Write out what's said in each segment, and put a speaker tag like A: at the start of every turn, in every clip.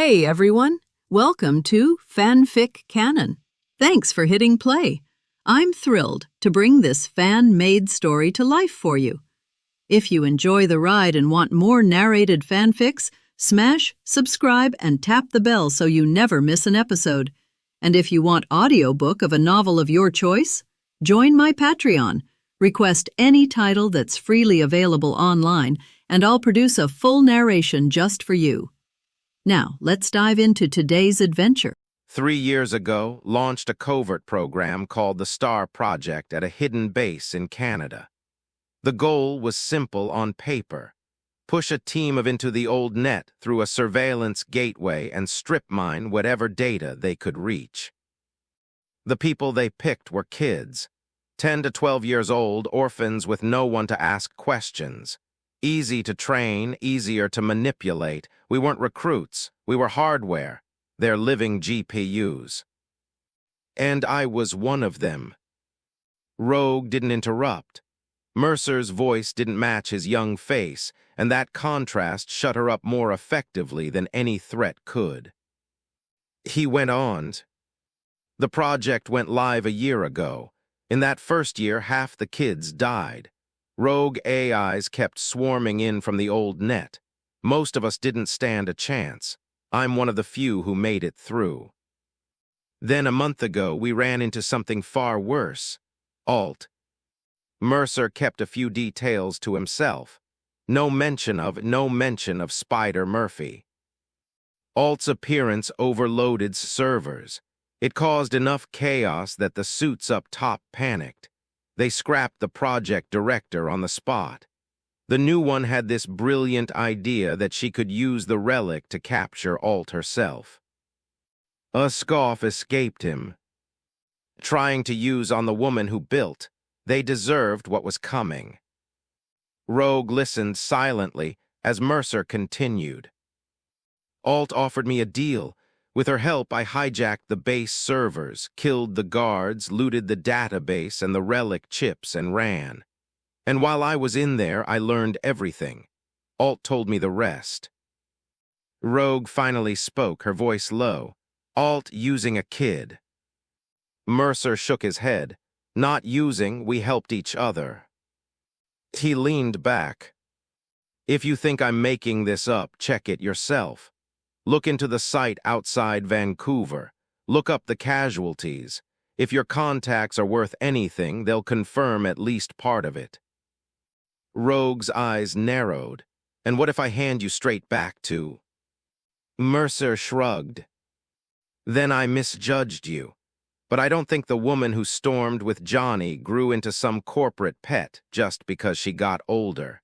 A: Hey everyone, welcome to FanFic Canon. Thanks for hitting play. I'm thrilled to bring this fan-made story to life for you. If you enjoy the ride and want more narrated fanfics, smash, subscribe, and tap the bell so you never miss an episode. And if you want audiobook of a novel of your choice, join my Patreon. Request any title that's freely available online, and I'll produce a full narration just for you. Now, let's dive into today's adventure.
B: 3 years ago, launched a covert program called the Star Project at a hidden base in Canada. The goal was simple on paper: push a team of Into the Old Net through a surveillance gateway and strip mine whatever data they could reach. The people they picked were kids, 10 to 12 years old, orphans with no one to ask questions. Easy to train, easier to manipulate. We weren't recruits, we were hardware. They're living GPUs. And I was one of them. Rogue didn't interrupt. Mercer's voice didn't match his young face, and that contrast shut her up more effectively than any threat could. He went on. The project went live a year ago. In that first year, half the kids died. Rogue AIs kept swarming in from the old net. Most of us didn't stand a chance. I'm one of the few who made it through. Then a month ago, we ran into something far worse. Alt. Mercer kept a few details to himself. No mention of Spider Murphy. Alt's appearance overloaded servers. It caused enough chaos that the suits up top panicked. They scrapped the project director on the spot. The new one had this brilliant idea that she could use the relic to capture Alt herself. A scoff escaped him. Trying to use on the woman who built, they deserved what was coming. Rogue listened silently as Mercer continued. Alt offered me a deal. With her help, I hijacked the base servers, killed the guards, looted the database and the relic chips, and ran. And while I was in there, I learned everything. Alt told me the rest. Rogue finally spoke, her voice low. Alt using a kid. Mercer shook his head. Not using, we helped each other. He leaned back. If you think I'm making this up, check it yourself. Look into the site outside Vancouver. Look up the casualties. If your contacts are worth anything, they'll confirm at least part of it. Rogue's eyes narrowed. And what if I hand you straight back to? Mercer shrugged. Then I misjudged you. But I don't think the woman who stormed with Johnny grew into some corporate pet just because she got older.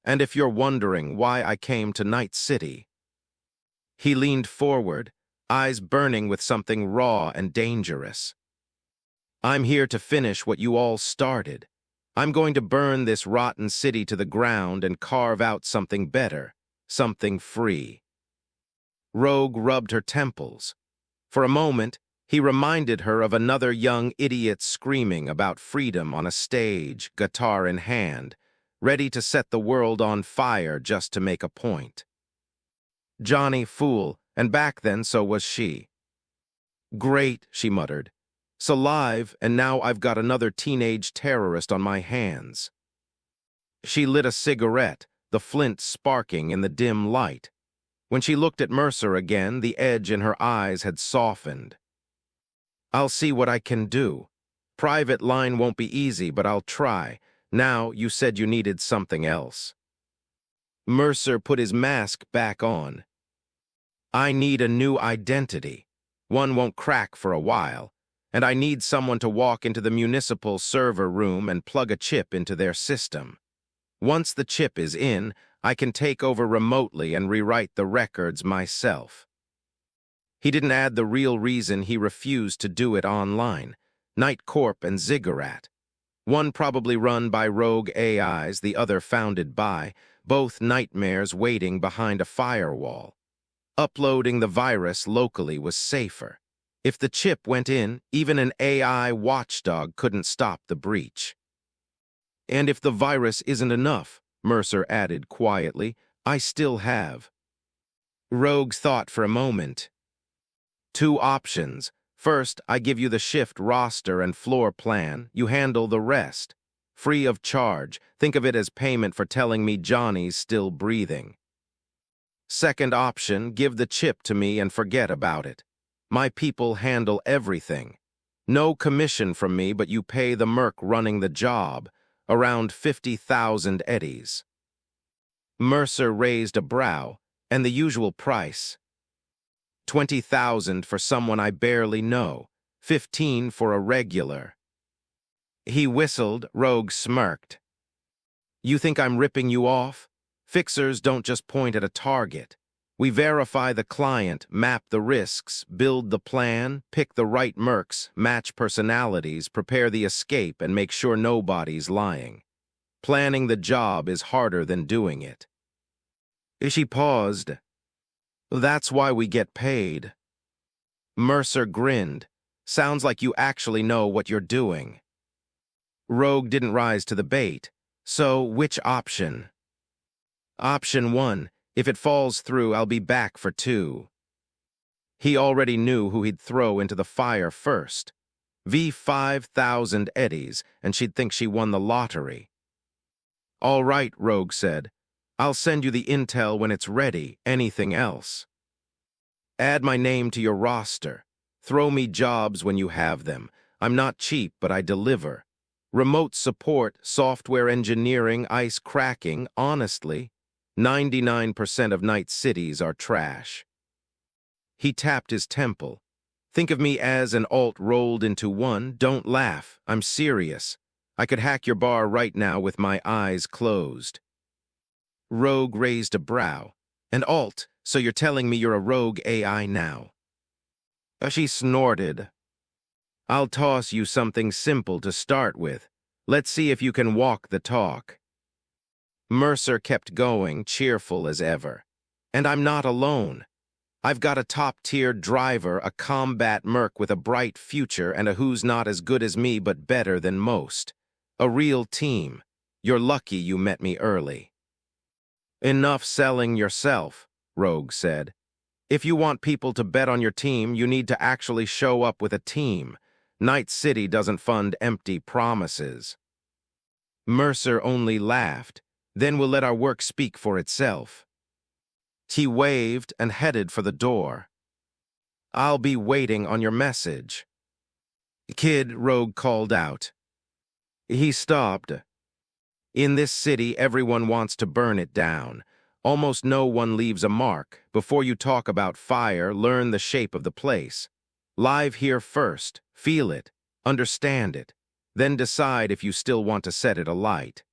B: And if you're wondering why I came to Night City, he leaned forward, eyes burning with something raw and dangerous. I'm here to finish what you all started. I'm going to burn this rotten city to the ground and carve out something better, something free. Rogue rubbed her temples. For a moment, he reminded her of another young idiot screaming about freedom on a stage, guitar in hand, ready to set the world on fire just to make a point. Johnny fool, and back then so was she. Great, she muttered. "'S alive, and now I've got another teenage terrorist on my hands. She lit a cigarette, the flint sparking in the dim light. When she looked at Mercer again, the edge in her eyes had softened. I'll see what I can do. Private line won't be easy, but I'll try. Now, you said you needed something else. Mercer put his mask back on. I need a new identity. One won't crack for a while, and I need someone to walk into the municipal server room and plug a chip into their system. Once the chip is in, I can take over remotely and rewrite the records myself. He didn't add the real reason he refused to do it online. Night Corp and Ziggurat. One probably run by rogue AIs, the other founded by, both nightmares waiting behind a firewall. Uploading the virus locally was safer. If the chip went in, even an AI watchdog couldn't stop the breach. And if the virus isn't enough, Mercer added quietly, I still have. Rogue thought for a moment. Two options. First, I give you the shift roster and floor plan. You handle the rest. Free of charge. Think of it as payment for telling me Johnny's still breathing. Second option, give the chip to me and forget about it. My people handle everything. No commission from me, but you pay the merc running the job. Around 50,000 eddies. Mercer raised a brow, and the usual price. 20,000 for someone I barely know. 15 for a regular. He whistled. Rogue smirked. You think I'm ripping you off? Fixers don't just point at a target. We verify the client, map the risks, build the plan, pick the right mercs, match personalities, prepare the escape, and make sure nobody's lying. Planning the job is harder than doing it. She paused. That's why we get paid. Mercer grinned. Sounds like you actually know what you're doing. Rogue didn't rise to the bait. So, which option? Option 1. If it falls through, I'll be back for 2. He already knew who he'd throw into the fire first. 5,000 eddies, and she'd think she won the lottery. All right, Rogue said. I'll send you the intel when it's ready. Anything else? Add my name to your roster. Throw me jobs when you have them. I'm not cheap, but I deliver. Remote support, software engineering, ice cracking, honestly, 99% of Night Cities are trash. He tapped his temple. Think of me as an alt rolled into one. Don't laugh. I'm serious. I could hack your bar right now with my eyes closed. Rogue raised a brow. An alt, so you're telling me you're a rogue AI now? She snorted. I'll toss you something simple to start with. Let's see if you can walk the talk. Mercer kept going, cheerful as ever. And I'm not alone. I've got a top-tier driver, a combat merc with a bright future, and a who's not as good as me but better than most. A real team. You're lucky you met me early. Enough selling yourself, Rogue said. If you want people to bet on your team, you need to actually show up with a team. Night City doesn't fund empty promises. Mercer only laughed. Then we'll let our work speak for itself. He waved and headed for the door. I'll be waiting on your message. Kid, Rogue called out. He stopped. In this city, everyone wants to burn it down. Almost no one leaves a mark. Before you talk about fire, learn the shape of the place. Live here first, feel it, understand it, then decide if you still want to set it alight.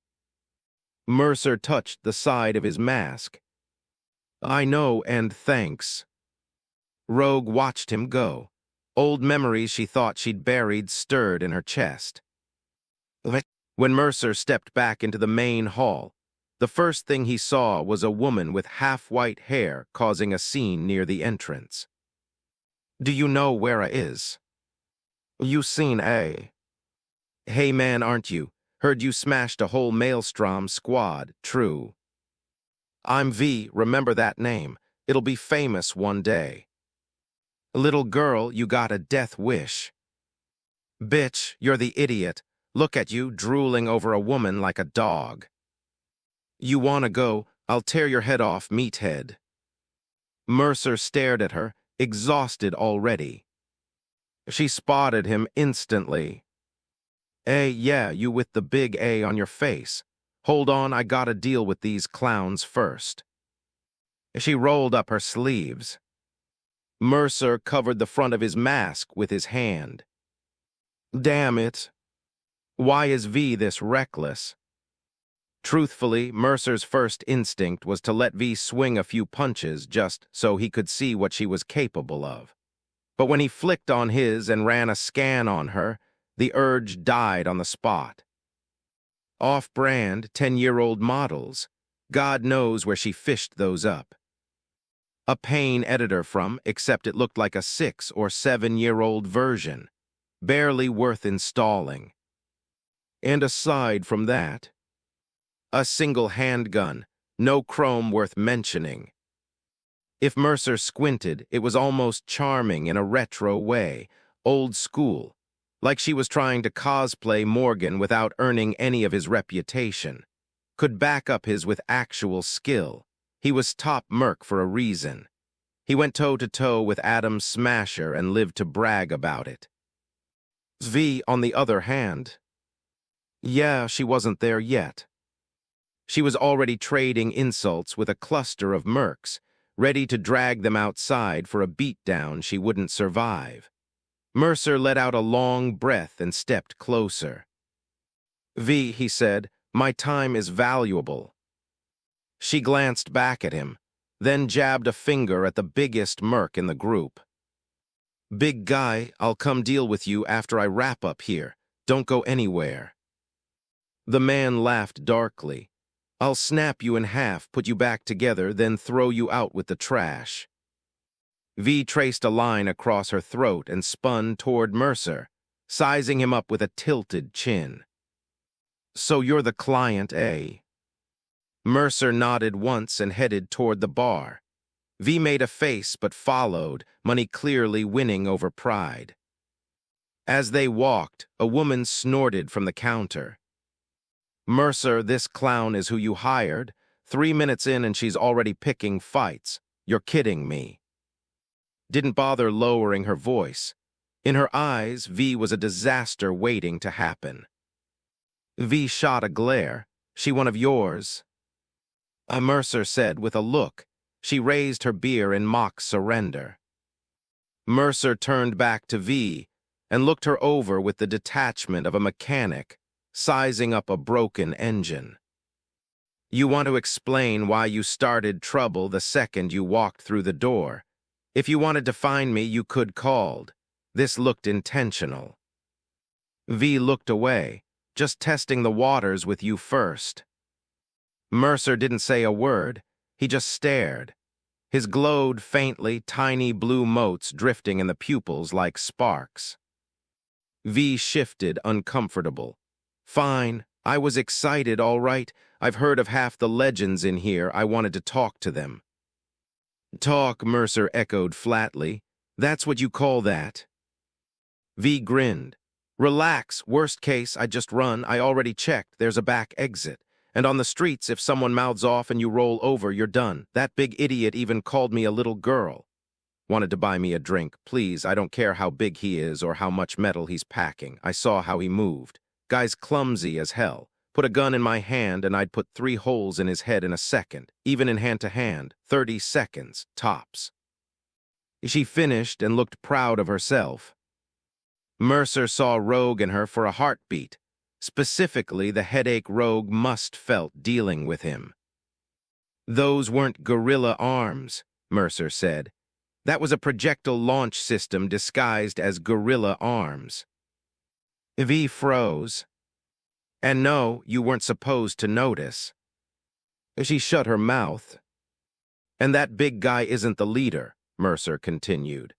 B: Mercer touched the side of his mask. I know, and thanks. Rogue watched him go. Old memories she thought she'd buried stirred in her chest. When Mercer stepped back into the main hall, the first thing he saw was a woman with half-white hair causing a scene near the entrance. Do you know where I is? You seen A? Hey man, aren't you? Heard you smashed a whole Maelstrom squad, true. I'm V, remember that name. It'll be famous one day. Little girl, you got a death wish. Bitch, you're the idiot. Look at you, drooling over a woman like a dog. You wanna go, I'll tear your head off, meathead. Mercer stared at her, exhausted already. She spotted him instantly. Yeah, you with the big A on your face. Hold on, I gotta deal with these clowns first. She rolled up her sleeves. Mercer covered the front of his mask with his hand. Damn it. Why is V this reckless? Truthfully, Mercer's first instinct was to let V swing a few punches just so he could see what she was capable of. But when he flicked on his and ran a scan on her, the urge died on the spot. Off-brand, 10-year-old models. God knows where she fished those up. A Pain editor from, except it looked like a 6- or 7-year-old version. Barely worth installing. And aside from that, a single handgun, no chrome worth mentioning. If Mercer squinted, it was almost charming in a retro way, old school, like she was trying to cosplay Morgan without earning any of his reputation. Could back up his with actual skill. He was top merc for a reason. He went toe-to-toe with Adam's smasher and lived to brag about it. V, on the other hand, yeah, she wasn't there yet. She was already trading insults with a cluster of mercs, ready to drag them outside for a beatdown she wouldn't survive. Mercer let out a long breath and stepped closer. V, he said, my time is valuable. She glanced back at him, then jabbed a finger at the biggest merc in the group. Big guy, I'll come deal with you after I wrap up here. Don't go anywhere. The man laughed darkly. I'll snap you in half, put you back together, then throw you out with the trash. V traced a line across her throat and spun toward Mercer, sizing him up with a tilted chin. So you're the client, eh? Mercer nodded once and headed toward the bar. V made a face but followed, money clearly winning over pride. As they walked, a woman snorted from the counter. Mercer, this clown is who you hired. 3 minutes in and she's already picking fights. You're kidding me. Didn't bother lowering her voice. In her eyes, V was a disaster waiting to happen. V shot a glare. She one of yours? Mercer said with a look. She raised her beer in mock surrender. Mercer turned back to V and looked her over with the detachment of a mechanic, sizing up a broken engine. You want to explain why you started trouble the second you walked through the door. If you wanted to find me, you could called. This looked intentional. V looked away, just testing the waters with you first. Mercer didn't say a word. He just stared. His glowed faintly, tiny blue motes drifting in the pupils like sparks. V shifted, uncomfortable. Fine, I was excited, all right. I've heard of half the legends in here. I wanted to talk to them. Talk, Mercer echoed flatly. That's what you call that? V grinned. Relax, worst case, I just run. I already checked. There's a back exit. And on the streets, if someone mouths off and you roll over, you're done. That big idiot even called me a little girl. Wanted to buy me a drink. Please, I don't care how big he is or how much metal he's packing. I saw how he moved. Guy's clumsy as hell. Put a gun in my hand and I'd put 3 holes in his head in a second. Even in hand-to-hand, 30 seconds, tops. She finished and looked proud of herself. Mercer saw Rogue in her for a heartbeat. Specifically, the headache Rogue must felt dealing with him. Those weren't gorilla arms, Mercer said. That was a projectile launch system disguised as gorilla arms. V froze. And no, you weren't supposed to notice. She shut her mouth. And that big guy isn't the leader, Mercer continued.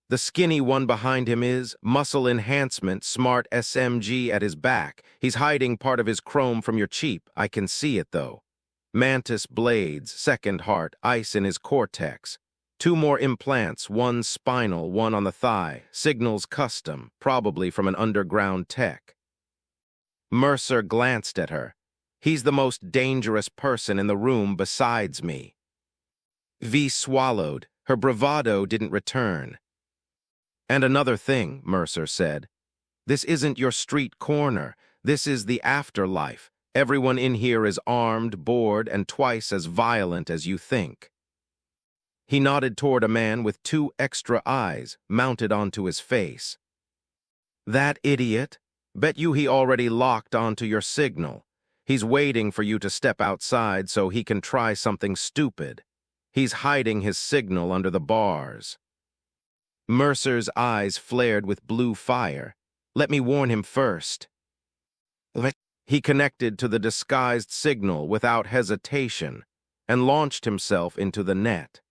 B: The skinny one behind him is muscle enhancement, smart SMG at his back. He's hiding part of his chrome from your cheap. I can see it, though. Mantis blades, second heart, ice in his cortex. 2 more implants, 1 spinal, 1 on the thigh. Signals custom, probably from an underground tech. Mercer glanced at her. He's the most dangerous person in the room besides me. V swallowed. Her bravado didn't return. And another thing, Mercer said. This isn't your street corner. This is the afterlife. Everyone in here is armed, bored, and twice as violent as you think. He nodded toward a man with 2 extra eyes mounted onto his face. That idiot? Bet you he already locked onto your signal. He's waiting for you to step outside so he can try something stupid. He's hiding his signal under the bars. Mercer's eyes flared with blue fire. Let me warn him first. He connected to the disguised signal without hesitation and launched himself into the net.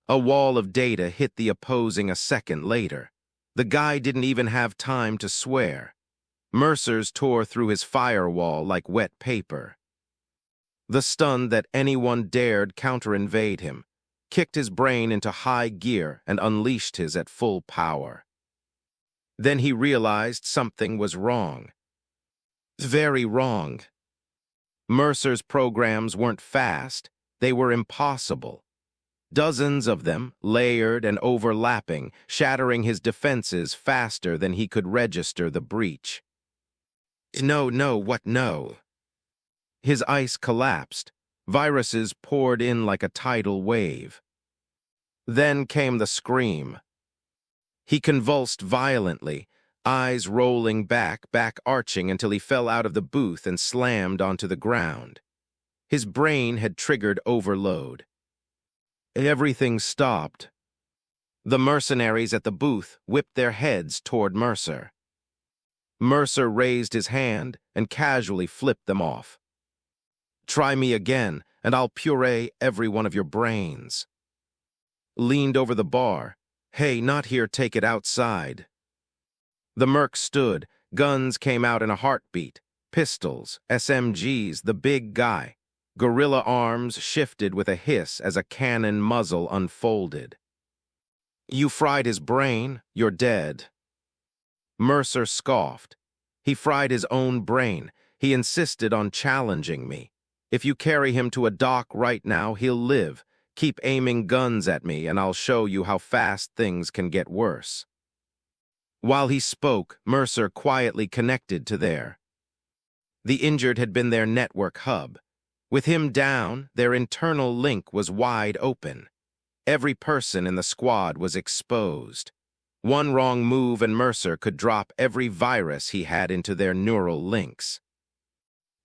B: A wall of data hit the opposing a second later. The guy didn't even have time to swear. Mercer's tore through his firewall like wet paper. The stun that anyone dared counter-invade him. kicked his brain into high gear, and unleashed his at full power. Then he realized something was wrong. Very wrong. Mercer's programs weren't fast, they were impossible. Dozens of them, layered and overlapping, shattering his defenses faster than he could register the breach. No. His ice collapsed. Viruses poured in like a tidal wave. Then came the scream. He convulsed violently, eyes rolling back arching until he fell out of the booth and slammed onto the ground. His brain had triggered overload. Everything stopped. The mercenaries at the booth whipped their heads toward Mercer. Mercer raised his hand and casually flipped them off. Try me again, and I'll puree every one of your brains. Leaned over the bar. Hey, not here, take it outside. The merc stood. Guns came out in a heartbeat. Pistols, SMGs, the big guy. Gorilla arms shifted with a hiss as a cannon muzzle unfolded. You fried his brain, you're dead. Mercer scoffed. He fried his own brain. He insisted on challenging me. If you carry him to a dock right now, he'll live. Keep aiming guns at me, and I'll show you how fast things can get worse. While he spoke, Mercer quietly connected to there. The injured had been their network hub. With him down, their internal link was wide open. Every person in the squad was exposed. One wrong move and Mercer could drop every virus he had into their neural links.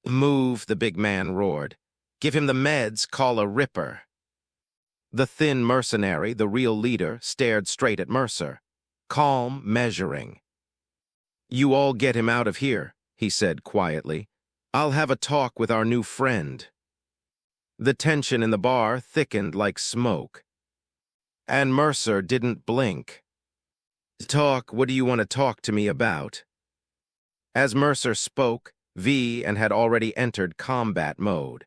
B: Move, the big man roared. Give him the meds, call a ripper. The thin mercenary, the real leader, stared straight at Mercer, calm, measuring. You all get him out of here, he said quietly. I'll have a talk with our new friend. The tension in the bar thickened like smoke. And Mercer didn't blink. Talk, what do you want to talk to me about? As Mercer spoke, V and had already entered combat mode.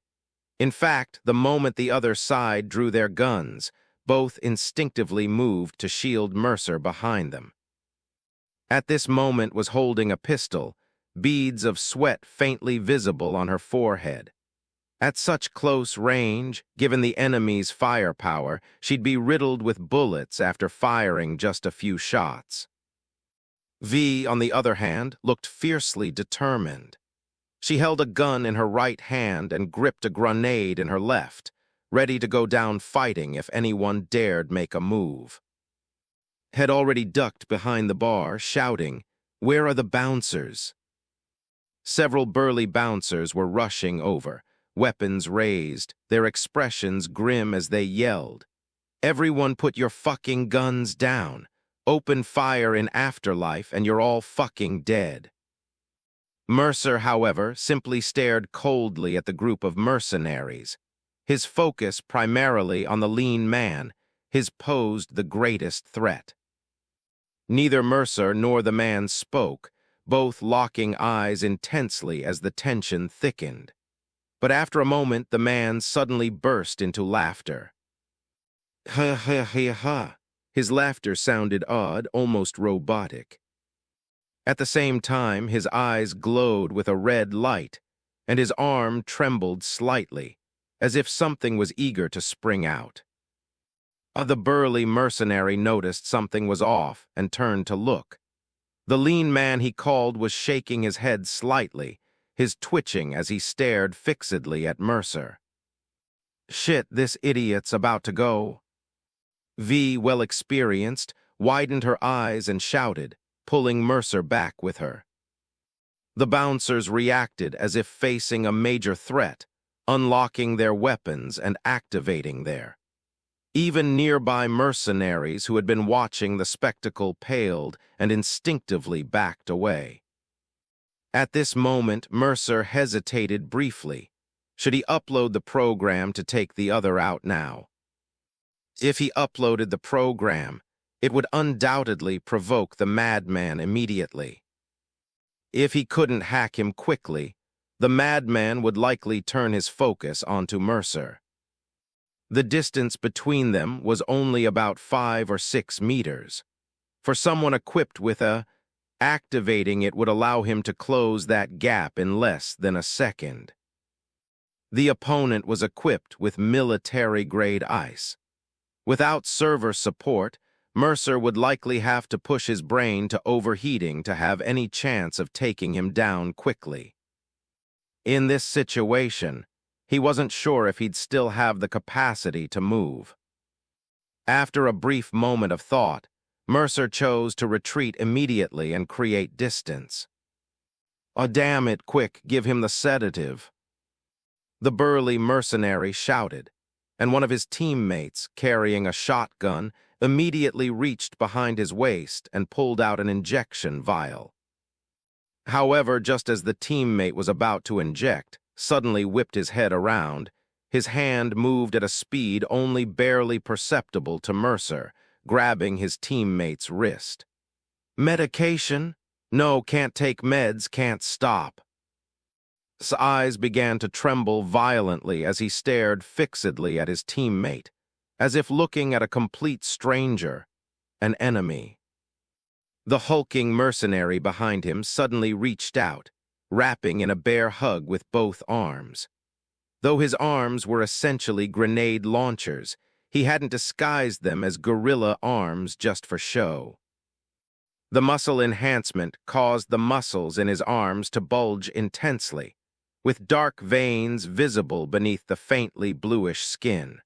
B: In fact, the moment the other side drew their guns, both instinctively moved to shield Mercer behind them. At this moment was holding a pistol, beads of sweat faintly visible on her forehead. At such close range, given the enemy's firepower, she'd be riddled with bullets after firing just a few shots. V, on the other hand, looked fiercely determined. She held a gun in her right hand and gripped a grenade in her left, ready to go down fighting if anyone dared make a move. Had already ducked behind the bar, shouting, "Where are the bouncers?" Several burly bouncers were rushing over, weapons raised, their expressions grim as they yelled. Everyone put your fucking guns down. Open fire in Afterlife and you're all fucking dead. Mercer, however, simply stared coldly at the group of mercenaries, his focus primarily on the lean man, his posed the greatest threat. Neither Mercer nor the man spoke, both locking eyes intensely as the tension thickened. But after a moment, the man suddenly burst into laughter. Ha ha ha ha. His laughter sounded odd, almost robotic. At the same time, his eyes glowed with a red light, and his arm trembled slightly, as if something was eager to spring out. The burly mercenary noticed something was off and turned to look. The lean man he called was shaking his head slightly, his twitching as he stared fixedly at Mercer. Shit, this idiot's about to go. V, well experienced, widened her eyes and shouted, pulling Mercer back with her. The bouncers reacted as if facing a major threat, unlocking their weapons and activating there. Even nearby mercenaries who had been watching the spectacle paled and instinctively backed away. At this moment, Mercer hesitated briefly. Should he upload the program to take the other out now? If he uploaded the program, it would undoubtedly provoke the madman immediately. If he couldn't hack him quickly, the madman would likely turn his focus onto Mercer. The distance between them was only about 5 or 6 meters. For someone equipped with activating it would allow him to close that gap in less than a second. The opponent was equipped with military-grade ice. Without server support, Mercer would likely have to push his brain to overheating to have any chance of taking him down quickly. In this situation, he wasn't sure if he'd still have the capacity to move. After a brief moment of thought, Mercer chose to retreat immediately and create distance. "Oh, damn it, quick, give him the sedative," the burly mercenary shouted, and one of his teammates, carrying a shotgun, immediately reached behind his waist and pulled out an injection vial. However, just as the teammate was about to inject, suddenly whipped his head around, his hand moved at a speed only barely perceptible to Mercer, grabbing his teammate's wrist. "Medication? No, can't take meds, can't stop." His eyes began to tremble violently as he stared fixedly at his teammate, as if looking at a complete stranger, an enemy. The hulking mercenary behind him suddenly reached out, wrapping in a bear hug with both arms. Though his arms were essentially grenade launchers, he hadn't disguised them as gorilla arms just for show. The muscle enhancement caused the muscles in his arms to bulge intensely, with dark veins visible beneath the faintly bluish skin.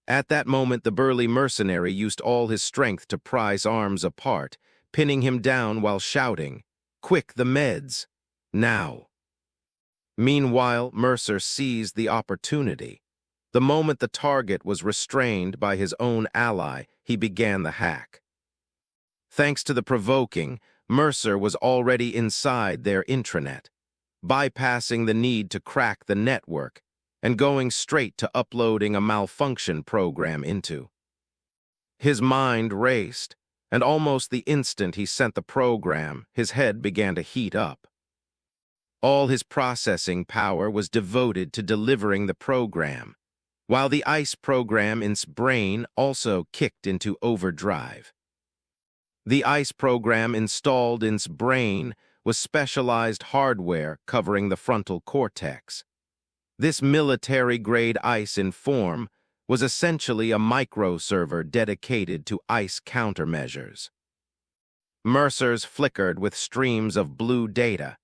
B: At that moment, the burly mercenary used all his strength to pry his arms apart, pinning him down while shouting, "Quick, the meds! Now!" Meanwhile, Mercer seized the opportunity. The moment the target was restrained by his own ally, he began the hack. Thanks to the provoking, Mercer was already inside their intranet, bypassing the need to crack the network and going straight to uploading a malfunction program into. His mind raced, and almost the instant he sent the program, his head began to heat up. All his processing power was devoted to delivering the program, while the ICE program in his brain also kicked into overdrive. The ICE program installed in his brain was specialized hardware covering the frontal cortex. This military-grade ICE in form was essentially a microserver dedicated to ICE countermeasures. Mercer's flickered with streams of blue data.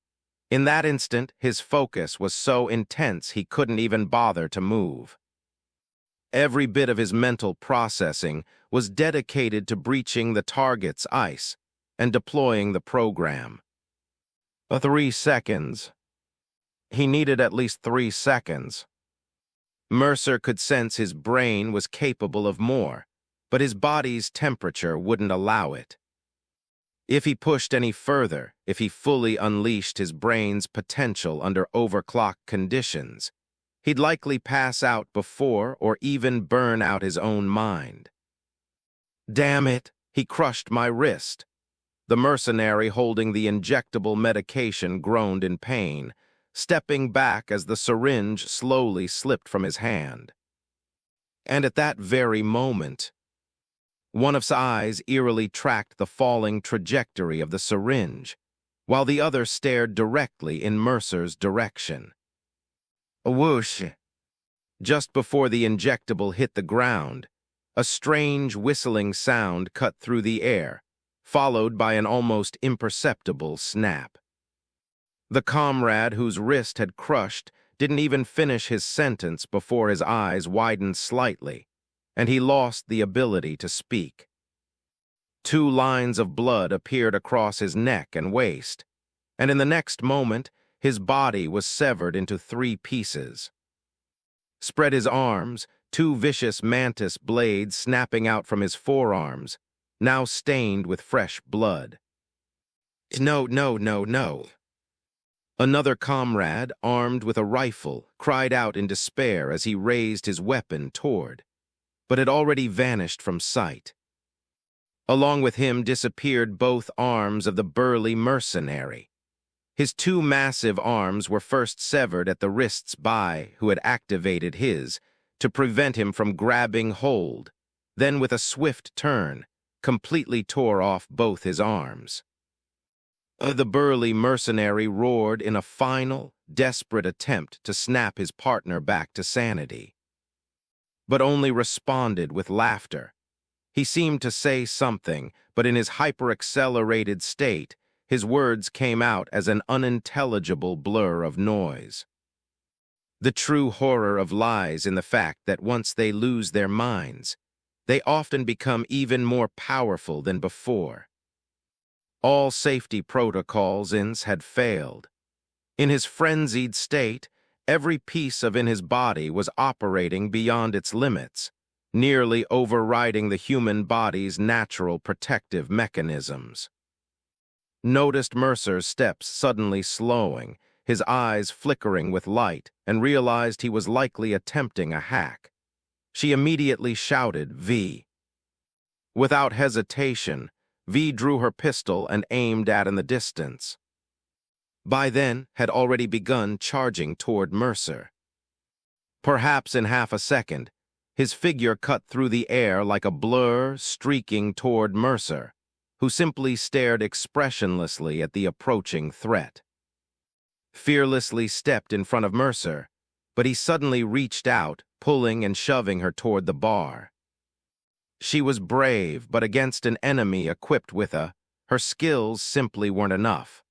B: In that instant, his focus was so intense he couldn't even bother to move. Every bit of his mental processing was dedicated to breaching the target's ICE and deploying the program. 3 seconds. He needed at least 3 seconds. Mercer could sense his brain was capable of more, but his body's temperature wouldn't allow it. If he pushed any further, if he fully unleashed his brain's potential under overclock conditions, he'd likely pass out before or even burn out his own mind. "Damn it, he crushed my wrist." The mercenary holding the injectable medication groaned in pain, stepping back as the syringe slowly slipped from his hand. And at that very moment, one of his eyes eerily tracked the falling trajectory of the syringe, while the other stared directly in Mercer's direction. A whoosh! Just before the injectable hit the ground, a strange whistling sound cut through the air, followed by an almost imperceptible snap. The comrade whose wrist had crushed didn't even finish his sentence before his eyes widened slightly, and he lost the ability to speak. 2 lines of blood appeared across his neck and waist, and in the next moment, his body was severed into 3 pieces. Spread his arms, 2 vicious mantis blades snapping out from his forearms, now stained with fresh blood. "No, no, no, no." Another comrade, armed with a rifle, cried out in despair as he raised his weapon toward, but had already vanished from sight. Along with him disappeared both arms of the burly mercenary. His 2 massive arms were first severed at the wrists by who had activated his, to prevent him from grabbing hold, then with a swift turn, completely tore off both his arms. The burly mercenary roared in a final, desperate attempt to snap his partner back to sanity, but only responded with laughter. He seemed to say something, but in his hyper-accelerated state, his words came out as an unintelligible blur of noise. The true horror of lies in the fact that once they lose their minds, they often become even more powerful than before. All safety protocols had failed. In his frenzied state, every piece in his body was operating beyond its limits, nearly overriding the human body's natural protective mechanisms. Noticed Mercer's steps suddenly slowing, his eyes flickering with light, and realized he was likely attempting a hack. She immediately shouted, "V." Without hesitation, V drew her pistol and aimed in the distance. By then, had already begun charging toward Mercer. Perhaps in half a second, his figure cut through the air like a blur streaking toward Mercer, who simply stared expressionlessly at the approaching threat. Fearlessly stepped in front of Mercer, but he suddenly reached out, pulling and shoving her toward the bar. She was brave, but against an enemy equipped with her skills simply weren't enough.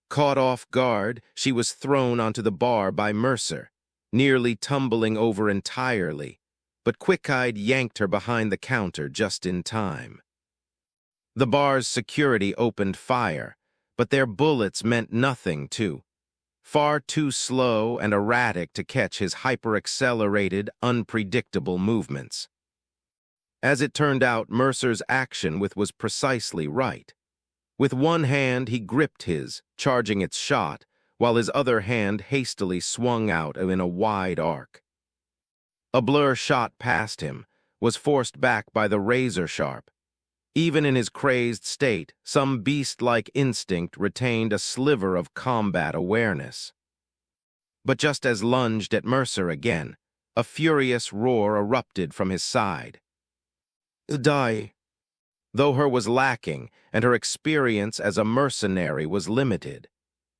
B: Caught off guard, she was thrown onto the bar by Mercer, nearly tumbling over entirely, but Quick-Eyed yanked her behind the counter just in time. The bar's security opened fire, but their bullets meant nothing far too slow and erratic to catch his hyper-accelerated, unpredictable movements. As it turned out, Mercer's action was precisely right. With one hand, he gripped his, charging its shot, while his other hand hastily swung out in a wide arc. A blur shot past him, was forced back by the razor sharp. Even in his crazed state, some beast-like instinct retained a sliver of combat awareness. But just as lunged at Mercer again, a furious roar erupted from his side. "Die!" Though her was lacking, and her experience as a mercenary was limited,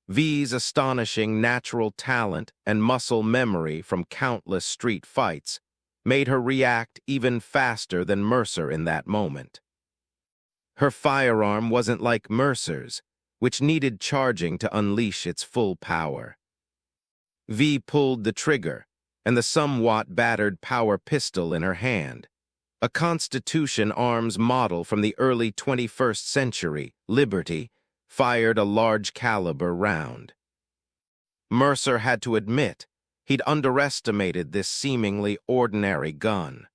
B: V's astonishing natural talent and muscle memory from countless street fights made her react even faster than Mercer in that moment. Her firearm wasn't like Mercer's, which needed charging to unleash its full power. V pulled the trigger, and the somewhat battered power pistol in her hand, a Constitution arms model from the early 21st century, Liberty, fired a large-caliber round. Mercer had to admit he'd underestimated this seemingly ordinary gun.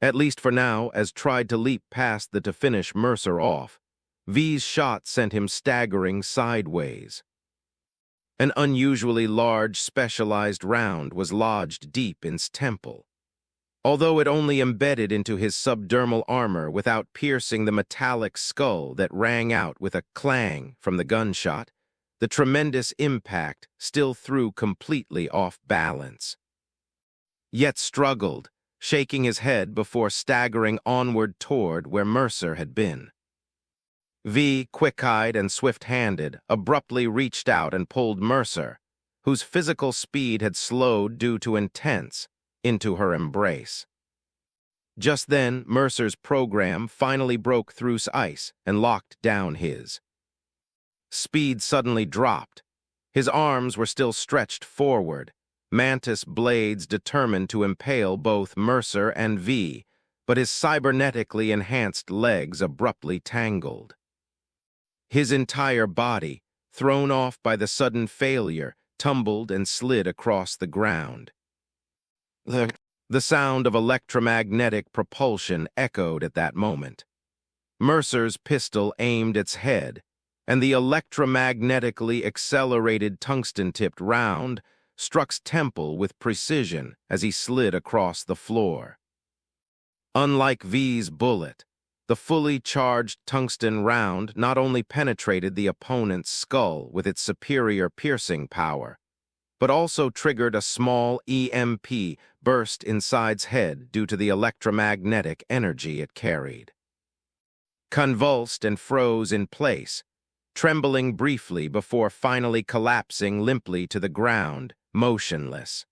B: At least for now, as tried to leap past to finish Mercer off, V's shot sent him staggering sideways. An unusually large, specialized round was lodged deep in his temple. Although it only embedded into his subdermal armor without piercing the metallic skull that rang out with a clang from the gunshot, the tremendous impact still threw completely off balance. Yet struggled, shaking his head before staggering onward toward where Mercer had been. V, quick-eyed and swift-handed, abruptly reached out and pulled Mercer, whose physical speed had slowed due to intense, into her embrace. Just then, Mercer's program finally broke through ice and locked down his. Speed suddenly dropped. His arms were still stretched forward, mantis blades determined to impale both Mercer and V, but his cybernetically enhanced legs abruptly tangled. His entire body, thrown off by the sudden failure, tumbled and slid across the ground. The sound of electromagnetic propulsion echoed at that moment. Mercer's pistol aimed its head, and the electromagnetically accelerated tungsten-tipped round struck temple with precision as he slid across the floor. Unlike V's bullet, the fully charged tungsten round not only penetrated the opponent's skull with its superior piercing power, but also triggered a small EMP burst inside's head due to the electromagnetic energy it carried. Convulsed and froze in place, trembling briefly before finally collapsing limply to the ground, motionless.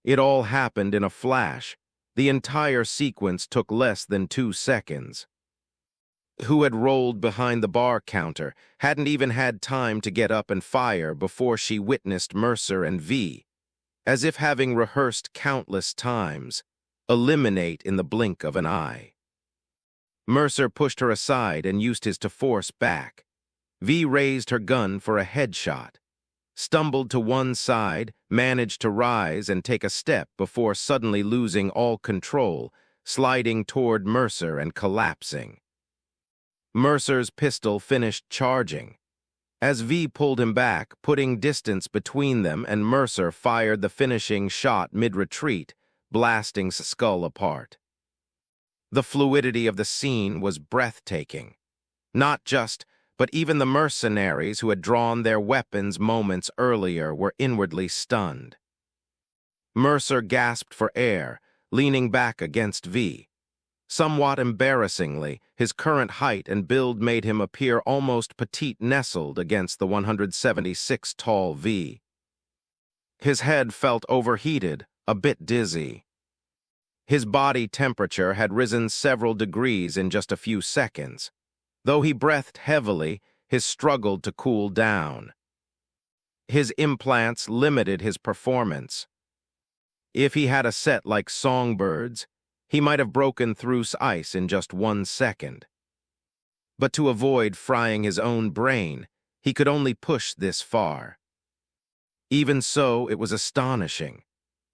B: It all happened in a flash. The entire sequence took less than 2 seconds. Who had rolled behind the bar counter hadn't even had time to get up and fire before she witnessed Mercer and V, as if having rehearsed countless times, eliminate in the blink of an eye. Mercer pushed her aside and used his to force back. V raised her gun for a headshot, stumbled to one side, managed to rise and take a step before suddenly losing all control, sliding toward Mercer and collapsing. Mercer's pistol finished charging. As V pulled him back, putting distance between them, and Mercer fired the finishing shot mid-retreat, blasting his skull apart. The fluidity of the scene was breathtaking. Not just, but even the mercenaries who had drawn their weapons moments earlier were inwardly stunned. Mercer gasped for air, leaning back against V. Somewhat embarrassingly, his current height and build made him appear almost petite nestled against the 176 tall V. His head felt overheated, a bit dizzy. His body temperature had risen several degrees in just a few seconds. Though he breathed heavily, his struggled to cool down. His implants limited his performance. If he had a set like Songbirds, he might have broken through ice in just 1 second. But to avoid frying his own brain, he could only push this far. Even so, it was astonishing.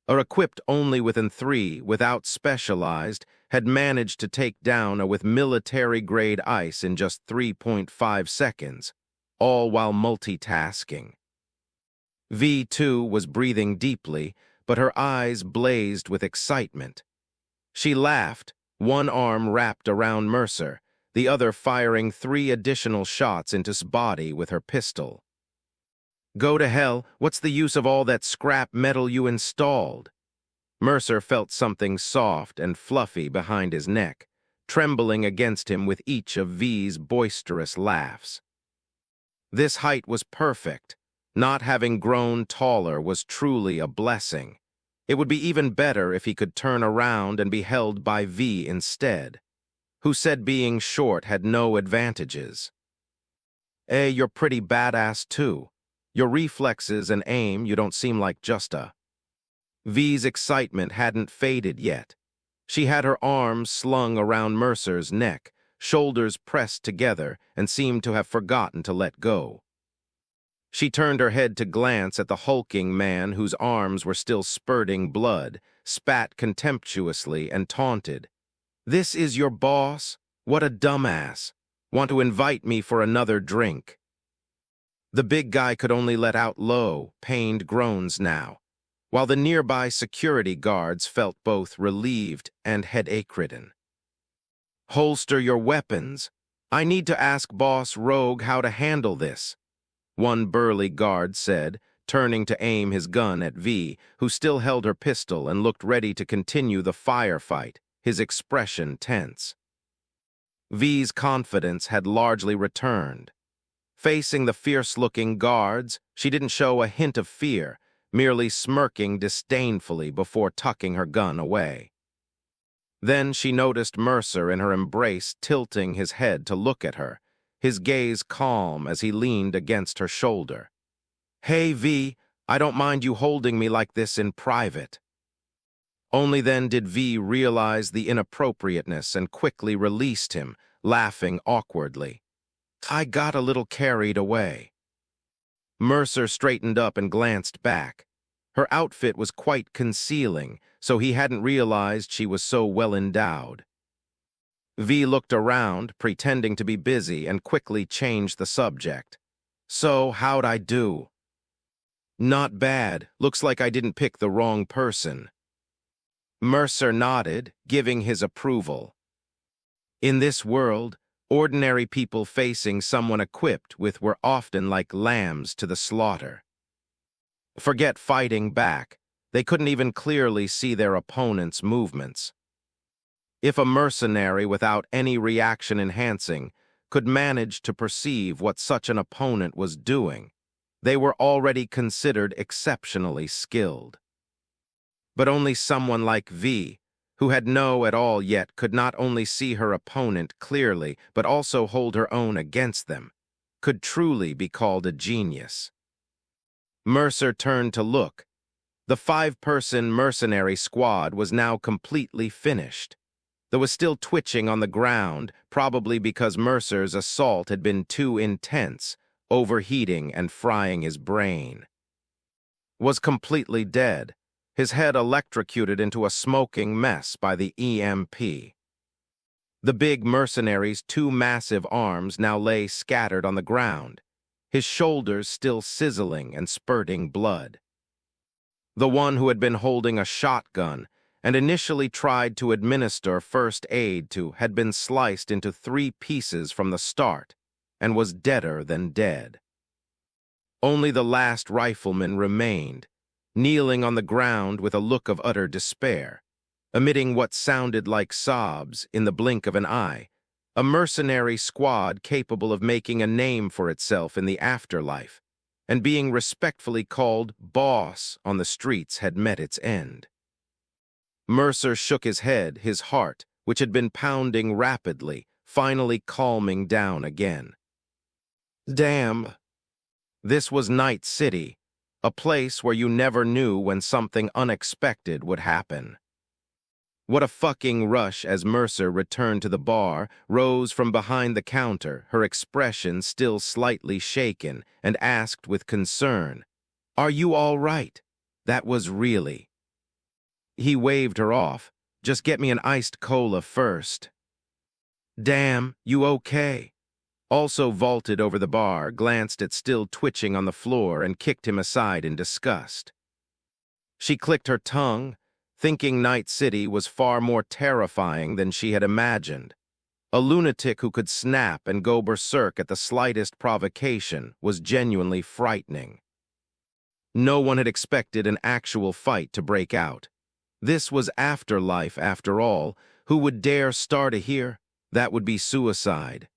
B: Equipped only within 3, without specialized, had managed to take down a with military-grade ice in just 3.5 seconds, all while multitasking. V2 was breathing deeply, but her eyes blazed with excitement. She laughed, one arm wrapped around Mercer, the other firing 3 additional shots into his body with her pistol. Go to hell, what's the use of all that scrap metal you installed? Mercer felt something soft and fluffy behind his neck, trembling against him with each of V's boisterous laughs. This height was perfect. Not having grown taller was truly a blessing. It would be even better if he could turn around and be held by V instead, who said being short had no advantages. You're pretty badass too. Your reflexes and aim, you don't seem like just a... V's excitement hadn't faded yet. She had her arms slung around Mercer's neck, shoulders pressed together, and seemed to have forgotten to let go. She turned her head to glance at the hulking man whose arms were still spurting blood, spat contemptuously, and taunted. "This is your boss? What a dumbass. Want to invite me for another drink?" The big guy could only let out low, pained groans now, while the nearby security guards felt both relieved and headache-ridden. "Holster your weapons. I need to ask Boss Rogue how to handle this," one burly guard said, turning to aim his gun at V, who still held her pistol and looked ready to continue the firefight, his expression tense. V's confidence had largely returned. Facing the fierce-looking guards, she didn't show a hint of fear, merely smirking disdainfully before tucking her gun away. Then she noticed Mercer in her embrace tilting his head to look at her, his gaze calm as he leaned against her shoulder. "Hey, V, I don't mind you holding me like this in private." Only then did V realize the inappropriateness and quickly released him, laughing awkwardly. "I got a little carried away." Mercer straightened up and glanced back. Her outfit was quite concealing, so he hadn't realized she was so well endowed. V looked around, pretending to be busy, and quickly changed the subject. "So, how'd I do?" "Not bad. Looks like I didn't pick the wrong person." Mercer nodded, giving his approval. In this world, ordinary people facing someone equipped with were often like lambs to the slaughter. Forget fighting back. They couldn't even clearly see their opponent's movements. If a mercenary without any reaction enhancing could manage to perceive what such an opponent was doing, they were already considered exceptionally skilled. But only someone like V, who had no at all yet, could not only see her opponent clearly but also hold her own against them, could truly be called a genius. Mercer turned to look. The 5-person mercenary squad was now completely finished, though was still twitching on the ground, probably because Mercer's assault had been too intense, overheating and frying his brain. Was completely dead, his head electrocuted into a smoking mess by the EMP. The big mercenary's 2 massive arms now lay scattered on the ground, his shoulders still sizzling and spurting blood. The one who had been holding a shotgun and initially tried to administer first aid to had been sliced into 3 pieces from the start and was deader than dead. Only the last rifleman remained, kneeling on the ground with a look of utter despair, emitting what sounded like sobs in the blink of an eye, a mercenary squad capable of making a name for itself in the afterlife, and being respectfully called boss on the streets had met its end. Mercer shook his head, his heart, which had been pounding rapidly, finally calming down again. Damn. This was Night City, a place where you never knew when something unexpected would happen. What a fucking rush as Mercer returned to the bar, rose from behind the counter, her expression still slightly shaken, and asked with concern, "Are you all right? That was really..." He waved her off. "Just get me an iced cola first." "Damn, you okay?" Also vaulted over the bar, glanced at still twitching on the floor, and kicked him aside in disgust. She clicked her tongue, thinking Night City was far more terrifying than she had imagined. A lunatic who could snap and go berserk at the slightest provocation was genuinely frightening. No one had expected an actual fight to break out. This was afterlife, after all. Who would dare start here? That would be suicide.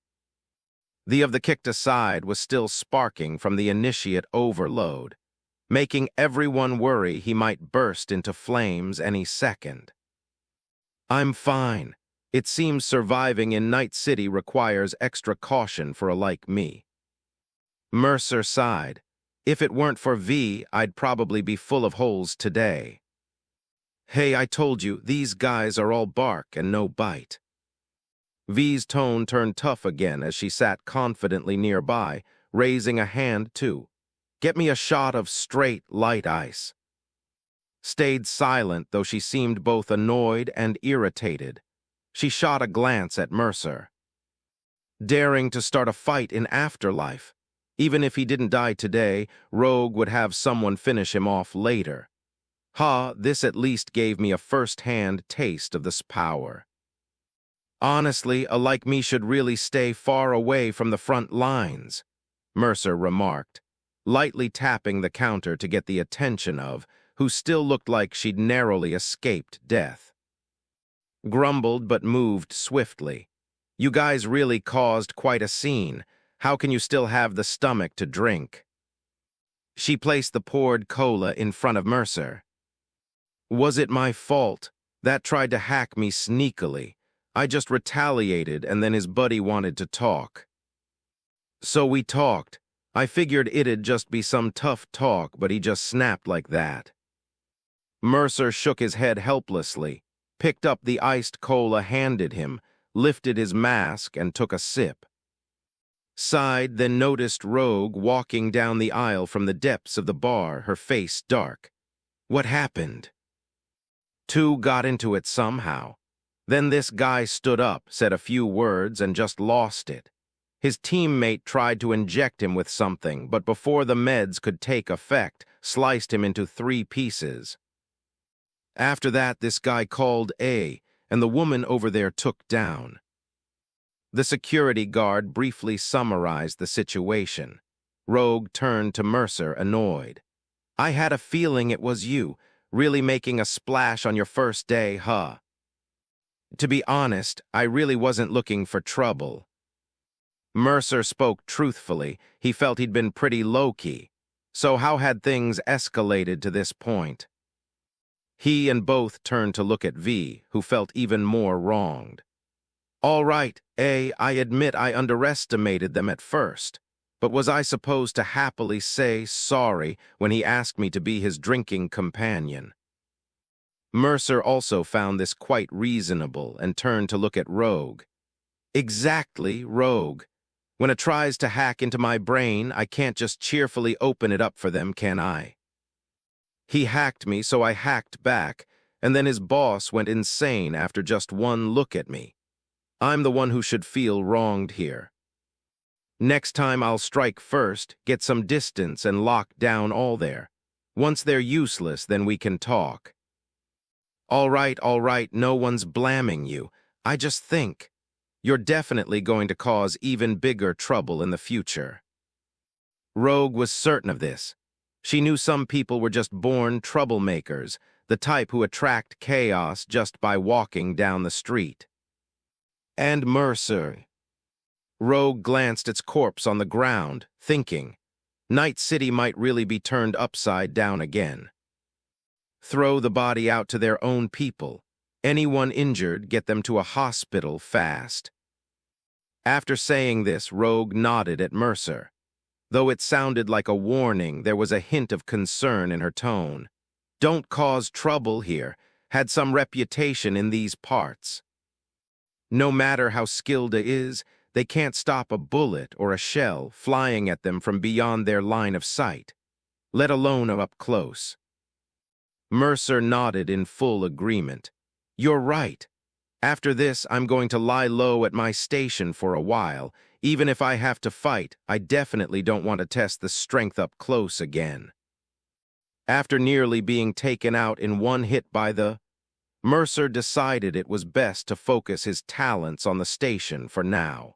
B: The of the kicked aside was still sparking from the initiate overload, making everyone worry he might burst into flames any second. "I'm fine. It seems surviving in Night City requires extra caution for a like me." Mercer sighed. "If it weren't for V, I'd probably be full of holes today." "Hey, I told you, these guys are all bark and no bite." V's tone turned tough again as she sat confidently nearby, raising a hand too. "Get me a shot of straight light ice." Stayed silent, though she seemed both annoyed and irritated. She shot a glance at Mercer. Daring to start a fight in afterlife. Even if he didn't die today, Rogue would have someone finish him off later. This at least gave me a first-hand taste of this power. "Honestly, a like me should really stay far away from the front lines," Mercer remarked, lightly tapping the counter to get the attention of, who still looked like she'd narrowly escaped death. Grumbled but moved swiftly. "You guys really caused quite a scene. How can you still have the stomach to drink?" She placed the poured cola in front of Mercer. "Was it my fault? That tried to hack me sneakily. I just retaliated, and then his buddy wanted to talk. So we talked. I figured it'd just be some tough talk, but he just snapped like that." Mercer shook his head helplessly, picked up the iced cola handed him, lifted his mask, and took a sip. Sighed, then noticed Rogue walking down the aisle from the depths of the bar, her face dark. "What happened?" "Two got into it somehow. Then this guy stood up, said a few words, and just lost it. His teammate tried to inject him with something, but before the meds could take effect, sliced him into 3 pieces. After that, this guy called A, and the woman over there took down." The security guard briefly summarized the situation. Rogue turned to Mercer, annoyed. I had a feeling it was you, really making a splash on your first day, huh? To be honest, I really wasn't looking for trouble. Mercer spoke truthfully. He felt he'd been pretty low-key. So how had things escalated to this point? He and both turned to look at V, who felt even more wronged. All right, I admit I underestimated them at first. But was I supposed to happily say sorry when he asked me to be his drinking companion? Mercer also found this quite reasonable and turned to look at Rogue. Exactly, Rogue. When it tries to hack into my brain, I can't just cheerfully open it up for them, can I? He hacked me, so I hacked back, and then his boss went insane after just one look at me. I'm the one who should feel wronged here. Next time I'll strike first, get some distance, and lock down all there. Once they're useless, then we can talk. All right, no one's blaming you. I just think you're definitely going to cause even bigger trouble in the future. Rogue was certain of this. She knew some people were just born troublemakers, the type who attract chaos just by walking down the street. And Mercer. Rogue glanced its corpse on the ground, thinking, Night City might really be turned upside down again. Throw the body out to their own people. Anyone injured, get them to a hospital fast. After saying this, Rogue nodded at Mercer. Though it sounded like a warning, there was a hint of concern in her tone. Don't cause trouble here. Had some reputation in these parts. No matter how skilled it is, they can't stop a bullet or a shell flying at them from beyond their line of sight, let alone up close. Mercer nodded in full agreement. You're right. After this, I'm going to lie low at my station for a while. Even if I have to fight, I definitely don't want to test the strength up close again. After nearly being taken out in one hit by the Mercer decided it was best to focus his talents on the station for now.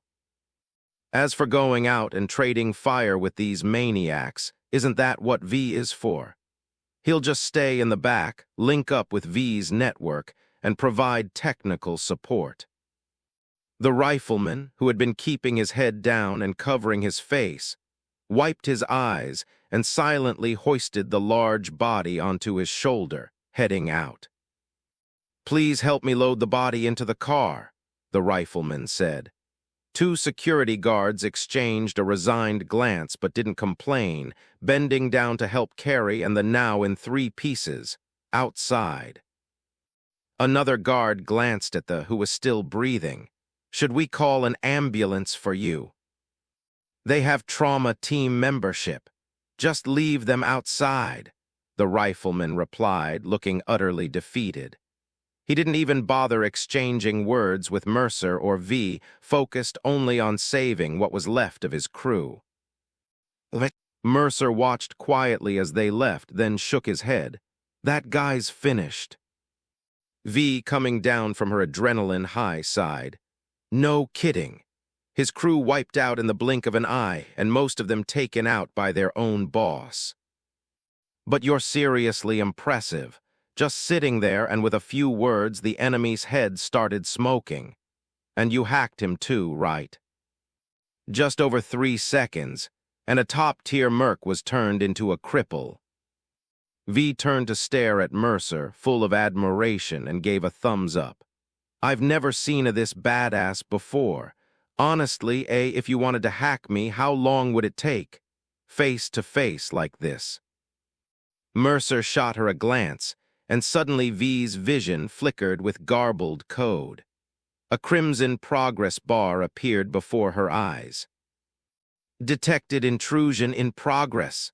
B: As for going out and trading fire with these maniacs, isn't that what V is for? He'll just stay in the back, link up with V's network, and provide technical support. The rifleman, who had been keeping his head down and covering his face, wiped his eyes and silently hoisted the large body onto his shoulder, heading out. Please help me load the body into the car, the rifleman said. Two security guards exchanged a resigned glance but didn't complain, bending down to help carry and the now in 3 pieces, outside. Another guard glanced at the who was still breathing. Should we call an ambulance for you? They have trauma team membership. Just leave them outside, the rifleman replied, looking utterly defeated. He didn't even bother exchanging words with Mercer or V, focused only on saving what was left of his crew. Mercer watched quietly as they left, then shook his head. That guy's finished. V, coming down from her adrenaline high, sighed. No kidding. His crew wiped out in the blink of an eye, and most of them taken out by their own boss. But you're seriously impressive. Just sitting there, and with a few words, the enemy's head started smoking. And you hacked him too, right? Just over 3 seconds, and a top-tier merc was turned into a cripple. V turned to stare at Mercer, full of admiration, and gave a thumbs up. I've never seen this badass before. Honestly, if you wanted to hack me, how long would it take? Face to face like this. Mercer shot her a glance, and suddenly V's vision flickered with garbled code. A crimson progress bar appeared before her eyes. Detected intrusion in progress.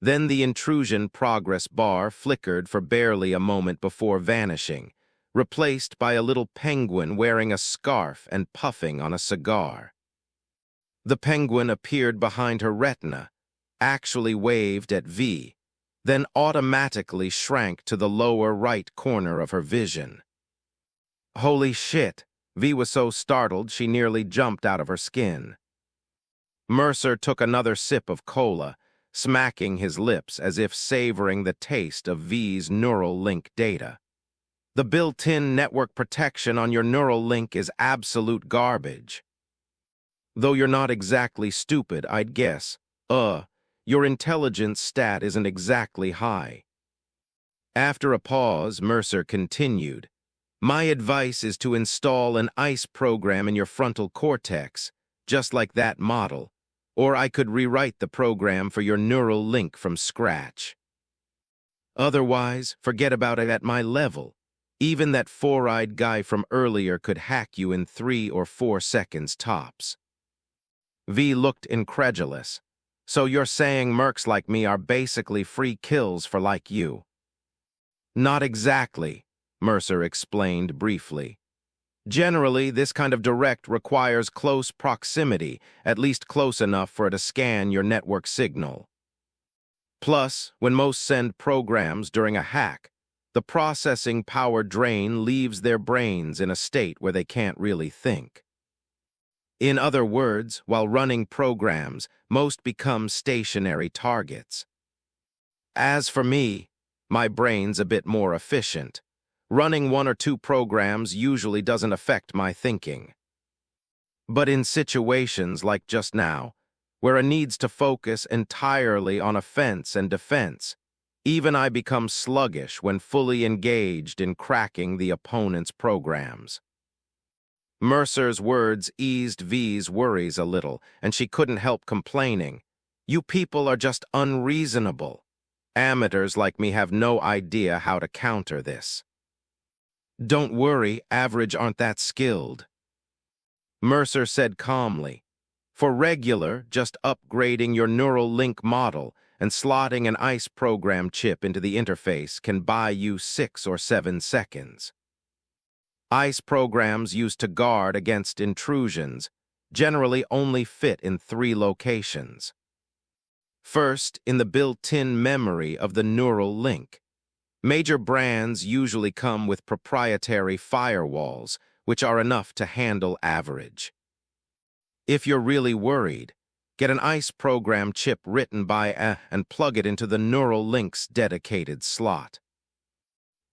B: Then the intrusion progress bar flickered for barely a moment before vanishing, replaced by a little penguin wearing a scarf and puffing on a cigar. The penguin appeared behind her retina, actually waved at V, then automatically shrank to the lower right corner of her vision. Holy shit! V was so startled she nearly jumped out of her skin. Mercer took another sip of cola, smacking his lips as if savoring the taste of V's neural link data. The built-in network protection on your neural link is absolute garbage. Though you're not exactly stupid, I'd guess. Your intelligence stat isn't exactly high. After a pause, Mercer continued, "My advice is to install an ICE program in your frontal cortex, just like that model, or I could rewrite the program for your neural link from scratch. Otherwise, forget about it at my level. Even that four-eyed guy from earlier could hack you in 3 or 4 seconds tops." V looked incredulous. "So you're saying mercs like me are basically free kills for like you?" "Not exactly," Mercer explained briefly. "Generally, this kind of direct requires close proximity, at least close enough for it to scan your network signal. Plus, when most send programs during a hack, the processing power drain leaves their brains in a state where they can't really think. In other words, while running programs, most become stationary targets. As for me, my brain's a bit more efficient. Running 1 or 2 programs usually doesn't affect my thinking. But in situations like just now, where it needs to focus entirely on offense and defense, even I become sluggish when fully engaged in cracking the opponent's programs." Mercer's words eased V's worries a little, and she couldn't help complaining. "You people are just unreasonable. Amateurs like me have no idea how to counter this." "Don't worry, average aren't that skilled," Mercer said calmly. "For regular, just upgrading your neural link model and slotting an ICE program chip into the interface can buy you 6 or 7 seconds. ICE programs used to guard against intrusions generally only fit in 3 locations. First, in the built-in memory of the neural link. Major brands usually come with proprietary firewalls, which are enough to handle average. If you're really worried, get an ICE program chip written by and plug it into the neural link's dedicated slot.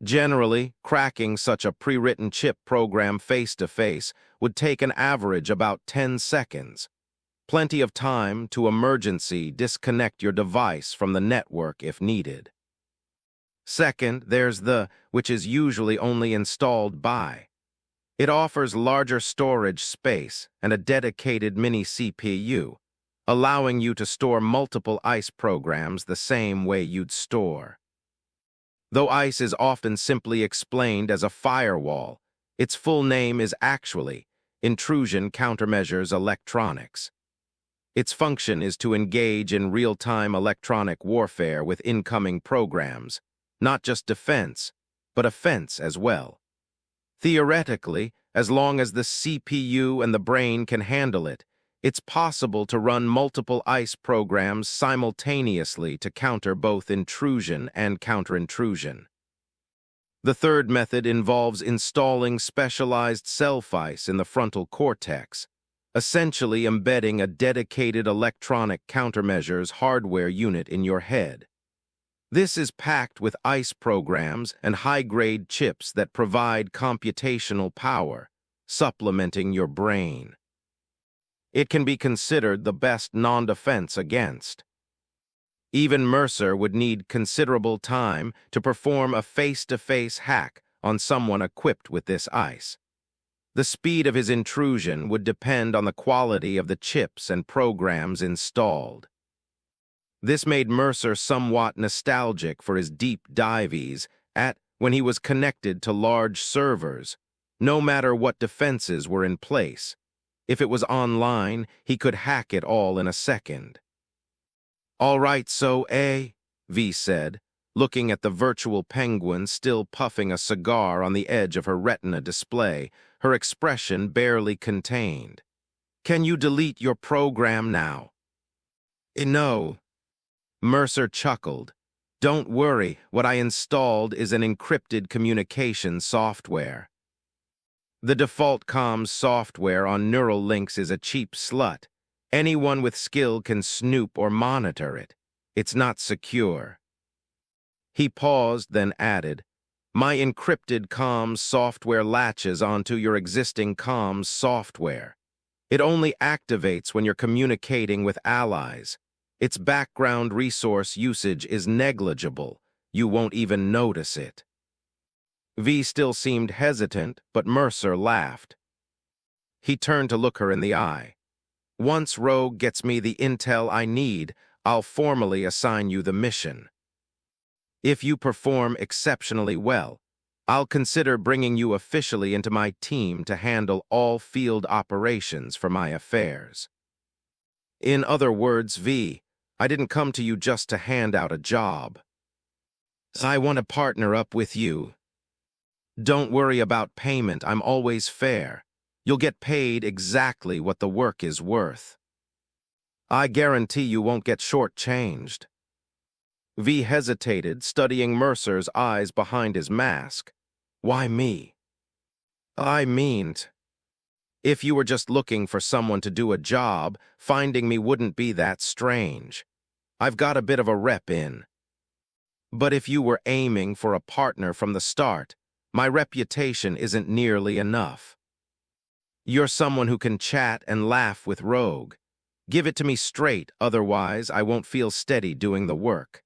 B: Generally, cracking such a pre-written chip program face-to-face would take an average about 10 seconds. Plenty of time to emergency disconnect your device from the network if needed. Second, there's the, which is usually only installed by. It offers larger storage space and a dedicated mini CPU, allowing you to store multiple ICE programs the same way you'd store. Though ICE is often simply explained as a firewall, its full name is actually Intrusion Countermeasures Electronics. Its function is to engage in real-time electronic warfare with incoming programs, not just defense, but offense as well. Theoretically, as long as the CPU and the brain can handle it, it's possible to run multiple ICE programs simultaneously to counter both intrusion and counter-intrusion. The third method involves installing specialized self-ICE in the frontal cortex, essentially embedding a dedicated electronic countermeasures hardware unit in your head. This is packed with ICE programs and high-grade chips that provide computational power, supplementing your brain. It can be considered the best non-defense against. Even Mercer would need considerable time to perform a face-to-face hack on someone equipped with this ICE. The speed of his intrusion would depend on the quality of the chips and programs installed. This made Mercer somewhat nostalgic for his deep dives when he was connected to large servers, no matter what defenses were in place. If it was online, he could hack it all in a second. "All right, so, V said, looking at the virtual penguin still puffing a cigar on the edge of her retina display, her expression barely contained. "Can you delete your program now?" "No." Mercer chuckled. "Don't worry, what I installed is an encrypted communication software. The default comms software on neural links is a cheap slut. Anyone with skill can snoop or monitor it. It's not secure. He paused, then added, My encrypted comms software latches onto your existing comms software. It only activates when you're communicating with allies. Its background resource usage is negligible. You won't even notice it. V still seemed hesitant, but Mercer laughed. He turned to look her in the eye. Once Rogue gets me the intel I need, I'll formally assign you the mission. If you perform exceptionally well, I'll consider bringing you officially into my team to handle all field operations for my affairs. In other words, V, I didn't come to you just to hand out a job. I want to partner up with you. Don't worry about payment, I'm always fair. You'll get paid exactly what the work is worth. I guarantee you won't get shortchanged. V hesitated, studying Mercer's eyes behind his mask. Why me? I meant, if you were just looking for someone to do a job, finding me wouldn't be that strange. I've got a bit of a rep in. But if you were aiming for a partner from the start, my reputation isn't nearly enough. You're someone who can chat and laugh with Rogue. Give it to me straight, otherwise I won't feel steady doing the work.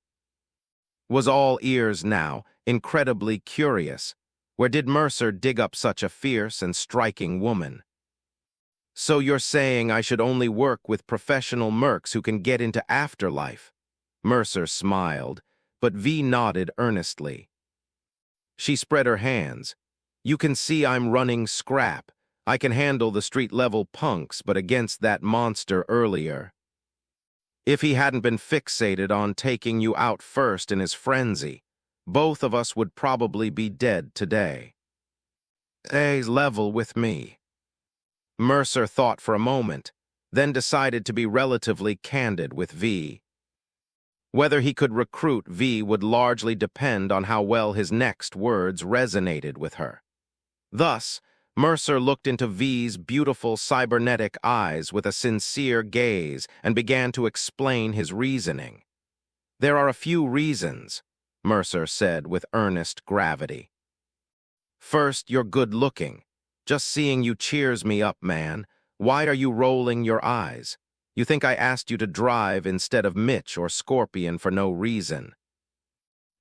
B: Was all ears now, incredibly curious. Where did Mercer dig up such a fierce and striking woman? So you're saying I should only work with professional mercs who can get into afterlife? Mercer smiled, but V nodded earnestly. She spread her hands. You can see I'm running scrap. I can handle the street-level punks, but against that monster earlier. If he hadn't been fixated on taking you out first in his frenzy, both of us would probably be dead today. A's level with me. Mercer thought for a moment, then decided to be relatively candid with V. Whether he could recruit V would largely depend on how well his next words resonated with her. Thus, Mercer looked into V's beautiful cybernetic eyes with a sincere gaze and began to explain his reasoning. There are a few reasons, Mercer said with earnest gravity. First, you're good-looking. Just seeing you cheers me up, man. Why are you rolling your eyes? You think I asked you to drive instead of Mitch or Scorpion for no reason.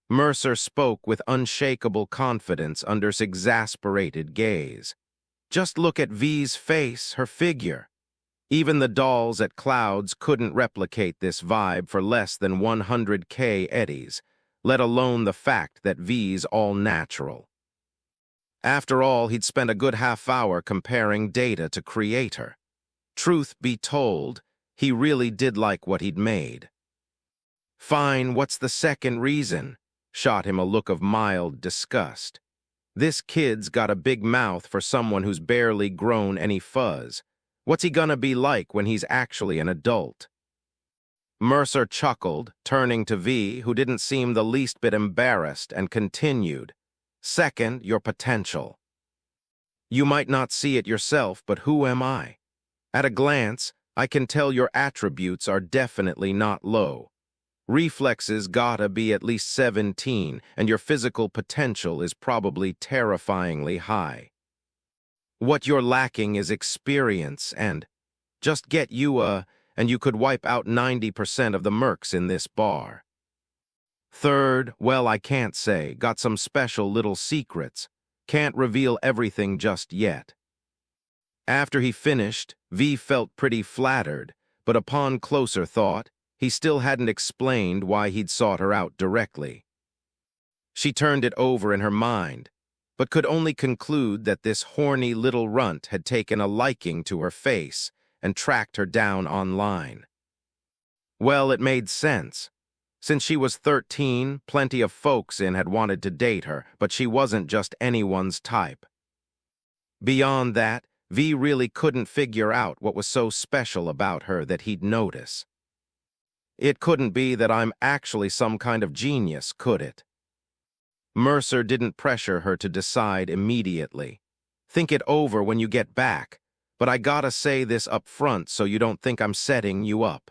B: Mercer spoke with unshakable confidence under his exasperated gaze. Just look at V's face, her figure. Even the dolls at Clouds couldn't replicate this vibe for less than 100K eddies, let alone the fact that V's all natural. After all, he'd spent a good half-hour comparing data to create her. Truth be told, he really did like what he'd made. Fine, what's the second reason? Shot him a look of mild disgust. This kid's got a big mouth for someone who's barely grown any fuzz. What's he gonna be like when he's actually an adult? Mercer chuckled, turning to V, who didn't seem the least bit embarrassed, and continued. Second, your potential. You might not see it yourself, but who am I? At a glance, I can tell your attributes are definitely not low. Reflexes gotta be at least 17, and your physical potential is probably terrifyingly high. What you're lacking is experience, and just get you and you could wipe out 90% of the mercs in this bar. Third, well, I can't say, got some special little secrets. Can't reveal everything just yet. After he finished, V felt pretty flattered, but upon closer thought, he still hadn't explained why he'd sought her out directly. She turned it over in her mind, but could only conclude that this horny little runt had taken a liking to her face and tracked her down online. Well, it made sense. Since she was 13, plenty of folks had wanted to date her, but she wasn't just anyone's type. Beyond that, V really couldn't figure out what was so special about her that he'd notice. It couldn't be that I'm actually some kind of genius, could it? Mercer didn't pressure her to decide immediately. Think it over when you get back, but I gotta say this up front so you don't think I'm setting you up.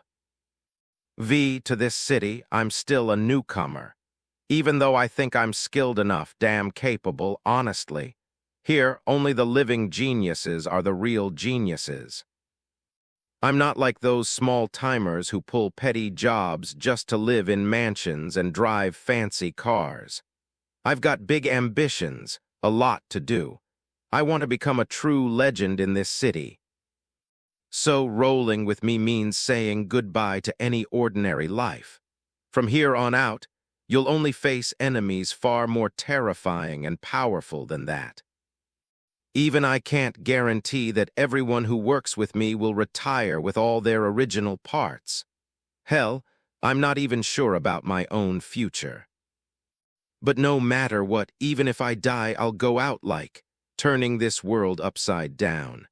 B: V, to this city, I'm still a newcomer. Even though I think I'm skilled enough, damn capable, honestly. Here, only the living geniuses are the real geniuses. I'm not like those small-timers who pull petty jobs just to live in mansions and drive fancy cars. I've got big ambitions, a lot to do. I want to become a true legend in this city. So rolling with me means saying goodbye to any ordinary life. From here on out, you'll only face enemies far more terrifying and powerful than that. Even I can't guarantee that everyone who works with me will retire with all their original parts. Hell, I'm not even sure about my own future. But no matter what, even if I die, I'll go out like, turning this world upside down.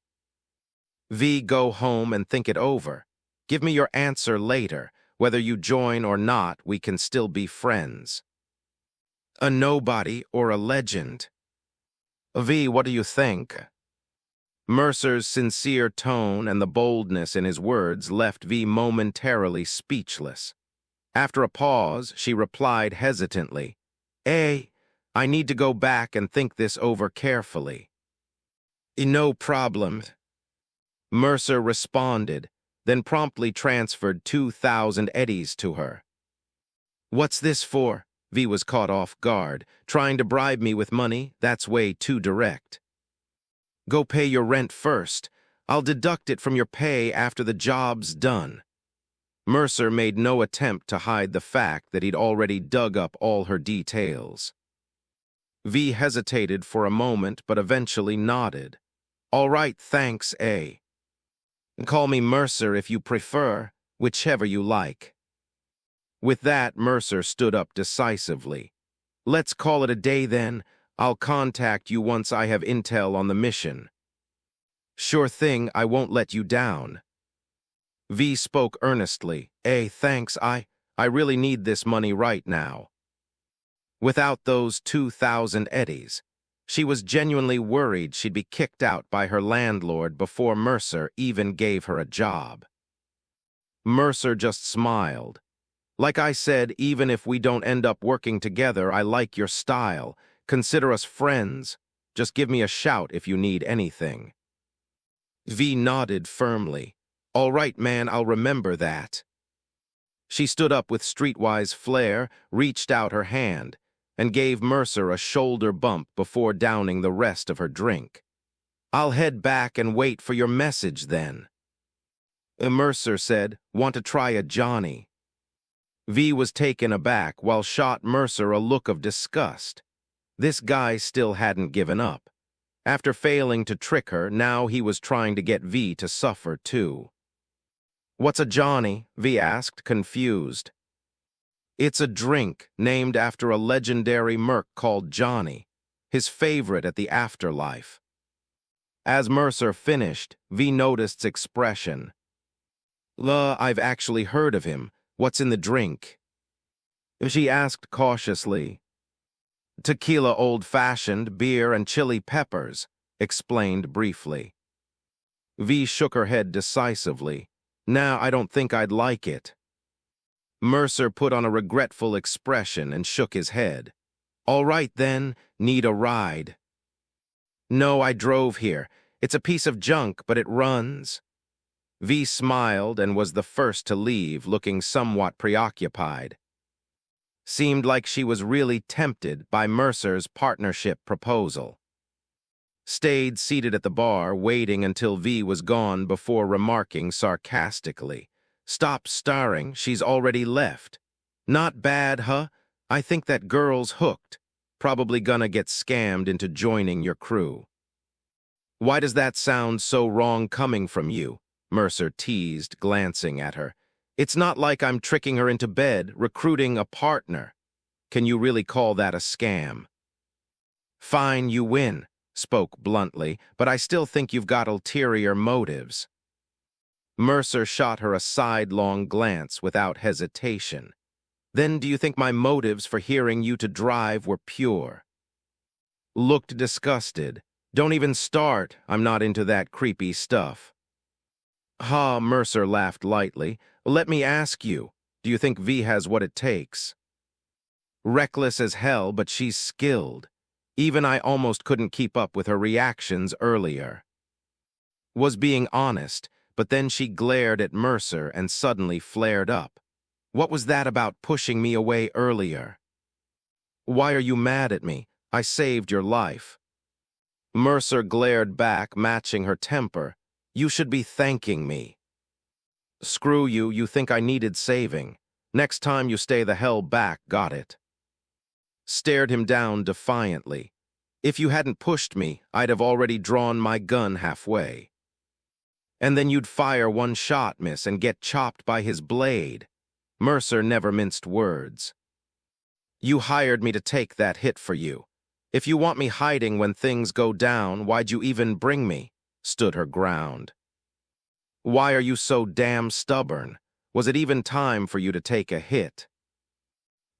B: V, go home and think it over. Give me your answer later. Whether you join or not, we can still be friends. A nobody or a legend? V, what do you think? Mercer's sincere tone and the boldness in his words left V momentarily speechless. After a pause, she replied hesitantly, I need to go back and think this over carefully. No problem. Mercer responded, then promptly transferred 2,000 eddies to her. What's this for? V was caught off guard. Trying to bribe me with money? That's way too direct. Go pay your rent first. I'll deduct it from your pay after the job's done. Mercer made no attempt to hide the fact that he'd already dug up all her details. V hesitated for a moment but eventually nodded. All right, thanks, A. Call me Mercer if you prefer, whichever you like. With that, Mercer stood up decisively. Let's call it a day then. I'll contact you once I have intel on the mission. Sure thing, I won't let you down. V spoke earnestly. Thanks, I really need this money right now. Without those 2,000 eddies, she was genuinely worried she'd be kicked out by her landlord before Mercer even gave her a job. Mercer just smiled. Like I said, even if we don't end up working together, I like your style. Consider us friends. Just give me a shout if you need anything. V nodded firmly. All right, man, I'll remember that. She stood up with streetwise flair, reached out her hand, and gave Mercer a shoulder bump before downing the rest of her drink. I'll head back and wait for your message then. Mercer said, want to try a Johnny? V was taken aback while shot Mercer a look of disgust. This guy still hadn't given up. After failing to trick her, now he was trying to get V to suffer too. What's a Johnny? V asked, confused. It's a drink named after a legendary merc called Johnny, his favorite at the afterlife. As Mercer finished, V noticed expression. I've actually heard of him. What's in the drink? She asked cautiously. Tequila old-fashioned, beer, and chili peppers, explained briefly. V shook her head decisively. Nah, I don't think I'd like it. Mercer put on a regretful expression and shook his head. All right then, need a ride. No, I drove here. It's a piece of junk, but it runs. V smiled and was the first to leave, looking somewhat preoccupied. Seemed like she was really tempted by Mercer's partnership proposal. Stayed seated at the bar, waiting until V was gone before remarking sarcastically, Stop starring, she's already left. Not bad, huh? I think that girl's hooked. Probably gonna get scammed into joining your crew. Why does that sound so wrong coming from you? Mercer teased, glancing at her. It's not like I'm tricking her into bed, recruiting a partner. Can you really call that a scam? Fine, you win, spoke bluntly, but I still think you've got ulterior motives. Mercer shot her a sidelong glance without hesitation. Then do you think my motives for hearing you to drive were pure? Looked disgusted. Don't even start, I'm not into that creepy stuff. Ha, Mercer laughed lightly. Let me ask you, Do you think V has what it takes? Reckless as hell, but she's skilled. Even I almost couldn't keep up with her reactions earlier. Was being honest, but then she glared at Mercer and suddenly flared up. What was that about pushing me away earlier? Why are you mad at me? I saved your life. Mercer glared back, matching her temper. You should be thanking me. Screw you, you think I needed saving. Next time you stay the hell back, got it? Stared him down defiantly. If you hadn't pushed me, I'd have already drawn my gun halfway. And then you'd fire one shot, miss, and get chopped by his blade. Mercer never minced words. You hired me to take that hit for you. If you want me hiding when things go down, why'd you even bring me? Stood her ground. Why are you so damn stubborn? Was it even time for you to take a hit?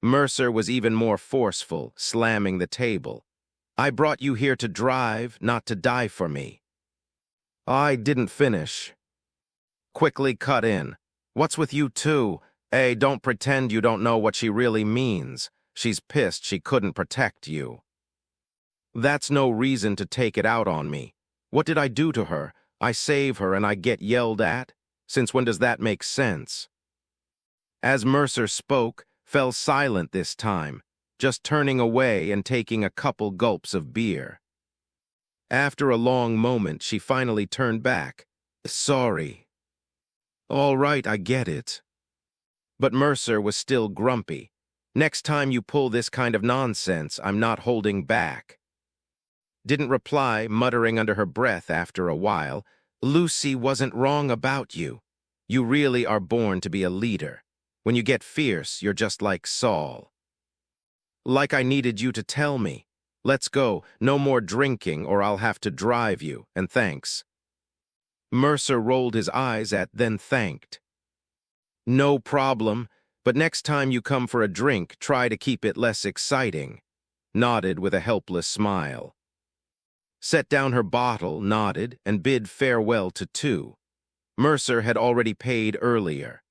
B: Mercer was even more forceful, slamming the table. I brought you here to drive, not to die for me. I didn't finish. Quickly cut in. What's with you two? Hey, don't pretend you don't know what she really means. She's pissed she couldn't protect you. That's no reason to take it out on me. What did I do to her? I save her and I get yelled at? Since when does that make sense? As Mercer spoke, fell silent this time, just turning away and taking a couple gulps of beer. After a long moment, she finally turned back. Sorry. All right, I get it. But Mercer was still grumpy. Next time you pull this kind of nonsense, I'm not holding back. Didn't reply, muttering under her breath after a while, Lucy wasn't wrong about you. You really are born to be a leader. When you get fierce, you're just like Saul. Like I needed you to tell me. Let's go, no more drinking or I'll have to drive you, and thanks. Mercer rolled his eyes at, then thanked. No problem, but next time you come for a drink, try to keep it less exciting. Nodded with a helpless smile. Set down her bottle, nodded, and bid farewell to two. Mercer had already paid earlier.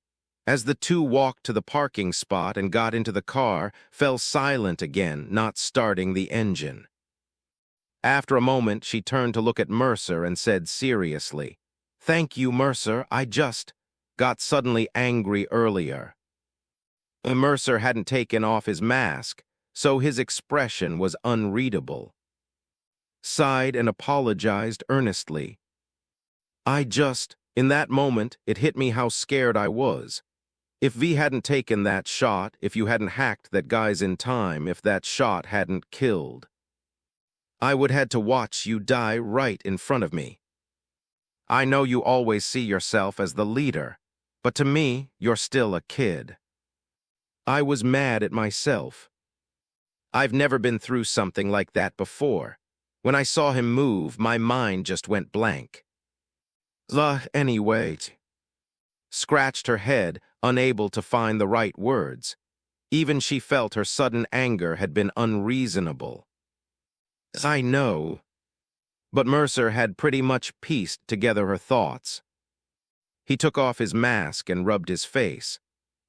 B: As the two walked to the parking spot and got into the car, fell silent again, not starting the engine. After a moment, she turned to look at Mercer and said seriously, Thank you, Mercer, I just got suddenly angry earlier. Mercer hadn't taken off his mask, so his expression was unreadable. Sighed and apologized earnestly. In that moment, it hit me how scared I was. If V hadn't taken that shot, if you hadn't hacked that guy's in time, if that shot hadn't killed, I would had to watch you die right in front of me. I know you always see yourself as the leader, but to me, you're still a kid. I was mad at myself. I've never been through something like that before. When I saw him move, my mind just went blank. Anyway. Scratched her head, unable to find the right words. Even she felt her sudden anger had been unreasonable. I know. But Mercer had pretty much pieced together her thoughts. He took off his mask and rubbed his face.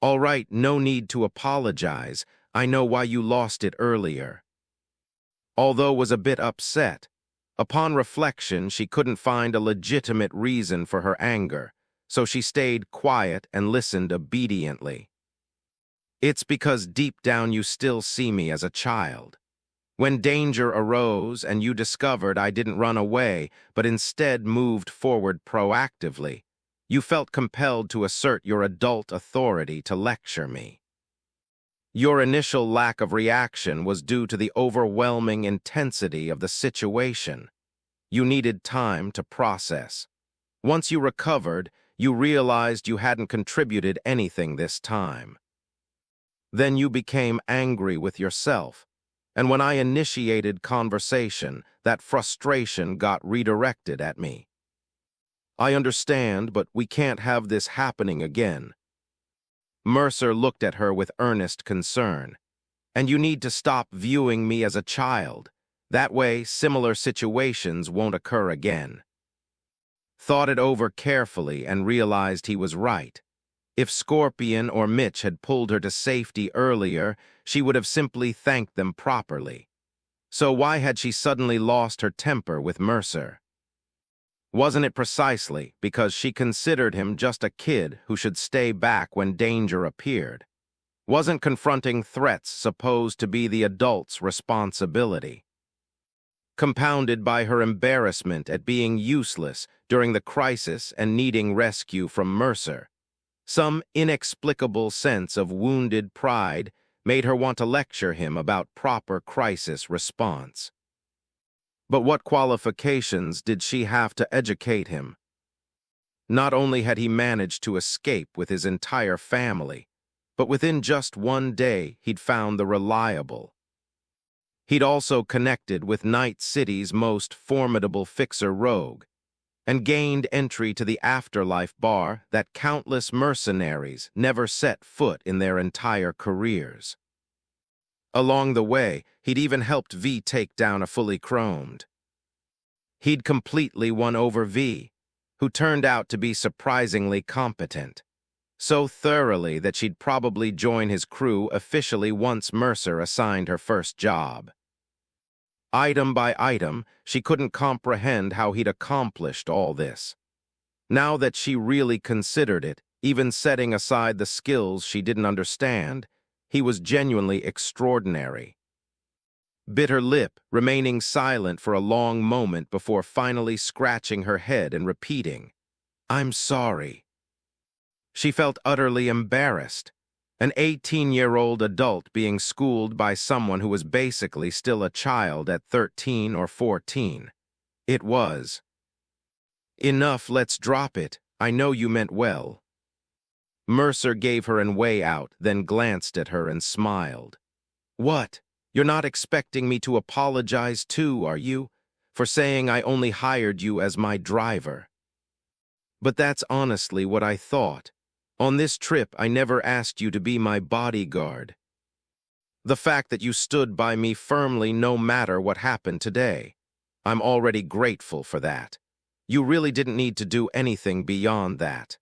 B: All right, no need to apologize. I know why you lost it earlier. Although was a bit upset. Upon reflection, she couldn't find a legitimate reason for her anger, so she stayed quiet and listened obediently. It's because deep down you still see me as a child. When danger arose and you discovered I didn't run away, but instead moved forward proactively, you felt compelled to assert your adult authority to lecture me. Your initial lack of reaction was due to the overwhelming intensity of the situation. You needed time to process. Once you recovered, you realized you hadn't contributed anything this time. Then you became angry with yourself, and when I initiated conversation, that frustration got redirected at me. I understand, but we can't have this happening again. Mercer looked at her with earnest concern. And you need to stop viewing me as a child. That way, similar situations won't occur again. Thought it over carefully and realized he was right. If Scorpion or Mitch had pulled her to safety earlier, she would have simply thanked them properly. So why had she suddenly lost her temper with Mercer? Wasn't it precisely because she considered him just a kid who should stay back when danger appeared? Wasn't confronting threats supposed to be the adult's responsibility? Compounded by her embarrassment at being useless during the crisis and needing rescue from Mercer, some inexplicable sense of wounded pride made her want to lecture him about proper crisis response. But what qualifications did she have to educate him? Not only had he managed to escape with his entire family, but within just one day he'd found the reliable. He'd also connected with Night City's most formidable fixer rogue, and gained entry to the afterlife bar that countless mercenaries never set foot in their entire careers. Along the way, he'd even helped V take down a fully chromed. He'd completely won over V, who turned out to be surprisingly competent, so thoroughly that she'd probably join his crew officially once Mercer assigned her first job. Item by item, she couldn't comprehend how he'd accomplished all this. Now that she really considered it, even setting aside the skills she didn't understand, he was genuinely extraordinary. Bit her lip, remaining silent for a long moment before finally scratching her head and repeating, "I'm sorry." She felt utterly embarrassed, an 18-year-old adult being schooled by someone who was basically still a child at 13 or 14. It was. "Enough, let's drop it. I know you meant well." Mercer gave her an way out, then glanced at her and smiled. "What? You're not expecting me to apologize too, are you? For saying I only hired you as my driver?" "But that's honestly what I thought. On this trip, I never asked you to be my bodyguard. The fact that you stood by me firmly no matter what happened today, I'm already grateful for that. You really didn't need to do anything beyond that.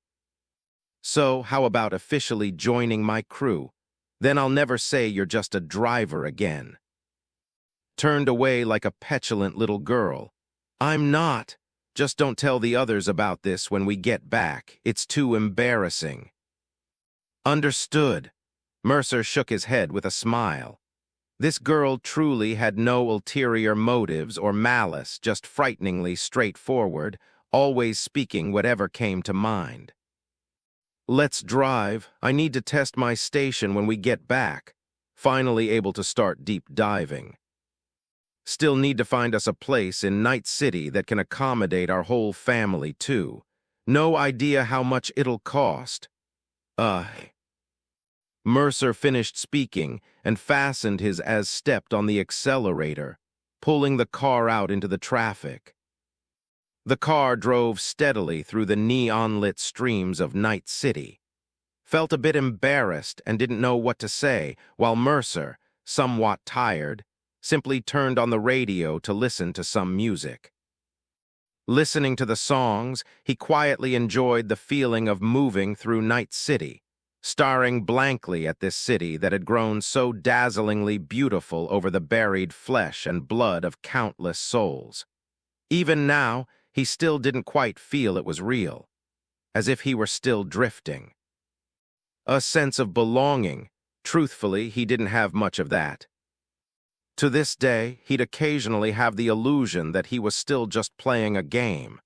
B: So, how about officially joining my crew? Then I'll never say you're just a driver again." Turned away like a petulant little girl. "I'm not. Just don't tell the others about this when we get back. It's too embarrassing." "Understood." Mercer shook his head with a smile. This girl truly had no ulterior motives or malice, just frighteningly straightforward, always speaking whatever came to mind. "Let's drive. I need to test my station when we get back. Finally able to start deep diving. Still need to find us a place in Night City that can accommodate our whole family, too. No idea how much it'll cost." Mercer finished speaking and fastened his as stepped on the accelerator, pulling the car out into the traffic. The car drove steadily through the neon-lit streams of Night City. Felt a bit embarrassed and didn't know what to say, while Mercer, somewhat tired, simply turned on the radio to listen to some music. Listening to the songs, he quietly enjoyed the feeling of moving through Night City, staring blankly at this city that had grown so dazzlingly beautiful over the buried flesh and blood of countless souls. Even now, he still didn't quite feel it was real, as if he were still drifting. A sense of belonging. Truthfully, he didn't have much of that. To this day, he'd occasionally have the illusion that he was still just playing a game,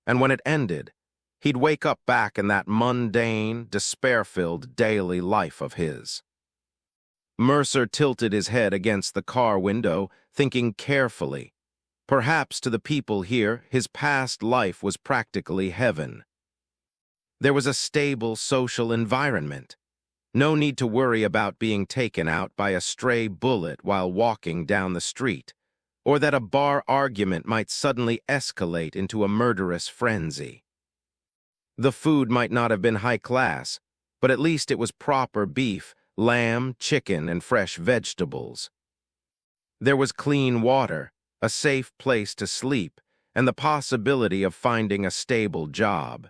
B: and when it ended, he'd wake up back in that mundane, despair-filled daily life of his. Mercer tilted his head against the car window, thinking carefully. Perhaps to the people here, his past life was practically heaven. There was a stable social environment. No need to worry about being taken out by a stray bullet while walking down the street, or that a bar argument might suddenly escalate into a murderous frenzy. The food might not have been high class, but at least it was proper beef, lamb, chicken, and fresh vegetables. There was clean water, a safe place to sleep, and the possibility of finding a stable job.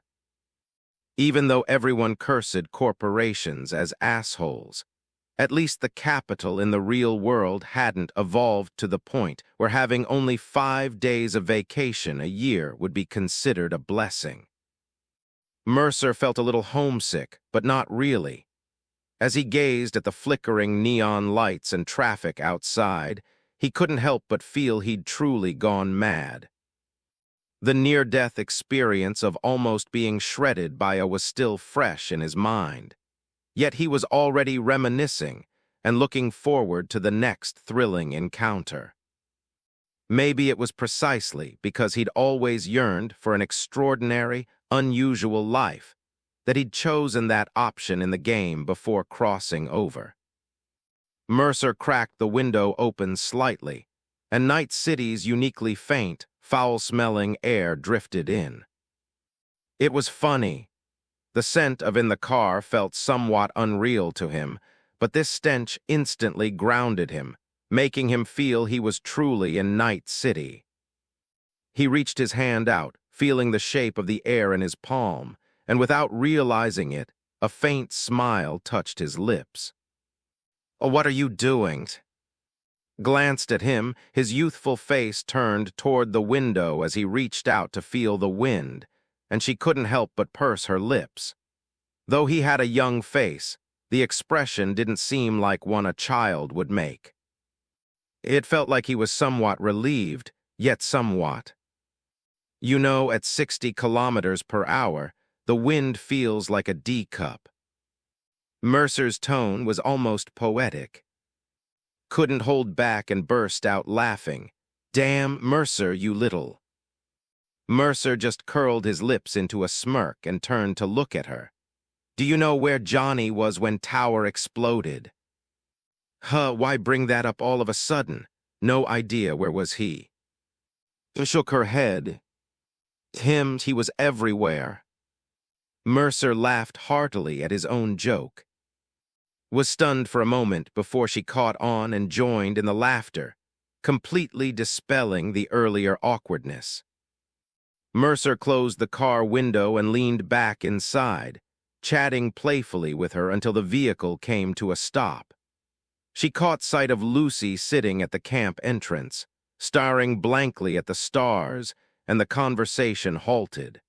B: Even though everyone cursed corporations as assholes, at least the capital in the real world hadn't evolved to the point where having only 5 days of vacation a year would be considered a blessing. Mercer felt a little homesick, but not really. As he gazed at the flickering neon lights and traffic outside, he couldn't help but feel he'd truly gone mad. The near-death experience of almost being shredded by a was still fresh in his mind. Yet he was already reminiscing and looking forward to the next thrilling encounter. Maybe it was precisely because he'd always yearned for an extraordinary, unusual life that he'd chosen that option in the game before crossing over. Mercer cracked the window open slightly, and Night City's uniquely faint, foul-smelling air drifted in. It was funny. The scent of in the car felt somewhat unreal to him, but this stench instantly grounded him, making him feel he was truly in Night City. He reached his hand out, feeling the shape of the air in his palm, and without realizing it, a faint smile touched his lips. "Oh, what are you doing?" Glanced at him, his youthful face turned toward the window as he reached out to feel the wind, and she couldn't help but purse her lips. Though he had a young face, the expression didn't seem like one a child would make. It felt like he was somewhat relieved, yet somewhat. You know, at 60 kilometers per hour, the wind feels like a D-cup. Mercer's tone was almost poetic. Couldn't hold back and burst out laughing. "Damn, Mercer, you little." Mercer just curled his lips into a smirk and turned to look at her. "Do you know where Johnny was when Tower exploded?" Why bring that up all of a sudden? No idea where was he. She shook her head. He was everywhere. Mercer laughed heartily at his own joke. Was stunned for a moment before she caught on and joined in the laughter, completely dispelling the earlier awkwardness. Mercer closed the car window and leaned back inside, chatting playfully with her until the vehicle came to a stop. She caught sight of Lucy sitting at the camp entrance, staring blankly at the stars, and the conversation halted.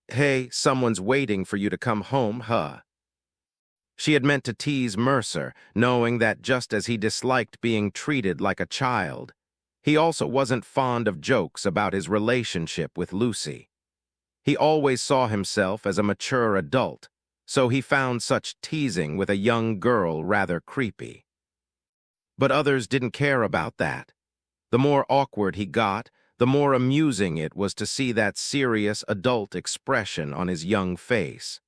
B: "Hey, someone's waiting for you to come home, huh?" She had meant to tease Mercer, knowing that just as he disliked being treated like a child, he also wasn't fond of jokes about his relationship with Lucy. He always saw himself as a mature adult, so he found such teasing with a young girl rather creepy. But others didn't care about that. The more awkward he got, the more amusing it was to see that serious adult expression on his young face.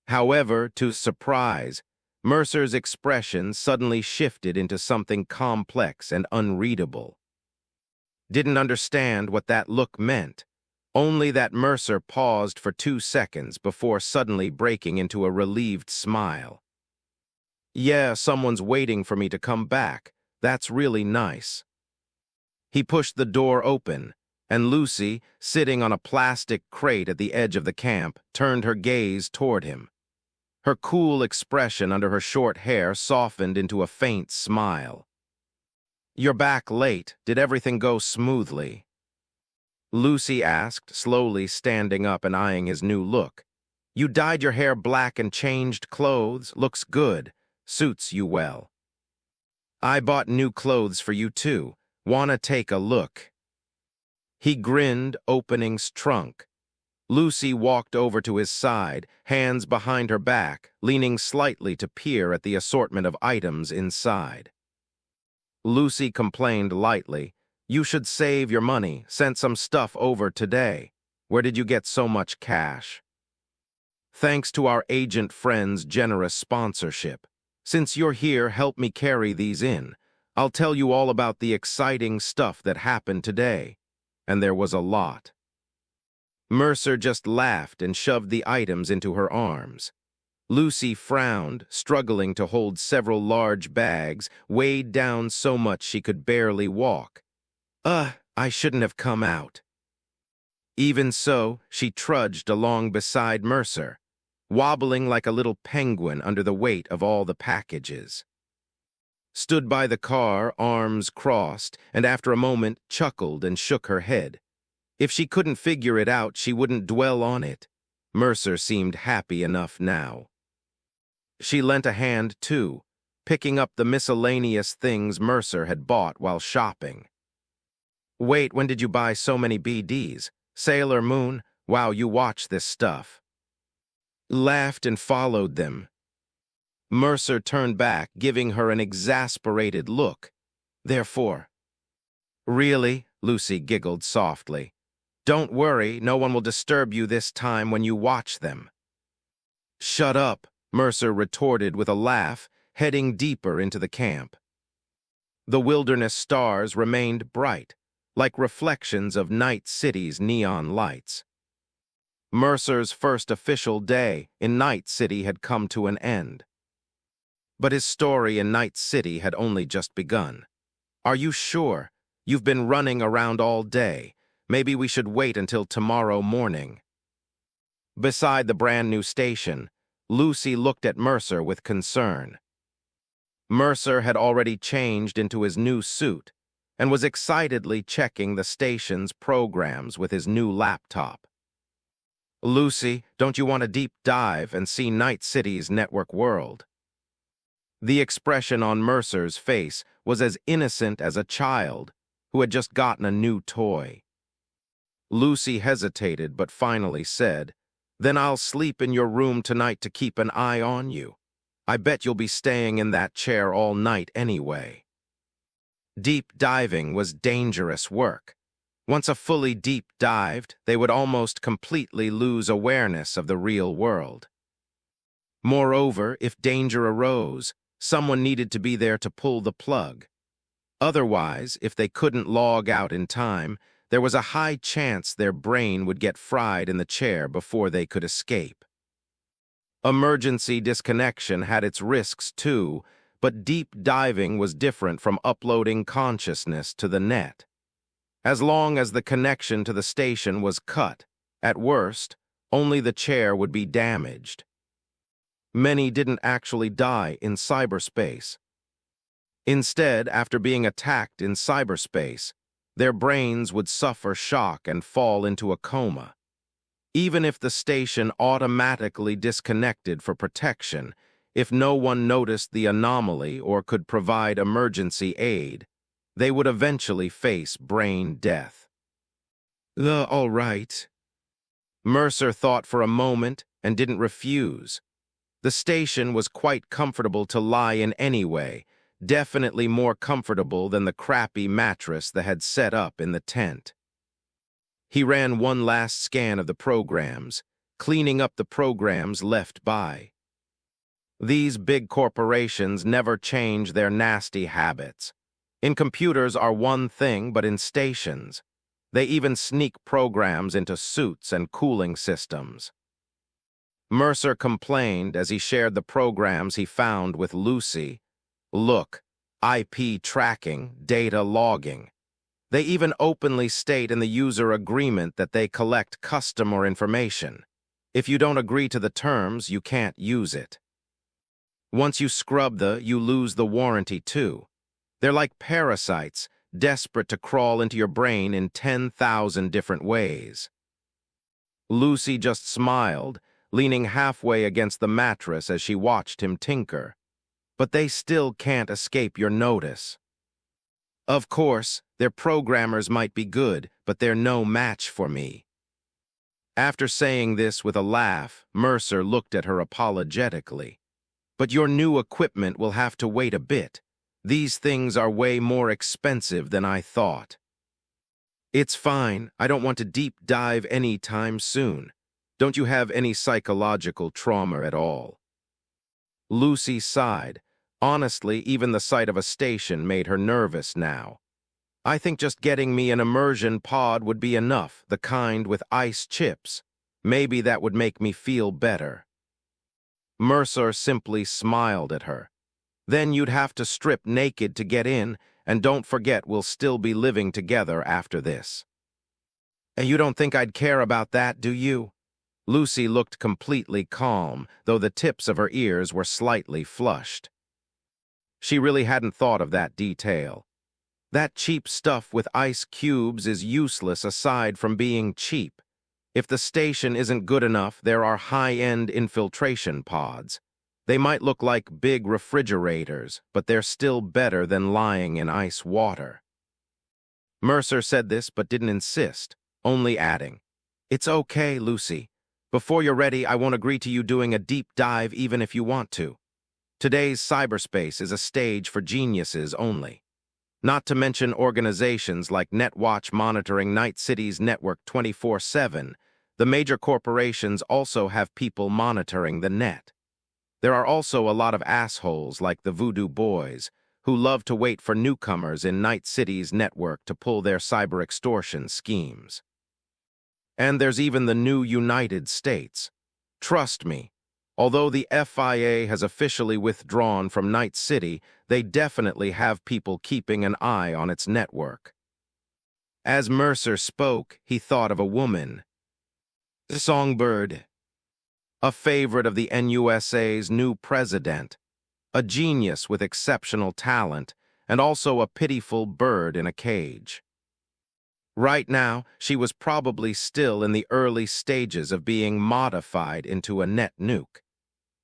B: However, to surprise, Mercer's expression suddenly shifted into something complex and unreadable. Didn't understand what that look meant, only that Mercer paused for 2 seconds before suddenly breaking into a relieved smile. "Yeah, someone's waiting for me to come back. That's really nice." He pushed the door open, and Lucy, sitting on a plastic crate at the edge of the camp, turned her gaze toward him. Her cool expression under her short hair softened into a faint smile. "You're back late. Did everything go smoothly?" Lucy asked, slowly standing up and eyeing his new look. "You dyed your hair black and changed clothes. Looks good. Suits you well." "I bought new clothes for you too. Wanna take a look?" He grinned, opening his trunk. Lucy walked over to his side, hands behind her back, leaning slightly to peer at the assortment of items inside. Lucy complained lightly, "You should save your money. Sent some stuff over today. Where did you get so much cash?" "Thanks to our agent friend's generous sponsorship. Since you're here, help me carry these in. I'll tell you all about the exciting stuff that happened today." And there was a lot. Mercer just laughed and shoved the items into her arms. Lucy frowned, struggling to hold several large bags, weighed down so much she could barely walk. I shouldn't have come out." Even so, she trudged along beside Mercer, wobbling like a little penguin under the weight of all the packages. Stood by the car, arms crossed, and after a moment chuckled and shook her head. If she couldn't figure it out, she wouldn't dwell on it. Mercer seemed happy enough now. She lent a hand, too, picking up the miscellaneous things Mercer had bought while shopping. Wait, when did you buy so many BDs? Sailor Moon? Wow, you watch this stuff. Laughed and followed them. Mercer turned back, giving her an exasperated look. Therefore. Really? Lucy giggled softly. Don't worry, no one will disturb you this time when you watch them. Shut up, Mercer retorted with a laugh, heading deeper into the camp. The wilderness stars remained bright, like reflections of Night City's neon lights. Mercer's first official day in Night City had come to an end. But his story in Night City had only just begun. Are you sure? You've been running around all day. Maybe we should wait until tomorrow morning. Beside the brand new station, Lucy looked at Mercer with concern. Mercer had already changed into his new suit and was excitedly checking the station's programs with his new laptop. Lucy, don't you want a deep dive and see Night City's network world? The expression on Mercer's face was as innocent as a child who had just gotten a new toy. Lucy hesitated but finally said, Then I'll sleep in your room tonight to keep an eye on you. I bet you'll be staying in that chair all night anyway. Deep diving was dangerous work. Once a fully deep dived, they would almost completely lose awareness of the real world. Moreover, if danger arose, someone needed to be there to pull the plug. Otherwise, if they couldn't log out in time, there was a high chance their brain would get fried in the chair before they could escape. Emergency disconnection had its risks too, but deep diving was different from uploading consciousness to the net. As long as the connection to the station was cut, at worst, only the chair would be damaged. Many didn't actually die in cyberspace. Instead, after being attacked in cyberspace, their brains would suffer shock and fall into a coma. Even if the station automatically disconnected for protection, if no one noticed the anomaly or could provide emergency aid, they would eventually face brain death. All right. Mercer thought for a moment and didn't refuse. The station was quite comfortable to lie in anyway, definitely more comfortable than the crappy mattress they had set up in the tent. He ran one last scan of the programs, cleaning up the programs left by. These big corporations never change their nasty habits. In computers are one thing, but in stations, they even sneak programs into suits and cooling systems. Mercer complained as he shared the programs he found with Lucy. Look, IP tracking, data logging. They even openly state in the user agreement that they collect customer information. If you don't agree to the terms, you can't use it. Once you scrub you lose the warranty too. They're like parasites, desperate to crawl into your brain in 10,000 different ways. Lucy just smiled, leaning halfway against the mattress as she watched him tinker. But they still can't escape your notice. Of course, their programmers might be good, but they're no match for me. After saying this with a laugh, Mercer looked at her apologetically. But your new equipment will have to wait a bit. These things are way more expensive than I thought. It's fine. I don't want to deep dive any time soon. Don't you have any psychological trauma at all? Lucy sighed. Honestly, even the sight of a station made her nervous now. I think just getting me an immersion pod would be enough, the kind with ice chips. Maybe that would make me feel better. Mercer simply smiled at her. Then you'd have to strip naked to get in, and don't forget we'll still be living together after this. And you don't think I'd care about that, do you? Lucy looked completely calm, though the tips of her ears were slightly flushed. She really hadn't thought of that detail. That cheap stuff with ice cubes is useless aside from being cheap. If the station isn't good enough, there are high-end infiltration pods. They might look like big refrigerators, but they're still better than lying in ice water. Mercer said this but didn't insist, only adding, "It's okay, Lucy. Before you're ready, I won't agree to you doing a deep dive even if you want to. Today's cyberspace is a stage for geniuses only. Not to mention organizations like Netwatch monitoring Night City's network 24/7, the major corporations also have people monitoring the net. There are also a lot of assholes like the Voodoo Boys, who love to wait for newcomers in Night City's network to pull their cyber extortion schemes. And there's even the new United States. Trust me, although the FIA has officially withdrawn from Night City, they definitely have people keeping an eye on its network." As Mercer spoke, he thought of a woman. Songbird, a favorite of the NUSA's new president, a genius with exceptional talent, and also a pitiful bird in a cage. Right now, she was probably still in the early stages of being modified into a net nuke.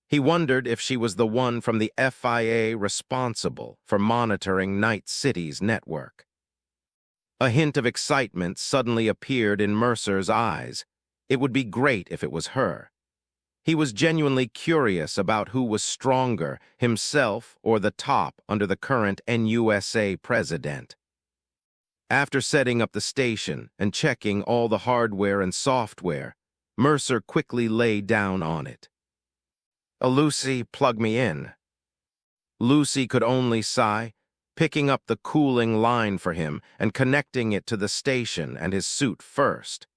B: He wondered if she was the one from the FIA responsible for monitoring Night City's network. A hint of excitement suddenly appeared in Mercer's eyes. It would be great if it was her. He was genuinely curious about who was stronger, himself or the top under the current NUSA president. After setting up the station and checking all the hardware and software, Mercer quickly lay down on it. "Lucy, plug me in." Lucy could only sigh, picking up the cooling line for him and connecting it to the station and his suit first,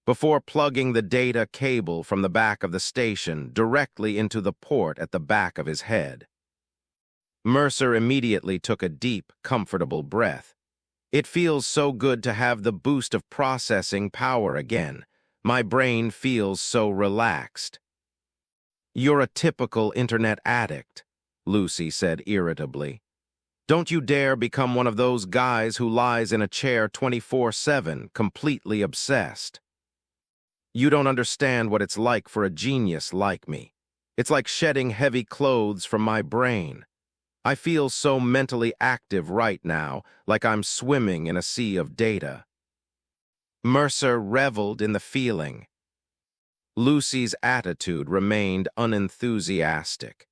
B: before plugging the data cable from the back of the station directly into the port at the back of his head. Mercer immediately took a deep, comfortable breath. "It feels so good to have the boost of processing power again. My brain feels so relaxed." "You're a typical internet addict," Lucy said irritably. "Don't you dare become one of those guys who lies in a chair 24/7, completely obsessed. You don't understand what it's like for a genius like me. It's like shedding heavy clothes from my brain. I feel so mentally active right now, like I'm swimming in a sea of data." Mercer reveled in the feeling. Lucy's attitude remained unenthusiastic.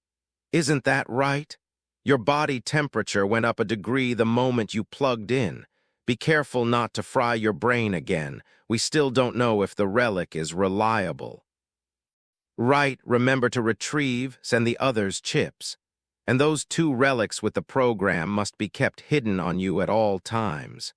B: "Isn't that right? Your body temperature went up a degree the moment you plugged in. Be careful not to fry your brain again. We still don't know if the relic is reliable." "Right, remember to retrieve, send the others chips. And those 2 relics with the program must be kept hidden on you at all times.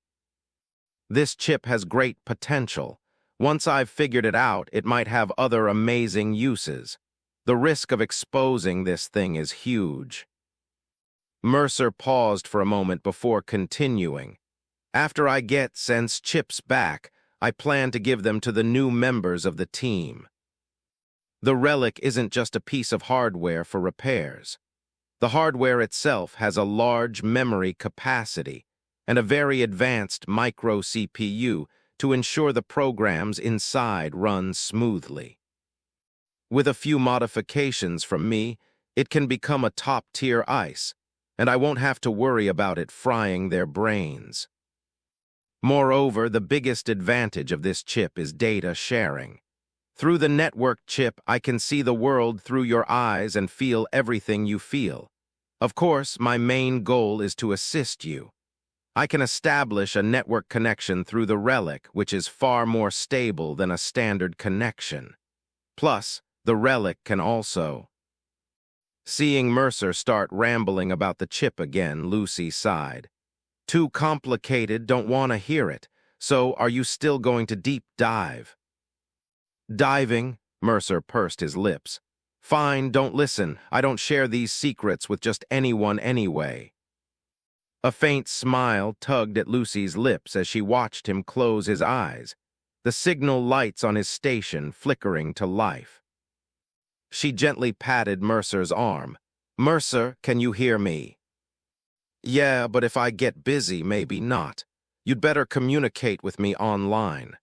B: This chip has great potential. Once I've figured it out, it might have other amazing uses. The risk of exposing this thing is huge." Mercer paused for a moment before continuing. "After I get Sense chips back, I plan to give them to the new members of the team. The relic isn't just a piece of hardware for repairs. The hardware itself has a large memory capacity and a very advanced micro CPU to ensure the programs inside run smoothly. With a few modifications from me, it can become a top-tier ice, and I won't have to worry about it frying their brains. Moreover, the biggest advantage of this chip is data sharing. Through the network chip, I can see the world through your eyes and feel everything you feel. Of course, my main goal is to assist you. I can establish a network connection through the relic, which is far more stable than a standard connection. Plus, the relic can also..." Seeing Mercer start rambling about the chip again, Lucy sighed. "Too complicated, don't want to hear it. So, are you still going to deep dive?" "Diving?" Mercer pursed his lips. "Fine, don't listen. I don't share these secrets with just anyone anyway." A faint smile tugged at Lucy's lips as she watched him close his eyes. the signal lights on his station flickering to life. She gently patted Mercer's arm. "Mercer, can you hear me?" "Yeah, but if I get busy, maybe not. You'd better communicate with me online."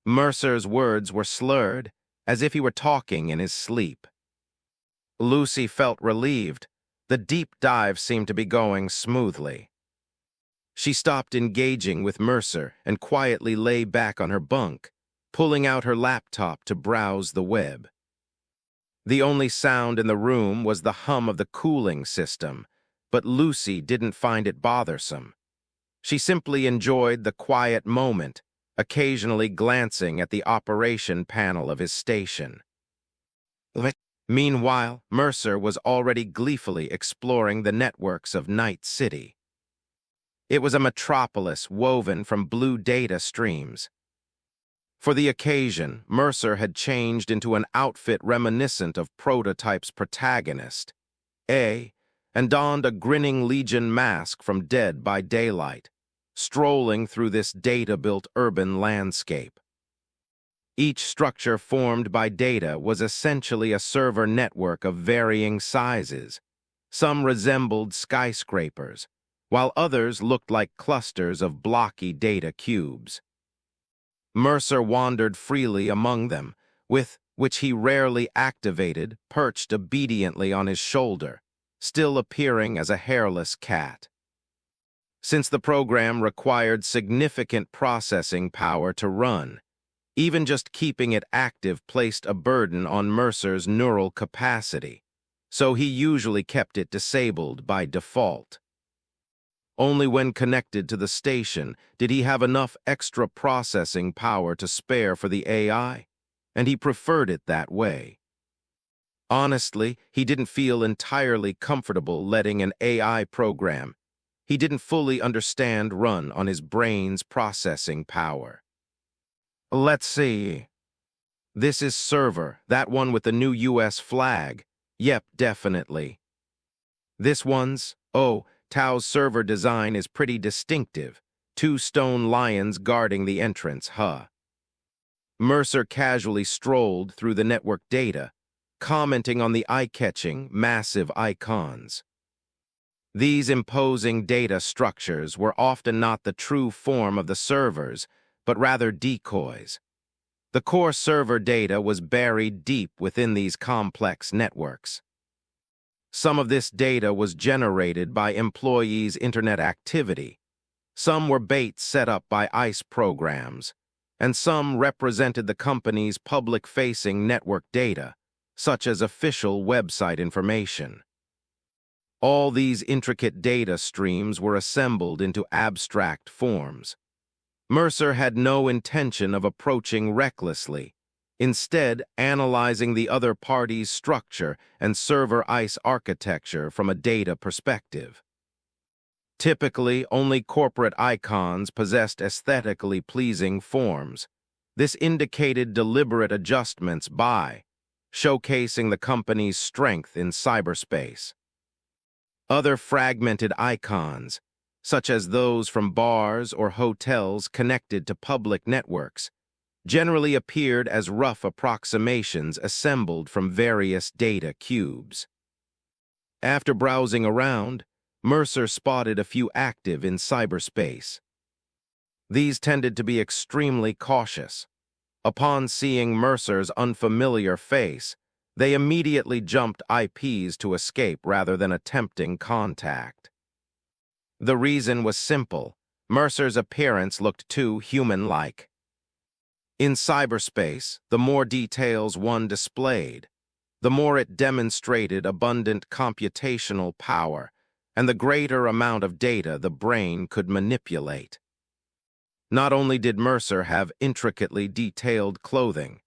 B: Mercer's words were slurred, as if he were talking in his sleep. Lucy felt relieved. The deep dive seemed to be going smoothly. She stopped engaging with Mercer and quietly lay back on her bunk, pulling out her laptop to browse the web. The only sound in the room was the hum of the cooling system, but Lucy didn't find it bothersome. She simply enjoyed the quiet moment, occasionally glancing at the operation panel of his station. Meanwhile, Mercer was already gleefully exploring the networks of Night City. It was a metropolis woven from blue data streams. For the occasion, Mercer had changed into an outfit reminiscent of Prototype's protagonist, A, and donned a grinning Legion mask from Dead by Daylight, strolling through this data-built urban landscape. Each structure formed by data was essentially a server network of varying sizes. Some resembled skyscrapers, while others looked like clusters of blocky data cubes. Mercer wandered freely among them, with which he rarely activated, perched obediently on his shoulder, still appearing as a hairless cat. Since the program required significant processing power to run, even just keeping it active placed a burden on Mercer's neural capacity, so he usually kept it disabled by default. Only when connected to the station did he have enough extra processing power to spare for the AI, and he preferred it that way. Honestly, he didn't feel entirely comfortable letting an AI program he didn't fully understand run on his brain's processing power. Let's see. This is server, that one with the new US flag. Yep, definitely. This one's, oh, Tao's server design is pretty distinctive. 2 stone lions guarding the entrance, huh? Mercer casually strolled through the network data, commenting on the eye-catching, massive icons. These imposing data structures were often not the true form of the servers, but rather decoys. The core server data was buried deep within these complex networks. Some of this data was generated by employees' internet activity. Some were baits set up by ICE programs, and some represented the company's public-facing network data, such as official website information. All these intricate data streams were assembled into abstract forms. Mercer had no intention of approaching recklessly, instead analyzing the other party's structure and server ICE architecture from a data perspective. Typically, only corporate icons possessed aesthetically pleasing forms. This indicated deliberate adjustments showcasing the company's strength in cyberspace. Other fragmented icons, such as those from bars or hotels connected to public networks, generally appeared as rough approximations assembled from various data cubes. After browsing around, Mercer spotted a few active in cyberspace. These tended to be extremely cautious. Upon seeing Mercer's unfamiliar face, they immediately jumped IPs to escape rather than attempting contact. The reason was simple. Mercer's appearance looked too human-like. In cyberspace, the more details one displayed, the more it demonstrated abundant computational power and the greater amount of data the brain could manipulate. Not only did Mercer have intricately detailed clothing,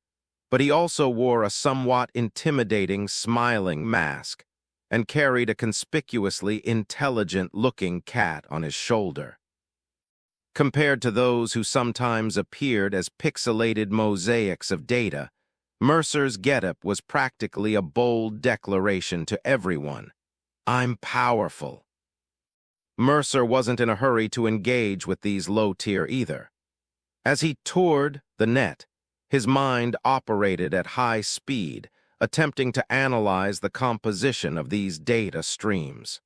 B: but he also wore a somewhat intimidating smiling mask and carried a conspicuously intelligent-looking cat on his shoulder. Compared to those who sometimes appeared as pixelated mosaics of data, Mercer's getup was practically a bold declaration to everyone. I'm powerful. Mercer wasn't in a hurry to engage with these low-tier either. As he toured the net, his mind operated at high speed, attempting to analyze the composition of these data streams.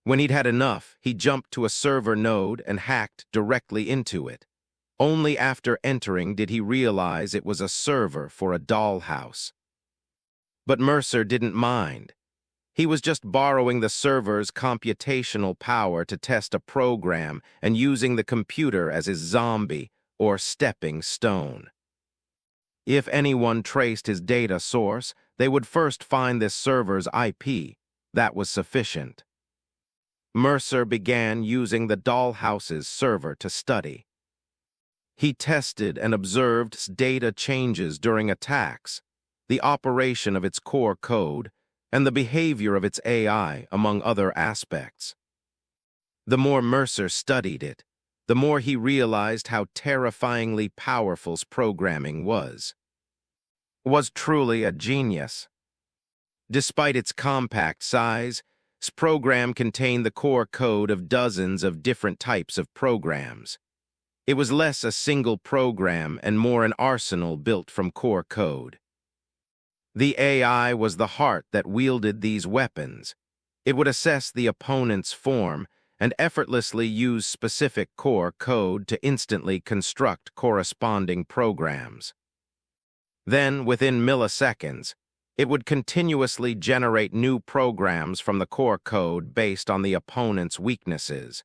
B: When he'd had enough, he jumped to a server node and hacked directly into it. Only after entering did he realize it was a server for a dollhouse. But Mercer didn't mind. He was just borrowing the server's computational power to test a program and using the computer as his zombie or stepping stone. If anyone traced his data source, they would first find this server's IP. That was sufficient. Mercer began using the dollhouse's server to study. He tested and observed data changes during attacks, the operation of its core code, and the behavior of its AI, among other aspects. The more Mercer studied it, the more he realized how terrifyingly powerful programming was. Was truly a genius. Despite its compact size, this program contained the core code of dozens of different types of programs. It was less a single program and more an arsenal built from core code. The AI was the heart that wielded these weapons. It would assess the opponent's form and effortlessly use specific core code to instantly construct corresponding programs. Then, within milliseconds, it would continuously generate new programs from the core code based on the opponent's weaknesses,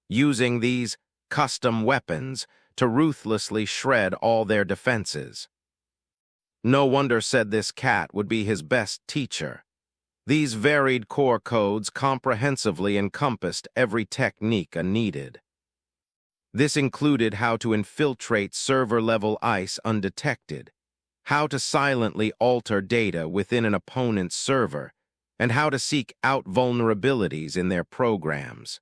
B: using these custom weapons to ruthlessly shred all their defenses. No wonder said this cat would be his best teacher. These varied core codes comprehensively encompassed every technique needed. This included how to infiltrate server-level ICE undetected, how to silently alter data within an opponent's server, and how to seek out vulnerabilities in their programs.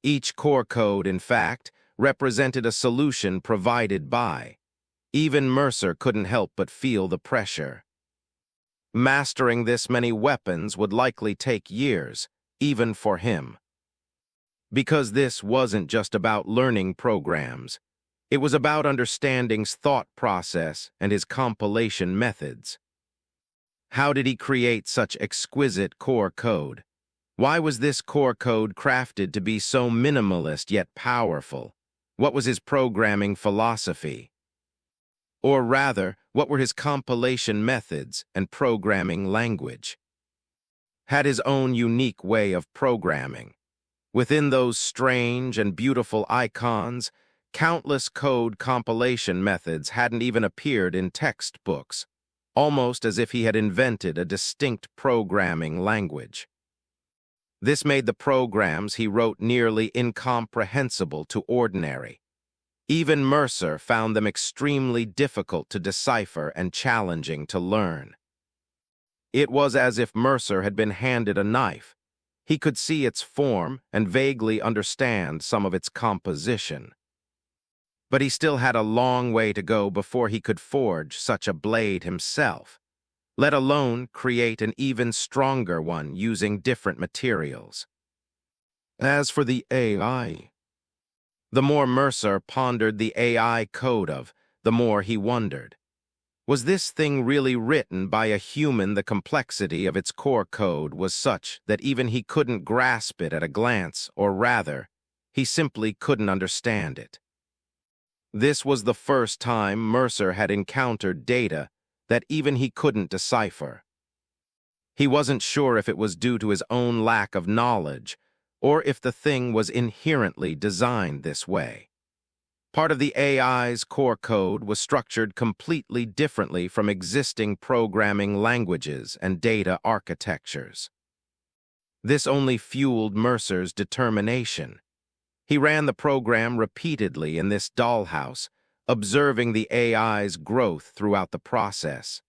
B: Each core code, in fact, represented a solution provided by. Even Mercer couldn't help but feel the pressure. Mastering this many weapons would likely take years, even for him. Because this wasn't just about learning programs. It was about understanding's thought process and his compilation methods. How did he create such exquisite core code? Why was this core code crafted to be so minimalist yet powerful? What was his programming philosophy? Or rather, what were his compilation methods and programming language? Had his own unique way of programming. Within those strange and beautiful icons, countless code compilation methods hadn't even appeared in textbooks, almost as if he had invented a distinct programming language. This made the programs he wrote nearly incomprehensible to ordinary. Even Mercer found them extremely difficult to decipher and challenging to learn. It was as if Mercer had been handed a knife. He could see its form and vaguely understand some of its composition. But he still had a long way to go before he could forge such a blade himself, let alone create an even stronger one using different materials. As for the AI, the more Mercer pondered the AI code of, the more he wondered. Was this thing really written by a human? The complexity of its core code was such that even he couldn't grasp it at a glance, or rather, he simply couldn't understand it. This was the first time Mercer had encountered data that even he couldn't decipher. He wasn't sure if it was due to his own lack of knowledge, or if the thing was inherently designed this way. Part of the AI's core code was structured completely differently from existing programming languages and data architectures. This only fueled Mercer's determination. He ran the program repeatedly in this dollhouse, observing the AI's growth throughout the process.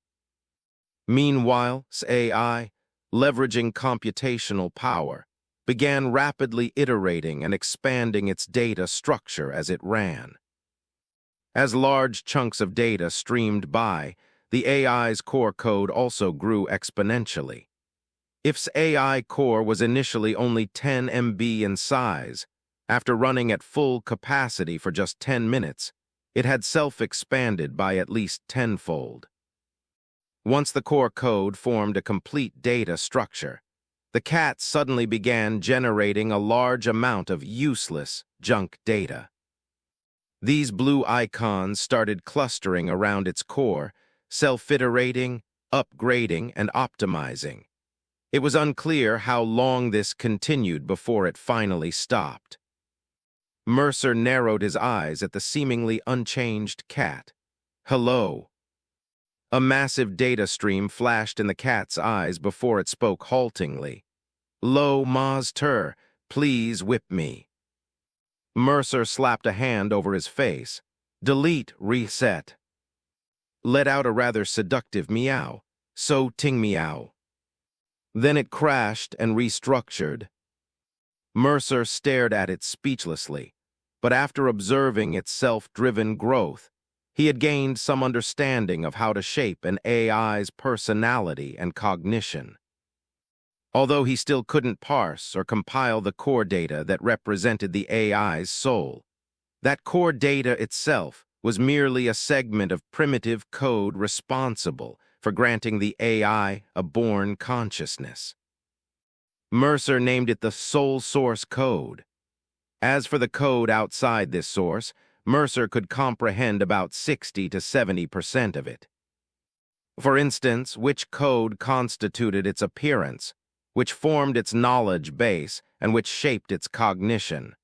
B: Meanwhile, AI, leveraging computational power, began rapidly iterating and expanding its data structure as it ran. As large chunks of data streamed by, the AI's core code also grew exponentially. If AI core was initially only 10 MB in size, After running at full capacity for just 10 minutes, it had self-expanded by at least tenfold. Once the core code formed a complete data structure, the cat suddenly began generating a large amount of useless junk data. These blue icons started clustering around its core, self-iterating, upgrading, and optimizing. It was unclear how long this continued before it finally stopped. Mercer narrowed his eyes at the seemingly unchanged cat. "Hello." A massive data stream flashed in the cat's eyes before it spoke haltingly. "Lo, Master, please whip me." Mercer slapped a hand over his face. "Delete, reset." Let out a rather seductive meow. "So ting meow." Then it crashed and restructured. Mercer stared at it speechlessly, but after observing its self-driven growth, he had gained some understanding of how to shape an AI's personality and cognition. Although he still couldn't parse or compile the core data that represented the AI's soul, that core data itself was merely a segment of primitive code responsible for granting the AI a born consciousness. Mercer named it the soul source code. As for the code outside this source, Mercer could comprehend about 60 to 70% of it. For instance, which code constituted its appearance, which formed its knowledge base, and which shaped its cognition.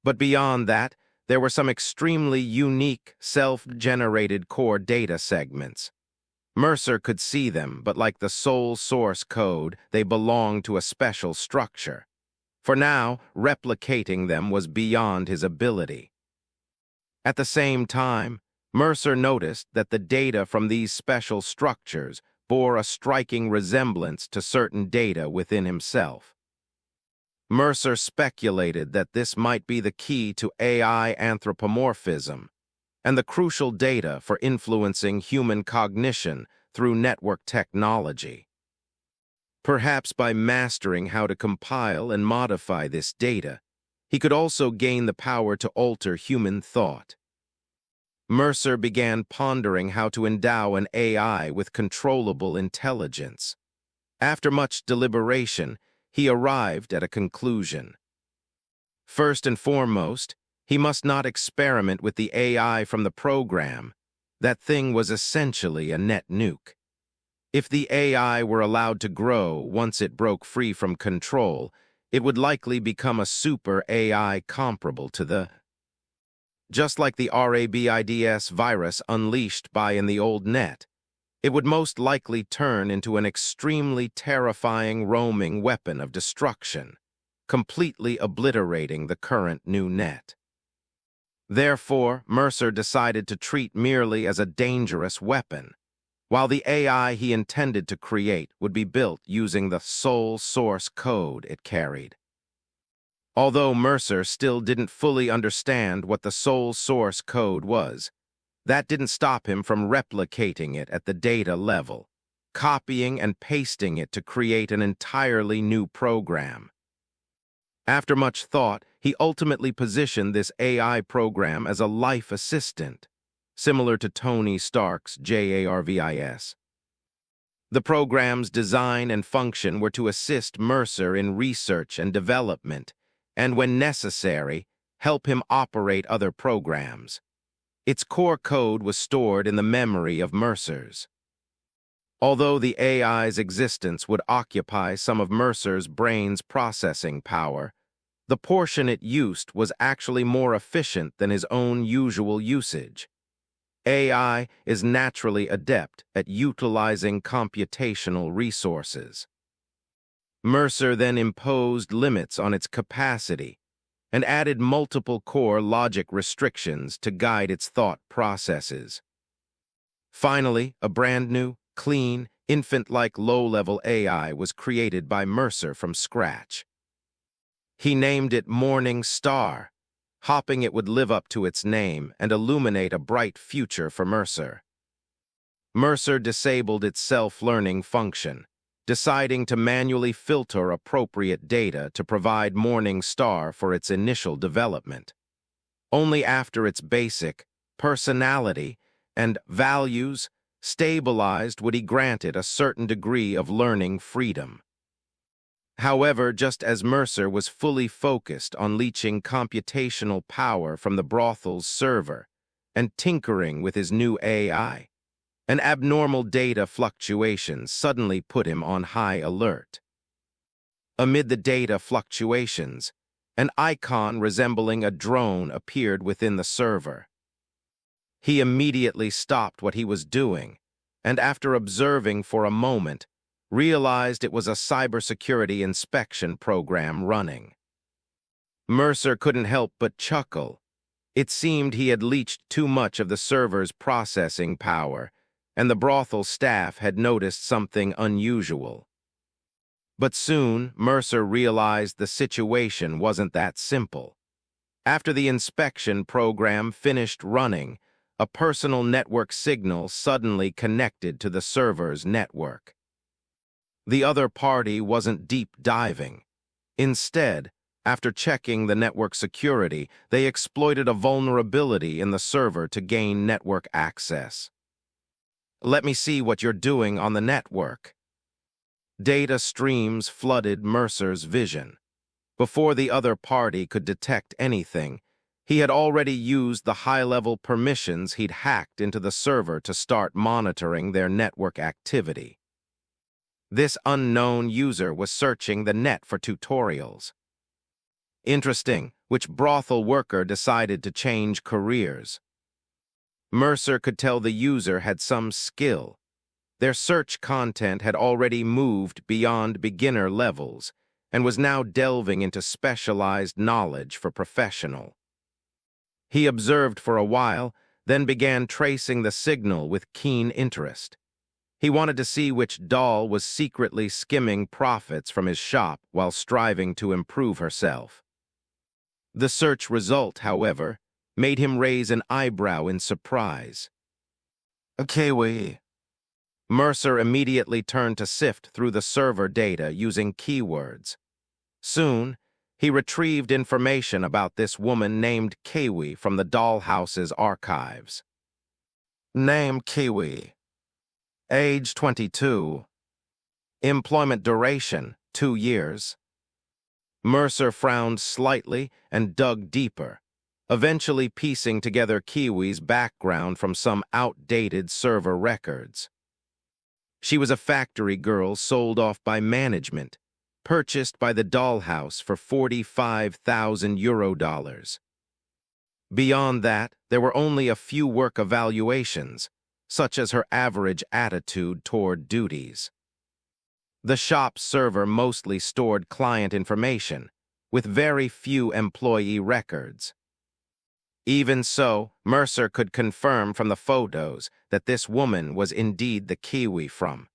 B: But beyond that, there were some extremely unique, self-generated core data segments. Mercer could see them, but like the soul source code, they belonged to a special structure. For now, replicating them was beyond his ability. At the same time, Mercer noticed that the data from these special structures bore a striking resemblance to certain data within himself. Mercer speculated that this might be the key to AI anthropomorphism and the crucial data for influencing human cognition through network technology. Perhaps by mastering how to compile and modify this data, he could also gain the power to alter human thought. Mercer began pondering how to endow an AI with controllable intelligence. After much deliberation, he arrived at a conclusion. First and foremost, he must not experiment with the AI from the program. That thing was essentially a net nuke. If the AI were allowed to grow once it broke free from control, it would likely become a super AI comparable to the... Just like the rabids virus unleashed by in the old net, it would most likely turn into an extremely terrifying roaming weapon of destruction, completely obliterating the current new net. Therefore, Mercer decided to treat merely as a dangerous weapon, while the AI he intended to create would be built using the soul source code it carried. Although Mercer still didn't fully understand what the soul source code was, that didn't stop him from replicating it at the data level, copying and pasting it to create an entirely new program. After much thought, he ultimately positioned this AI program as a life assistant, similar to Tony Stark's JARVIS. The program's design and function were to assist Mercer in research and development, and when necessary, help him operate other programs. Its core code was stored in the memory of Mercer's. Although the AI's existence would occupy some of Mercer's brain's processing power, the portion it used was actually more efficient than his own usual usage. AI is naturally adept at utilizing computational resources. Mercer then imposed limits on its capacity and added multiple core logic restrictions to guide its thought processes. Finally, a brand new, clean, infant-like low-level AI was created by Mercer from scratch. He named it Morning Star, hoping it would live up to its name and illuminate a bright future for Mercer. Mercer disabled its self-learning function, deciding to manually filter appropriate data to provide Morningstar for its initial development. Only after its basic personality and values stabilized would he grant it a certain degree of learning freedom. However, just as Mercer was fully focused on leeching computational power from the brothel's server and tinkering with his new AI, an abnormal data fluctuation suddenly put him on high alert. Amid the data fluctuations, an icon resembling a drone appeared within the server. He immediately stopped what he was doing, and after observing for a moment, realized it was a cybersecurity inspection program running. Mercer couldn't help but chuckle. It seemed he had leached too much of the server's processing power, and the brothel staff had noticed something unusual. But soon, Mercer realized the situation wasn't that simple. After the inspection program finished running, a personal network signal suddenly connected to the server's network. The other party wasn't deep diving. Instead, after checking the network security, they exploited a vulnerability in the server to gain network access. "Let me see what you're doing on the network." Data streams flooded Mercer's vision. Before the other party could detect anything, he had already used the high-level permissions he'd hacked into the server to start monitoring their network activity. This unknown user was searching the net for tutorials. Interesting, which brothel worker decided to change careers? Mercer could tell the user had some skill. Their search content had already moved beyond beginner levels and was now delving into specialized knowledge for professional. He observed for a while, then began tracing the signal with keen interest. He wanted to see which doll was secretly skimming profits from his shop while striving to improve herself. The search result, however, made him raise an eyebrow in surprise. "A Kiwi." Mercer immediately turned to sift through the server data using keywords. Soon, he retrieved information about this woman named Kiwi from the dollhouse's archives. Name Kiwi. Age 22. Employment duration 2 years. Mercer frowned slightly and dug deeper, eventually piecing together Kiwi's background from some outdated server records. She was a factory girl sold off by management, purchased by the dollhouse for €45,000. Beyond that, there were only a few work evaluations, such as her average attitude toward duties. The shop's server mostly stored client information, with very few employee records. Even so, Mercer could confirm from the photos that this woman was indeed the Kiwi from.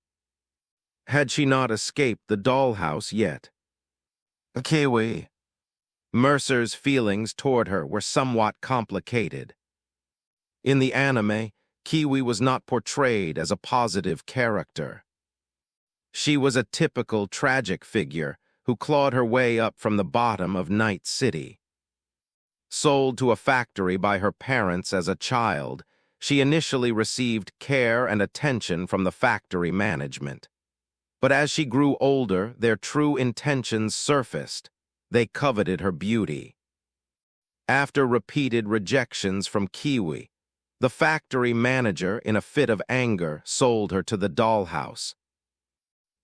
B: Had she not escaped the dollhouse yet? A Kiwi. Mercer's feelings toward her were somewhat complicated. In the anime, Kiwi was not portrayed as a positive character. She was a typical tragic figure who clawed her way up from the bottom of Night City. Sold to a factory by her parents as a child, she initially received care and attention from the factory management. But as she grew older, their true intentions surfaced. They coveted her beauty. After repeated rejections from Kiwi, the factory manager, in a fit of anger, sold her to the dollhouse.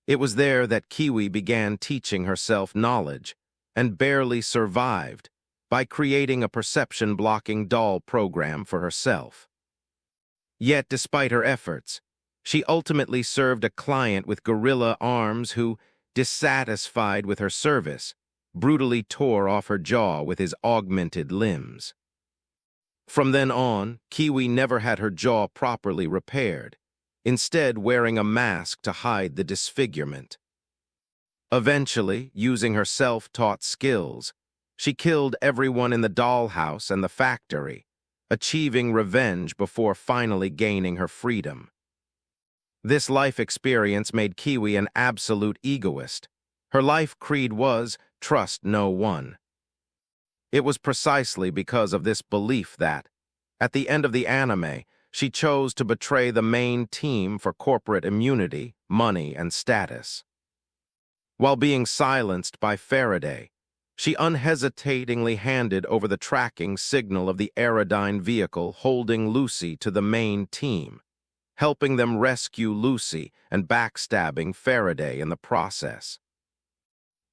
B: It was there that Kiwi began teaching herself knowledge, and barely survived, by creating a perception-blocking doll program for herself. Yet, despite her efforts, she ultimately served a client with gorilla arms who, dissatisfied with her service, brutally tore off her jaw with his augmented limbs. From then on, Kiwi never had her jaw properly repaired, instead wearing a mask to hide the disfigurement. Eventually, using her self-taught skills, she killed everyone in the dollhouse and the factory, achieving revenge before finally gaining her freedom. This life experience made Kiwi an absolute egoist. Her life creed was, trust no one. It was precisely because of this belief that, at the end of the anime, she chose to betray the main team for corporate immunity, money, and status. While being silenced by Faraday, she unhesitatingly handed over the tracking signal of the Aerodyne vehicle holding Lucy to the main team, helping them rescue Lucy and backstabbing Faraday in the process.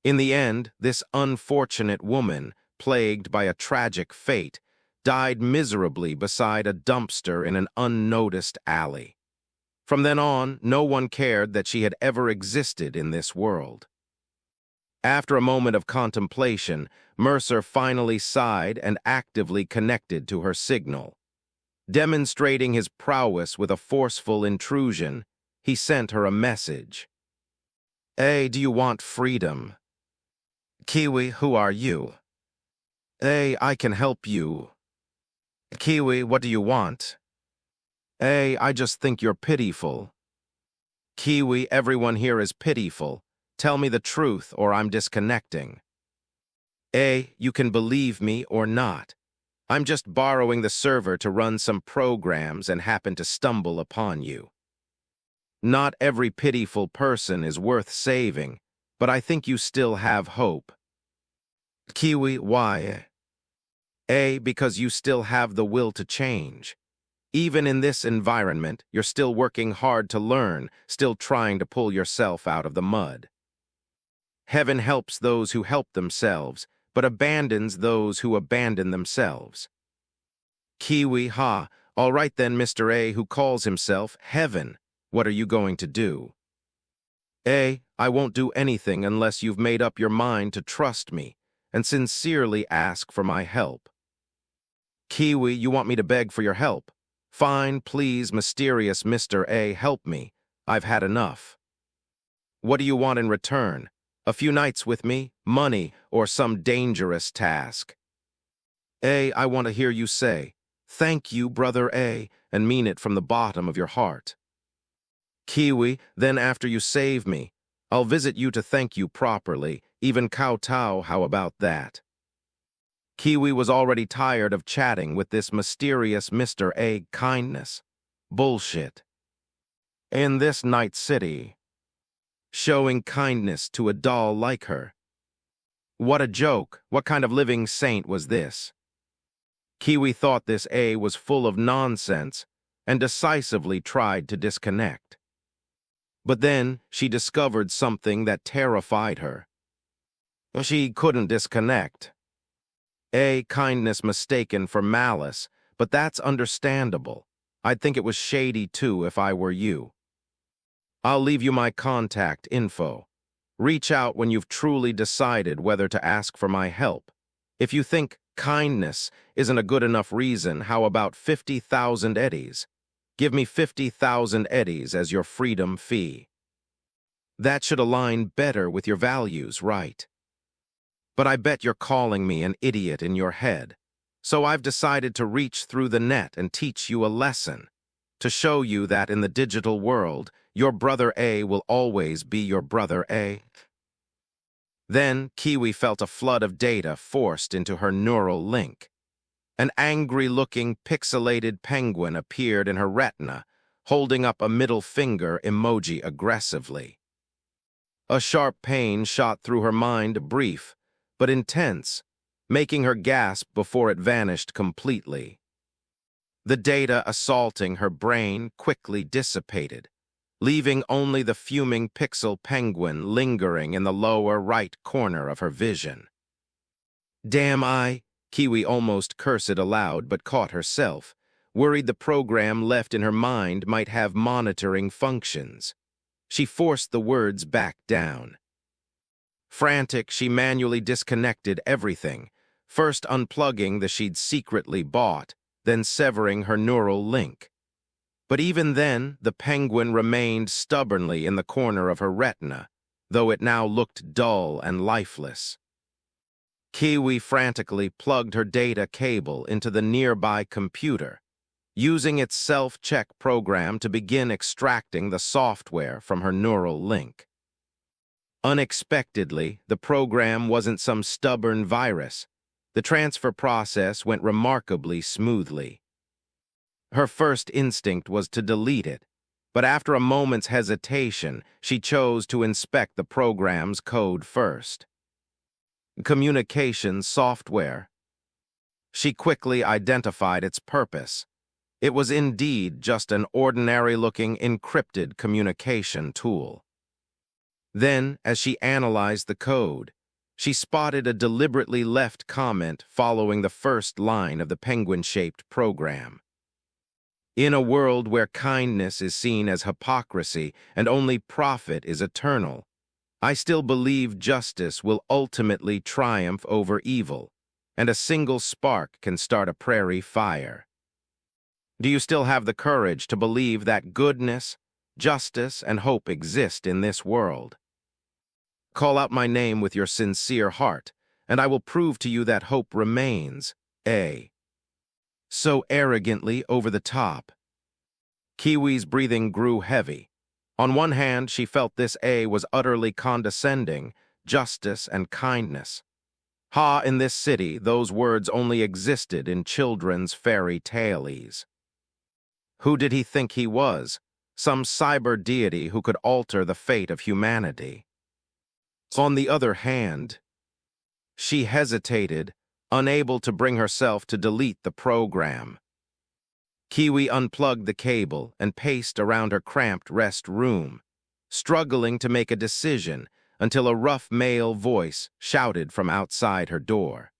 B: In the end, this unfortunate woman, plagued by a tragic fate, died miserably beside a dumpster in an unnoticed alley. From then on, no one cared that she had ever existed in this world. After a moment of contemplation, Mercer finally sighed and actively connected to her signal. Demonstrating his prowess with a forceful intrusion, he sent her a message. "Hey, do you want freedom? Kiwi, who are you? Hey, I can help you. Kiwi, what do you want? Hey, I just think you're pitiful. Kiwi, everyone here is pitiful. Tell me the truth or I'm disconnecting. Hey, you can believe me or not. I'm just borrowing the server to run some programs and happen to stumble upon you. Not every pitiful person is worth saving, but I think you still have hope. Kiwi, why? A, because you still have the will to change. Even in this environment, you're still working hard to learn, still trying to pull yourself out of the mud. Heaven helps those who help themselves, but abandons those who abandon themselves. Kiwi, ha, all right then, Mr. A, who calls himself Heaven. What are you going to do? A, I won't do anything unless you've made up your mind to trust me and sincerely ask for my help. Kiwi, you want me to beg for your help? Fine, please, mysterious Mr. A, help me. I've had enough. What do you want in return? A few nights with me, money, or some dangerous task? A, I want to hear you say, thank you, Brother A, and mean it from the bottom of your heart. Kiwi, then after you save me, I'll visit you to thank you properly, even kowtow, how about that? Kiwi was already tired of chatting with this mysterious Mr. A kindness. Bullshit. In this night city, showing kindness to a doll like her. What a joke. What kind of living saint was this? Kiwi thought this A was full of nonsense and decisively tried to disconnect. But then she discovered something that terrified her. She couldn't disconnect. A, kindness mistaken for malice, but that's understandable. I'd think it was shady too if I were you. I'll leave you my contact info. Reach out when you've truly decided whether to ask for my help. If you think kindness isn't a good enough reason, how about 50,000 eddies? Give me 50,000 eddies as your freedom fee. That should align better with your values, right? But I bet you're calling me an idiot in your head. So I've decided to reach through the net and teach you a lesson, to show you that in the digital world, your brother A will always be your brother A. Then Kiwi felt a flood of data forced into her neural link. An angry-looking, pixelated penguin appeared in her retina, holding up a middle finger emoji aggressively. A sharp pain shot through her mind, brief, but intense, making her gasp before it vanished completely. The data assaulting her brain quickly dissipated, leaving only the fuming pixel penguin lingering in the lower right corner of her vision. Damn, Kiwi almost cursed aloud but caught herself, worried the program left in her mind might have monitoring functions. She forced the words back down. Frantic, she manually disconnected everything, first unplugging the she'd secretly bought, then severing her neural link. But even then, the penguin remained stubbornly in the corner of her retina, though it now looked dull and lifeless. Kiwi frantically plugged her data cable into the nearby computer, using its self-check program to begin extracting the software from her neural link. Unexpectedly, the program wasn't some stubborn virus. The transfer process went remarkably smoothly. Her first instinct was to delete it, but after a moment's hesitation, she chose to inspect the program's code first. Communications software. She quickly identified its purpose. It was indeed just an ordinary-looking encrypted communication tool. Then, as she analyzed the code, she spotted a deliberately left comment following the first line of the penguin-shaped program. In a world where kindness is seen as hypocrisy and only profit is eternal, I still believe justice will ultimately triumph over evil, and a single spark can start a prairie fire. Do you still have the courage to believe that goodness, justice, and hope exist in this world? Call out my name with your sincere heart, and I will prove to you that hope remains. A. So arrogantly over the top. Kiwi's breathing grew heavy. On one hand, she felt this A was utterly condescending, justice and kindness. Ha, in this city, those words only existed in children's fairy tales. Who did he think he was? Some cyber deity who could alter the fate of humanity. On the other hand, she hesitated, unable to bring herself to delete the program. Kiwi unplugged the cable and paced around her cramped rest room, struggling to make a decision until a rough male voice shouted from outside her door.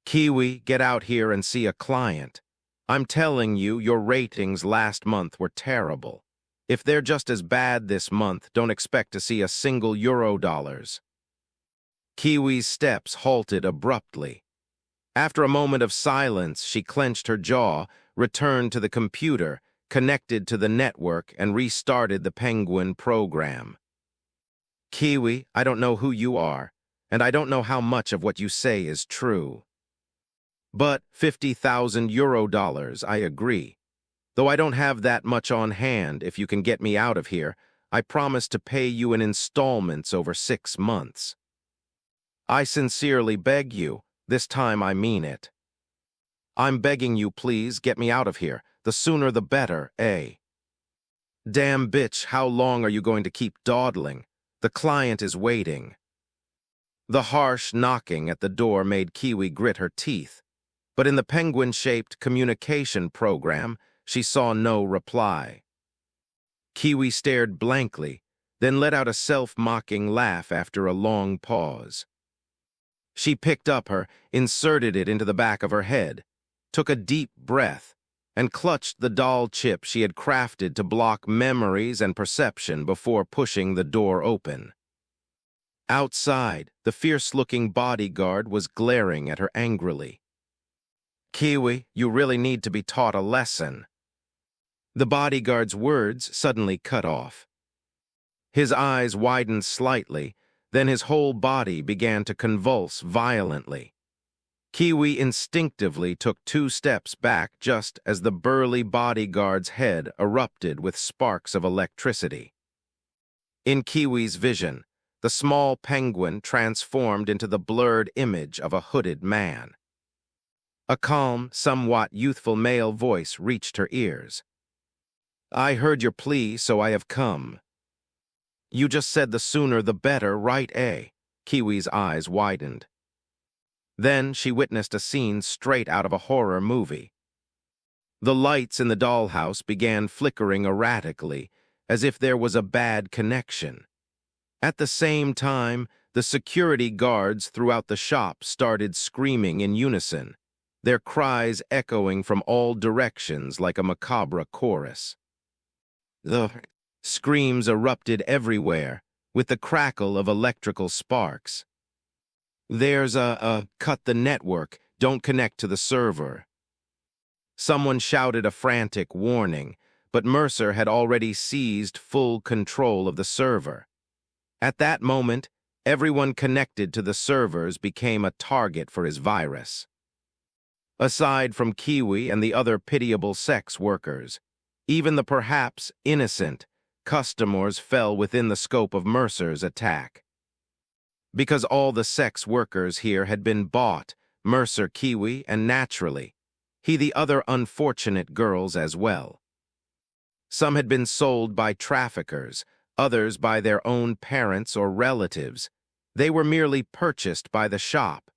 B: Kiwi, get out here and see a client. I'm telling you, your ratings last month were terrible. If they're just as bad this month, don't expect to see a single Eurodollars. Kiwi's steps halted abruptly. After a moment of silence, she clenched her jaw, returned to the computer, connected to the network, and restarted the Penguin program. Kiwi, I don't know who you are, and I don't know how much of what you say is true. But 50,000 Eurodollars, I agree. Though I don't have that much on hand, if you can get me out of here, I promise to pay you in installments over 6 months. I sincerely beg you, this time I mean it. I'm begging you, please, get me out of here. The sooner the better, eh? Damn bitch, how long are you going to keep dawdling? The client is waiting. The harsh knocking at the door made Kiwi grit her teeth, but in the penguin-shaped communication program, she saw no reply. Kiwi stared blankly, then let out a self-mocking laugh after a long pause. She picked up inserted it into the back of her head, took a deep breath, and clutched the doll chip she had crafted to block memories and perception before pushing the door open. Outside, the fierce-looking bodyguard was glaring at her angrily. Kiwi, you really need to be taught a lesson. The bodyguard's words suddenly cut off. His eyes widened slightly, then his whole body began to convulse violently. Kiwi instinctively took 2 steps back just as the burly bodyguard's head erupted with sparks of electricity. In Kiwi's vision, the small penguin transformed into the blurred image of a hooded man. A calm, somewhat youthful male voice reached her ears. I heard your plea, so I have come. You just said the sooner the better, right, eh? Kiwi's eyes widened. Then she witnessed a scene straight out of a horror movie. The lights in the dollhouse began flickering erratically, as if there was a bad connection. At the same time, the security guards throughout the shop started screaming in unison, their cries echoing from all directions like a macabre chorus. The screams erupted everywhere, with the crackle of electrical sparks. There's cut the network, don't connect to the server. Someone shouted a frantic warning, but Mercer had already seized full control of the server. At that moment, everyone connected to the servers became a target for his virus. Aside from Kiwi and the other pitiable sex workers, even the perhaps innocent customers fell within the scope of Mercer's attack. Because all the sex workers here had been bought, Mercer, Kiwi, and naturally, the other unfortunate girls as well. Some had been sold by traffickers, others by their own parents or relatives. They were merely purchased by the shop,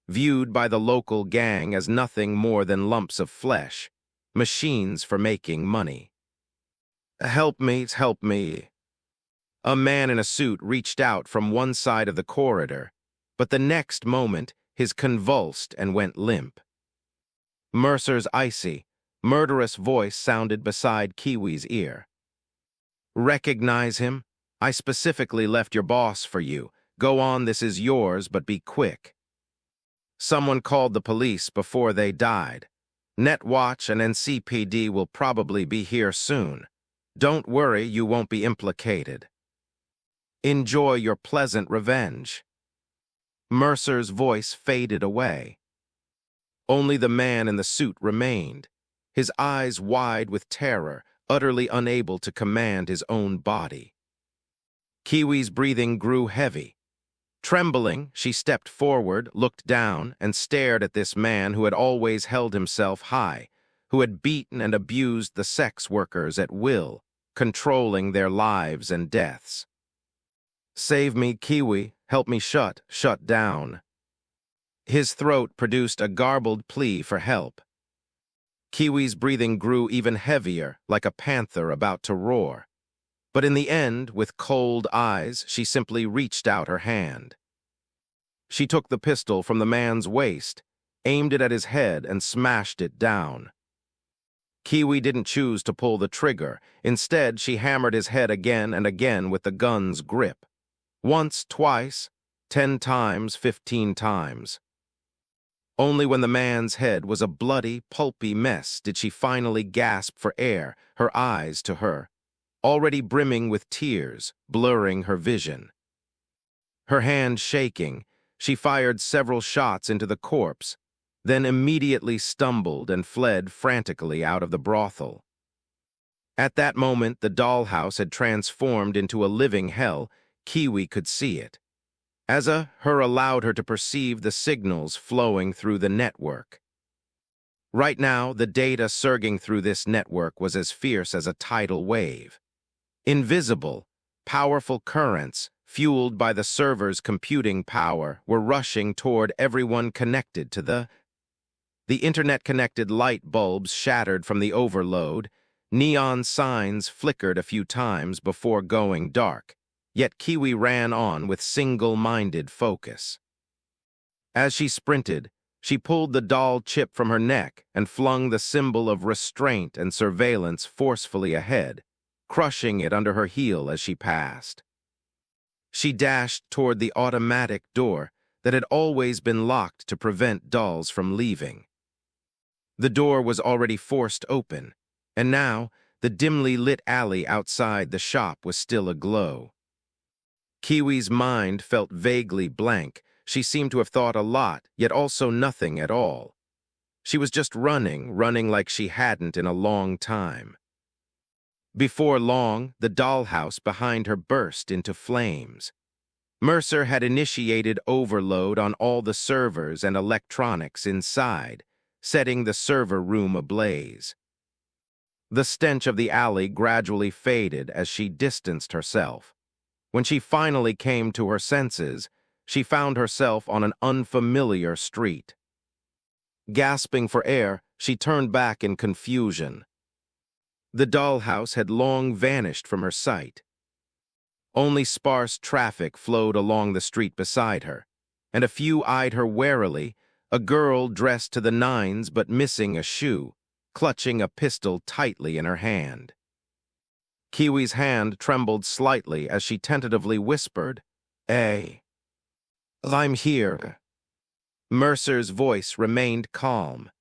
B: viewed by the local gang as nothing more than lumps of flesh, machines for making money. "Help me, help me." A man in a suit reached out from one side of the corridor, but the next moment his convulsed and went limp. Mercer's icy, murderous voice sounded beside Kiwi's ear. "Recognize him? I specifically left your boss for you. Go on, this is yours, but be quick." Someone called the police before they died. Netwatch and NCPD will probably be here soon. Don't worry, you won't be implicated. Enjoy your pleasant revenge. Mercer's voice faded away. Only the man in the suit remained, his eyes wide with terror, utterly unable to command his own body. Kiwi's breathing grew heavy. Trembling, she stepped forward, looked down, and stared at this man who had always held himself high, who had beaten and abused the sex workers at will, controlling their lives and deaths. "Save me, Kiwi. Help me shut down." His throat produced a garbled plea for help. Kiwi's breathing grew even heavier, like a panther about to roar. But in the end, with cold eyes, she simply reached out her hand. She took the pistol from the man's waist, aimed it at his head, and smashed it down. Kiwi didn't choose to pull the trigger. Instead, she hammered his head again and again with the gun's grip. Once, twice, 10 times, 15 times. Only when the man's head was a bloody, pulpy mess did she finally gasp for air, her eyes to her, already brimming with tears, blurring her vision. Her hand shaking, she fired several shots into the corpse, then immediately stumbled and fled frantically out of the brothel. At that moment, the dollhouse had transformed into a living hell. Kiwi could see it. Her allowed her to perceive the signals flowing through the network. Right now, the data surging through this network was as fierce as a tidal wave. Invisible, powerful currents, fueled by the server's computing power, were rushing toward everyone connected to the internet-connected light bulbs shattered from the overload. Neon signs flickered a few times before going dark. Yet Kiwi ran on with single-minded focus. As she sprinted, she pulled the doll chip from her neck and flung the symbol of restraint and surveillance forcefully ahead, crushing it under her heel as she passed. She dashed toward the automatic door that had always been locked to prevent dolls from leaving. The door was already forced open, and now the dimly lit alley outside the shop was still aglow. Kiwi's mind felt vaguely blank. She seemed to have thought a lot, yet also nothing at all. She was just running like she hadn't in a long time. Before long, the dollhouse behind her burst into flames. Mercer had initiated overload on all the servers and electronics inside, setting the server room ablaze. The stench of the alley gradually faded as she distanced herself. When she finally came to her senses, she found herself on an unfamiliar street. Gasping for air, she turned back in confusion. The dollhouse had long vanished from her sight. Only sparse traffic flowed along the street beside her, and a few eyed her warily, a girl dressed to the nines but missing a shoe, clutching a pistol tightly in her hand. Kiwi's hand trembled slightly as she tentatively whispered, "Hey, I'm here." Mercer's voice remained calm.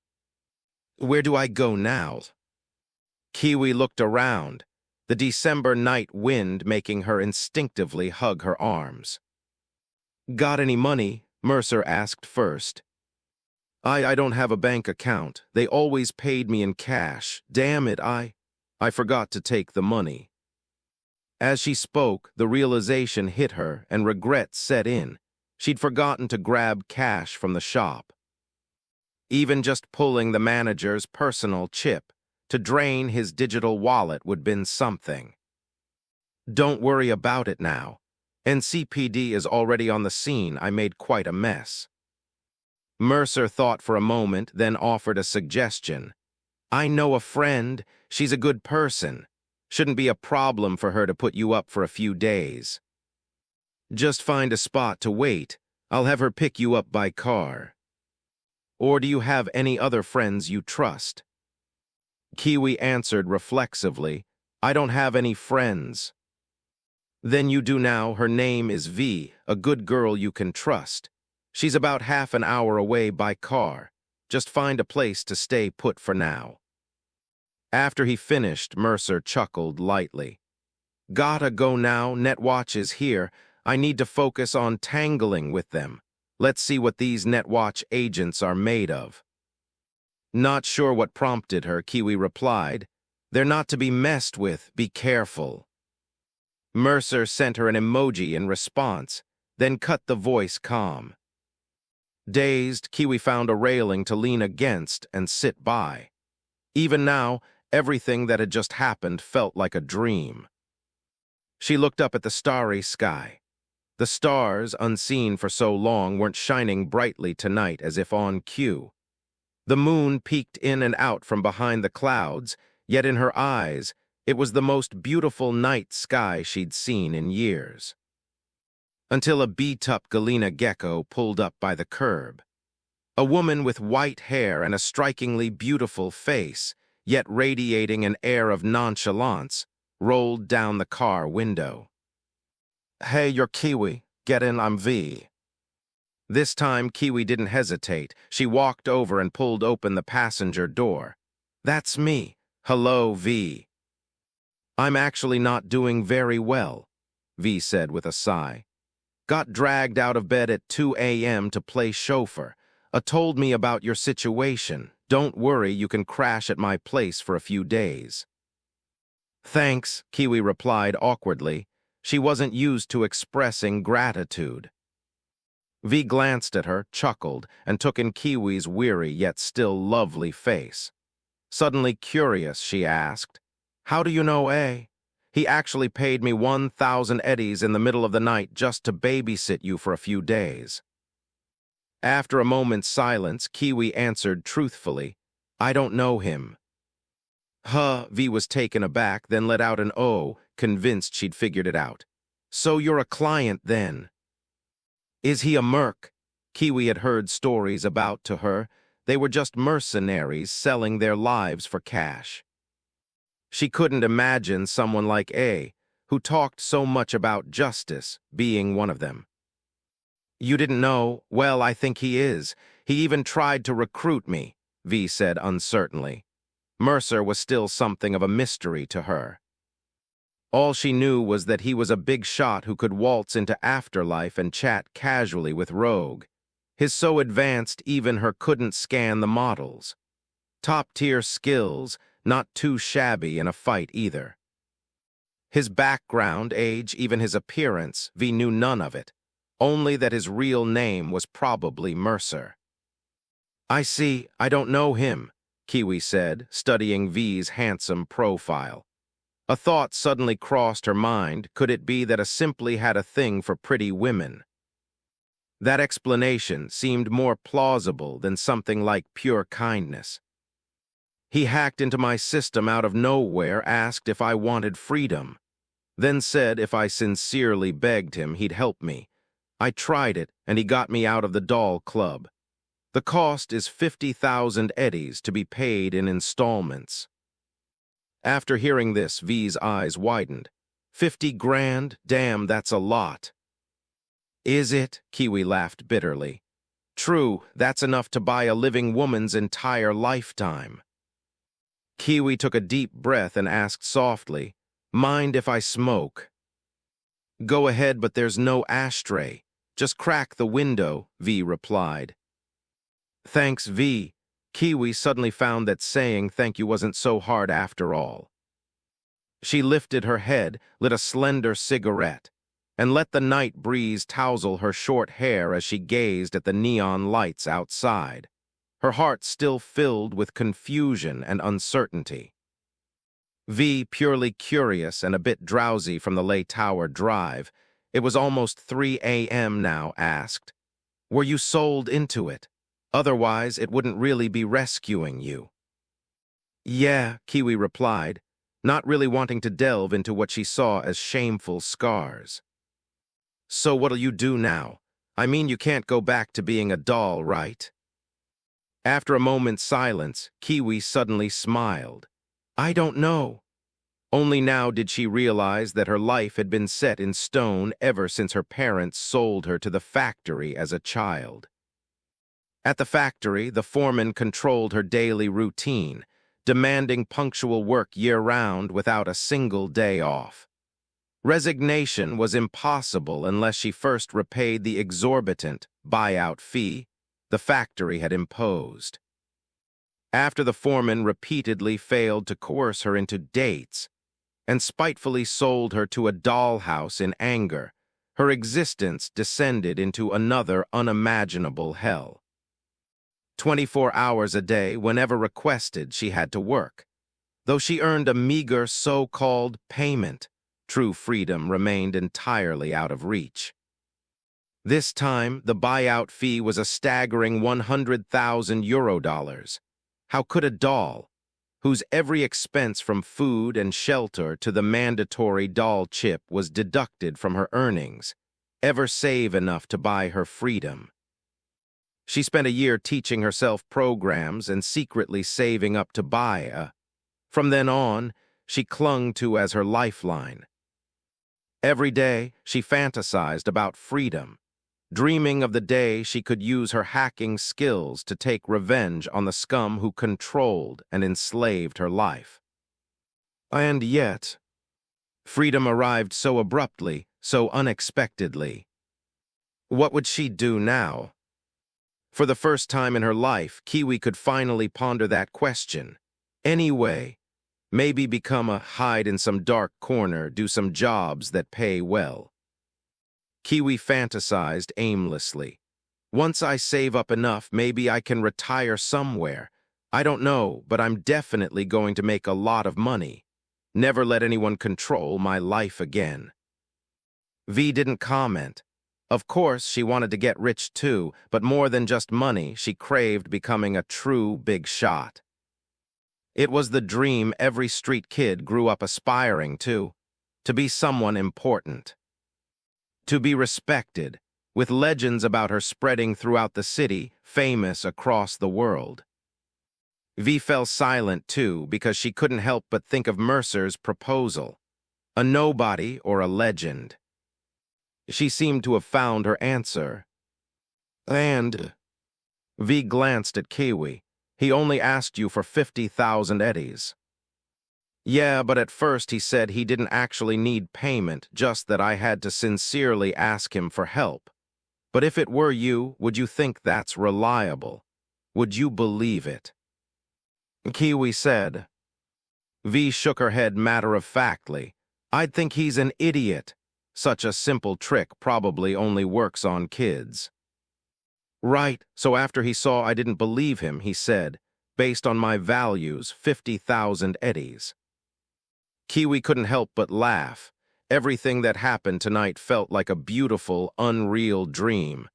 B: "Where do I go now?" Kiwi looked around, the December night wind making her instinctively hug her arms. "Got any money?" Mercer asked first. I don't have a bank account. They always paid me in cash. Damn it, I forgot to take the money. As she spoke, the realization hit her and regret set in. She'd forgotten to grab cash from the shop. Even just pulling the manager's personal chip to drain his digital wallet would been something. Don't worry about it now. NCPD is already on the scene. I made quite a mess. Mercer thought for a moment, then offered a suggestion. I know a friend. She's a good person. Shouldn't be a problem for her to put you up for a few days. Just find a spot to wait. I'll have her pick you up by car. Or do you have any other friends you trust? Kiwi answered reflexively, I don't have any friends. Then you do now. Her name is V, a good girl you can trust. She's about half an hour away by car. Just find a place to stay put for now. After he finished, Mercer chuckled lightly. Gotta go now. Netwatch is here. I need to focus on tangling with them. Let's see what these Netwatch agents are made of. Not sure what prompted her, Kiwi replied. They're not to be messed with. Be careful. Mercer sent her an emoji in response, then cut the voice calm. Dazed, Kiwi found a railing to lean against and sit by. Even now, everything that had just happened felt like a dream. She looked up at the starry sky. The stars, unseen for so long, weren't shining brightly tonight as if on cue. The moon peeked in and out from behind the clouds, yet in her eyes, it was the most beautiful night sky she'd seen in years. Until a beat-up Galena gecko pulled up by the curb. A woman with white hair and a strikingly beautiful face, yet radiating an air of nonchalance, rolled down the car window. Hey, you're Kiwi. Get in, I'm V. This time, Kiwi didn't hesitate. She walked over and pulled open the passenger door. That's me. Hello, V. I'm actually not doing very well, V said with a sigh. Got dragged out of bed at 2 a.m. to play chauffeur. Told me about your situation. Don't worry, you can crash at my place for a few days. Thanks, Kiwi replied awkwardly. She wasn't used to expressing gratitude. V glanced at her, chuckled, and took in Kiwi's weary yet still lovely face. Suddenly curious, she asked, How do you know A? He actually paid me 1,000 eddies in the middle of the night just to babysit you for a few days. After a moment's silence, Kiwi answered truthfully, I don't know him. V was taken aback, then let out an O, convinced she'd figured it out. So you're a client then? Is he a merc? Kiwi had heard stories about to her. They were just mercenaries selling their lives for cash. She couldn't imagine someone like A, who talked so much about justice, being one of them. You didn't know? Well, I think he is. He even tried to recruit me, V said uncertainly. Mercer was still something of a mystery to her. All she knew was that he was a big shot who could waltz into afterlife and chat casually with Rogue. His so advanced even her couldn't scan the models. Top-tier skills, not too shabby in a fight either. His background, age, even his appearance, V knew none of it, only that his real name was probably Mercer. I see, I don't know him, Kiwi said, studying V's handsome profile. A thought suddenly crossed her mind. Could it be that simply had a thing for pretty women? That explanation seemed more plausible than something like pure kindness. He hacked into my system out of nowhere, asked if I wanted freedom, then said if I sincerely begged him, he'd help me. I tried it, and he got me out of the doll club. The cost is 50,000 eddies to be paid in installments. After hearing this, V's eyes widened. 50 grand? Damn, that's a lot. Is it? Kiwi laughed bitterly. True, that's enough to buy a living woman's entire lifetime. Kiwi took a deep breath and asked softly, Mind if I smoke? Go ahead, but there's no ashtray. Just crack the window, V replied. Thanks, V. Kiwi suddenly found that saying thank you wasn't so hard after all. She lifted her head, lit a slender cigarette, and let the night breeze tousle her short hair as she gazed at the neon lights outside, her heart still filled with confusion and uncertainty. V, purely curious and a bit drowsy from the late Tower drive, it was almost 3 a.m. now, asked, "Were you sold into it? Otherwise, it wouldn't really be rescuing you." "Yeah," Kiwi replied, not really wanting to delve into what she saw as shameful scars. "So what'll you do now? I mean, you can't go back to being a doll, right?" After a moment's silence, Kiwi suddenly smiled. "I don't know." Only now did she realize that her life had been set in stone ever since her parents sold her to the factory as a child. At the factory, the foreman controlled her daily routine, demanding punctual work year-round without a single day off. Resignation was impossible unless she first repaid the exorbitant buyout fee the factory had imposed. After the foreman repeatedly failed to coerce her into dates and spitefully sold her to a dollhouse in anger, her existence descended into another unimaginable hell. 24 hours a day, whenever requested, she had to work. Though she earned a meager so-called payment, true freedom remained entirely out of reach. This time, the buyout fee was a staggering 100,000 euro. How could a doll, whose every expense from food and shelter to the mandatory doll chip was deducted from her earnings, ever save enough to buy her freedom? She spent a year teaching herself programs and secretly saving up to buy a. From then on, she clung to as her lifeline. Every day, she fantasized about freedom, dreaming of the day she could use her hacking skills to take revenge on the scum who controlled and enslaved her life. And yet, freedom arrived so abruptly, so unexpectedly. What would she do now? For the first time in her life, Kiwi could finally ponder that question. Anyway, maybe become a hide in some dark corner, do some jobs that pay well. Kiwi fantasized aimlessly. Once I save up enough, maybe I can retire somewhere. I don't know, but I'm definitely going to make a lot of money. Never let anyone control my life again. V didn't comment. Of course, she wanted to get rich too, but more than just money, she craved becoming a true big shot. It was the dream every street kid grew up aspiring to be someone important. To be respected, with legends about her spreading throughout the city, famous across the world. V fell silent too, because she couldn't help but think of Mercer's proposal. A nobody or a legend. She seemed to have found her answer. And V glanced at Kiwi. He only asked you for 50,000 eddies. Yeah, but at first he said he didn't actually need payment, just that I had to sincerely ask him for help. But if it were you, would you think that's reliable? Would you believe it? Kiwi said. V shook her head matter-of-factly. I'd think he's an idiot. Such a simple trick probably only works on kids. Right, so after he saw I didn't believe him, he said, based on my values, 50,000 eddies. Kiwi couldn't help but laugh. Everything that happened tonight felt like a beautiful, unreal dream.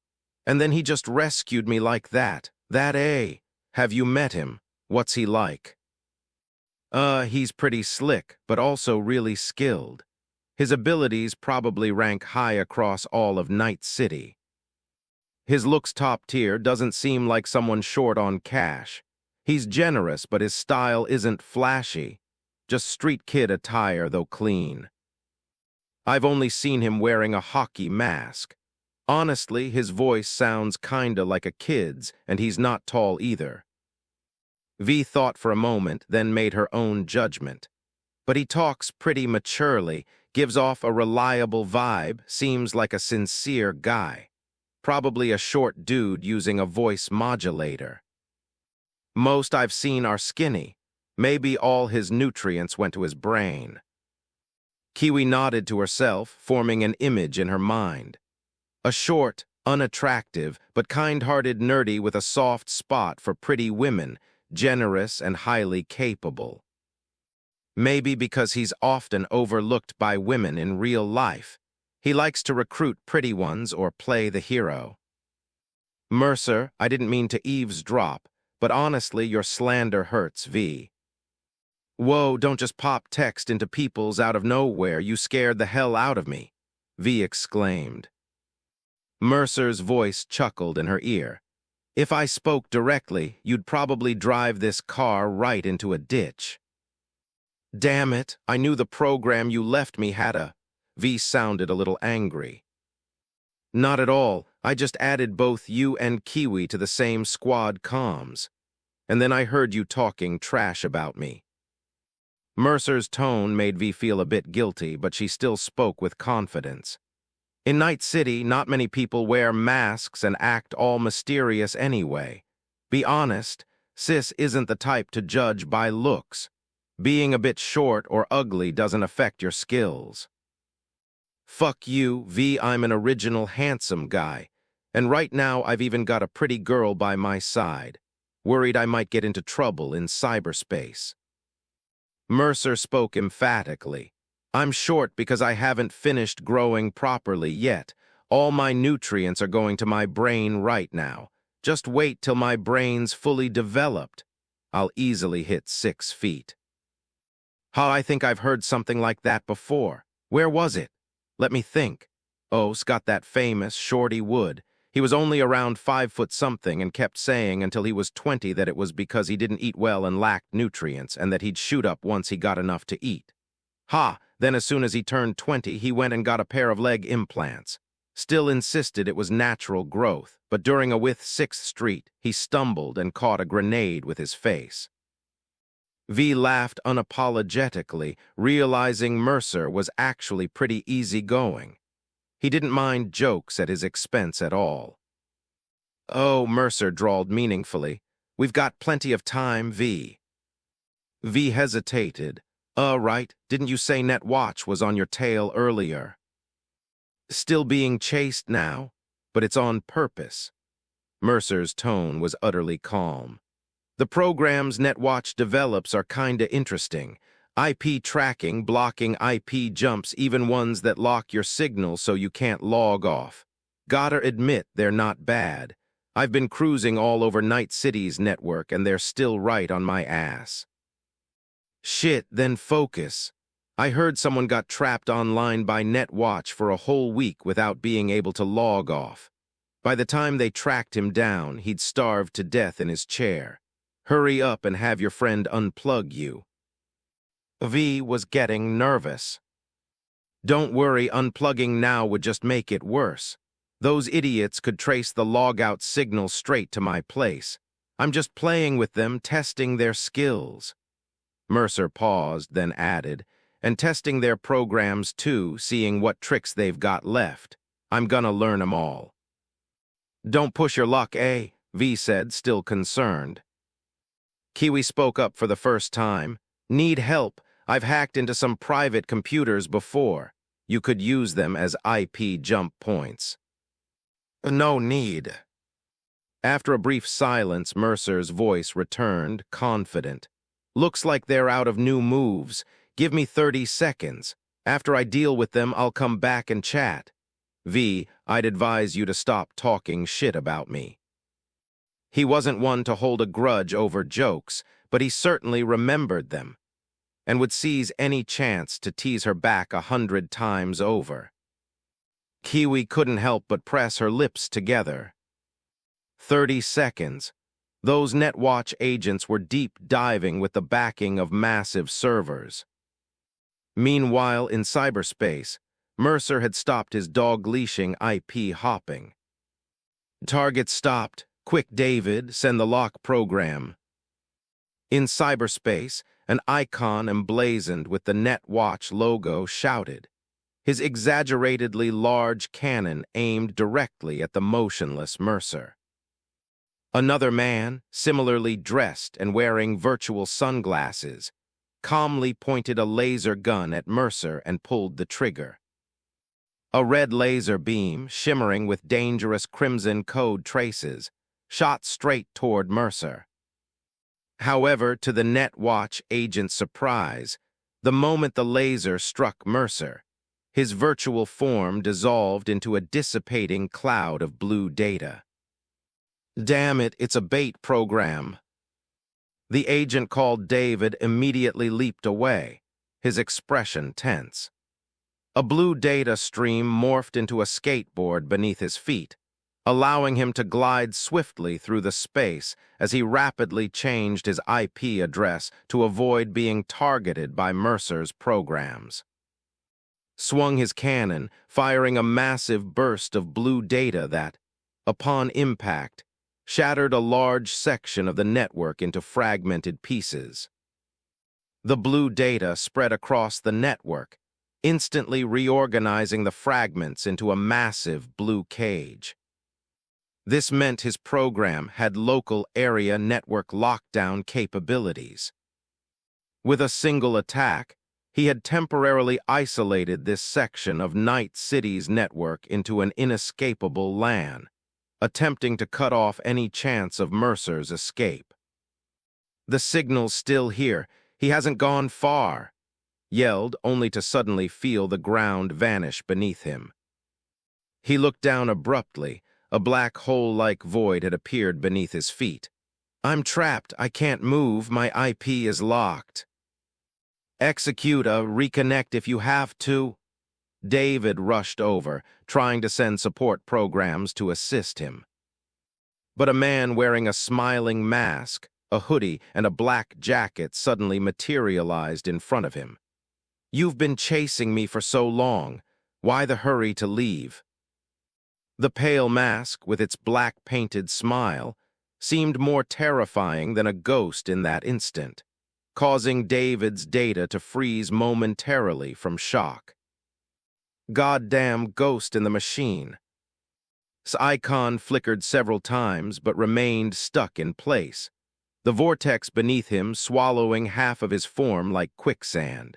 B: And then he just rescued me like that. Have you met him? What's he like? He's pretty slick, but also really skilled. His abilities probably rank high across all of Night City. His looks top tier, doesn't seem like someone short on cash. He's generous, but his style isn't flashy. Just street kid attire, though clean. I've only seen him wearing a hockey mask. Honestly, his voice sounds kinda like a kid's, and he's not tall either. V thought for a moment, then made her own judgment. But he talks pretty maturely, gives off a reliable vibe, seems like a sincere guy. Probably a short dude using a voice modulator. Most I've seen are skinny. Maybe all his nutrients went to his brain. Kiwi nodded to herself, forming an image in her mind. A short, unattractive, but kind-hearted nerdy with a soft spot for pretty women, generous and highly capable. Maybe because he's often overlooked by women in real life. He likes to recruit pretty ones or play the hero. Mercer, I didn't mean to eavesdrop, but honestly, your slander hurts, V. Whoa, don't just pop text into people's out of nowhere. You scared the hell out of me, V exclaimed. Mercer's voice chuckled in her ear. If I spoke directly, you'd probably drive this car right into a ditch. Damn it, I knew the program you left me had a... V sounded a little angry. Not at all, I just added both you and Kiwi to the same squad comms. And then I heard you talking trash about me. Mercer's tone made V feel a bit guilty, but she still spoke with confidence. In Night City, not many people wear masks and act all mysterious anyway. Be honest, sis isn't the type to judge by looks. Being a bit short or ugly doesn't affect your skills. Fuck you, V, I'm an original handsome guy. And right now I've even got a pretty girl by my side. Worried I might get into trouble in cyberspace. Mercer spoke emphatically. I'm short because I haven't finished growing properly yet. All my nutrients are going to my brain right now. Just wait till my brain's fully developed. I'll easily hit 6 feet. How I think I've heard something like that before. Where was it? Let me think. Oh, Scott, that famous Shorty Wood. He was only around 5 foot something and kept saying until he was 20 that it was because he didn't eat well and lacked nutrients and that he'd shoot up once he got enough to eat. Ha! Then as soon as he turned 20, he went and got a pair of leg implants. Still insisted it was natural growth, but during a with 6th Street, he stumbled and caught a grenade with his face. V laughed unapologetically, realizing Mercer was actually pretty easygoing. He didn't mind jokes at his expense at all. Oh, Mercer drawled meaningfully. We've got plenty of time, V. V hesitated. Right, didn't you say Net Watch was on your tail earlier? Still being chased now, but it's on purpose. Mercer's tone was utterly calm. The programs Netwatch develops are kinda interesting. IP tracking, blocking IP jumps, even ones that lock your signal so you can't log off. Gotta admit, they're not bad. I've been cruising all over Night City's network and they're still right on my ass. Shit, then focus. I heard someone got trapped online by Netwatch for a whole week without being able to log off. By the time they tracked him down, he'd starved to death in his chair. Hurry up and have your friend unplug you. V was getting nervous. Don't worry, unplugging now would just make it worse. Those idiots could trace the logout signal straight to my place. I'm just playing with them, testing their skills. Mercer paused, then added, and testing their programs too, seeing what tricks they've got left. I'm gonna learn 'em all. Don't push your luck, eh? V said, still concerned. Kiwi spoke up for the first time. Need help. I've hacked into some private computers before. You could use them as IP jump points. No need. After a brief silence, Mercer's voice returned, confident. Looks like they're out of new moves. Give me 30 seconds. After I deal with them, I'll come back and chat. V, I'd advise you to stop talking shit about me. He wasn't one to hold a grudge over jokes, but he certainly remembered them, and would seize any chance to tease her back 100 times over. Kiwi couldn't help but press her lips together. 30 seconds. Those Netwatch agents were deep diving with the backing of massive servers. Meanwhile, in cyberspace, Mercer had stopped his dog-leashing IP hopping. Target stopped. Quick, David, send the lock program. In cyberspace, an icon emblazoned with the Netwatch logo shouted. his exaggeratedly large cannon aimed directly at the motionless Mercer. Another man, similarly dressed and wearing virtual sunglasses, calmly pointed a laser gun at Mercer and pulled the trigger. A red laser beam, shimmering with dangerous crimson code traces, shot straight toward Mercer. However, to the Netwatch agent's surprise, the moment the laser struck Mercer, his virtual form dissolved into a dissipating cloud of blue data. "Damn it, it's a bait program." The agent called David immediately leaped away, his expression tense. A blue data stream morphed into a skateboard beneath his feet, allowing him to glide swiftly through the space as he rapidly changed his IP address to avoid being targeted by Mercer's programs. Swung his cannon, firing a massive burst of blue data that, upon impact, shattered a large section of the network into fragmented pieces. The blue data spread across the network, instantly reorganizing the fragments into a massive blue cage. This meant his program had local area network lockdown capabilities. With a single attack, he had temporarily isolated this section of Night City's network into an inescapable LAN, attempting to cut off any chance of Mercer's escape. "The signal's still here. He hasn't gone far," yelled, only to suddenly feel the ground vanish beneath him. He looked down abruptly. A black hole-like void had appeared beneath his feet. "I'm trapped. I can't move. My IP is locked." "Execute a reconnect if you have to." David rushed over, trying to send support programs to assist him. But a man wearing a smiling mask, a hoodie, and a black jacket suddenly materialized in front of him. "You've been chasing me for so long. Why the hurry to leave?" The pale mask, with its black-painted smile, seemed more terrifying than a ghost in that instant, causing David's data to freeze momentarily from shock. Goddamn ghost in the machine. His icon flickered several times but remained stuck in place, the vortex beneath him swallowing half of his form like quicksand.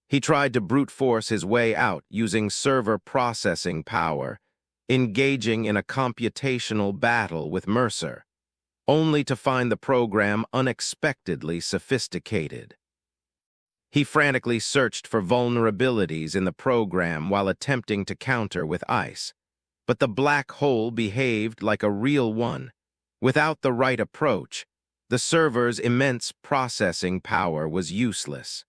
B: He tried to brute force his way out using server processing power, engaging in a computational battle with Mercer, only to find the program unexpectedly sophisticated. He frantically searched for vulnerabilities in the program while attempting to counter with ice, but the black hole behaved like a real one. Without the right approach, the server's immense processing power was useless.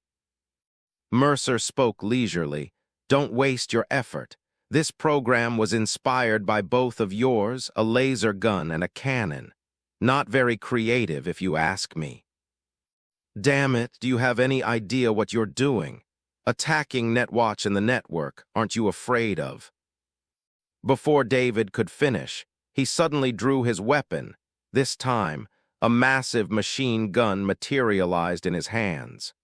B: Mercer spoke leisurely. "Don't waste your effort. This program was inspired by both of yours, a laser gun and a cannon. Not very creative, if you ask me." "Damn it, do you have any idea what you're doing? Attacking Netwatch and the network, aren't you afraid of?" Before David could finish, he suddenly drew his weapon. This time, a massive machine gun materialized in his hands.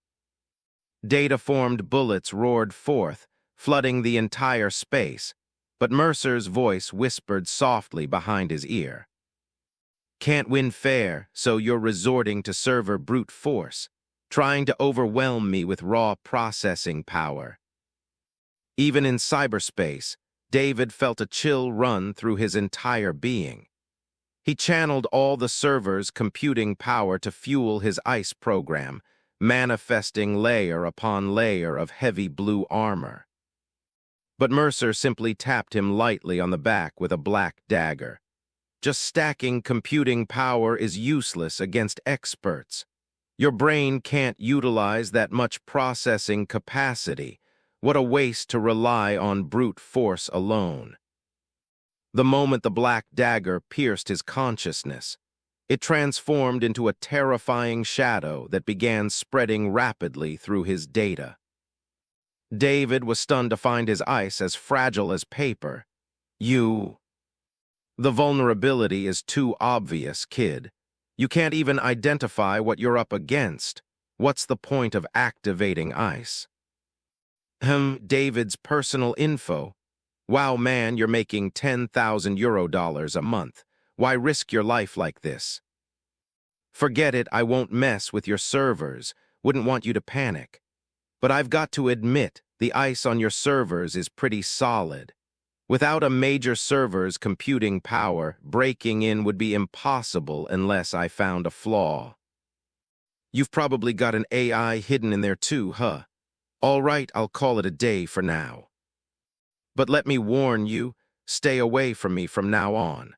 B: Data-formed bullets roared forth, flooding the entire space, but Mercer's voice whispered softly behind his ear. "Can't win fair, so you're resorting to server brute force, trying to overwhelm me with raw processing power." Even in cyberspace, David felt a chill run through his entire being. He channeled all the server's computing power to fuel his ICE program, manifesting layer upon layer of heavy blue armor. But Mercer simply tapped him lightly on the back with a black dagger. "Just stacking computing power is useless against experts. Your brain can't utilize that much processing capacity. What a waste to rely on brute force alone." The moment the black dagger pierced his consciousness, it transformed into a terrifying shadow that began spreading rapidly through his data. David was stunned to find his ice as fragile as paper. "The vulnerability is too obvious, kid. You can't even identify what you're up against. What's the point of activating ice?" David's personal info. Wow, man, you're making 10,000 euro dollars a month. Why risk your life like this? Forget it, I won't mess with your servers. Wouldn't want you to panic. But I've got to admit, the ice on your servers is pretty solid. Without a major server's computing power, breaking in would be impossible unless I found a flaw. You've probably got an AI hidden in there too, huh? All right, I'll call it a day for now. But let me warn you, stay away from me from now on.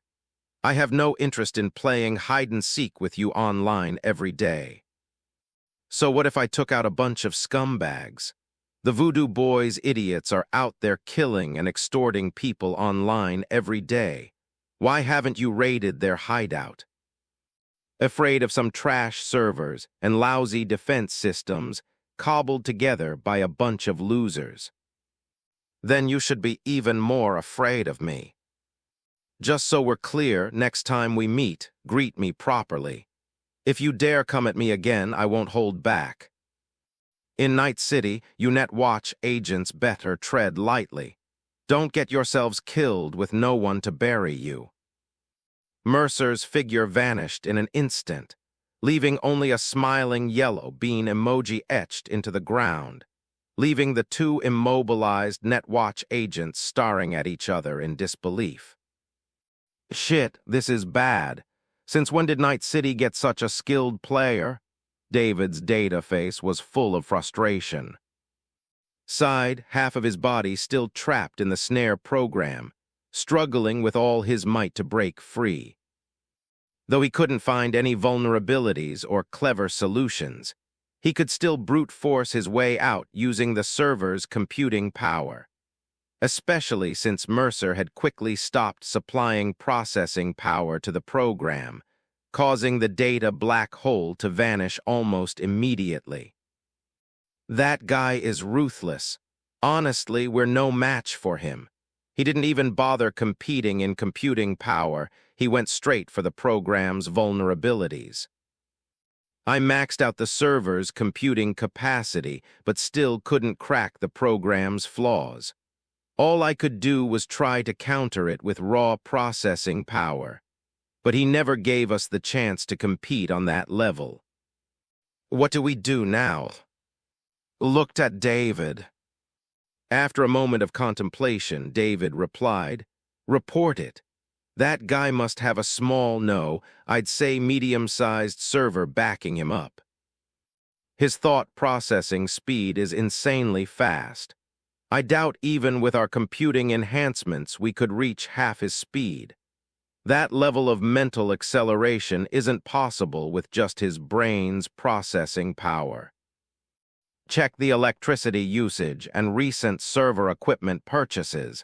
B: I have no interest in playing hide-and-seek with you online every day. So what if I took out a bunch of scumbags? The Voodoo Boys idiots are out there killing and extorting people online every day. Why haven't you raided their hideout? Afraid of some trash servers and lousy defense systems cobbled together by a bunch of losers. Then you should be even more afraid of me. Just so we're clear, next time we meet, greet me properly. If you dare come at me again, I won't hold back. In Night City, you Netwatch agents better tread lightly. Don't get yourselves killed with no one to bury you. Mercer's figure vanished in an instant, leaving only a smiling yellow bean emoji etched into the ground, leaving the two immobilized Netwatch agents staring at each other in disbelief. Shit, this is bad. Since when did Night City get such a skilled player? David's data face was full of frustration. Sighed, half of his body still trapped in the snare program, struggling with all his might to break free. Though he couldn't find any vulnerabilities or clever solutions, he could still brute force his way out using the server's computing power, especially since Mercer had quickly stopped supplying processing power to the program, causing the data black hole to vanish almost immediately. That guy is ruthless. Honestly, we're no match for him. He didn't even bother competing in computing power. He went straight for the program's vulnerabilities. I maxed out the server's computing capacity, but still couldn't crack the program's flaws. All I could do was try to counter it with raw processing power. But he never gave us the chance to compete on that level. What do we do now? Looked at David. After a moment of contemplation, David replied, "Report it. That guy must have a small, no, I'd say medium-sized server backing him up. His thought processing speed is insanely fast. I doubt even with our computing enhancements we could reach half his speed. That level of mental acceleration isn't possible with just his brain's processing power. Check the electricity usage and recent server equipment purchases.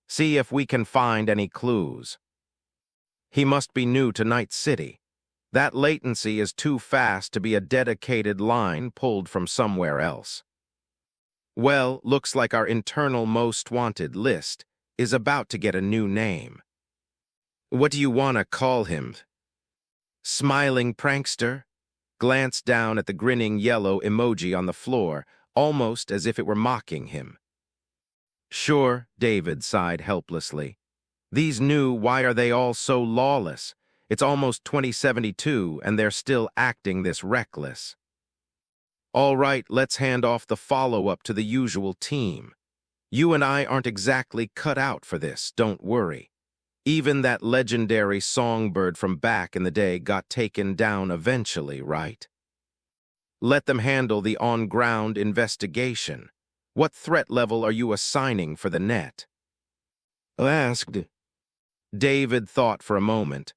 B: See if we can find any clues. He must be new to Night City. That latency is too fast to be a dedicated line pulled from somewhere else. Well, looks like our internal most wanted list is about to get a new name. What do you want to call him? Smiling prankster? Glanced down at the grinning yellow emoji on the floor, almost as if it were mocking him. Sure, David sighed helplessly. These new, why are they all so lawless? It's almost 2072 and they're still acting this reckless. All right, let's hand off the follow-up to the usual team. You and I aren't exactly cut out for this, don't worry. Even that legendary songbird from back in the day got taken down eventually, right? Let them handle the on-ground investigation. What threat level are you assigning for the net? Asked. David thought for a moment.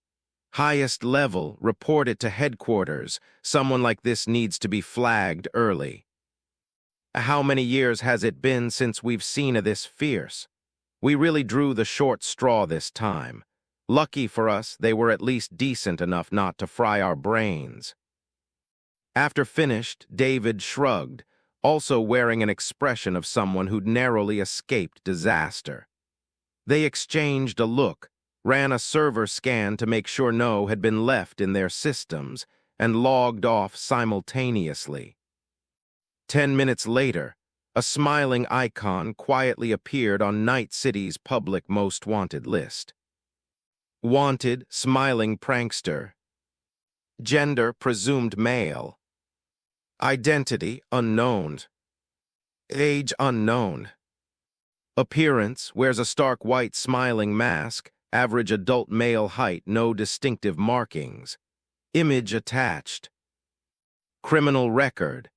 B: Highest level, report it to headquarters. Someone like this needs to be flagged early. How many years has it been since we've seen a this fierce? We really drew the short straw this time. Lucky for us, they were at least decent enough not to fry our brains. After finished, David shrugged, also wearing an expression of someone who'd narrowly escaped disaster. They exchanged a look, ran a server scan to make sure no had been left in their systems, and logged off simultaneously. 10 minutes later, A smiling icon quietly appeared on Night City's public most wanted list. Wanted, smiling prankster. Gender, presumed male. Identity, unknown. Age, unknown. Appearance, wears a stark white smiling mask, average adult male height, no distinctive markings. Image attached. Criminal record.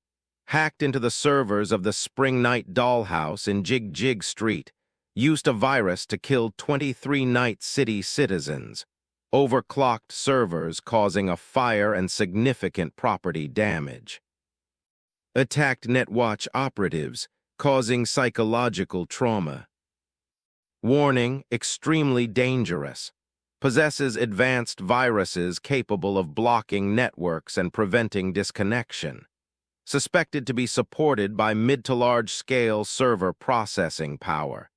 B: Hacked into the servers of the Spring Night Dollhouse in Jig Jig Street. Used a virus to kill 23 Night City citizens. Overclocked servers causing a fire and significant property damage. Attacked Netwatch operatives, causing psychological trauma. Warning, extremely dangerous. Possesses advanced viruses capable of blocking networks and preventing disconnection. Suspected to be supported by mid to large-scale server processing power.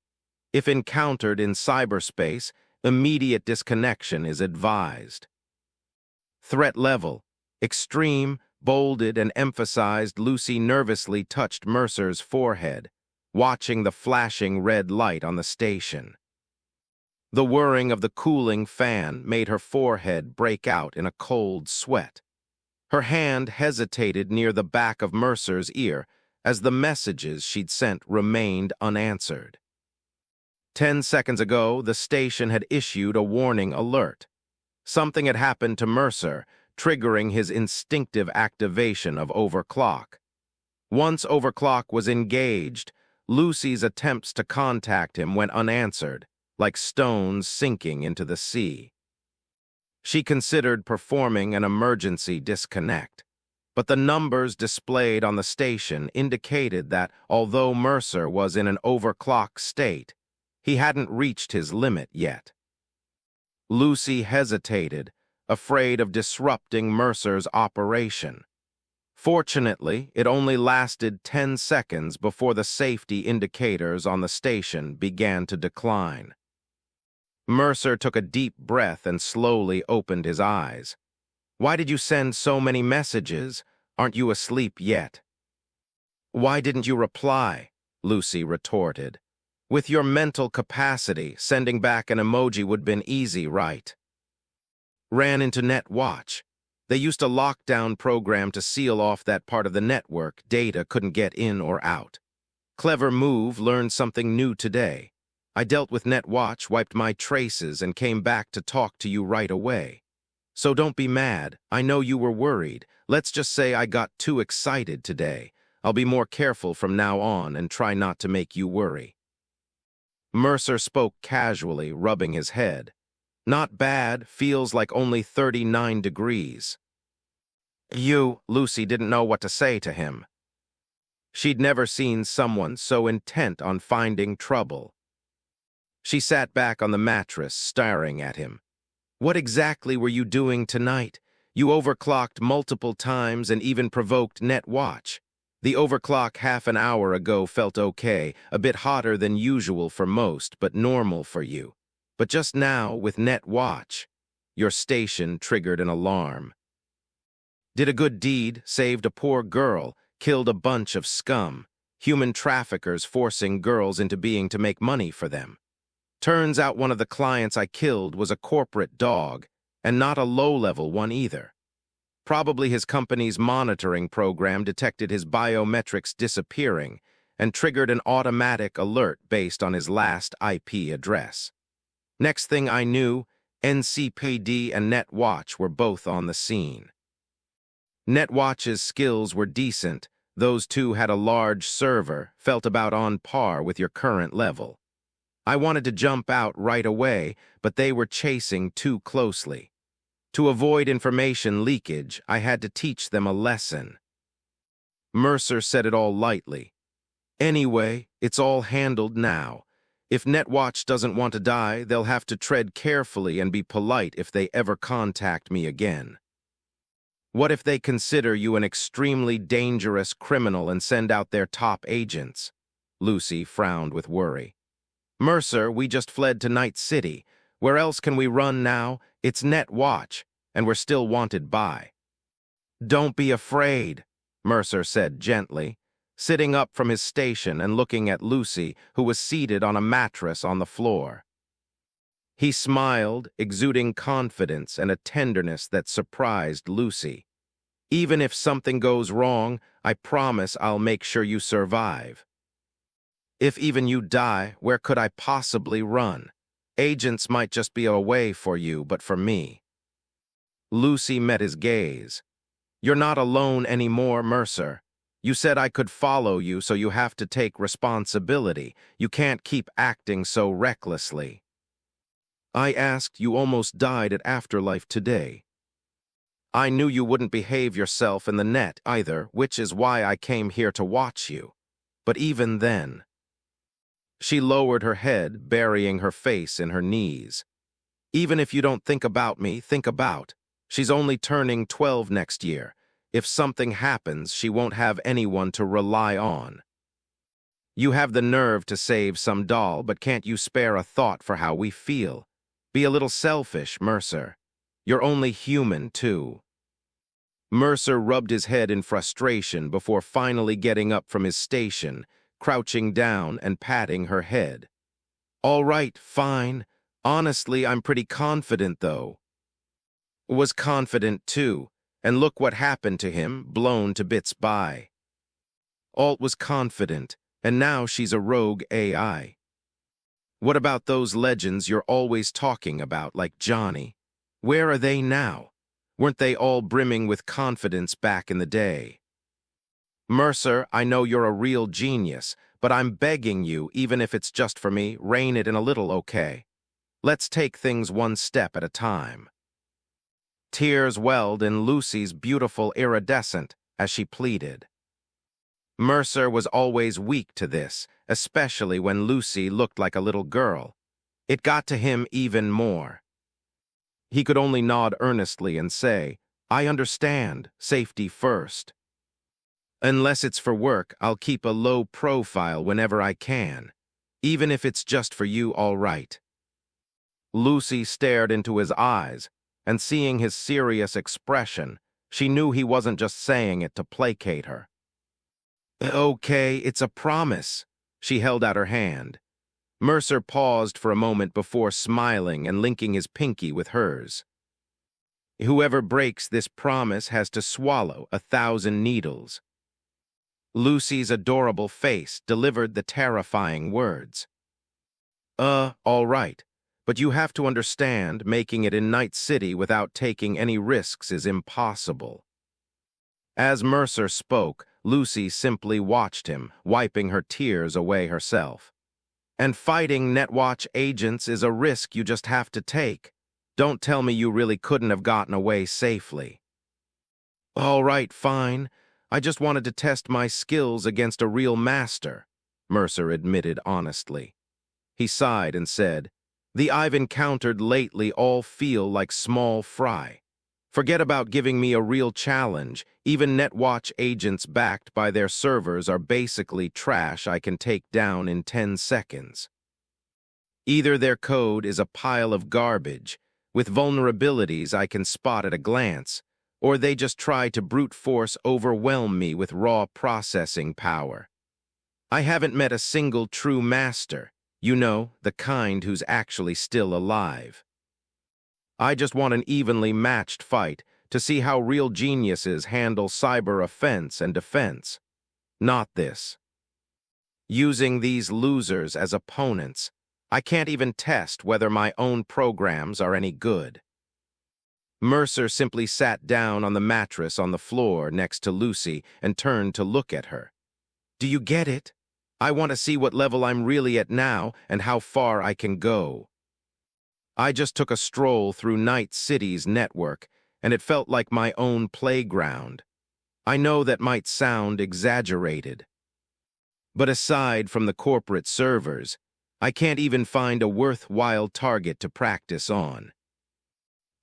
B: If encountered in cyberspace, immediate disconnection is advised. Threat level, extreme, bolded and emphasized. Lucy nervously touched Mercer's forehead, watching the flashing red light on the station. The whirring of the cooling fan made her forehead break out in a cold sweat. Her hand hesitated near the back of Mercer's ear as the messages she'd sent remained unanswered. 10 seconds ago, the station had issued a warning alert. Something had happened to Mercer, triggering his instinctive activation of overclock. Once overclock was engaged, Lucy's attempts to contact him went unanswered, like stones sinking into the sea. She considered performing an emergency disconnect, but the numbers displayed on the station indicated that, although Mercer was in an overclock state, he hadn't reached his limit yet. Lucy hesitated, afraid of disrupting Mercer's operation. Fortunately, it only lasted 10 seconds before the safety indicators on the station began to decline. Mercer took a deep breath and slowly opened his eyes. "Why did you send so many messages? Aren't you asleep yet?" "Why didn't you reply?" Lucy retorted. "With your mental capacity, sending back an emoji would have been easy, right?" "Ran into Netwatch. They used a lockdown program to seal off that part of the network. Data couldn't get in or out. Clever move, learned something new today. I dealt with Netwatch, wiped my traces, and came back to talk to you right away. So don't be mad. I know you were worried. Let's just say I got too excited today. I'll be more careful from now on and try not to make you worry." Mercer spoke casually, rubbing his head. "Not bad, feels like only 39 degrees. Lucy didn't know what to say to him. She'd never seen someone so intent on finding trouble. She sat back on the mattress, staring at him. "What exactly were you doing tonight? You overclocked multiple times and even provoked Netwatch. The overclock half an hour ago felt okay, a bit hotter than usual for most, but normal for you. But just now, with Netwatch, your station triggered an alarm. Did a good deed, saved a poor girl, killed a bunch of scum, human traffickers forcing girls into being to make money for them. Turns out one of the clients I killed was a corporate dog, and not a low-level one either. Probably his company's monitoring program detected his biometrics disappearing and triggered an automatic alert based on his last IP address. Next thing I knew, NCPD and Netwatch were both on the scene. Netwatch's skills were decent. Those two had a large server, felt about on par with your current level. I wanted to jump out right away, but they were chasing too closely. To avoid information leakage, I had to teach them a lesson." Mercer said it all lightly. "Anyway, it's all handled now. If Netwatch doesn't want to die, they'll have to tread carefully and be polite if they ever contact me again." "What if they consider you an extremely dangerous criminal and send out their top agents?" Lucy frowned with worry. "Mercer, we just fled to Night City. Where else can we run now? It's Netwatch, and we're still wanted by." "Don't be afraid," Mercer said gently. sitting up from his station and looking at Lucy, who was seated on a mattress on the floor. He smiled, exuding confidence and a tenderness that surprised Lucy. "Even if something goes wrong, I promise I'll make sure you survive. If even you die, where could I possibly run? Agents might just be a way for you, but for me." Lucy met his gaze. "You're not alone anymore, Mercer. You said I could follow you, so you have to take responsibility. You can't keep acting so recklessly." "I asked, you almost died at Afterlife today. I knew you wouldn't behave yourself in the net either, which is why I came here to watch you. But even then..." She lowered her head, burying her face in her knees. "Even if you don't think about me, think about. She's only turning 12 next year. If something happens, she won't have anyone to rely on. You have the nerve to save some doll, but can't you spare a thought for how we feel? Be a little selfish, Mercer. You're only human, too." Mercer rubbed his head in frustration before finally getting up from his station, crouching down and patting her head. "All right, fine. Honestly, I'm pretty confident, though." Was confident, too, and look what happened to him, blown to bits by. Alt was confident, and now she's a rogue AI. What about those legends you're always talking about, like Johnny? Where are they now? Weren't they all brimming with confidence back in the day? Mercer, I know you're a real genius, but I'm begging you, even if it's just for me, rein it in a little, okay? Let's take things one step at a time. Tears welled in Lucy's beautiful iridescent as she pleaded. Mercer was always weak to this, especially when Lucy looked like a little girl. It got to him even more. He could only nod earnestly and say, "I understand, safety first. Unless it's for work, I'll keep a low profile whenever I can, even if it's just for you, all right." Lucy stared into his eyes, and seeing his serious expression, she knew he wasn't just saying it to placate her. "Okay, it's a promise." She held out her hand. Mercer paused for a moment before smiling and linking his pinky with hers. "Whoever breaks this promise has to swallow 1,000 needles." Lucy's adorable face delivered the terrifying words. All right, but you have to understand, making it in Night City without taking any risks is impossible." As Mercer spoke, Lucy simply watched him, wiping her tears away herself. "And fighting Netwatch agents is a risk you just have to take. Don't tell me you really couldn't have gotten away safely." "All right, fine. I just wanted to test my skills against a real master," Mercer admitted honestly. He sighed and said, "The I've encountered lately all feel like small fry. Forget about giving me a real challenge. Even Netwatch agents backed by their servers are basically trash I can take down in 10 seconds. Either their code is a pile of garbage, with vulnerabilities I can spot at a glance, or they just try to brute force overwhelm me with raw processing power. I haven't met a single true master, you know, the kind who's actually still alive. I just want an evenly matched fight to see how real geniuses handle cyber offense and defense. Not this. Using these losers as opponents, I can't even test whether my own programs are any good." Mercer simply sat down on the mattress on the floor next to Lucy and turned to look at her. "Do you get it? I want to see what level I'm really at now and how far I can go. I just took a stroll through Night City's network, and it felt like my own playground. I know that might sound exaggerated. But aside from the corporate servers, I can't even find a worthwhile target to practice on.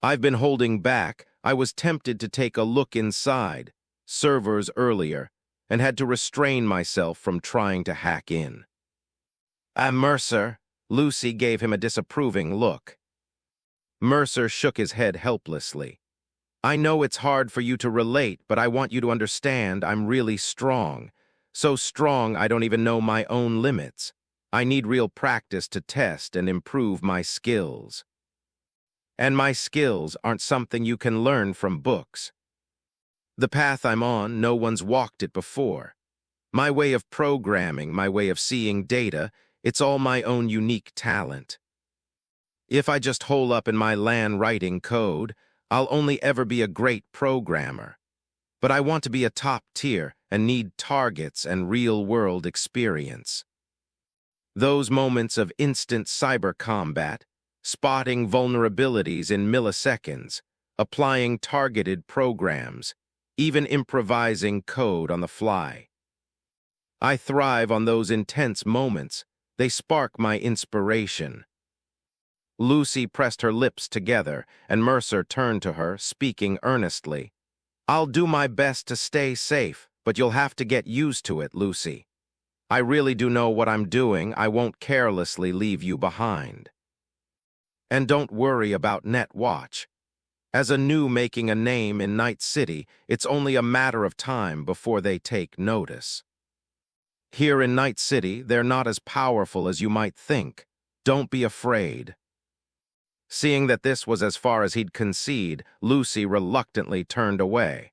B: I've been holding back. I was tempted to take a look inside servers earlier, and had to restrain myself from trying to hack in." Mercer," Lucy gave him a disapproving look. Mercer shook his head helplessly. "I know it's hard for you to relate, but I want you to understand I'm really strong. So strong I don't even know my own limits. I need real practice to test and improve my skills. And my skills aren't something you can learn from books. The path I'm on, no one's walked it before. My way of programming, my way of seeing data, it's all my own unique talent. If I just hole up in my LAN writing code, I'll only ever be a great programmer. But I want to be a top tier and need targets and real-world experience. Those moments of instant cyber combat, spotting vulnerabilities in milliseconds, applying targeted programs, even improvising code on the fly. I thrive on those intense moments. They spark my inspiration. Lucy pressed her lips together, and Mercer turned to her, speaking earnestly. I'll do my best to stay safe, but you'll have to get used to it, Lucy. I really do know what I'm doing. I won't carelessly leave you behind. And don't worry about Netwatch. As a new making a name in Night City, it's only a matter of time before they take notice. Here in Night City, they're not as powerful as you might think. Don't be afraid. Seeing that this was as far as he'd concede, Lucy reluctantly turned away.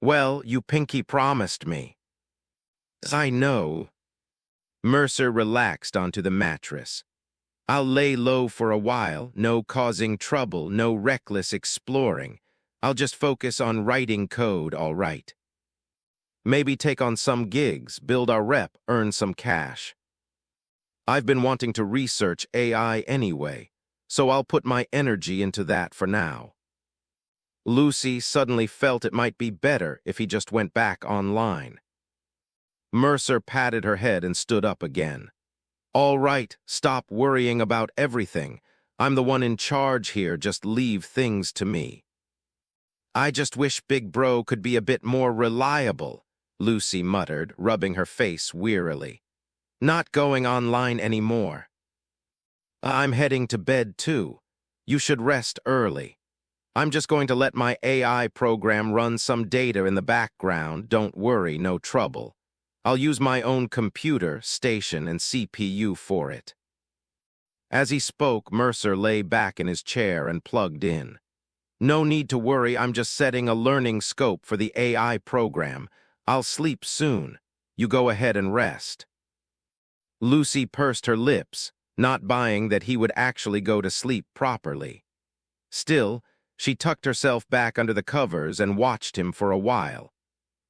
B: Well, you pinky promised me. I know. Mercer relaxed onto the mattress. I'll lay low for a while, no causing trouble, no reckless exploring. I'll just focus on writing code, all right. Maybe take on some gigs, build our rep, earn some cash. I've been wanting to research AI anyway, so I'll put my energy into that for now. Lucy suddenly felt it might be better if he just went back online. Mercer patted her head and stood up again. All right, stop worrying about everything. I'm the one in charge here, just leave things to me. I just wish Big Bro could be a bit more reliable, Lucy muttered, rubbing her face wearily. Not going online anymore. I'm heading to bed too. You should rest early. I'm just going to let my AI program run some data in the background. Don't worry, no trouble. I'll use my own computer, station, and CPU for it. As he spoke, Mercer lay back in his chair and plugged in. No need to worry, I'm just setting a learning scope for the AI program. I'll sleep soon. You go ahead and rest. Lucy pursed her lips, not buying that he would actually go to sleep properly. Still, she tucked herself back under the covers and watched him for a while.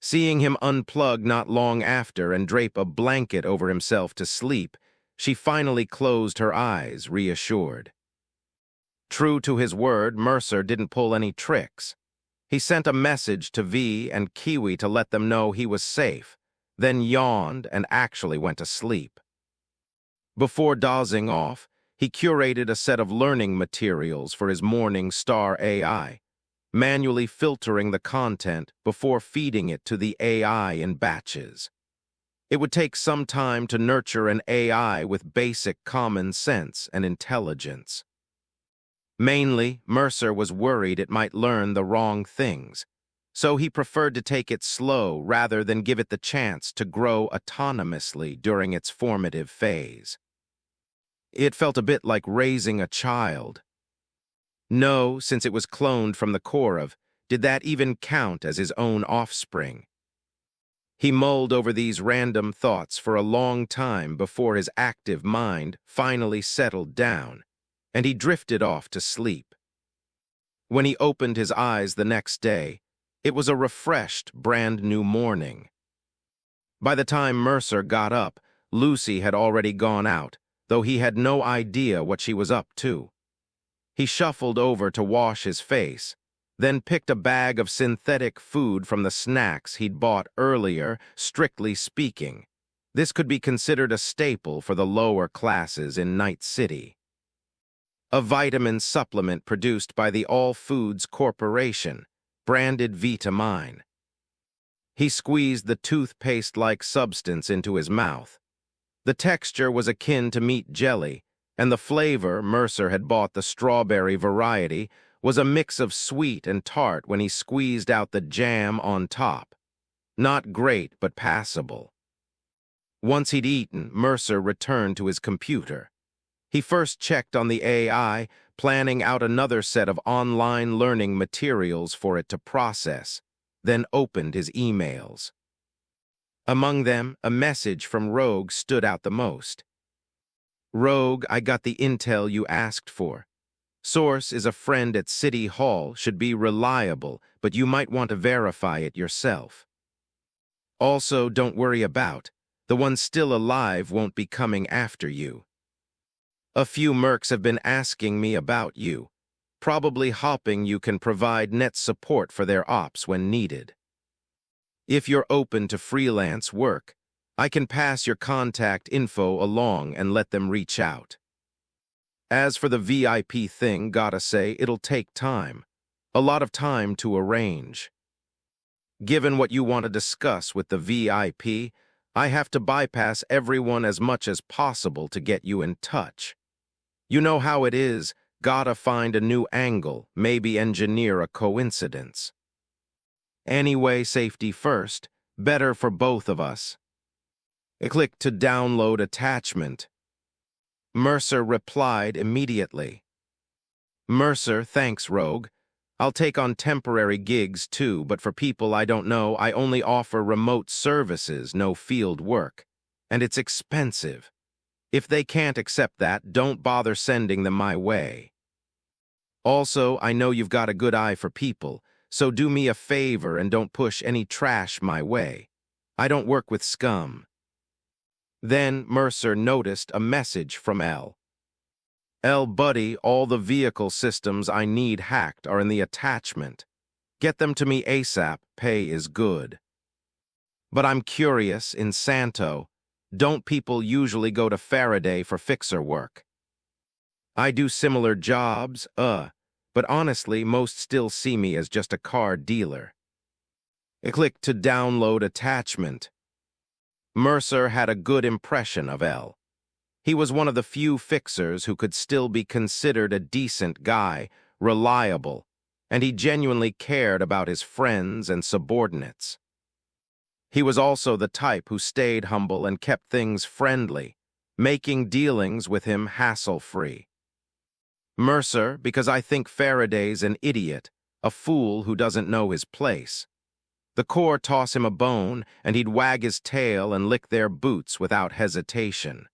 B: Seeing him unplug not long after and drape a blanket over himself to sleep, she finally closed her eyes, reassured. True to his word, Mercer didn't pull any tricks. He sent a message to V and Kiwi to let them know he was safe, then yawned and actually went to sleep. Before dozing off, he curated a set of learning materials for his morning star AI, manually filtering the content before feeding it to the AI in batches. It would take some time to nurture an AI with basic common sense and intelligence. Mainly, Mercer was worried it might learn the wrong things, so he preferred to take it slow rather than give it the chance to grow autonomously during its formative phase. It felt a bit like raising a child. No, since it was cloned from the Korov, did that even count as his own offspring? He mulled over these random thoughts for a long time before his active mind finally settled down, and he drifted off to sleep. When he opened his eyes the next day, it was a refreshed, brand-new morning. By the time Mercer got up, Lucy had already gone out, though he had no idea what she was up to. He shuffled over to wash his face, then picked a bag of synthetic food from the snacks he'd bought earlier. Strictly speaking, this could be considered a staple for the lower classes in Night City. A vitamin supplement produced by the All Foods Corporation, branded Vitamine. He squeezed the toothpaste-like substance into his mouth. The texture was akin to meat jelly, and the flavor, Mercer had bought the strawberry variety, was a mix of sweet and tart when he squeezed out the jam on top. Not great, but passable. Once he'd eaten, Mercer returned to his computer. He first checked on the AI, planning out another set of online learning materials for it to process, then opened his emails. Among them, a message from Rogue stood out the most. Rogue, I got the intel you asked for. Source is a friend at City Hall, should be reliable, but you might want to verify it yourself. Also, don't worry about, the one still alive won't be coming after you. A few mercs have been asking me about you, probably hoping you can provide net support for their ops when needed. If you're open to freelance work, I can pass your contact info along and let them reach out. As for the VIP thing, gotta say, it'll take time. A lot of time to arrange. Given what you want to discuss with the VIP, I have to bypass everyone as much as possible to get you in touch. You know how it is, gotta find a new angle, maybe engineer a coincidence. Anyway, safety first, better for both of us. Click to download attachment. Mercer replied immediately. Mercer, thanks, Rogue. I'll take on temporary gigs too, but for people I don't know, I only offer remote services, no field work. And it's expensive. If they can't accept that, don't bother sending them my way. Also, I know you've got a good eye for people, so do me a favor and don't push any trash my way. I don't work with scum. Then Mercer noticed a message from L. Buddy, all the vehicle systems I need hacked are in the attachment. Get them to me ASAP, pay is good. But I'm curious, in Santo, don't people usually go to Faraday for fixer work? I do similar jobs, but honestly, most still see me as just a car dealer. Click to download attachment. Mercer had a good impression of L. He was one of the few fixers who could still be considered a decent guy, reliable, and he genuinely cared about his friends and subordinates. He was also the type who stayed humble and kept things friendly, making dealings with him hassle-free. Mercer, because I think Faraday's an idiot, a fool who doesn't know his place. The Corps toss him a bone, and he'd wag his tail and lick their boots without hesitation.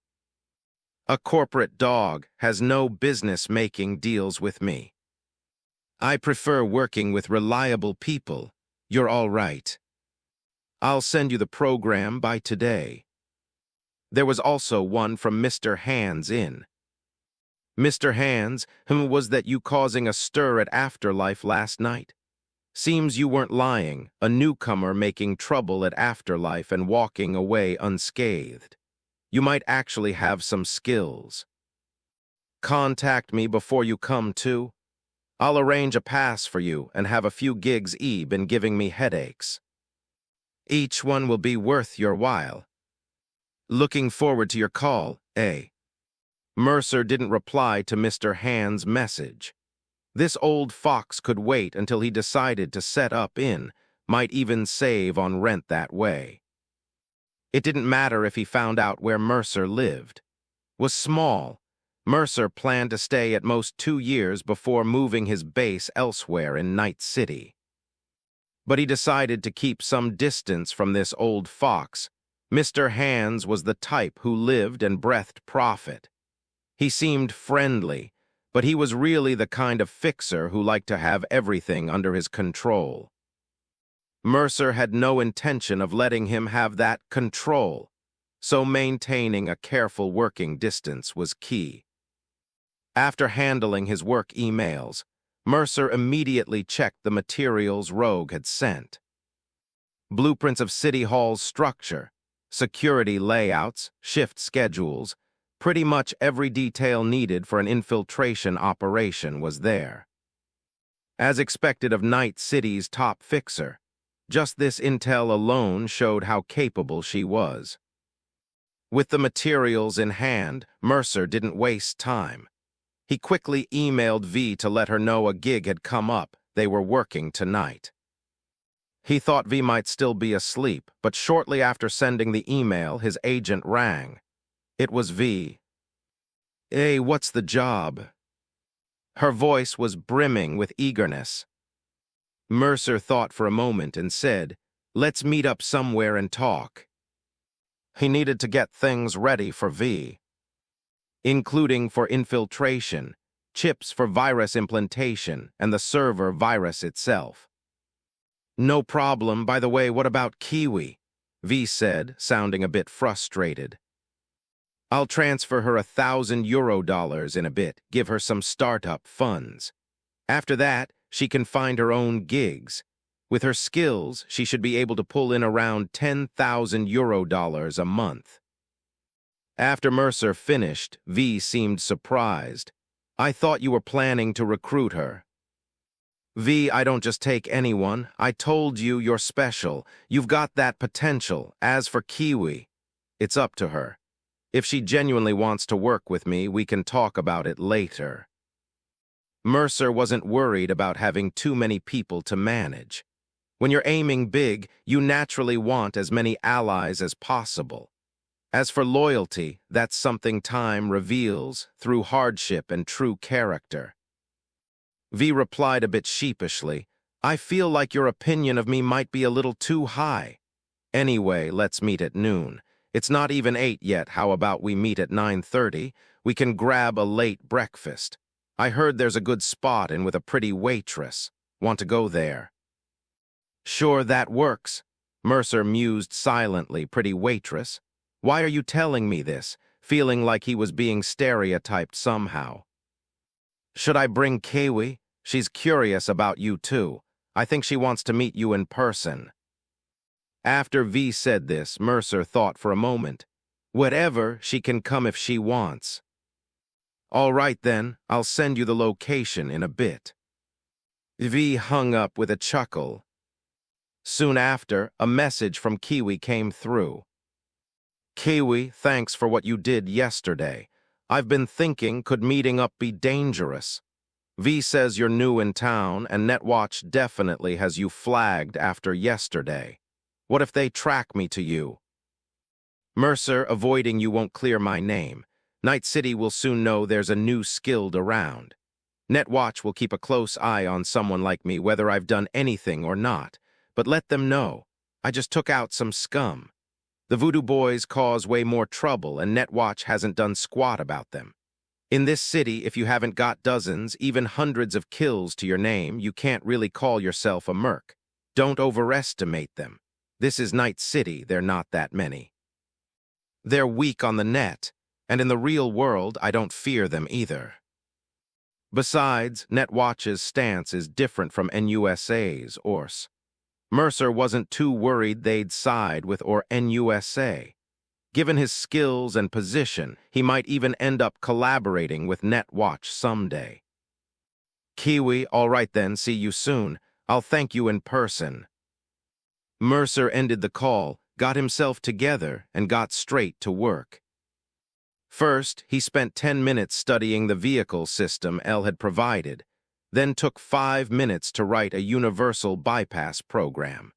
B: A corporate dog has no business making deals with me. I prefer working with reliable people. You're all right. I'll send you the program by today. There was also one from Mr. Hands in. Mr. Hands, was that you causing a stir at Afterlife last night? Seems you weren't lying, a newcomer making trouble at Afterlife and walking away unscathed. You might actually have some skills. Contact me before you come too. I'll arrange a pass for you and have a few gigs been giving me headaches. Each one will be worth your while. Looking forward to your call, eh? Mercer didn't reply to Mr. Hand's message. This old fox could wait until he decided to set up might even save on rent that way. It didn't matter if he found out where Mercer lived. Was small. Mercer planned to stay at most 2 years before moving his base elsewhere in Night City. But he decided to keep some distance from this old fox. Mr. Hands was the type who lived and breathed profit. He seemed friendly, but he was really the kind of fixer who liked to have everything under his control. Mercer had no intention of letting him have that control, so maintaining a careful working distance was key. After handling his work emails, Mercer immediately checked the materials Rogue had sent. Blueprints of City Hall's structure, security layouts, shift schedules, pretty much every detail needed for an infiltration operation was there. As expected of Night City's top fixer, just this intel alone showed how capable she was. With the materials in hand, Mercer didn't waste time. He quickly emailed V to let her know a gig had come up. They were working tonight. He thought V might still be asleep, but shortly after sending the email, his agent rang. It was V. "Hey, what's the job?" Her voice was brimming with eagerness. Mercer thought for a moment and said, "Let's meet up somewhere and talk." He needed to get things ready for V, including for infiltration, chips for virus implantation, and the server virus itself. "No problem. By the way, what about Kiwi?" V said, sounding a bit frustrated. "I'll transfer her $1,000 in a bit, give her some startup funds. After that, she can find her own gigs. With her skills, she should be able to pull in around $10,000 a month." After Mercer finished, V seemed surprised. "I thought you were planning to recruit her." "V, I don't just take anyone. I told you you're special. You've got that potential. As for Kiwi, it's up to her. If she genuinely wants to work with me, we can talk about it later." Mercer wasn't worried about having too many people to manage. When you're aiming big, you naturally want as many allies as possible. As for loyalty, that's something time reveals through hardship and true character. V replied a bit sheepishly, "I feel like your opinion of me might be a little too high. Anyway, let's meet at noon. It's not even 8 yet. How about we meet at 9:30? We can grab a late breakfast. I heard there's a good spot and with a pretty waitress. Want to go there?" "Sure, that works." Mercer mused silently. Pretty waitress? Why are you telling me this, feeling like he was being stereotyped somehow? "Should I bring Kiwi? She's curious about you too. I think she wants to meet you in person." After V said this, Mercer thought for a moment. "Whatever, she can come if she wants." "All right then, I'll send you the location in a bit." V hung up with a chuckle. Soon after, a message from Kiwi came through. "Kiwi, thanks for what you did yesterday. I've been thinking, could meeting up be dangerous? V says you're new in town, and Netwatch definitely has you flagged after yesterday. What if they track me to you? Mercer, avoiding you won't clear my name. Night City will soon know there's a new skilled around. Netwatch will keep a close eye on someone like me, whether I've done anything or not. But let them know, I just took out some scum. The Voodoo Boys cause way more trouble, and Netwatch hasn't done squat about them. In this city, if you haven't got dozens, even hundreds of kills to your name, you can't really call yourself a merc. Don't overestimate them. This is Night City, they're not that many. They're weak on the net, and in the real world, I don't fear them either. Besides, Netwatch's stance is different from NUSA's, Ors. Mercer wasn't too worried they'd side with or NUSA. Given his skills and position, he might even end up collaborating with Netwatch someday. Kiwi, all right then, see you soon. I'll thank you in person. Mercer ended the call, got himself together, and got straight to work. First, he spent 10 minutes studying the vehicle system El had provided, then took 5 minutes to write a universal bypass program.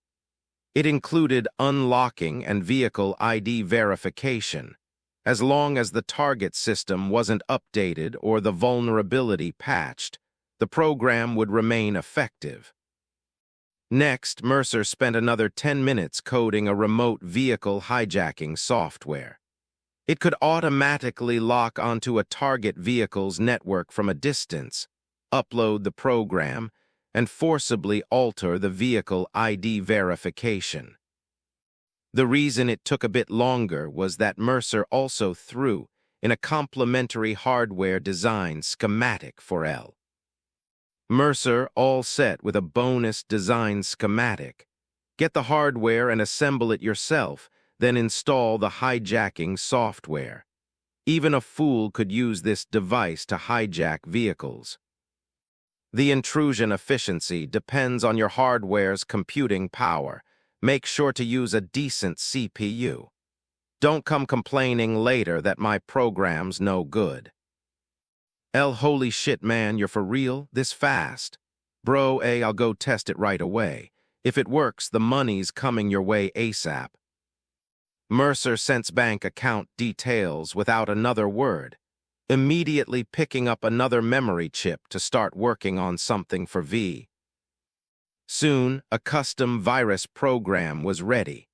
B: It included unlocking and vehicle ID verification. As long as the target system wasn't updated or the vulnerability patched, the program would remain effective. Next, Mercer spent another 10 minutes coding a remote vehicle hijacking software. It could automatically lock onto a target vehicle's network from a distance, upload the program, and forcibly alter the vehicle ID verification. The reason it took a bit longer was that Mercer also threw in a complementary hardware design schematic for L. Mercer, all set with a bonus design schematic. Get the hardware and assemble it yourself, then install the hijacking software. Even a fool could use this device to hijack vehicles. The intrusion efficiency depends on your hardware's computing power. Make sure to use a decent CPU. Don't come complaining later that my program's no good. L, holy shit, man, you're for real? This fast? Bro, I'll go test it right away. If it works, the money's coming your way ASAP. Mercer sent bank account details without another word, immediately picking up another memory chip to start working on something for V. Soon, a custom virus program was ready.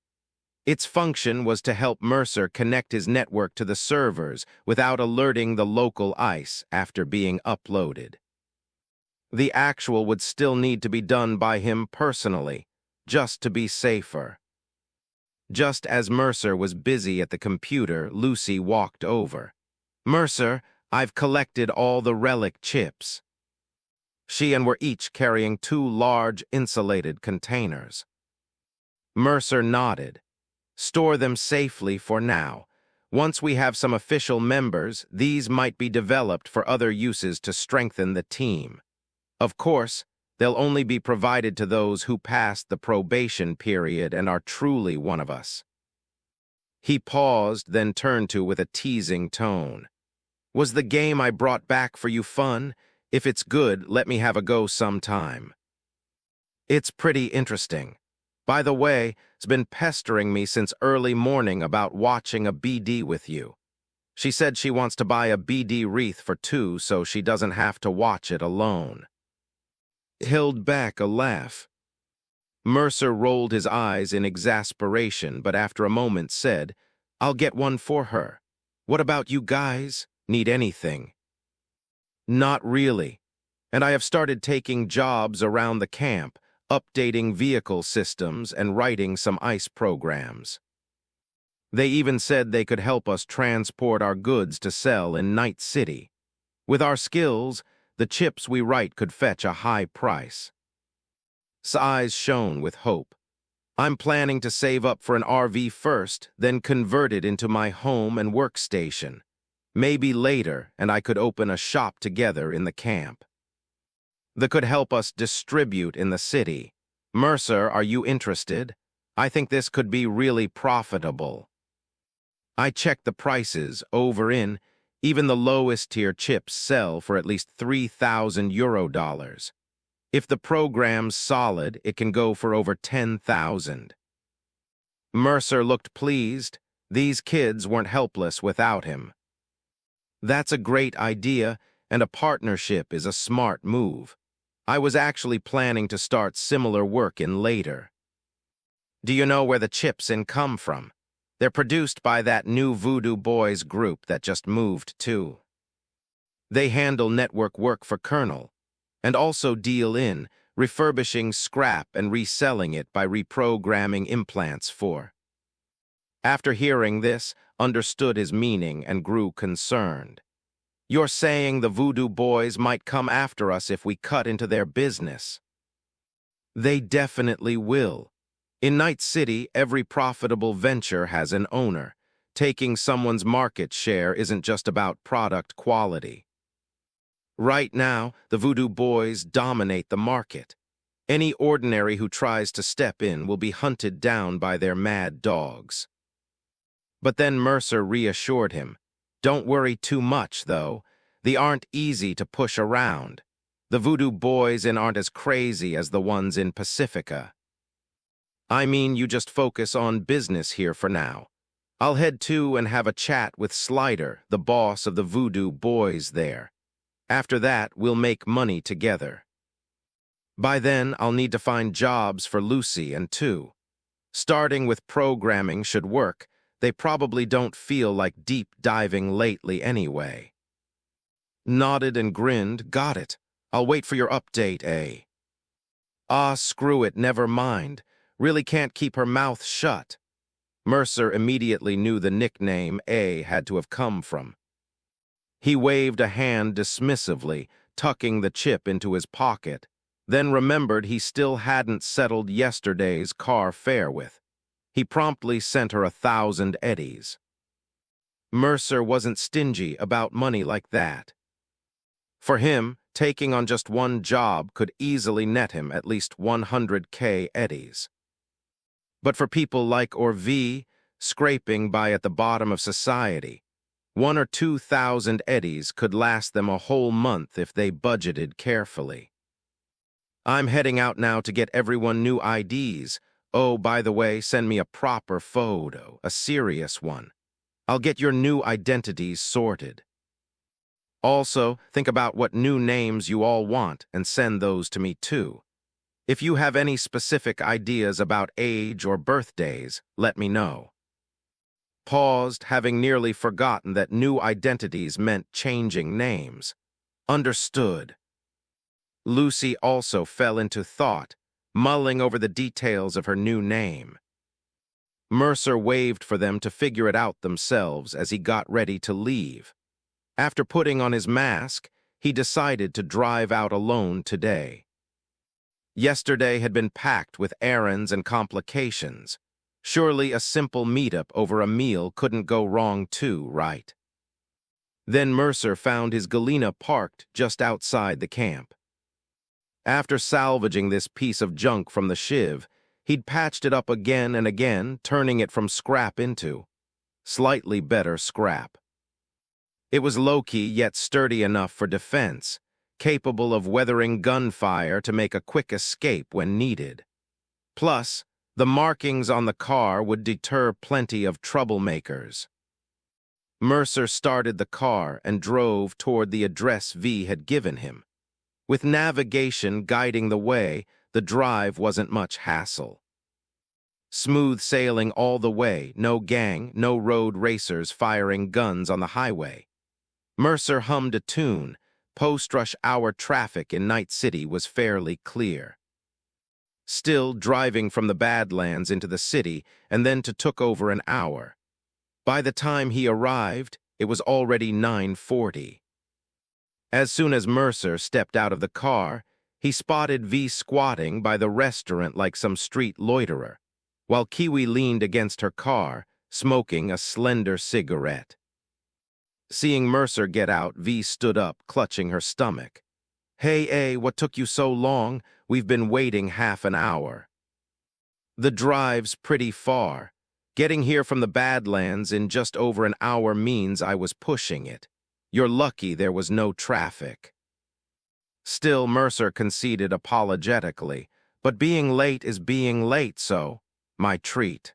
B: Its function was to help Mercer connect his network to the servers without alerting the local ICE after being uploaded. The actual would still need to be done by him personally, just to be safer. Just as Mercer was busy at the computer, Lucy walked over. "Mercer, I've collected all the relic chips." She and were each carrying 2 large insulated containers. Mercer nodded. "Store them safely for now. Once we have some official members, these might be developed for other uses to strengthen the team. Of course, they'll only be provided to those who passed the probation period and are truly one of us." He paused, then turned to with a teasing tone. "Was the game I brought back for you fun? If it's good, let me have a go sometime." "It's pretty interesting. By the way, it's been pestering me since early morning about watching a BD with you. She said she wants to buy a BD wreath for 2 so she doesn't have to watch it alone." Held back a laugh. Mercer rolled his eyes in exasperation, but after a moment said, "I'll get one for her. What about you guys? Need anything?" "Not really. And I have started taking jobs around the camp, updating vehicle systems and writing some ICE programs. They even said they could help us transport our goods to sell in Night City. With our skills, the chips we write could fetch a high price." His eyes shone with hope. "I'm planning to save up for an RV first, then convert it into my home and workstation. Maybe later, and I could open a shop together in the camp. That could help us distribute in the city. Mercer, are you interested? I think this could be really profitable." I checked the prices over in. Even the lowest tier chips sell for at least $3,000. If the program's solid, it can go for over 10,000. Mercer looked pleased. These kids weren't helpless without him. "That's a great idea, and a partnership is a smart move. I was actually planning to start similar work in later." "Do you know where the chips come from? They're produced by that new Voodoo Boys group that just moved too. They handle network work for Colonel, and also deal in refurbishing scrap and reselling it by reprogramming implants for." After hearing this, understood his meaning and grew concerned. "You're saying the Voodoo Boys might come after us if we cut into their business?" "They definitely will. In Night City, every profitable venture has an owner. Taking someone's market share isn't just about product quality. Right now, the Voodoo Boys dominate the market. Any ordinary who tries to step in will be hunted down by their mad dogs." But then Mercer reassured him. "Don't worry too much, though. They aren't easy to push around. The Voodoo Boys aren't as crazy as the ones in Pacifica. I mean, you just focus on business here for now. I'll head to and have a chat with Slider, the boss of the Voodoo Boys there. After that, we'll make money together. By then, I'll need to find jobs for Lucy and 2. Starting with programming should work. They probably don't feel like deep diving lately anyway." Nodded and grinned. "Got it. I'll wait for your update, eh?" "Ah, screw it, never mind. Really can't keep her mouth shut." Mercer immediately knew the nickname A had to have come from. He waved a hand dismissively, tucking the chip into his pocket, then remembered he still hadn't settled yesterday's car fare with. He promptly sent her 1,000 eddies. Mercer wasn't stingy about money like that. For him, taking on just one job could easily net him at least 100K eddies. But for people like Orv, scraping by at the bottom of society, 1 or 2,000 eddies could last them a whole month if they budgeted carefully. I'm heading out now to get everyone new IDs. Oh, by the way, send me a proper photo, a serious one. I'll get your new identities sorted. Also, think about what new names you all want and send those to me too. If you have any specific ideas about age or birthdays, let me know. Paused, having nearly forgotten that new identities meant changing names. Understood. Lucy also fell into thought, mulling over the details of her new name. Mercer waved for them to figure it out themselves as he got ready to leave. After putting on his mask, he decided to drive out alone today. Yesterday had been packed with errands and complications. Surely a simple meetup over a meal couldn't go wrong too, right? Then Mercer found his Galena parked just outside the camp. After salvaging this piece of junk from the shiv, he'd patched it up again and again, turning it from scrap into slightly better scrap. It was low-key yet sturdy enough for defense, capable of weathering gunfire to make a quick escape when needed. Plus, the markings on the car would deter plenty of troublemakers. Mercer started the car and drove toward the address V had given him. With navigation guiding the way, the drive wasn't much hassle. Smooth sailing all the way, no gang, no road racers firing guns on the highway. Mercer hummed a tune. Post-rush hour traffic in Night City was fairly clear. Still driving from the Badlands into the city and then took over an hour. By the time he arrived, it was already 9:40. As soon as Mercer stepped out of the car, he spotted V squatting by the restaurant like some street loiterer, while Kiwi leaned against her car, smoking a slender cigarette. Seeing Mercer get out, V stood up, clutching her stomach. Hey, what took you so long? We've been waiting half an hour. The drive's pretty far. Getting here from the Badlands in just over an hour means I was pushing it. You're lucky there was no traffic. Still, Mercer conceded apologetically, but being late is being late, so my treat.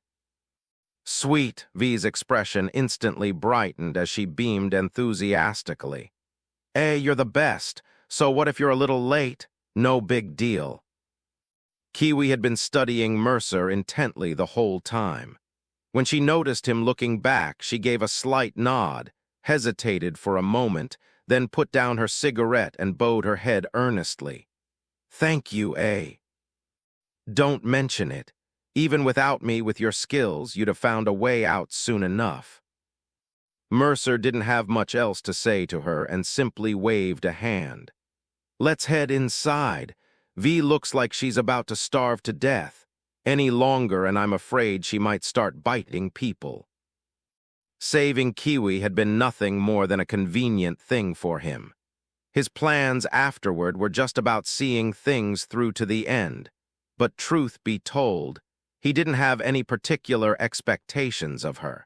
B: Sweet, V's expression instantly brightened as she beamed enthusiastically. You're the best, so what if you're a little late? No big deal. Kiwi had been studying Mercer intently the whole time. When she noticed him looking back, she gave a slight nod, hesitated for a moment, then put down her cigarette and bowed her head earnestly. Thank you, Don't mention it. Even without me with your skills, you'd have found a way out soon enough. Mercer didn't have much else to say to her and simply waved a hand. Let's head inside. V looks like she's about to starve to death. Any longer and I'm afraid she might start biting people. Saving Kiwi had been nothing more than a convenient thing for him. His plans afterward were just about seeing things through to the end. But truth be told, he didn't have any particular expectations of her.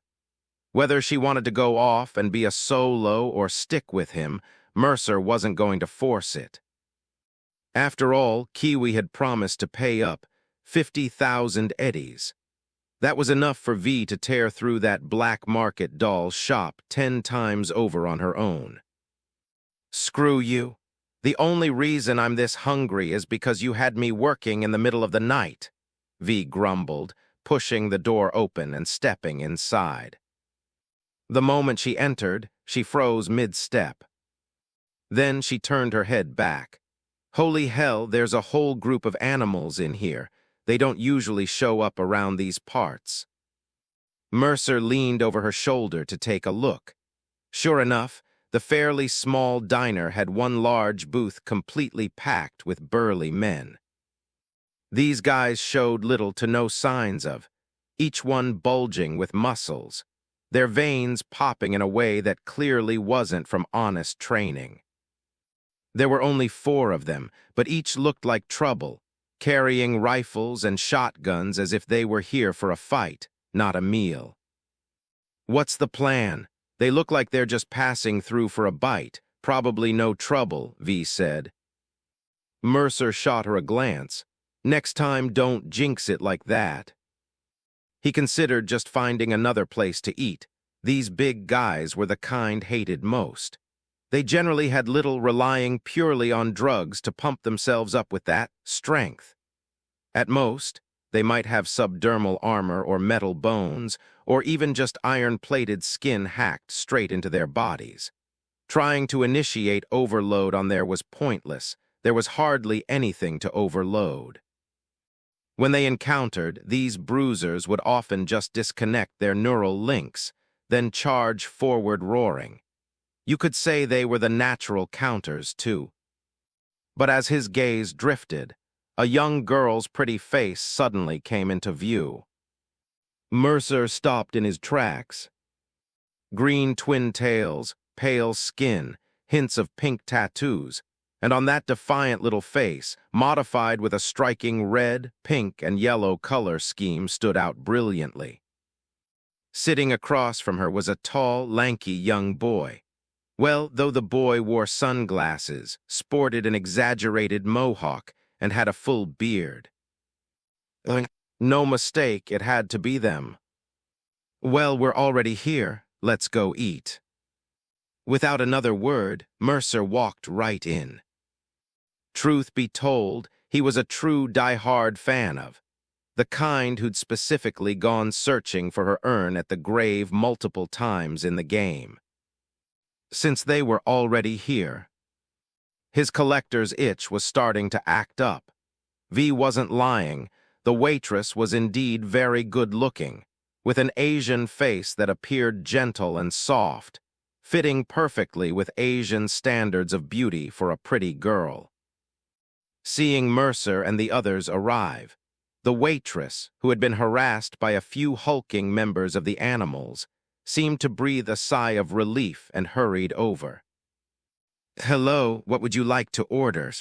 B: Whether she wanted to go off and be a solo or stick with him, Mercer wasn't going to force it. After all, Kiwi had promised to pay up 50,000 eddies. That was enough for V to tear through that black market doll shop 10 times over on her own. Screw you. The only reason I'm this hungry is because you had me working in the middle of the night, V grumbled, pushing the door open and stepping inside. The moment she entered, she froze mid-step. Then she turned her head back. Holy hell, there's a whole group of animals in here. They don't usually show up around these parts. Mercer leaned over her shoulder to take a look. Sure enough, the fairly small diner had one large booth completely packed with burly men. These guys showed little to no signs of, each one bulging with muscles, their veins popping in a way that clearly wasn't from honest training. There were only 4 of them, but each looked like trouble, carrying rifles and shotguns as if they were here for a fight, not a meal. What's the plan? They look like they're just passing through for a bite. Probably no trouble, V said. Mercer shot her a glance. Next time, don't jinx it like that. He considered just finding another place to eat. These big guys were the kind hated most. They generally had little relying purely on drugs to pump themselves up with that strength. At most, they might have subdermal armor or metal bones, or even just iron-plated skin hacked straight into their bodies. Trying to initiate overload on there was pointless. There was hardly anything to overload. When they encountered, these bruisers would often just disconnect their neural links, then charge forward roaring. You could say they were the natural counters, too. But as his gaze drifted, a young girl's pretty face suddenly came into view. Mercer stopped in his tracks. Green twin tails, pale skin, hints of pink tattoos, and on that defiant little face, modified with a striking red, pink, and yellow color scheme, stood out brilliantly. Sitting across from her was a tall, lanky young boy. Well, though the boy wore sunglasses, sported an exaggerated mohawk, and had a full beard. No mistake, it had to be them. Well, we're already here. Let's go eat. Without another word, Mercer walked right in. Truth be told, he was a true die-hard fan of, the kind who'd specifically gone searching for her urn at the grave multiple times in the game. Since they were already here, his collector's itch was starting to act up. V wasn't lying. The waitress was indeed very good-looking, with an Asian face that appeared gentle and soft, fitting perfectly with Asian standards of beauty for a pretty girl. Seeing Mercer and the others arrive, the waitress, who had been harassed by a few hulking members of the animals, seemed to breathe a sigh of relief and hurried over. "Hello, what would you like to order?"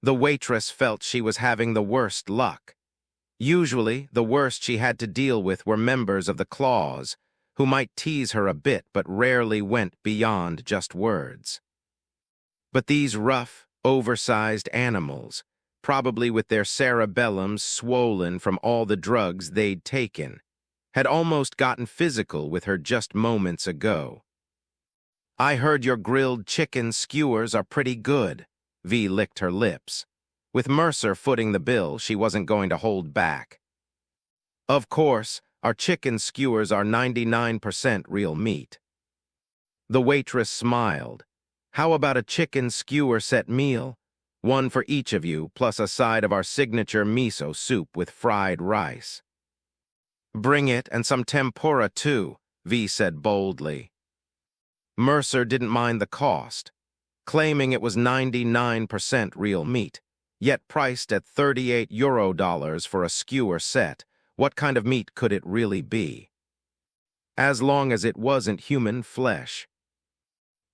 B: The waitress felt she was having the worst luck. Usually, the worst she had to deal with were members of the Claws, who might tease her a bit but rarely went beyond just words. But these rough, oversized animals, probably with their cerebellums swollen from all the drugs they'd taken, had almost gotten physical with her just moments ago. "I heard your grilled chicken skewers are pretty good." V licked her lips. With Mercer footing the bill, she wasn't going to hold back. "Of course, our chicken skewers are 99% real meat." The waitress smiled. "How about a chicken skewer set meal? One for each of you, plus a side of our signature miso soup with fried rice." "Bring it, and some tempura too," V said boldly. Mercer didn't mind the cost, claiming it was 99% real meat, yet priced at €38 for a skewer set. What kind of meat could it really be? As long as it wasn't human flesh.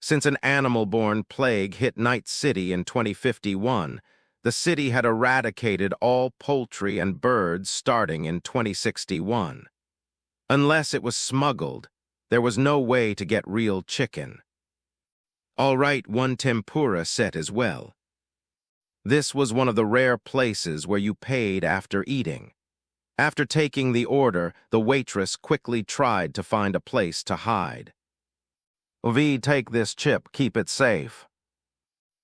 B: Since an animal-borne plague hit Night City in 2051, the city had eradicated all poultry and birds starting in 2061. Unless it was smuggled, there was no way to get real chicken. "All right, one tempura set as well." This was one of the rare places where you paid after eating. After taking the order, the waitress quickly tried to find a place to hide. "V, take this chip, keep it safe."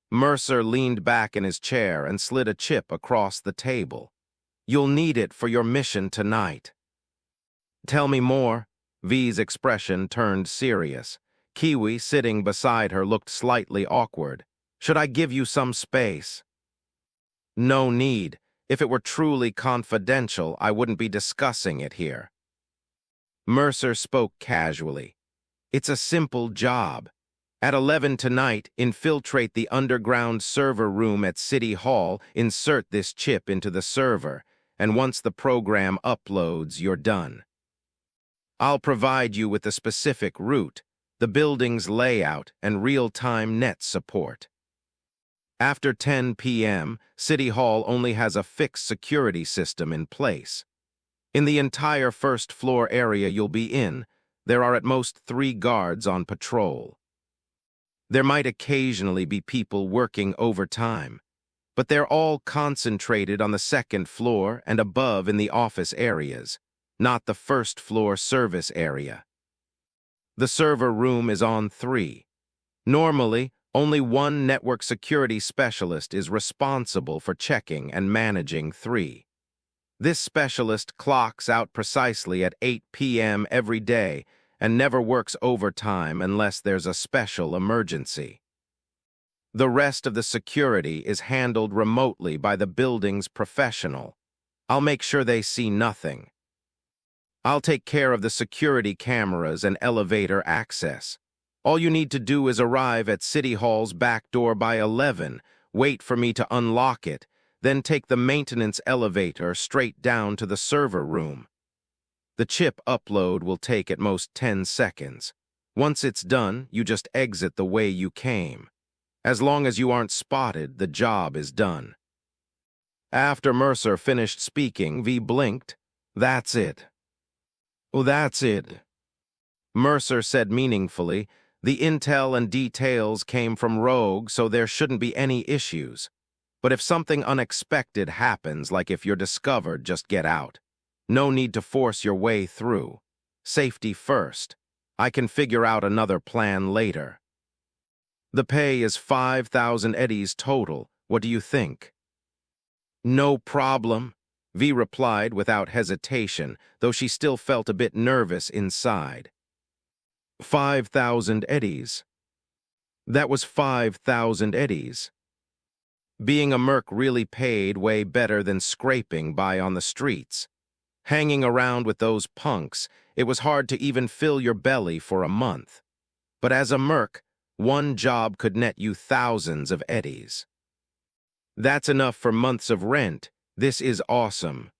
B: Mercer leaned back in his chair and slid a chip across the table. "You'll need it for your mission tonight." "Tell me more." V's expression turned serious. Kiwi, sitting beside her, looked slightly awkward. "Should I give you some space?" "No need. If it were truly confidential, I wouldn't be discussing it here." Mercer spoke casually. "It's a simple job. At 11 tonight, infiltrate the underground server room at City Hall, insert this chip into the server, and once the program uploads, you're done. I'll provide you with the specific route, the building's layout, and real-time net support. After 10 p.m., City Hall only has a fixed security system in place. In the entire first-floor area you'll be in, there are at most 3 guards on patrol. There might occasionally be people working overtime. but they're all concentrated on the second floor and above in the office areas, not the first floor service area. The server room is on 3. Normally, only one network security specialist is responsible for checking and managing 3. This specialist clocks out precisely at 8 p.m. every day and never works overtime unless there's a special emergency. The rest of the security is handled remotely by the building's professional. I'll make sure they see nothing. I'll take care of the security cameras and elevator access. All you need to do is arrive at City Hall's back door by 11, wait for me to unlock it, then take the maintenance elevator straight down to the server room. The chip upload will take at most 10 seconds. Once it's done, you just exit the way you came. As long as you aren't spotted, the job is done. After Mercer finished speaking, V blinked. That's it. Oh, that's it. Mercer said meaningfully, the intel and details came from Rogue, so there shouldn't be any issues. But if something unexpected happens, like if you're discovered, just get out. No need to force your way through. Safety first. I can figure out another plan later. The pay is 5,000 eddies total. What do you think? No problem, V replied without hesitation, though she still felt a bit nervous inside. 5,000 eddies. That was 5,000 eddies. Being a merc really paid way better than scraping by on the streets. Hanging around with those punks, it was hard to even fill your belly for a month. But as a merc, one job could net you thousands of eddies. That's enough for months of rent. This is awesome.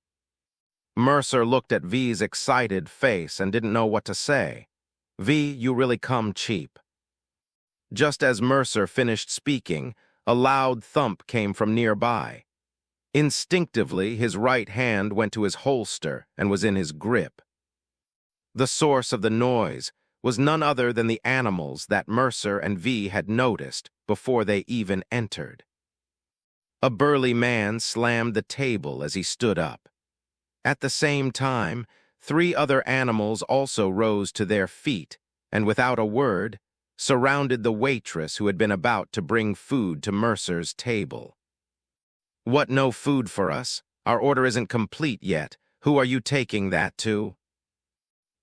B: Mercer looked at V's excited face and didn't know what to say. V, you really come cheap. Just as Mercer finished speaking, a loud thump came from nearby. Instinctively, his right hand went to his holster and was in his grip. The source of the noise was none other than the animals that Mercer and V had noticed before they even entered. A burly man slammed the table as he stood up. At the same time, 3 other animals also rose to their feet and, without a word, surrounded the waitress who had been about to bring food to Mercer's table. What, no food for us? Our order isn't complete yet. Who are you taking that to?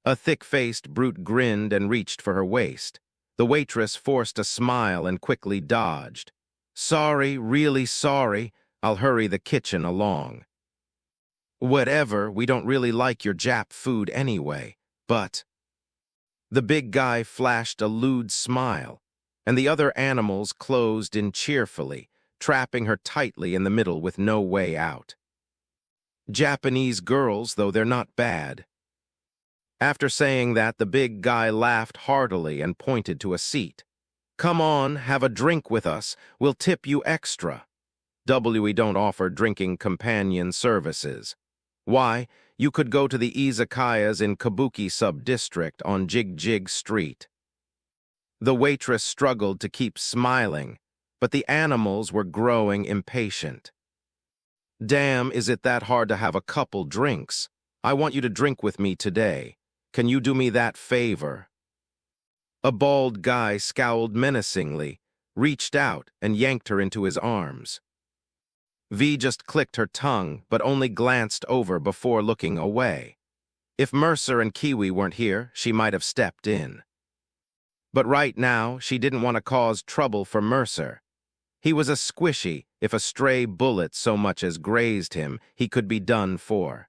B: A thick-faced brute grinned and reached for her waist. The waitress forced a smile and quickly dodged. Sorry, really sorry. I'll hurry the kitchen along. Whatever, we don't really like your Jap food anyway, but... The big guy flashed a lewd smile, and the other animals closed in cheerfully, trapping her tightly in the middle with no way out. Japanese girls, though they're not bad. After saying that, the big guy laughed heartily and pointed to a seat. Come on, have a drink with us. We'll tip you extra. We don't offer drinking companion services. Why, you could go to the izakayas in Kabuki sub-district on Jig Street. The waitress struggled to keep smiling, but the animals were growing impatient. Damn, is it that hard to have a couple drinks? I want you to drink with me today. Can you do me that favor? A bald guy scowled menacingly, reached out, and yanked her into his arms. V just clicked her tongue, but only glanced over before looking away. If Mercer and Kiwi weren't here, she might have stepped in. But right now, she didn't want to cause trouble for Mercer. He was a squishy. If a stray bullet so much as grazed him, he could be done for.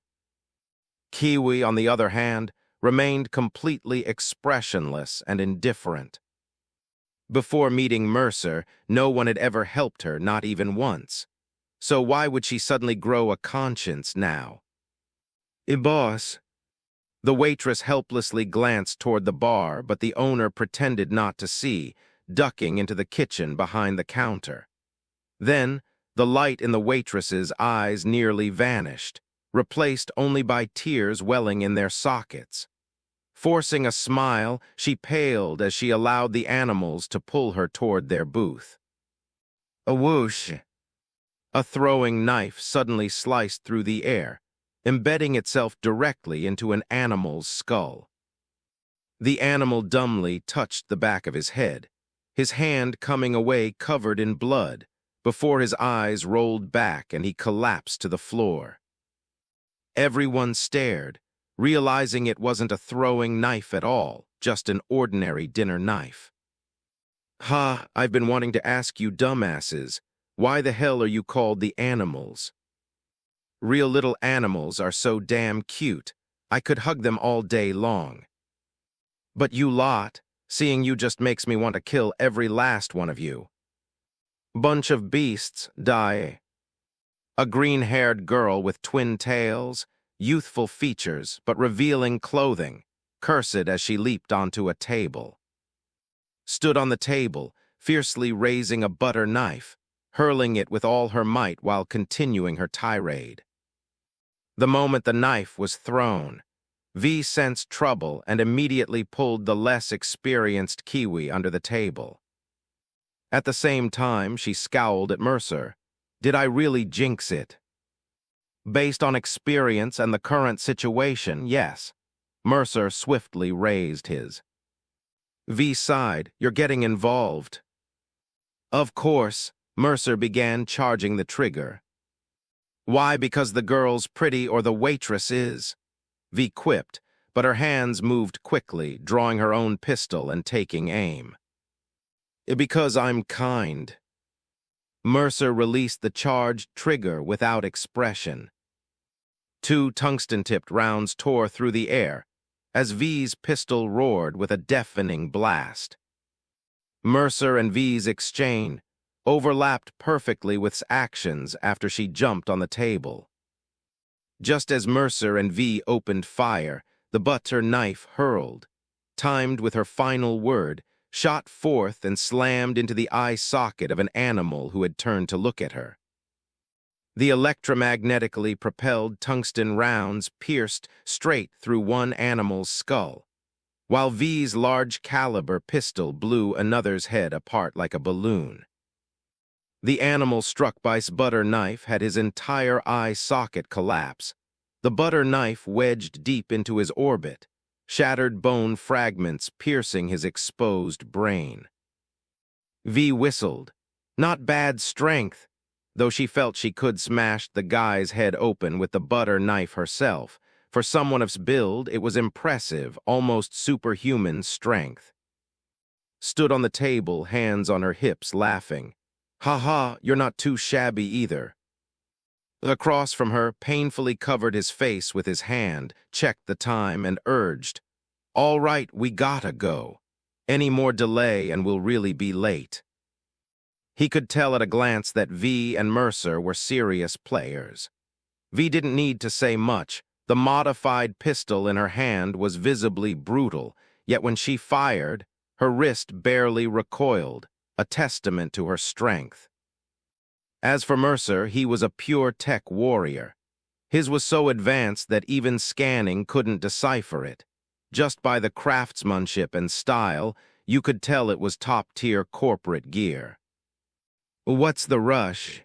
B: Kiwi, on the other hand, remained completely expressionless and indifferent. Before meeting Mercer, no one had ever helped her, not even once. So why would she suddenly grow a conscience now? Boss. The waitress helplessly glanced toward the bar, but the owner pretended not to see, ducking into the kitchen behind the counter. Then, the light in the waitress's eyes nearly vanished, replaced only by tears welling in their sockets. Forcing a smile, she paled as she allowed the animals to pull her toward their booth. A whoosh. A throwing knife suddenly sliced through the air, embedding itself directly into an animal's skull. The animal dumbly touched the back of his head, his hand coming away covered in blood, before his eyes rolled back and he collapsed to the floor. Everyone stared, realizing it wasn't a throwing knife at all, just an ordinary dinner knife. "Ha, I've been wanting to ask you dumbasses, why the hell are you called the animals? Real little animals are so damn cute, I could hug them all day long. But you lot, seeing you just makes me want to kill every last one of you. Bunch of beasts, die." A green-haired girl with twin tails, youthful features but revealing clothing, cursed as she leaped onto a table. Stood on the table, fiercely raising a butter knife, hurling it with all her might while continuing her tirade. The moment the knife was thrown, V sensed trouble and immediately pulled the less experienced Kiwi under the table. At the same time, she scowled at Mercer. Did I really jinx it? Based on experience and the current situation, yes. Mercer swiftly raised his. V sighed, "You're getting involved." Of course, Mercer began charging the trigger. "Why, because the girl's pretty or the waitress is?" V quipped, but her hands moved quickly, drawing her own pistol and taking aim. "Because I'm kind." Mercer released the charged trigger without expression. 2 tungsten-tipped rounds tore through the air, as V's pistol roared with a deafening blast. Mercer and V's exchange overlapped perfectly with actions after she jumped on the table. Just as Mercer and V opened fire, the butter knife hurled, timed with her final word, shot forth and slammed into the eye socket of an animal who had turned to look at her. The electromagnetically propelled tungsten rounds pierced straight through one animal's skull, while V's large-caliber pistol blew another's head apart like a balloon. The animal struck by the butter knife had his entire eye socket collapse. The butter knife wedged deep into his orbit, shattered bone fragments piercing his exposed brain. V whistled. Not bad strength, though she felt she could smash the guy's head open with the butter knife herself. For someone of his build, it was impressive, almost superhuman strength. Stood on the table, hands on her hips, laughing. "Ha ha, you're not too shabby either." Across from her, painfully covered his face with his hand, checked the time, and urged, "All right, we gotta go. Any more delay and we'll really be late." He could tell at a glance that V and Mercer were serious players. V didn't need to say much. The modified pistol in her hand was visibly brutal, yet when she fired, her wrist barely recoiled, a testament to her strength. As for Mercer, he was a pure tech warrior. His was so advanced that even scanning couldn't decipher it. Just by the craftsmanship and style, you could tell it was top-tier corporate gear. "What's the rush?"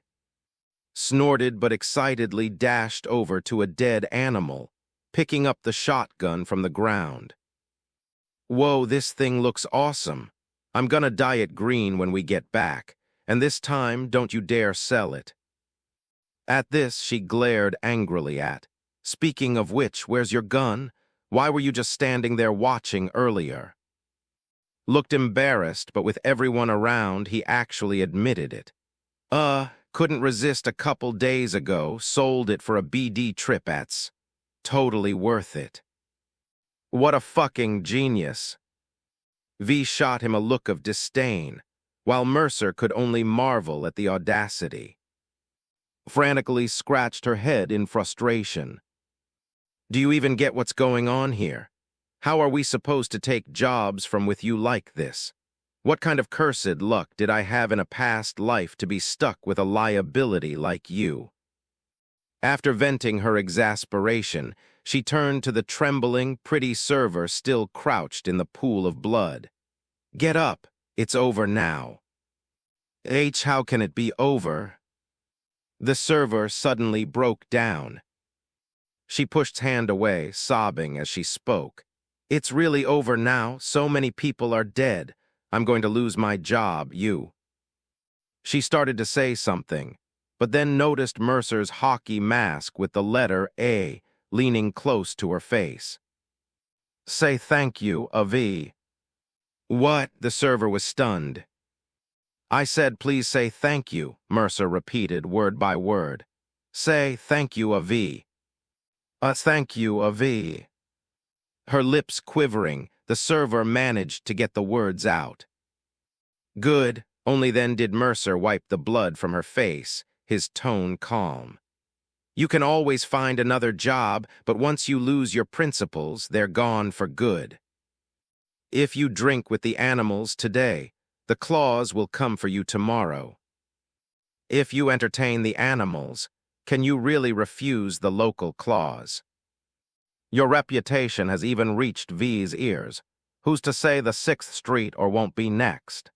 B: Snorted but excitedly dashed over to a dead animal, picking up the shotgun from the ground. "Whoa, this thing looks awesome. I'm gonna dye it green when we get back, and this time don't you dare sell it." At this, she glared angrily at. "Speaking of which, where's your gun? Why were you just standing there watching earlier?" Looked embarrassed, but with everyone around, he actually admitted it. Couldn't resist a couple days ago, sold it for a BD trip ats. Totally worth it." "What a fucking genius." V shot him a look of disdain, while Mercer could only marvel at the audacity. Frantically scratched her head in frustration. "Do you even get what's going on here? How are we supposed to take jobs from with you like this? What kind of cursed luck did I have in a past life to be stuck with a liability like you?" After venting her exasperation, she turned to the trembling, pretty server still crouched in the pool of blood. "Get up. It's over now." "How can it be over?" The server suddenly broke down. She pushed hand away, sobbing as she spoke. It's really over now. So many people are dead. I'm going to lose my job, you. She started to say something, but then noticed Mercer's hockey mask with the letter A leaning close to her face. Say thank you, Avi. What? The server was stunned. I said please say thank you, Mercer repeated word by word. Say thank you, Avi. Thank you, Avi. Her lips quivering, the server managed to get the words out. Good, only then did Mercer wipe the blood from her face, his tone calm. You can always find another job, but once you lose your principles, they're gone for good. If you drink with the animals today, the claws will come for you tomorrow. If you entertain the animals, can you really refuse the local claws? Your reputation has even reached V's ears. Who's to say the 6th Street or won't be next?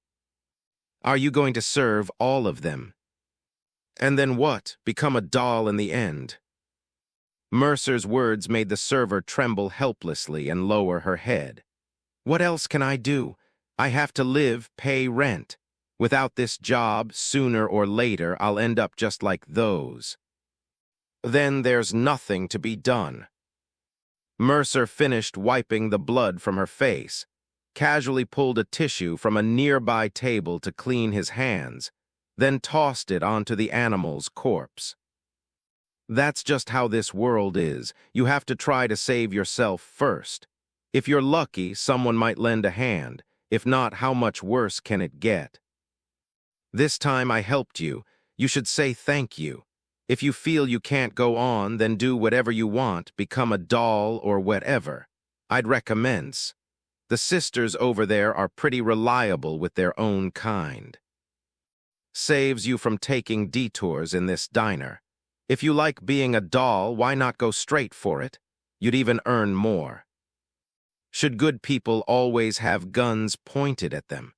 B: Are you going to serve all of them? And then what? Become a doll in the end? Mercer's words made the server tremble helplessly and lower her head. What else can I do? I have to live, pay rent. Without this job, sooner or later, I'll end up just like those. Then there's nothing to be done. Mercer finished wiping the blood from her face, casually pulled a tissue from a nearby table to clean his hands, then tossed it onto the animal's corpse. That's just how this world is. You have to try to save yourself first. If you're lucky, someone might lend a hand. If not, how much worse can it get? This time I helped you. You should say thank you. If you feel you can't go on, then do whatever you want, become a doll or whatever. I'd recommend. The sisters over there are pretty reliable with their own kind. Saves you from taking detours in this diner. If you like being a doll, why not go straight for it? You'd even earn more. Should good people always have guns pointed at them?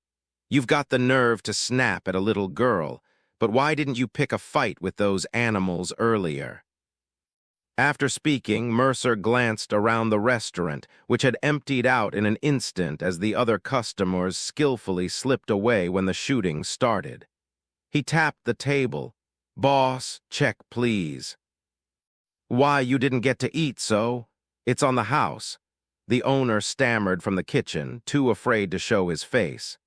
B: You've got the nerve to snap at a little girl, but why didn't you pick a fight with those animals earlier? After speaking, Mercer glanced around the restaurant, which had emptied out in an instant as the other customers skillfully slipped away when the shooting started. He tapped the table. Boss, check please. Why, you didn't get to eat, so? It's on the house. The owner stammered from the kitchen, too afraid to show his face.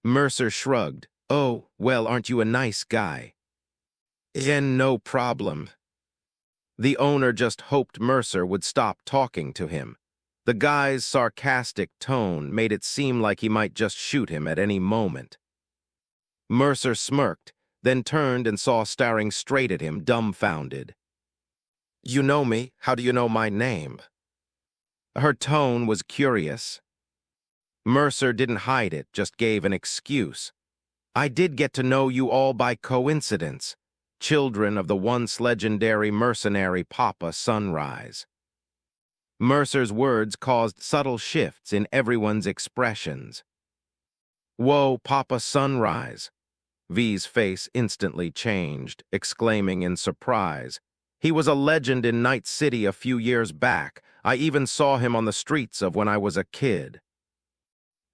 B: Mercer shrugged. Oh, well, aren't you a nice guy? No problem. The owner just hoped Mercer would stop talking to him. The guy's sarcastic tone made it seem like he might just shoot him at any moment. Mercer smirked, then turned and saw staring straight at him, dumbfounded. You know me? How do you know my name? Her tone was curious. Mercer didn't hide it, just gave an excuse. I did get to know you all by coincidence, children of the once legendary mercenary Papa Sunrise. Mercer's words caused subtle shifts in everyone's expressions. Whoa, Papa Sunrise. V's face instantly changed, exclaiming in surprise. He was a legend in Night City a few years back. I even saw him on the streets of when I was a kid.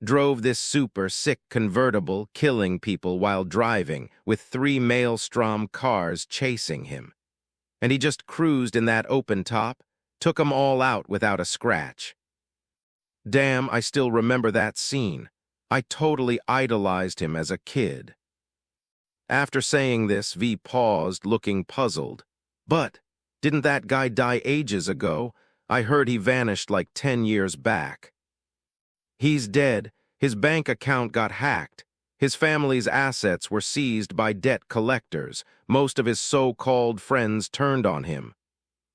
B: Drove this super sick convertible, killing people while driving, with 3 maelstrom cars chasing him. And he just cruised in that open top, took 'em all out without a scratch. Damn, I still remember that scene. I totally idolized him as a kid. After saying this, V paused, looking puzzled. But, didn't that guy die ages ago? I heard he vanished like 10 years back. He's dead. His bank account got hacked. His family's assets were seized by debt collectors. Most of his so-called friends turned on him.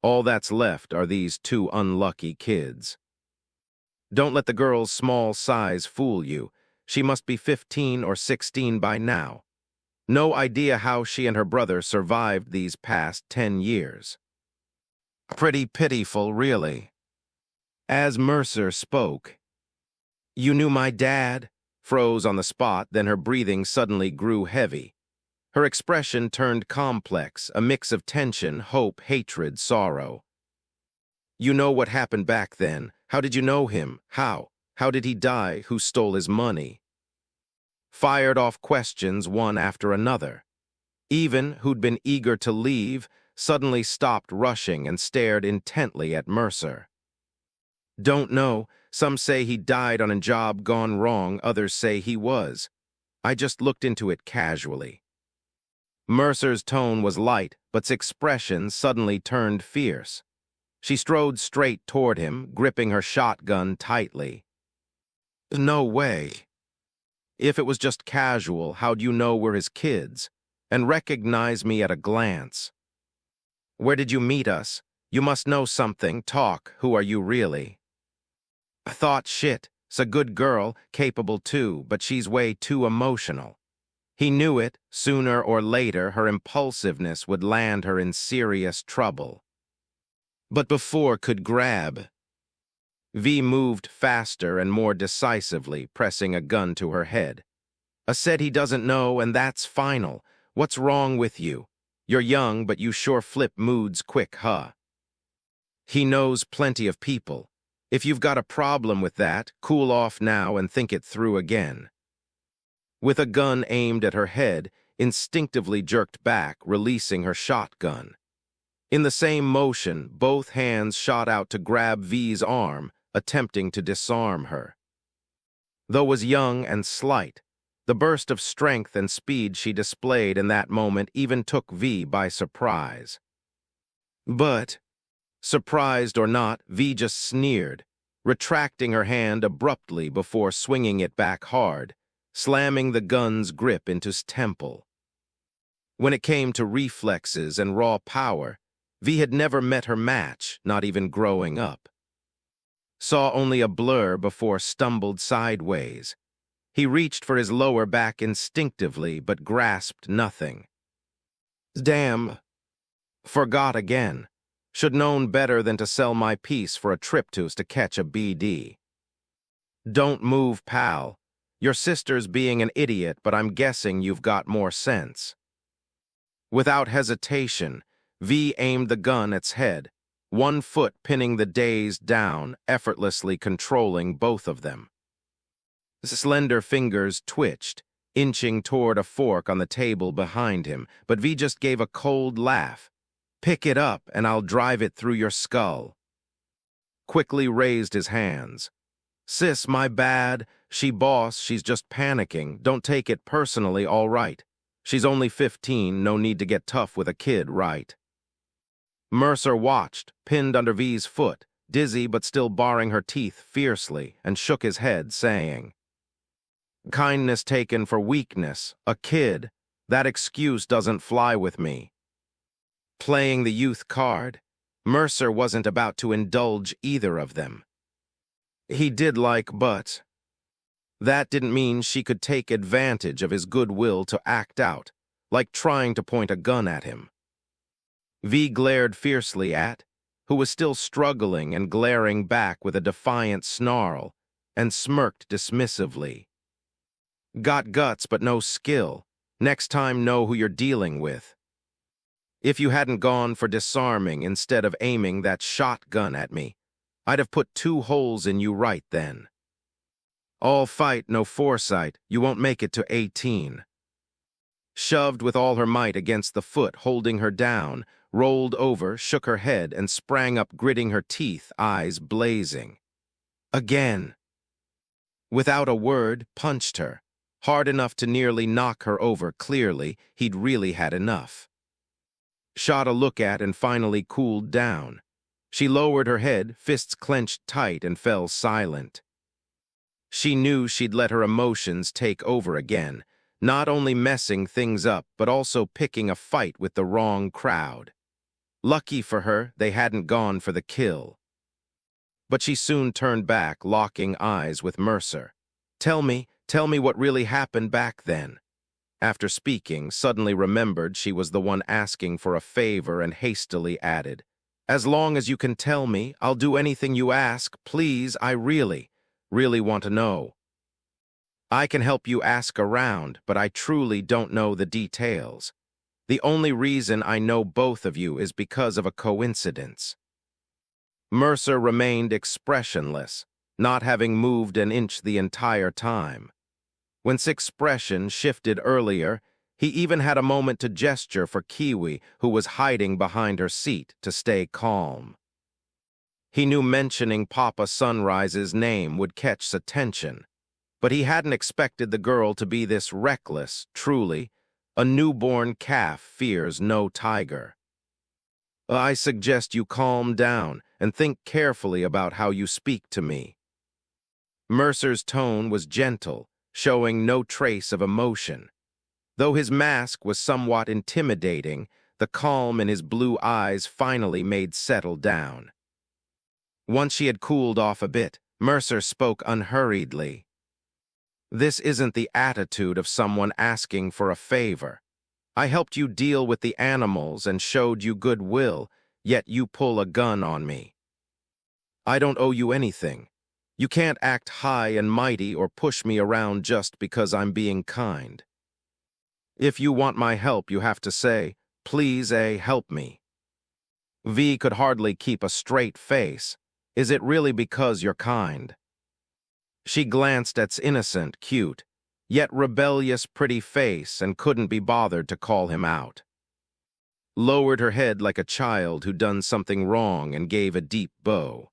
B: All that's left are these 2 unlucky kids. Don't let the girl's small size fool you. She must be 15 or 16 by now. No idea how she and her brother survived these past 10 years. Pretty pitiful, really. As Mercer spoke, you knew my dad? Froze on the spot, then her breathing suddenly grew heavy. Her expression turned complex, a mix of tension, hope, hatred, sorrow. You know what happened back then. How did you know him? How? How did he die? Who stole his money? Fired off questions one after another. Even, who'd been eager to leave, suddenly stopped rushing and stared intently at Mercer. Don't know. Some say he died on a job gone wrong, others say he was. I just looked into it casually. Mercer's tone was light, but its expression suddenly turned fierce. She strode straight toward him, gripping her shotgun tightly. No way. If it was just casual, how'd you know we're his kids? And recognize me at a glance? Where did you meet us? You must know something. Talk. Who are you really? I thought shit. It's a good girl, capable too, but she's way too emotional. He knew it. Sooner or later, her impulsiveness would land her in serious trouble. But before could grab. V moved faster and more decisively, pressing a gun to her head. I said he doesn't know, and that's final. What's wrong with you? You're young, but you sure flip moods quick, huh? He knows plenty of people. If you've got a problem with that, cool off now and think it through again. With a gun aimed at her head, instinctively jerked back, releasing her shotgun. In the same motion, both hands shot out to grab V's arm, attempting to disarm her. Though was young and slight, the burst of strength and speed she displayed in that moment even took V by surprise. But, surprised or not, V just sneered, retracting her hand abruptly before swinging it back hard, slamming the gun's grip into his temple. When it came to reflexes and raw power, V had never met her match, not even growing up. Saw only a blur before stumbled sideways. He reached for his lower back instinctively, but grasped nothing. Damn. Forgot again. Should known better than to sell my piece for a triptych to catch a BD. Don't move, pal. Your sister's being an idiot, but I'm guessing you've got more sense. Without hesitation, V aimed the gun at its head, one foot pinning the dazed down, effortlessly controlling both of them. Slender fingers twitched, inching toward a fork on the table behind him, but V just gave a cold laugh. Pick it up and I'll drive it through your skull. Quickly raised his hands. Sis, my bad. She's just panicking. Don't take it personally, all right. She's only 15, no need to get tough with a kid, right? Mercer watched, pinned under V's foot, dizzy but still baring her teeth fiercely, and shook his head, saying, Kindness taken for weakness, a kid. That excuse doesn't fly with me. Playing the youth card, Mercer wasn't about to indulge either of them. He did like, but that didn't mean she could take advantage of his goodwill to act out, like trying to point a gun at him. V glared fiercely at, who was still struggling and glaring back with a defiant snarl, and smirked dismissively. Got guts but no skill. Next time know who you're dealing with. If you hadn't gone for disarming instead of aiming that shotgun at me, I'd have put 2 holes in you right then. All fight, no foresight, you won't make it to 18. Shoved with all her might against the foot, holding her down, rolled over, shook her head, and sprang up, gritting her teeth, eyes blazing. Again. Without a word, punched her. Hard enough to nearly knock her over. Clearly, he'd really had enough. Shot a look at and finally cooled down. She lowered her head, fists clenched tight, and fell silent. She knew she'd let her emotions take over again, not only messing things up, but also picking a fight with the wrong crowd. Lucky for her, they hadn't gone for the kill. But she soon turned back, locking eyes with Mercer. Tell me what really happened back then. After speaking, suddenly remembered she was the one asking for a favor and hastily added, As long as you can tell me, I'll do anything you ask. Please, I really want to know. I can help you ask around, but I truly don't know the details. The only reason I know both of you is because of a coincidence." Mercer remained expressionless, not having moved an inch the entire time. When his expression shifted earlier, he even had a moment to gesture for Kiwi, who was hiding behind her seat, to stay calm. He knew mentioning Papa Sunrise's name would catch attention, but he hadn't expected the girl to be this reckless. Truly, a newborn calf fears no tiger. "I suggest you calm down and think carefully about how you speak to me." Mercer's tone was gentle, showing no trace of emotion. Though his mask was somewhat intimidating, the calm in his blue eyes finally made settle down. Once she had cooled off a bit, Mercer spoke unhurriedly. "This isn't the attitude of someone asking for a favor. I helped you deal with the animals and showed you goodwill, yet you pull a gun on me. I don't owe you anything. You can't act high and mighty or push me around just because I'm being kind. If you want my help, you have to say, 'Please, help me.'" V could hardly keep a straight face. "Is it really because you're kind?" She glanced at his innocent, cute, yet rebellious pretty face and couldn't be bothered to call him out. Lowered her head like a child who done something wrong and gave a deep bow.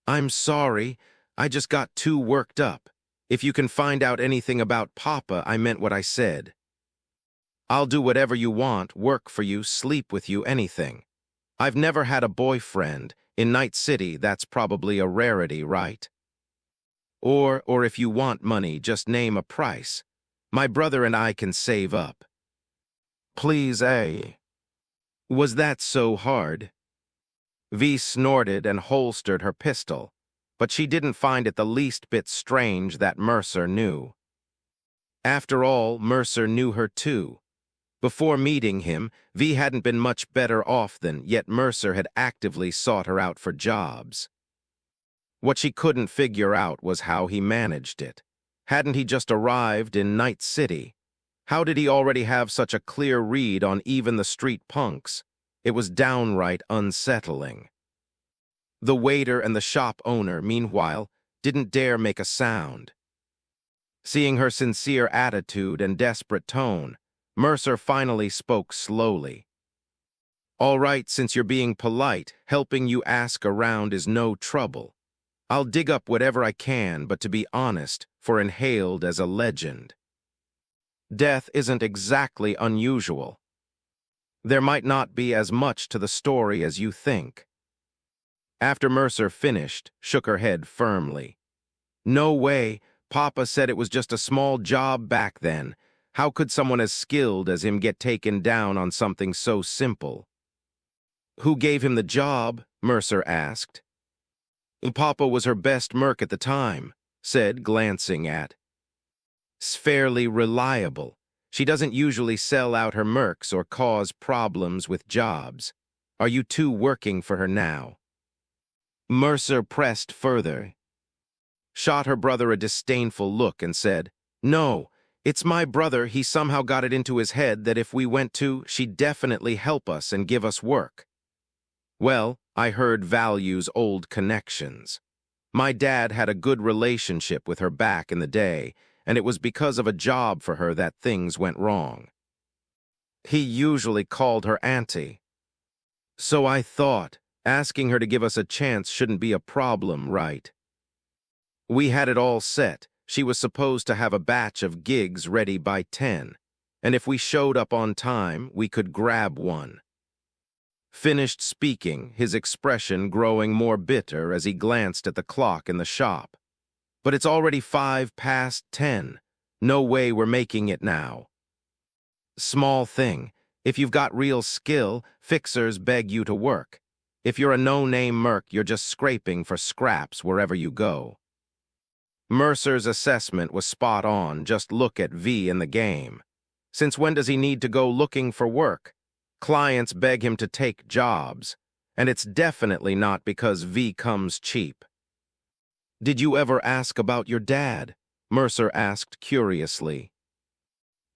B: "I'm sorry, I just got too worked up. If you can find out anything about Papa, I meant what I said. I'll do whatever you want, work for you, sleep with you, anything. I've never had a boyfriend. In Night City, that's probably a rarity, right? Or if you want money, just name a price. My brother and I can save up." "Please, Was that so hard?" V snorted and holstered her pistol, but she didn't find it the least bit strange that Mercer knew. After all, Mercer knew her too. Before meeting him, V hadn't been much better off than, yet Mercer had actively sought her out for jobs. What she couldn't figure out was how he managed it. Hadn't he just arrived in Night City? How did he already have such a clear read on even the street punks? It was downright unsettling. The waiter and the shop owner, meanwhile, didn't dare make a sound. Seeing her sincere attitude and desperate tone, Mercer finally spoke slowly. "All right, since you're being polite, helping you ask around is no trouble. I'll dig up whatever I can, but to be honest, for inhaled as a legend. Death isn't exactly unusual. There might not be as much to the story as you think." After Mercer finished, shook her head firmly. "No way. Papa said it was just a small job back then. How could someone as skilled as him get taken down on something so simple?" "Who gave him the job?" Mercer asked. "Papa was her best merc at the time," said, glancing at. "'S fairly reliable. She doesn't usually sell out her mercs or cause problems with jobs. Are you two working for her now?" Mercer pressed further, shot her brother a disdainful look and said, "No, it's my brother. He somehow got it into his head that if we went to, she'd definitely help us and give us work. Well, I heard values old connections. My dad had a good relationship with her back in the day, and it was because of a job for her that things went wrong. He usually called her auntie. So I thought, asking her to give us a chance shouldn't be a problem, right? We had it all set. She was supposed to have a batch of gigs ready by 10, and if we showed up on time, we could grab one." Finished speaking, his expression growing more bitter as he glanced at the clock in the shop. "But it's already 10:05. No way we're making it now." "Small thing. If you've got real skill, fixers beg you to work. If you're a no-name merc, you're just scraping for scraps wherever you go." Mercer's assessment was spot on. Just look at V in the game. Since when does he need to go looking for work? Clients beg him to take jobs, and it's definitely not because V comes cheap. "Did you ever ask about your dad?" Mercer asked curiously.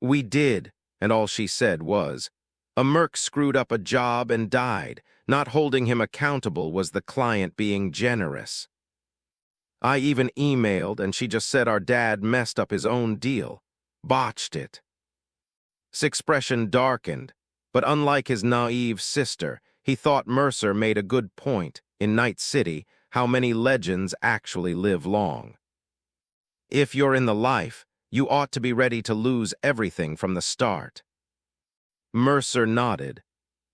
B: We did, and all she said was, a merc screwed up a job and died. Not holding him accountable was the client being generous. I even emailed, and she just said our dad messed up his own deal. Botched it. His expression darkened, but unlike his naive sister, he thought Mercer made a good point, in Night City, how many legends actually live long. If you're in the life, you ought to be ready to lose everything from the start. Mercer nodded.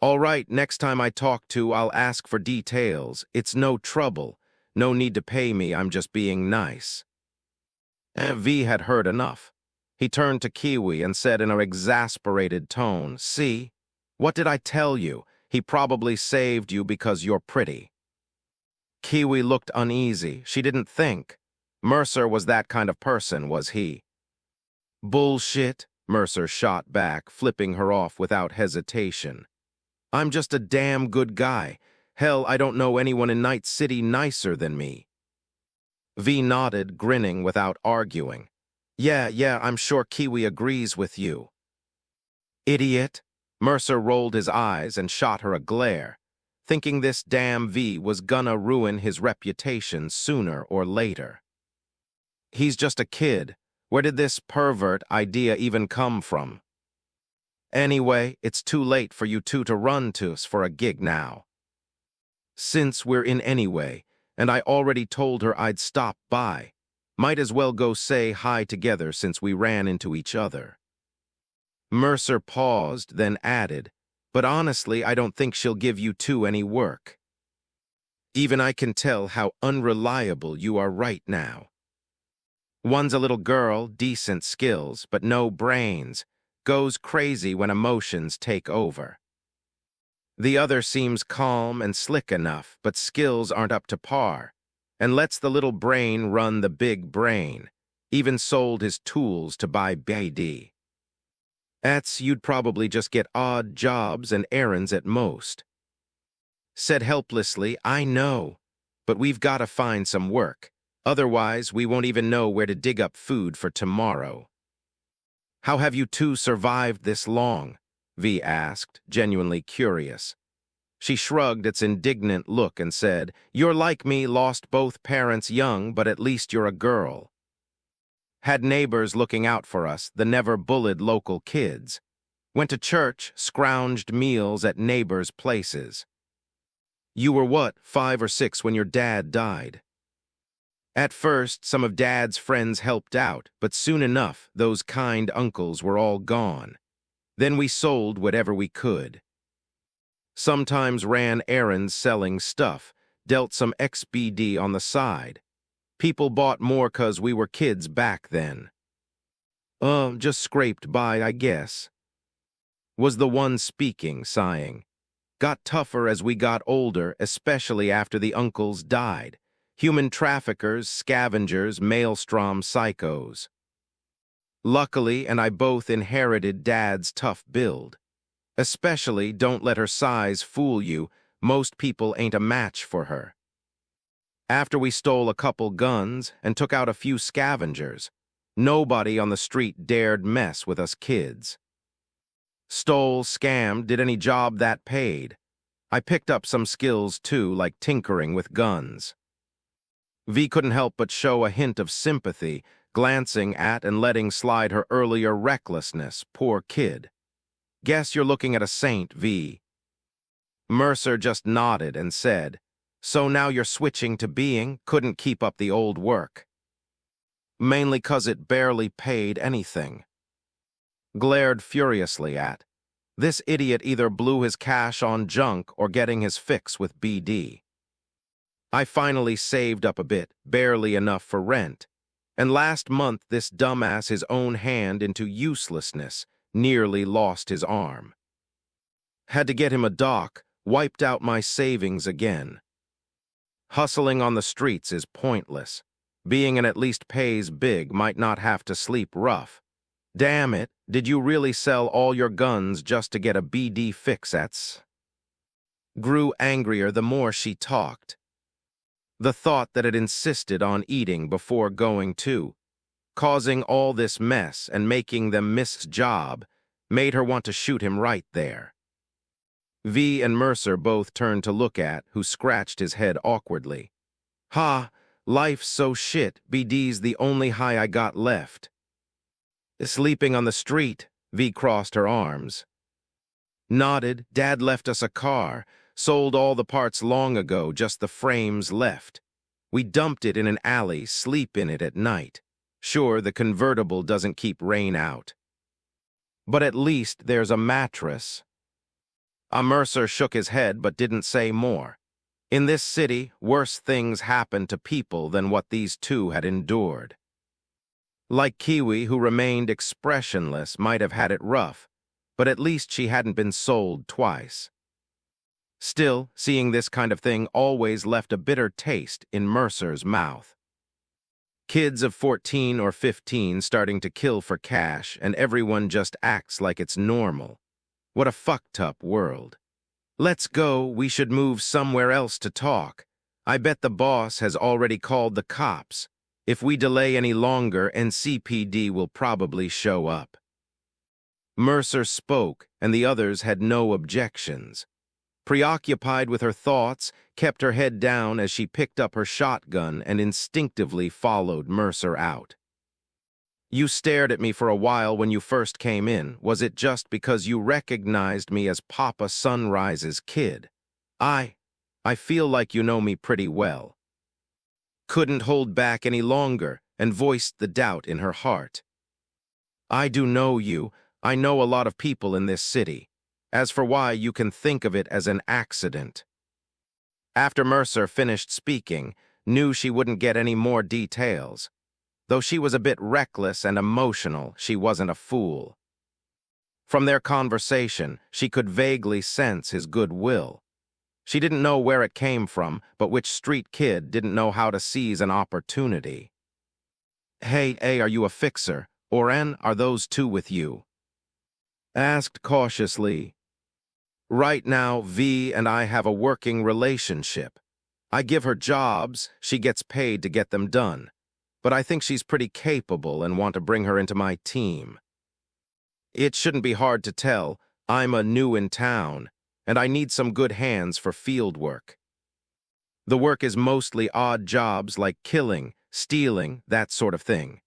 B: All right, next time I talk to, I'll ask for details. It's no trouble. No need to pay me, I'm just being nice. V had heard enough. He turned to Kiwi and said in an exasperated tone, See? What did I tell you? He probably saved you because you're pretty. Kiwi looked uneasy. She didn't think. Mercer was that kind of person, was he? Bullshit, Mercer shot back, flipping her off without hesitation. I'm just a damn good guy. Hell, I don't know anyone in Night City nicer than me. V nodded, grinning without arguing. Yeah, I'm sure Kiwi agrees with you. Idiot. Mercer rolled his eyes and shot her a glare, thinking this damn V was gonna ruin his reputation sooner or later. He's just a kid. Where did this pervert idea even come from? Anyway, it's too late for you two to run to us for a gig now. Since we're in anyway, and I already told her I'd stop by, might as well go say hi together since we ran into each other. Mercer paused, then added, but honestly, I don't think she'll give you two any work. Even I can tell how unreliable you are right now. One's a little girl, decent skills, but no brains, goes crazy when emotions take over. The other seems calm and slick enough, but skills aren't up to par, and lets the little brain run the big brain, even sold his tools to buy BD. You'd probably just get odd jobs and errands at most. Said helplessly, I know, but we've got to find some work. Otherwise, we won't even know where to dig up food for tomorrow. How have you two survived this long? V asked, genuinely curious. She shrugged its indignant look and said, You're like me, lost both parents young, but at least you're a girl. Had neighbors looking out for us, the never bullied local kids. Went to church, scrounged meals at neighbors' places. You were what, 5 or 6 when your dad died? At first, some of Dad's friends helped out, but soon enough, those kind uncles were all gone. Then we sold whatever we could. Sometimes ran errands selling stuff, dealt some XBD on the side. People bought more 'cause we were kids back then. Just scraped by, I guess. Was the one speaking, sighing. Got tougher as we got older, especially after the uncles died. Human traffickers, scavengers, maelstrom psychos. Luckily, and I both inherited Dad's tough build. Especially, don't let her size fool you, most people ain't a match for her. After we stole a couple guns and took out a few scavengers, nobody on the street dared mess with us kids. Stole, scammed, did any job that paid. I picked up some skills too, like tinkering with guns. V couldn't help but show a hint of sympathy, glancing at and letting slide her earlier recklessness, poor kid. Guess you're looking at a saint, V. Mercer just nodded and said, So now you're switching to being, couldn't keep up the old work. Mainly 'cause it barely paid anything. Glared furiously at. This idiot either blew his cash on junk or getting his fix with BD. I finally saved up a bit, barely enough for rent, and last month this dumbass his own hand into uselessness, nearly lost his arm. Had to get him a doc, wiped out my savings again. Hustling on the streets is pointless. Being an at least pays big might not have to sleep rough. Damn it, did you really sell all your guns just to get a BD fix-ats? Grew angrier the more she talked. The thought that it insisted on eating before going to. causing all this mess and making them miss his job, made her want to shoot him right there. V and Mercer both turned to look at, who scratched his head awkwardly. Ha, life's so shit, BD's the only high I got left. Sleeping on the street, V crossed her arms. Nodded, Dad left us a car, sold all the parts long ago, just the frames left. We dumped it in an alley, sleep in it at night. Sure, the convertible doesn't keep rain out. But at least there's a mattress. Mercer shook his head but didn't say more. In this city, worse things happen to people than what these two had endured. Like Kiwi, who remained expressionless, might have had it rough, but at least she hadn't been sold twice. Still, seeing this kind of thing always left a bitter taste in Mercer's mouth. Kids of 14 or 15 starting to kill for cash, and everyone just acts like it's normal. What a fucked-up world. Let's go, we should move somewhere else to talk. I bet the boss has already called the cops. If we delay any longer, NCPD will probably show up. Mercer spoke, and the others had no objections. Preoccupied with her thoughts, kept her head down as she picked up her shotgun and instinctively followed Mercer out. You stared at me for a while when you first came in. Was it just because you recognized me as Papa Sunrise's kid? I feel like you know me pretty well. Couldn't hold back any longer and voiced the doubt in her heart. I do know you. I know a lot of people in this city. As for why, you can think of it as an accident. After Mercer finished speaking, knew she wouldn't get any more details. Though she was a bit reckless and emotional, she wasn't a fool. From their conversation, she could vaguely sense his goodwill. She didn't know where it came from, but which street kid didn't know how to seize an opportunity? Hey, are you a fixer? Or are those two with you? Asked cautiously. Right now, V and I have a working relationship. I give her jobs, she gets paid to get them done. But I think she's pretty capable and want to bring her into my team. It shouldn't be hard to tell. I'm new in town, and I need some good hands for field work. The work is mostly odd jobs like killing, stealing, that sort of thing.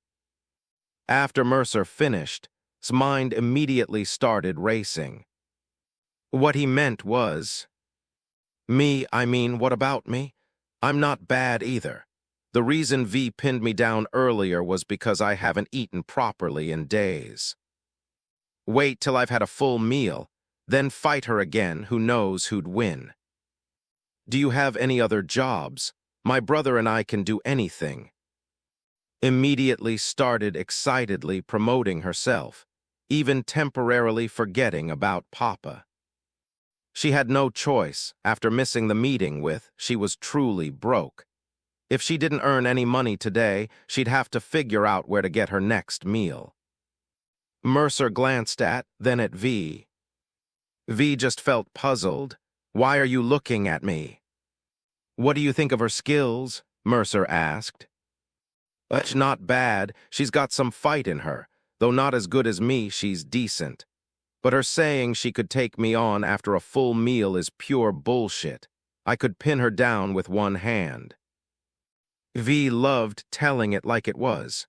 B: After Mercer finished, his mind immediately started racing. What he meant was, what about me? I'm not bad either. The reason V pinned me down earlier was because I haven't eaten properly in days. Wait till I've had a full meal, then fight her again, who knows who'd win. Do you have any other jobs? My brother and I can do anything. Immediately started excitedly promoting herself, even temporarily forgetting about Papa. She had no choice. After missing the meeting she was truly broke. If she didn't earn any money today, she'd have to figure out where to get her next meal. Mercer glanced then at V. V just felt puzzled. Why are you looking at me? What do you think of her skills? Mercer asked. It's not bad. She's got some fight in her. Though not as good as me, she's decent. But her saying she could take me on after a full meal is pure bullshit. I could pin her down with one hand. V loved telling it like it was.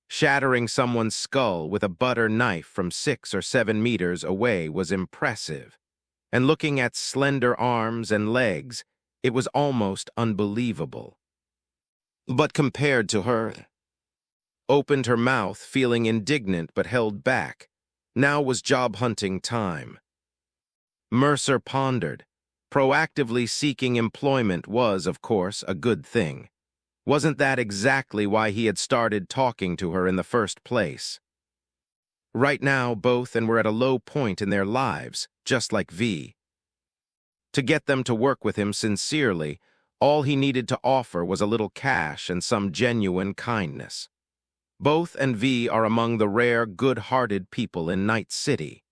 B: Shattering someone's skull with a butter knife from 6 or 7 meters away was impressive, and looking at slender arms and legs, it was almost unbelievable. But compared to her, opened her mouth, feeling indignant but held back. Now was job hunting time. Mercer pondered. Proactively seeking employment was, of course, a good thing. Wasn't that exactly why he had started talking to her in the first place? Right now, both were at a low point in their lives, just like V. To get them to work with him sincerely, all he needed to offer was a little cash and some genuine kindness. Both and V are among the rare, good-hearted people in Night City.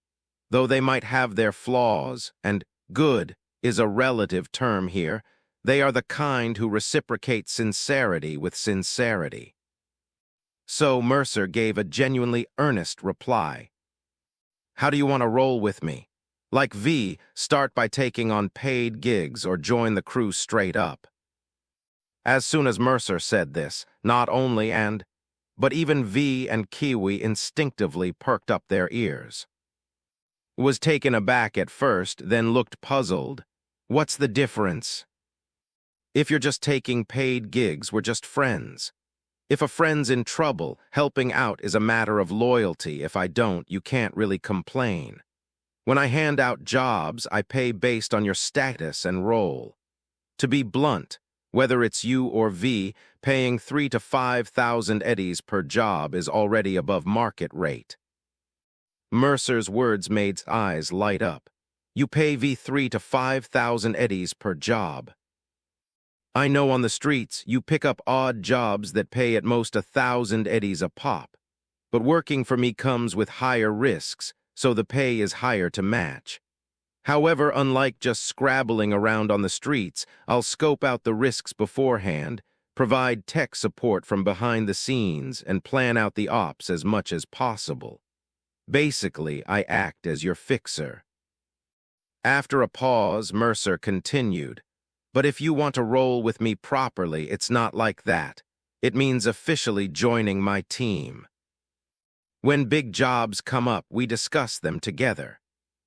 B: Though they might have their flaws, and good is a relative term here, they are the kind who reciprocate sincerity with sincerity. So Mercer gave a genuinely earnest reply. How do you want to roll with me? Like V, start by taking on paid gigs or join the crew straight up. As soon as Mercer said this, not only but even V and Kiwi instinctively perked up their ears. Was taken aback at first, then looked puzzled. What's the difference? If you're just taking paid gigs, we're just friends. If a friend's in trouble, helping out is a matter of loyalty. If I don't, you can't really complain. When I hand out jobs, I pay based on your status and role. To be blunt, whether it's you or V, paying 3,000 to 5,000 eddies per job is already above market rate. Mercer's words made eyes light up. You pay V 3,000 to 5,000 eddies per job. I know on the streets you pick up odd jobs that pay at most 1,000 eddies a pop. But working for me comes with higher risks, so the pay is higher to match. However, unlike just scrabbling around on the streets, I'll scope out the risks beforehand, provide tech support from behind the scenes, and plan out the ops as much as possible. Basically, I act as your fixer. After a pause, Mercer continued. But if you want to roll with me properly, it's not like that. It means officially joining my team. When big jobs come up, we discuss them together.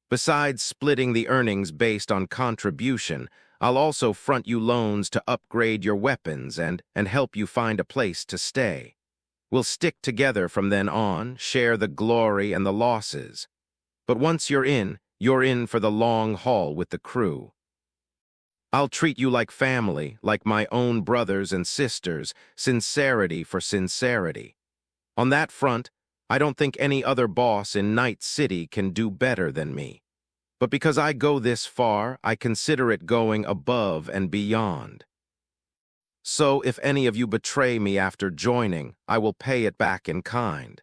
B: Besides splitting the earnings based on contribution, I'll also front you loans to upgrade your weapons and help you find a place to stay. We'll stick together from then on, share the glory and the losses. But once you're in for the long haul with the crew. I'll treat you like family, like my own brothers and sisters, sincerity for sincerity. On that front, I don't think any other boss in Night City can do better than me. But because I go this far, I consider it going above and beyond. So if any of you betray me after joining, I will pay it back in kind.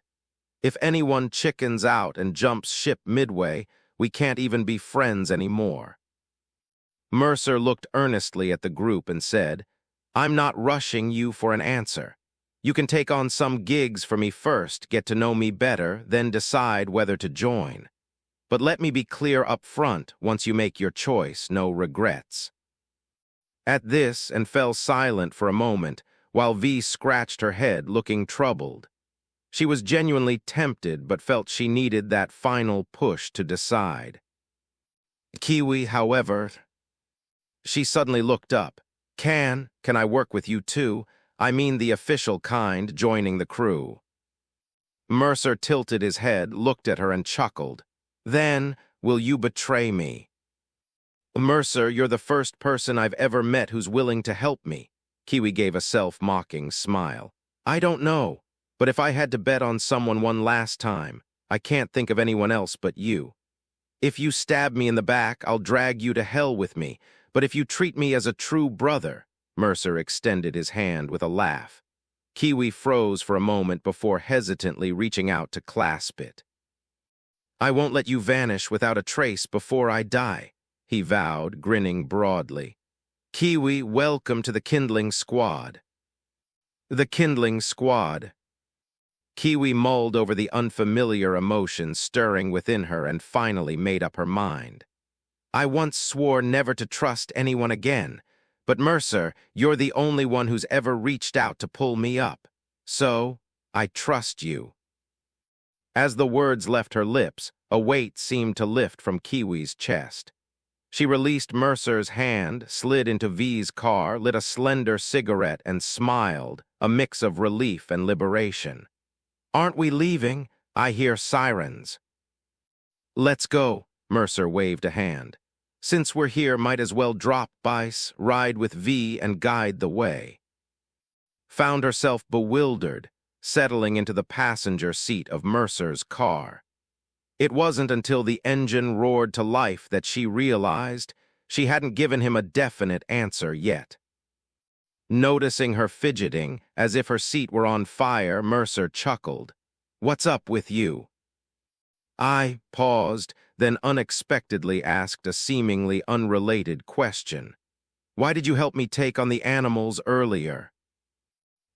B: If anyone chickens out and jumps ship midway, we can't even be friends anymore. Mercer looked earnestly at the group and said, I'm not rushing you for an answer. You can take on some gigs for me first, get to know me better, then decide whether to join. But let me be clear up front, once you make your choice, no regrets. At this, and fell silent for a moment, while V scratched her head, looking troubled. She was genuinely tempted, but felt she needed that final push to decide. Kiwi, however... She suddenly looked up. Can I work with you too? I mean the official kind, joining the crew. Mercer tilted his head, looked at her and chuckled. Then, will you betray me? Mercer, you're the first person I've ever met who's willing to help me. Kiwi gave a self-mocking smile. I don't know, but if I had to bet on someone one last time, I can't think of anyone else but you. If you stab me in the back, I'll drag you to hell with me. But if you treat me as a true brother, Mercer extended his hand with a laugh. Kiwi froze for a moment before hesitantly reaching out to clasp it. I won't let you vanish without a trace before I die, he vowed, grinning broadly. Kiwi, welcome to the Kindling Squad. The Kindling Squad. Kiwi mulled over the unfamiliar emotions stirring within her and finally made up her mind. I once swore never to trust anyone again, but Mercer, you're the only one who's ever reached out to pull me up. So, I trust you. As the words left her lips, a weight seemed to lift from Kiwi's chest. She released Mercer's hand, slid into V's car, lit a slender cigarette, and smiled, a mix of relief and liberation. Aren't we leaving? I hear sirens. Let's go, Mercer waved a hand. Since we're here, might as well drop by, ride with V and guide the way. Found herself bewildered, settling into the passenger seat of Mercer's car. It wasn't until the engine roared to life that she realized she hadn't given him a definite answer yet. Noticing her fidgeting, as if her seat were on fire, Mercer chuckled. What's up with you? I paused, then unexpectedly asked a seemingly unrelated question. Why did you help me take on the animals earlier?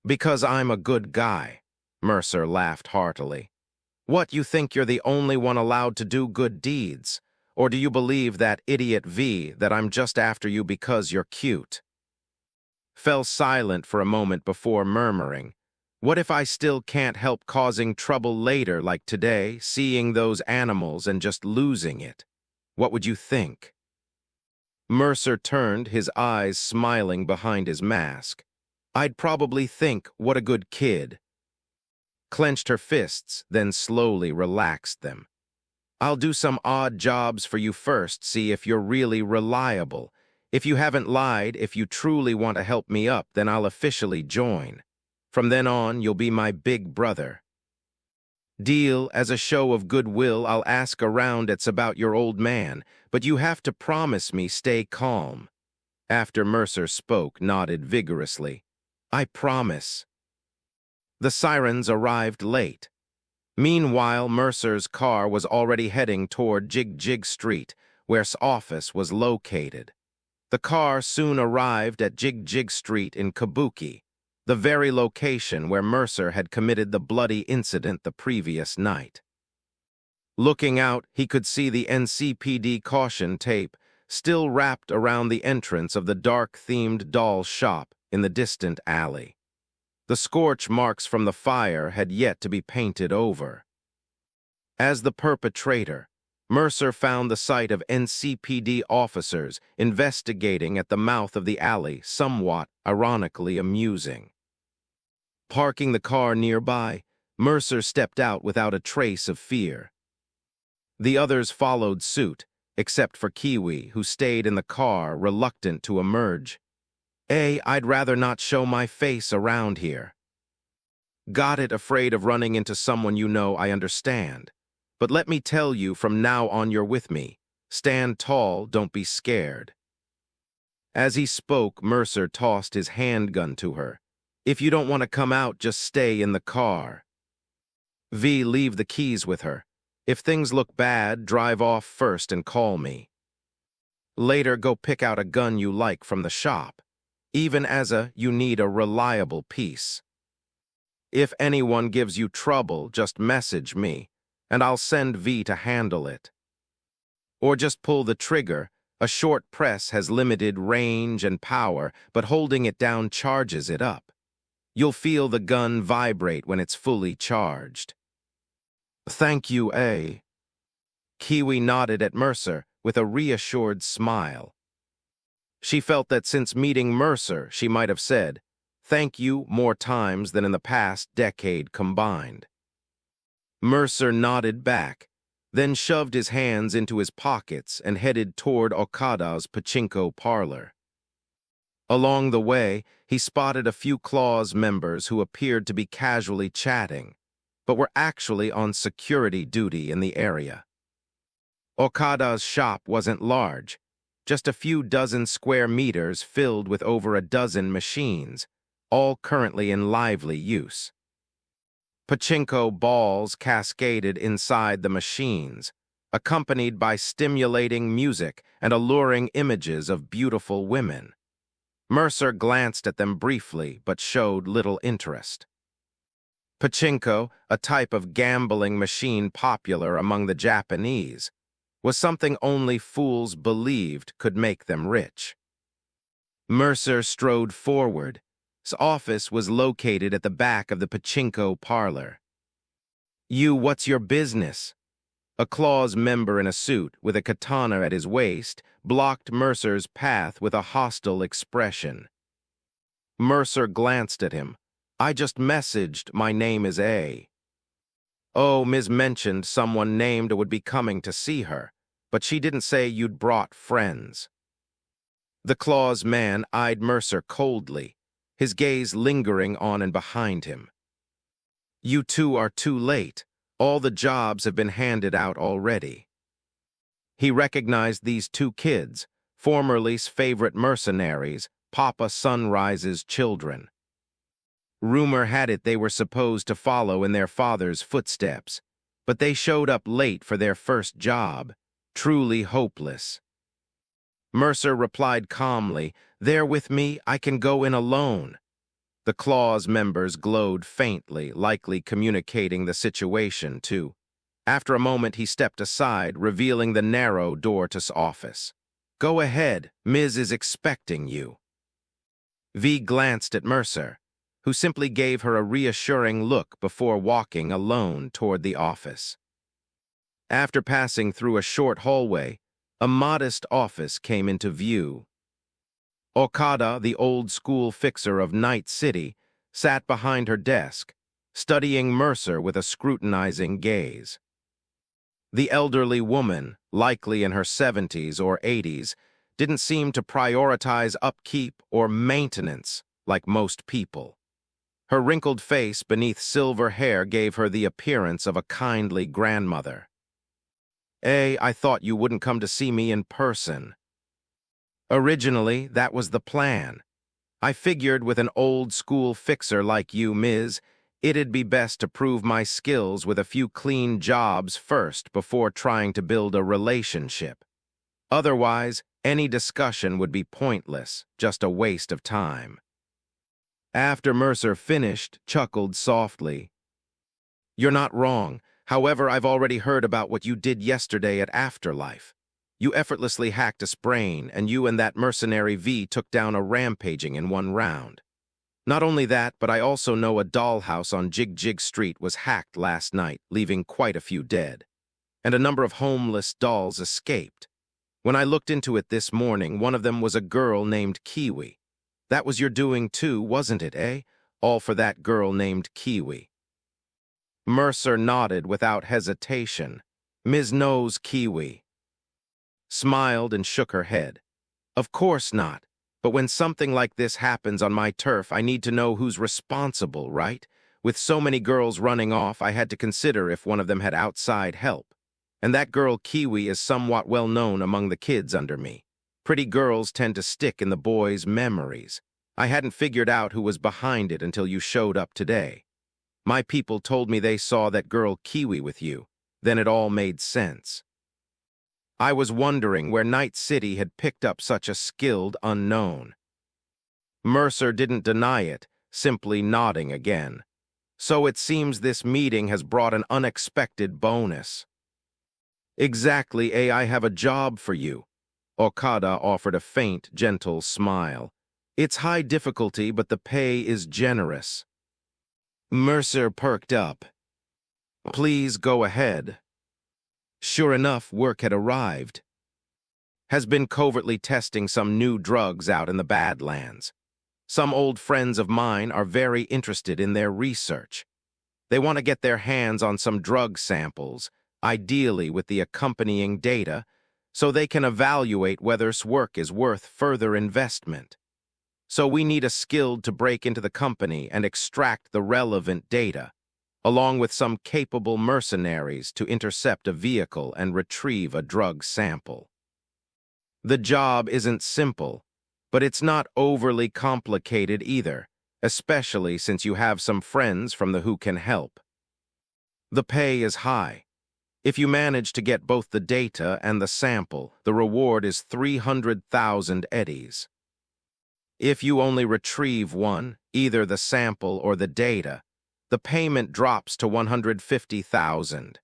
B: Because I'm a good guy. Mercer laughed heartily. What, you think you're the only one allowed to do good deeds? Or do you believe that idiot V that I'm just after you because you're cute? Fell silent for a moment before murmuring, what if I still can't help causing trouble later, like today, seeing those animals and just losing it? What would you think? Mercer turned, his eyes smiling behind his mask. I'd probably think, what a good kid. Clenched her fists, then slowly relaxed them. I'll do some odd jobs for you first, see if you're really reliable. If you haven't lied, if you truly want to help me up, then I'll officially join. From then on, you'll be my big brother. Deal, as a show of goodwill, I'll ask around it's about your old man, but you have to promise me stay calm. After Mercer spoke, nodded vigorously. I promise. The sirens arrived late. Meanwhile, Mercer's car was already heading toward Jig Street, where his office was located. The car soon arrived at Jig Street in Kabuki, the very location where Mercer had committed the bloody incident the previous night. Looking out, he could see the NCPD caution tape still wrapped around the entrance of the dark-themed doll shop in the distant alley. The scorch marks from the fire had yet to be painted over. As the perpetrator, Mercer found the sight of NCPD officers investigating at the mouth of the alley somewhat ironically amusing. Parking the car nearby, Mercer stepped out without a trace of fear. The others followed suit, except for Kiwi, who stayed in the car, reluctant to emerge. I'd rather not show my face around here. Got it, afraid of running into someone you know, I understand. But let me tell you, from now on you're with me. Stand tall, don't be scared. As he spoke, Mercer tossed his handgun to her. If you don't want to come out, just stay in the car. V, leave the keys with her. If things look bad, drive off first and call me. Later, go pick out a gun you like from the shop. Even as you need a reliable piece. If anyone gives you trouble, just message me, and I'll send V to handle it. Or just pull the trigger. A short press has limited range and power, but holding it down charges it up. You'll feel the gun vibrate when it's fully charged. Thank you, A. Kiwi nodded at Mercer with a reassured smile. She felt that since meeting Mercer, she might have said, thank you more times than in the past decade combined. Mercer nodded back, then shoved his hands into his pockets and headed toward Okada's pachinko parlor. Along the way, he spotted a few Claws members who appeared to be casually chatting, but were actually on security duty in the area. Okada's shop wasn't large, just a few dozen square meters filled with over a dozen machines, all currently in lively use. Pachinko balls cascaded inside the machines, accompanied by stimulating music and alluring images of beautiful women. Mercer glanced at them briefly but showed little interest. Pachinko, a type of gambling machine popular among the Japanese, was something only fools believed could make them rich. Mercer strode forward. His office was located at the back of the pachinko parlor. What's your business? A Claws member in a suit with a katana at his waist blocked Mercer's path with a hostile expression. Mercer glanced at him. I just messaged, my name is A. Oh, Ms. mentioned someone named would be coming to see her, but she didn't say you'd brought friends. The Claws man eyed Mercer coldly, his gaze lingering on and behind him. You two are too late. All the jobs have been handed out already. He recognized these two kids, formerly's favorite mercenaries, Papa Sunrise's children. Rumor had it they were supposed to follow in their father's footsteps, but they showed up late for their first job, truly hopeless. Mercer replied calmly, "They're with me, I can go in alone." The claw's members glowed faintly, likely communicating the situation too. After a moment, he stepped aside, revealing the narrow door to office. "Go ahead, Ms. is expecting you." V glanced at Mercer, who simply gave her a reassuring look before walking alone toward the office. After passing through a short hallway, a modest office came into view. Okada, the old-school fixer of Night City, sat behind her desk, studying Mercer with a scrutinizing gaze. The elderly woman, likely in her 70s or 80s, didn't seem to prioritize upkeep or maintenance like most people. Her wrinkled face beneath silver hair gave her the appearance of a kindly grandmother. I thought you wouldn't come to see me in person." "Originally, that was the plan. I figured with an old-school fixer like you, Ms., it'd be best to prove my skills with a few clean jobs first before trying to build a relationship. Otherwise, any discussion would be pointless, just a waste of time." After Mercer finished, chuckled softly. "You're not wrong. However, I've already heard about what you did yesterday at Afterlife. You effortlessly hacked a sprain, and you and that mercenary V took down a rampaging in one round. Not only that, but I also know a dollhouse on Jig Jig Street was hacked last night, leaving quite a few dead. And a number of homeless dolls escaped. When I looked into it this morning, one of them was a girl named Kiwi. That was your doing too, wasn't it, eh? All for that girl named Kiwi." Mercer nodded without hesitation. "Ms. knows Kiwi." Smiled and shook her head. "Of course not. But when something like this happens on my turf, I need to know who's responsible, right? With so many girls running off, I had to consider if one of them had outside help. And that girl Kiwi is somewhat well known among the kids under me. Pretty girls tend to stick in the boys' memories. I hadn't figured out who was behind it until you showed up today. My people told me they saw that girl Kiwi with you. Then it all made sense. I was wondering where Night City had picked up such a skilled unknown." Mercer didn't deny it, simply nodding again. "So it seems this meeting has brought an unexpected bonus." "Exactly, I have a job for you." Okada offered a faint, gentle smile. "It's high difficulty, but the pay is generous." Mercer perked up. "Please go ahead." Sure enough, work had arrived. "Has been covertly testing some new drugs out in the Badlands. Some old friends of mine are very interested in their research. They want to get their hands on some drug samples, ideally with the accompanying data, so they can evaluate whether this work is worth further investment. So we need a skilled to break into the company and extract the relevant data, along with some capable mercenaries to intercept a vehicle and retrieve a drug sample. The job isn't simple, but it's not overly complicated either, especially since you have some friends from the who can help. The pay is high. If you manage to get both the data and the sample, the reward is 300,000 eddies. If you only retrieve one, either the sample or the data, the payment drops to 150,000.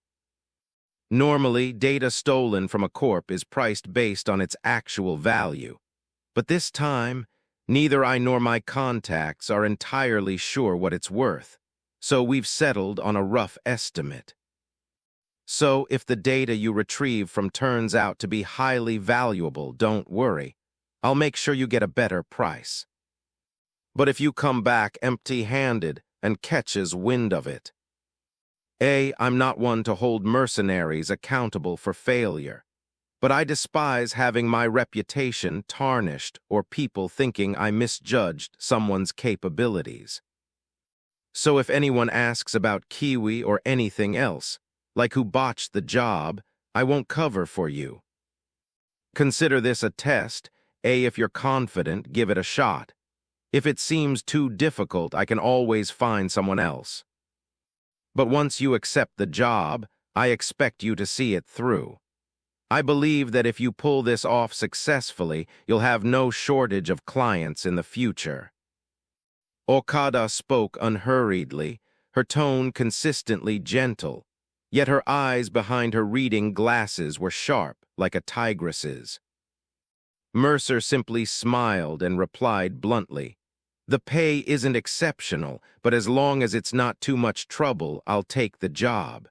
B: Normally, data stolen from a corp is priced based on its actual value. But this time, neither I nor my contacts are entirely sure what it's worth, so we've settled on a rough estimate. So if the data you retrieve from turns out to be highly valuable, don't worry. I'll make sure you get a better price. But if you come back empty-handed and catches wind of it, I'm not one to hold mercenaries accountable for failure, but I despise having my reputation tarnished or people thinking I misjudged someone's capabilities. So if anyone asks about Kiwi or anything else, like who botched the job, I won't cover for you. Consider this a test. If you're confident, give it a shot. If it seems too difficult, I can always find someone else. But once you accept the job, I expect you to see it through. I believe that if you pull this off successfully, you'll have no shortage of clients in the future." Okada spoke unhurriedly, her tone consistently gentle, yet her eyes behind her reading glasses were sharp like a tigress's. Mercer simply smiled and replied bluntly, "The pay isn't exceptional, but as long as it's not too much trouble, I'll take the job.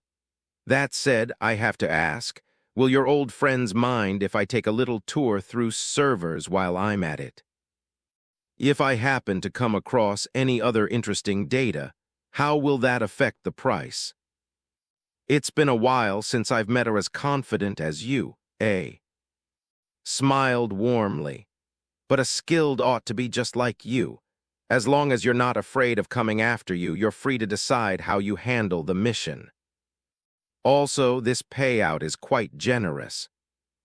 B: That said, I have to ask, will your old friends mind if I take a little tour through servers while I'm at it? If I happen to come across any other interesting data, how will that affect the price? It's been a while since I've met her as confident as you, eh?" Smiled warmly. "But a skilled ought to be just like you. As long as you're not afraid of coming after you, you're free to decide how you handle the mission. Also, this payout is quite generous.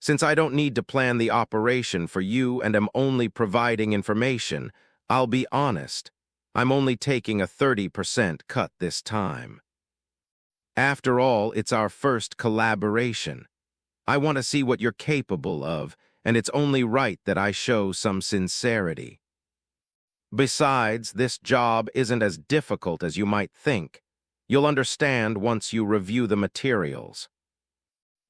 B: Since I don't need to plan the operation for you and am only providing information, I'll be honest, I'm only taking a 30% cut this time. After all, it's our first collaboration. I want to see what you're capable of, and it's only right that I show some sincerity. Besides, this job isn't as difficult as you might think. You'll understand once you review the materials.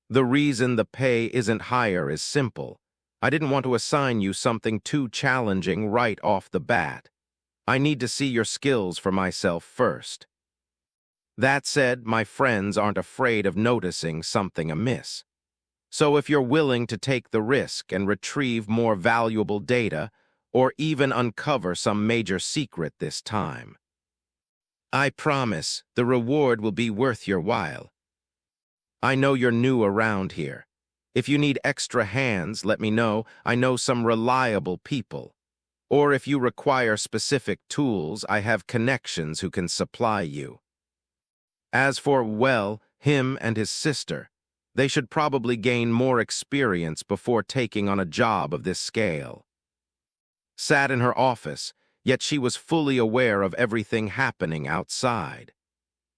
B: The reason the pay isn't higher is simple. I didn't want to assign you something too challenging right off the bat. I need to see your skills for myself first. That said, my friends aren't afraid of noticing something amiss. So if you're willing to take the risk and retrieve more valuable data, or even uncover some major secret this time, I promise the reward will be worth your while. I know you're new around here. If you need extra hands, let me know. I know some reliable people. Or if you require specific tools, I have connections who can supply you. As for, well, him and his sister, they should probably gain more experience before taking on a job of this scale." Sat in her office, yet she was fully aware of everything happening outside.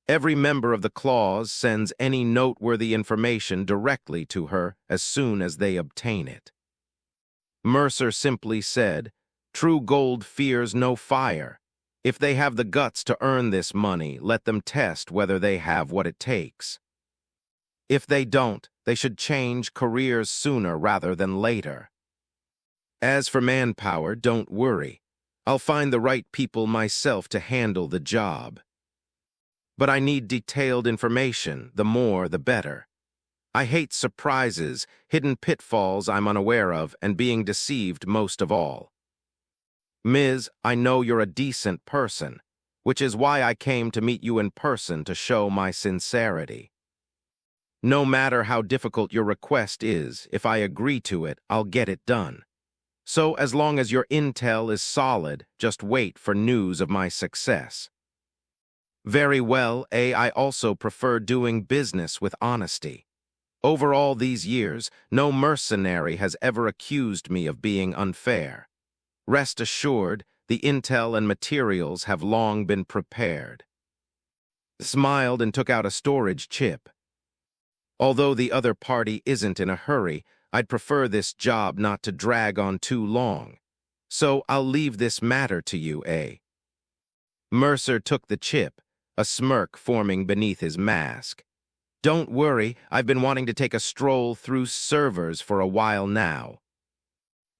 B: Every member of the claws sends any noteworthy information directly to her as soon as they obtain it. Mercer simply said, "True gold fears no fire. If they have the guts to earn this money, let them test whether they have what it takes. If they don't, they should change careers sooner rather than later. As for manpower, don't worry. I'll find the right people myself to handle the job. But I need detailed information, the more the better. I hate surprises, hidden pitfalls I'm unaware of, and being deceived most of all. Ms., I know you're a decent person, which is why I came to meet you in person to show my sincerity. No matter how difficult your request is, if I agree to it, I'll get it done. So as long as your intel is solid, just wait for news of my success." "Very well, I also prefer doing business with honesty. Over all these years, no mercenary has ever accused me of being unfair. Rest assured, the intel and materials have long been prepared." Smiled and took out a storage chip. "Although the other party isn't in a hurry, I'd prefer this job not to drag on too long. So I'll leave this matter to you, eh?" Mercer took the chip, a smirk forming beneath his mask. "Don't worry, I've been wanting to take a stroll through servers for a while now."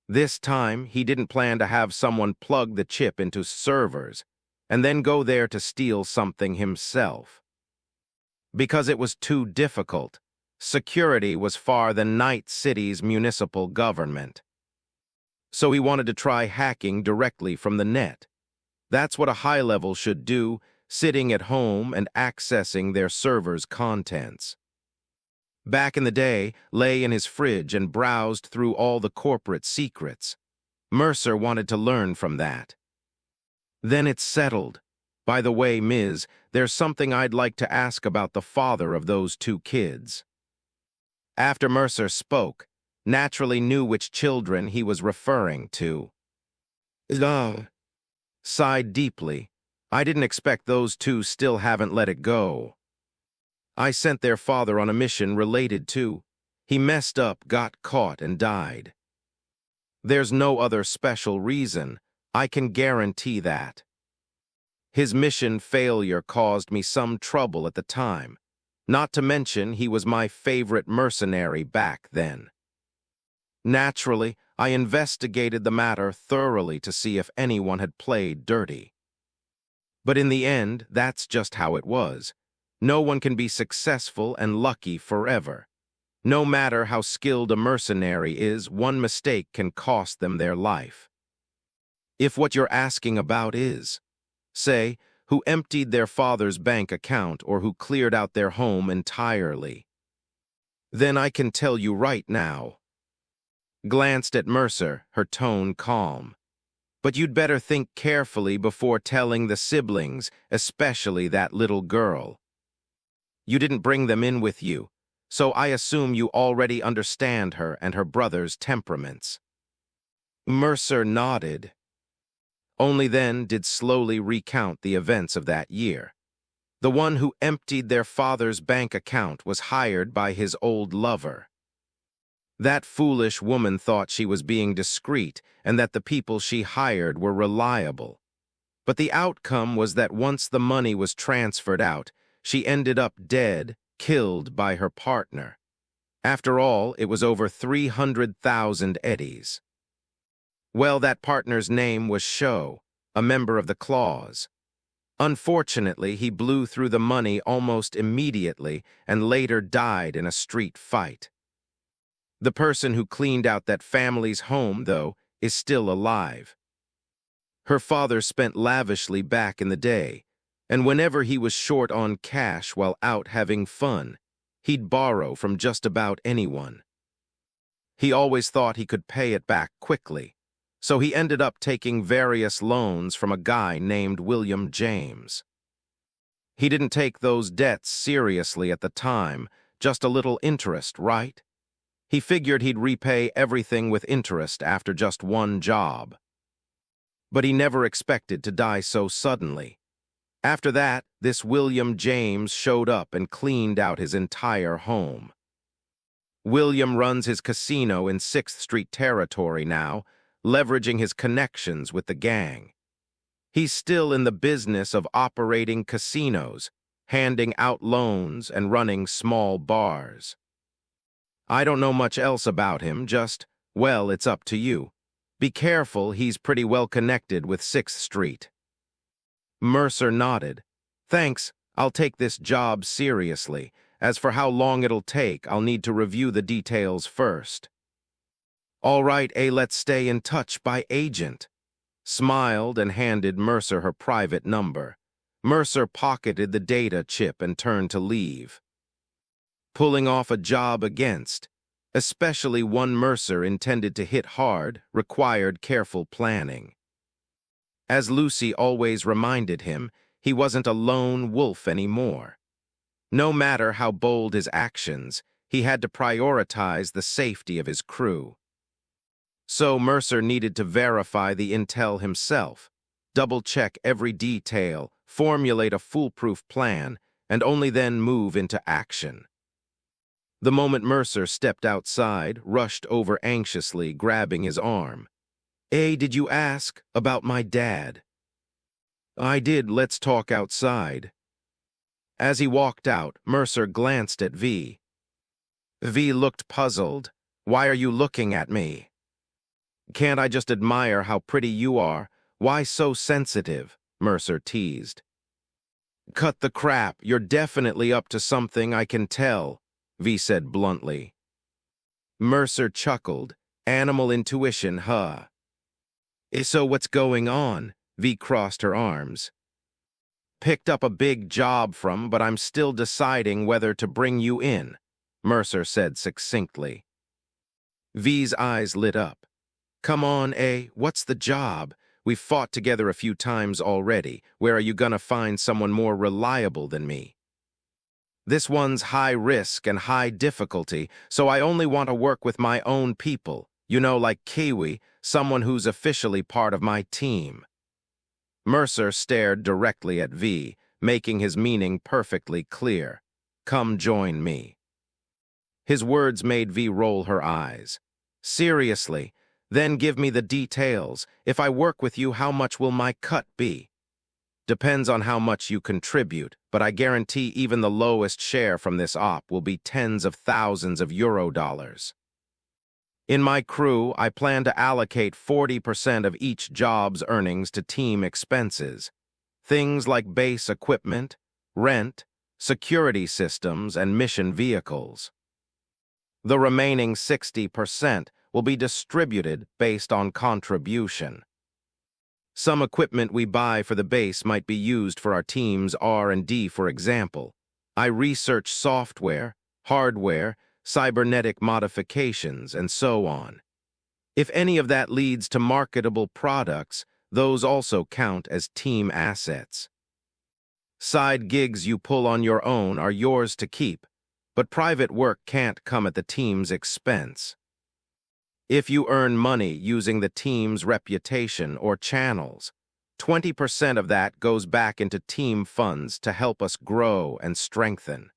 B: This time, he didn't plan to have someone plug the chip into servers and then go there to steal something himself. Because it was too difficult, security was far than Night City's municipal government. So he wanted to try hacking directly from the net. That's what a high-level should do, sitting at home and accessing their server's contents. Back in the day, lay in his fridge and browsed through all the corporate secrets. Mercer wanted to learn from that. Then it's settled. By the way, Ms., there's something I'd like to ask about the father of those two kids. After Mercer spoke, naturally knew which children he was referring to. Sighed deeply. I didn't expect those two still haven't let it go. I sent their father on a mission related to. He messed up, got caught, and died. There's no other special reason. I can guarantee that. His mission failure caused me some trouble at the time, not to mention he was my favorite mercenary back then. Naturally, I investigated the matter thoroughly to see if anyone had played dirty. But in the end, that's just how it was. No one can be successful and lucky forever. No matter how skilled a mercenary is, one mistake can cost them their life. If what you're asking about is, say, who emptied their father's bank account or who cleared out their home entirely, then I can tell you right now. Glanced at Mercer, her tone calm. But you'd better think carefully before telling the siblings, especially that little girl. You didn't bring them in with you, so I assume you already understand her and her brother's temperaments. Mercer nodded. Only then did slowly recount the events of that year. The one who emptied their father's bank account was hired by his old lover. That foolish woman thought she was being discreet and that the people she hired were reliable. But the outcome was that once the money was transferred out, she ended up dead, killed by her partner. After all, it was over 300,000 eddies. Well, that partner's name was Sho, a member of the Claws. Unfortunately, he blew through the money almost immediately and later died in a street fight. The person who cleaned out that family's home, though, is still alive. Her father spent lavishly back in the day, and whenever he was short on cash while out having fun, he'd borrow from just about anyone. He always thought he could pay it back quickly, so he ended up taking various loans from a guy named William James. He didn't take those debts seriously at the time, just a little interest, right? He figured he'd repay everything with interest after just one job. But he never expected to die so suddenly. After that, this William James showed up and cleaned out his entire home. William runs his casino in 6th Street territory now, leveraging his connections with the gang. He's still in the business of operating casinos, handing out loans and running small bars. I don't know much else about him, just, well, it's up to you. Be careful, he's pretty well connected with 6th Street. Mercer nodded. Thanks, I'll take this job seriously. As for how long it'll take, I'll need to review the details first. All right, let's stay in touch by agent. Smiled and handed Mercer her private number. Mercer pocketed the data chip and turned to leave. Pulling off a job against, especially one Mercer intended to hit hard, required careful planning. As Lucy always reminded him, he wasn't a lone wolf anymore. No matter how bold his actions, he had to prioritize the safety of his crew. So Mercer needed to verify the intel himself, double-check every detail, formulate a foolproof plan, and only then move into action. The moment Mercer stepped outside, rushed over anxiously, grabbing his arm. Did you ask about my dad? I did, let's talk outside. As he walked out, Mercer glanced at V. V looked puzzled. Why are you looking at me? Can't I just admire how pretty you are? Why so sensitive? Mercer teased. Cut the crap, you're definitely up to something, I can tell, V said bluntly. Mercer chuckled. Animal intuition, huh? So what's going on? V crossed her arms. Picked up a big job but I'm still deciding whether to bring you in, Mercer said succinctly. V's eyes lit up. Come on, what's the job? We've fought together a few times already. Where are you gonna find someone more reliable than me? This one's high risk and high difficulty, so I only want to work with my own people. You know, like Kiwi, someone who's officially part of my team. Mercer stared directly at V, making his meaning perfectly clear. Come join me. His words made V roll her eyes. Seriously? Then give me the details. If I work with you, how much will my cut be? Depends on how much you contribute, but I guarantee even the lowest share from this op will be tens of thousands of euro dollars. In my crew, I plan to allocate 40% of each job's earnings to team expenses. Things like base equipment, rent, security systems, and mission vehicles. The remaining 60% will be distributed based on contribution. Some equipment we buy for the base might be used for our team's R&D, for example. I research software, hardware, cybernetic modifications, and so on. If any of that leads to marketable products, those also count as team assets. Side gigs you pull on your own are yours to keep, but private work can't come at the team's expense. If you earn money using the team's reputation or channels, 20% of that goes back into team funds to help us grow and strengthen.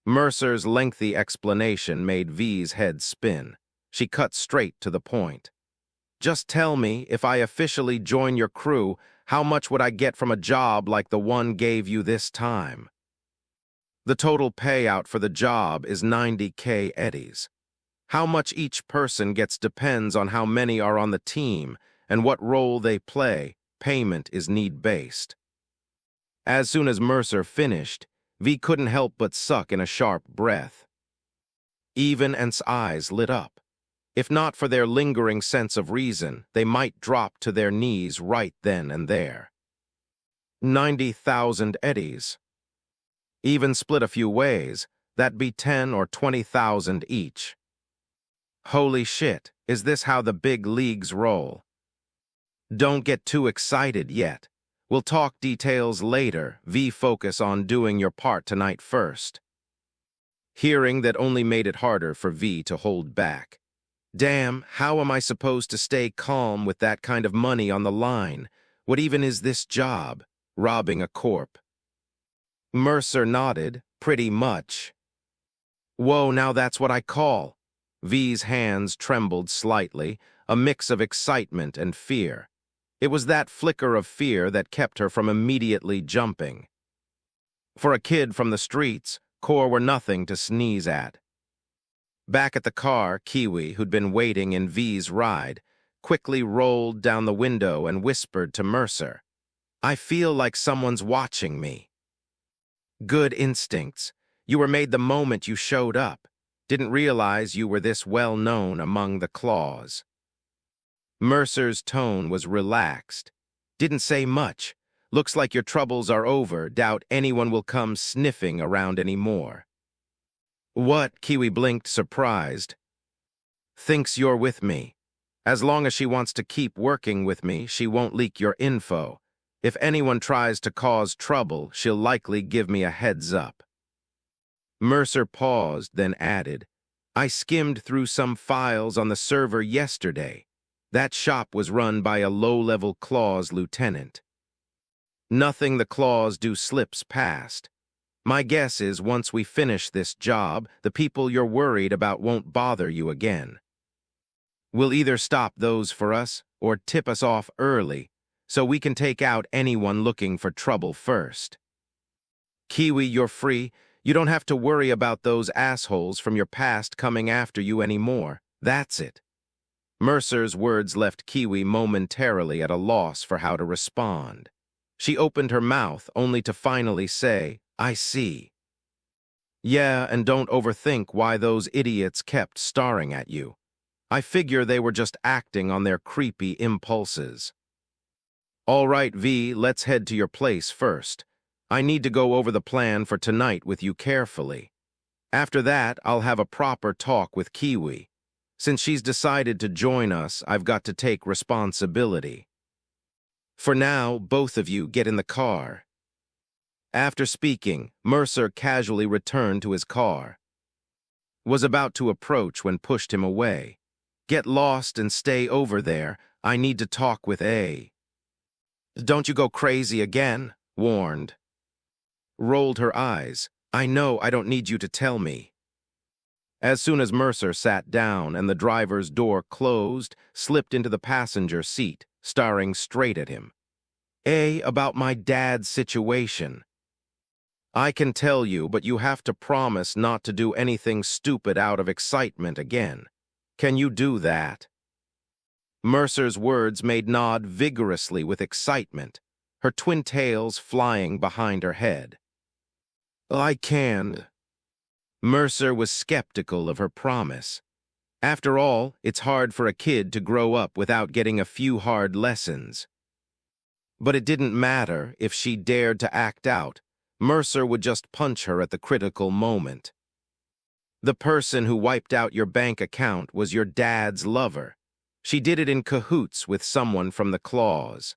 B: Mercer's lengthy explanation made V's head spin. She cut straight to the point. Just tell me, if I officially join your crew, how much would I get from a job like the one gave you this time? The total payout for the job is 90k eddies. How much each person gets depends on how many are on the team and what role they play. Payment is need-based. As soon as Mercer finished, V couldn't help but suck in a sharp breath. Evan's eyes lit up. If not for their lingering sense of reason, they might drop to their knees right then and there. 90,000 eddies. Even split a few ways, that'd be 10 or 20,000 each. Holy shit, is this how the big leagues roll? Don't get too excited yet. We'll talk details later. V, focus on doing your part tonight first. Hearing that only made it harder for V to hold back. Damn, how am I supposed to stay calm with that kind of money on the line? What even is this job? Robbing a corp? Mercer nodded, pretty much. Whoa, now that's what I call. V's hands trembled slightly, a mix of excitement and fear. It was that flicker of fear that kept her from immediately jumping. For a kid from the streets, core were nothing to sneeze at. Back at the car, Kiwi, who'd been waiting in V's ride, quickly rolled down the window and whispered to Mercer, I feel like someone's watching me. Good instincts. You were made the moment you showed up. Didn't realize you were this well known among the claws. Mercer's tone was relaxed. Didn't say much. Looks like your troubles are over. Doubt anyone will come sniffing around anymore. What? Kiwi blinked, surprised. Thinks you're with me. As long as she wants to keep working with me, she won't leak your info. If anyone tries to cause trouble, she'll likely give me a heads up. Mercer paused, then added, I skimmed through some files on the server yesterday. That shop was run by a low-level Claws lieutenant. Nothing the Claws do slips past. My guess is once we finish this job, the people you're worried about won't bother you again. We'll either stop those for us or tip us off early, so we can take out anyone looking for trouble first. Kiwi, you're free. You don't have to worry about those assholes from your past coming after you anymore. That's it. Mercer's words left Kiwi momentarily at a loss for how to respond. She opened her mouth only to finally say, I see. Yeah, and don't overthink why those idiots kept staring at you. I figure they were just acting on their creepy impulses. All right, V, let's head to your place first. I need to go over the plan for tonight with you carefully. After that, I'll have a proper talk with Kiwi. Since she's decided to join us, I've got to take responsibility. For now, both of you get in the car. After speaking, Mercer casually returned to his car. Was about to approach when pushed him away. Get lost and stay over there. I need to talk with A. Don't you go crazy again, warned. Rolled her eyes. I know, I don't need you to tell me. As soon as Mercer sat down and the driver's door closed, slipped into the passenger seat, staring straight at him. About my dad's situation. I can tell you, but you have to promise not to do anything stupid out of excitement again. Can you do that? Mercer's words made Nod vigorously with excitement, her twin tails flying behind her head. I can. Mercer was skeptical of her promise. After all, it's hard for a kid to grow up without getting a few hard lessons. But it didn't matter if she dared to act out. Mercer would just punch her at the critical moment. The person who wiped out your bank account was your dad's lover. She did it in cahoots with someone from the claws.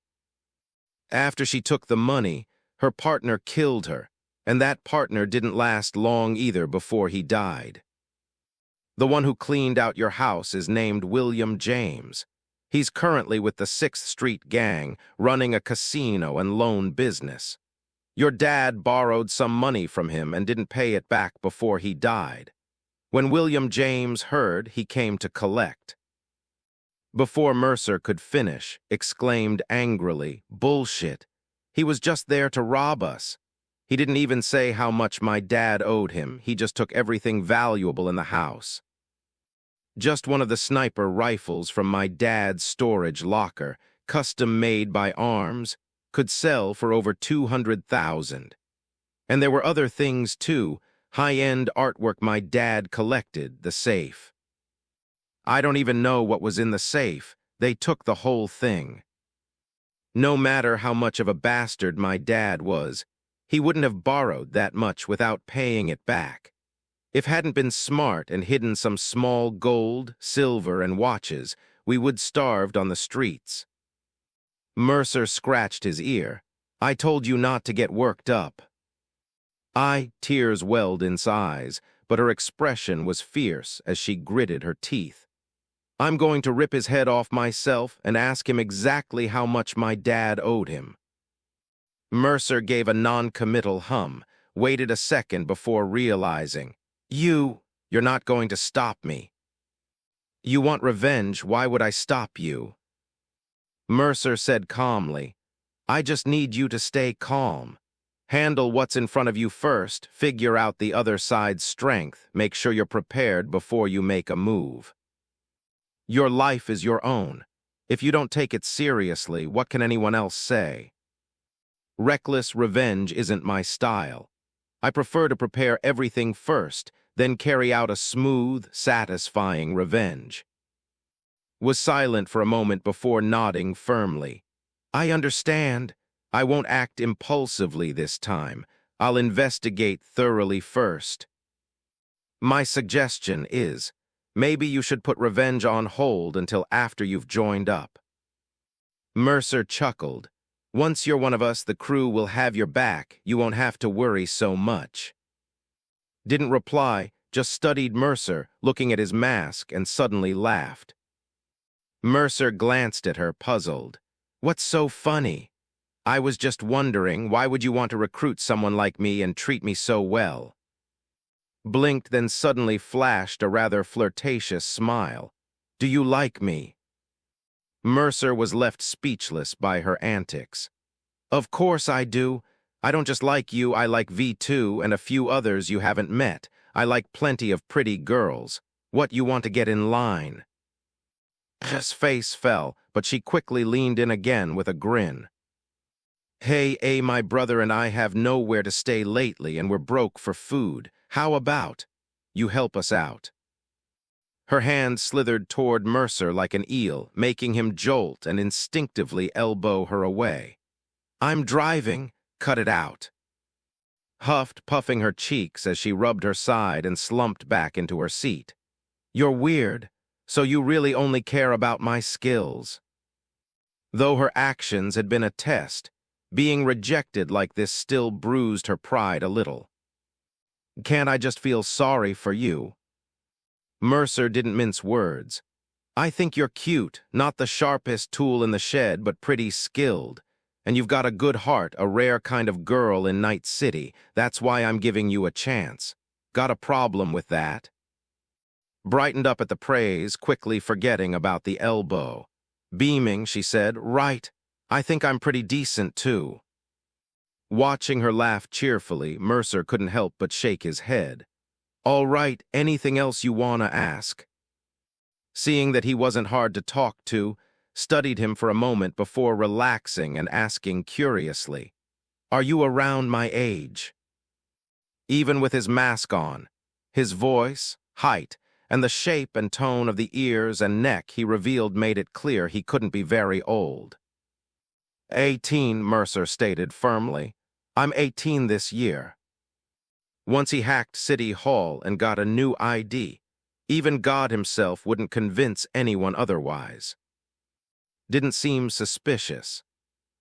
B: After she took the money, her partner killed her, and that partner didn't last long either before he died. The one who cleaned out your house is named William James. He's currently with the 6th Street Gang, running a casino and loan business. Your dad borrowed some money from him and didn't pay it back before he died. When William James heard, he came to collect. Before Mercer could finish, exclaimed angrily, "Bullshit. He was just there to rob us. He didn't even say how much my dad owed him. He just took everything valuable in the house. Just one of the sniper rifles from my dad's storage locker, custom made by Arms, could sell for over 200,000. And there were other things too, high-end artwork my dad collected, the safe. I don't even know what was in the safe. They took the whole thing. No matter how much of a bastard my dad was, he wouldn't have borrowed that much without paying it back. If hadn't been smart and hidden some small gold, silver, and watches, we would starved on the streets." Mercer scratched his ear. "I told you not to get worked up." Tears welled in his eyes, but her expression was fierce as she gritted her teeth. "I'm going to rip his head off myself and ask him exactly how much my dad owed him." Mercer gave a non-committal hum, waited a second before realizing, You're not going to stop me." "You want revenge, why would I stop you?" Mercer said calmly, "I just need you to stay calm. Handle what's in front of you first, figure out the other side's strength, make sure you're prepared before you make a move. Your life is your own. If you don't take it seriously, what can anyone else say? Reckless revenge isn't my style. I prefer to prepare everything first, then carry out a smooth, satisfying revenge." Was silent for a moment before nodding firmly. "I understand. I won't act impulsively this time. I'll investigate thoroughly first. My suggestion is, maybe you should put revenge on hold until after you've joined up." Mercer chuckled. "Once you're one of us, the crew will have your back. You won't have to worry so much." Didn't reply, just studied Mercer, looking at his mask, and suddenly laughed. Mercer glanced at her, puzzled. "What's so funny? I was just wondering, why would you want to recruit someone like me and treat me so well?" Blinked, then suddenly flashed a rather flirtatious smile. "Do you like me?" Mercer was left speechless by her antics. "Of course I do. I don't just like you, I like V2 and a few others you haven't met. I like plenty of pretty girls. What, you want to get in line?" His face fell, but she quickly leaned in again with a grin. "Hey, my brother and I have nowhere to stay lately and we're broke for food. How about you help us out?" Her hand slithered toward Mercer like an eel, making him jolt and instinctively elbow her away. "I'm driving. Cut it out." Huffed, puffing her cheeks as she rubbed her side and slumped back into her seat. "You're weird. So you really only care about my skills." Though her actions had been a test, being rejected like this still bruised her pride a little. "Can't I just feel sorry for you?" Mercer didn't mince words. "I think you're cute, not the sharpest tool in the shed, but pretty skilled. And you've got a good heart, a rare kind of girl in Night City. That's why I'm giving you a chance. Got a problem with that?" Brightened up at the praise, quickly forgetting about the elbow. Beaming, she said, "Right. I think I'm pretty decent, too. Watching her laugh cheerfully, Mercer couldn't help but shake his head. All right, anything else you wanna ask? Seeing that he wasn't hard to talk to, studied him for a moment before relaxing and asking curiously, "Are you around my age?" Even with his mask on, his voice, height, and the shape and tone of the ears and neck he revealed made it clear he couldn't be very old. 18, Mercer stated firmly. I'm 18 this year. Once he hacked City Hall and got a new ID, even God himself wouldn't convince anyone otherwise. Didn't seem suspicious.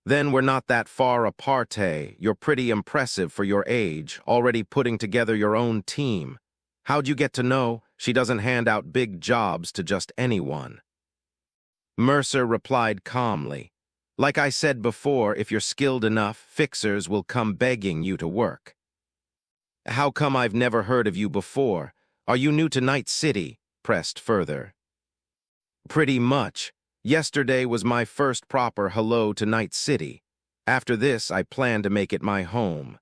B: Then we're not that far apart. You're pretty impressive for your age, already putting together your own team. How'd you get to know she doesn't hand out big jobs to just anyone? Mercer replied calmly, like I said before, if you're skilled enough, fixers will come begging you to work. How come I've never heard of you before? Are you new to Night City? Pressed further. Pretty much. Yesterday was my first proper hello to Night City. After this, I plan to make it my home.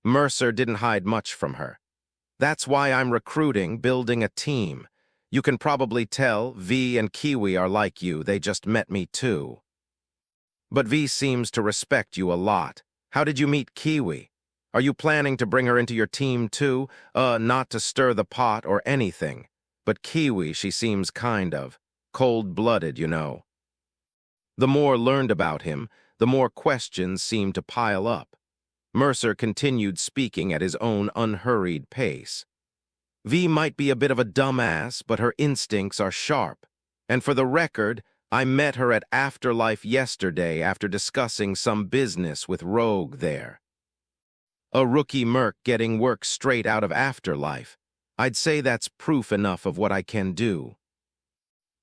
B: Mercer didn't hide much from her. That's why I'm recruiting, building a team. You can probably tell V and Kiwi are like you, they just met me too. But V seems to respect you a lot. How did you meet Kiwi? Are you planning to bring her into your team too? Not to stir the pot or anything. But Kiwi, she seems kind of cold-blooded, you know. The more learned about him, the more questions seemed to pile up. Mercer continued speaking at his own unhurried pace. V might be a bit of a dumbass, but her instincts are sharp. And for the record, I met her at Afterlife yesterday after discussing some business with Rogue there. A rookie merc getting work straight out of Afterlife. I'd say that's proof enough of what I can do.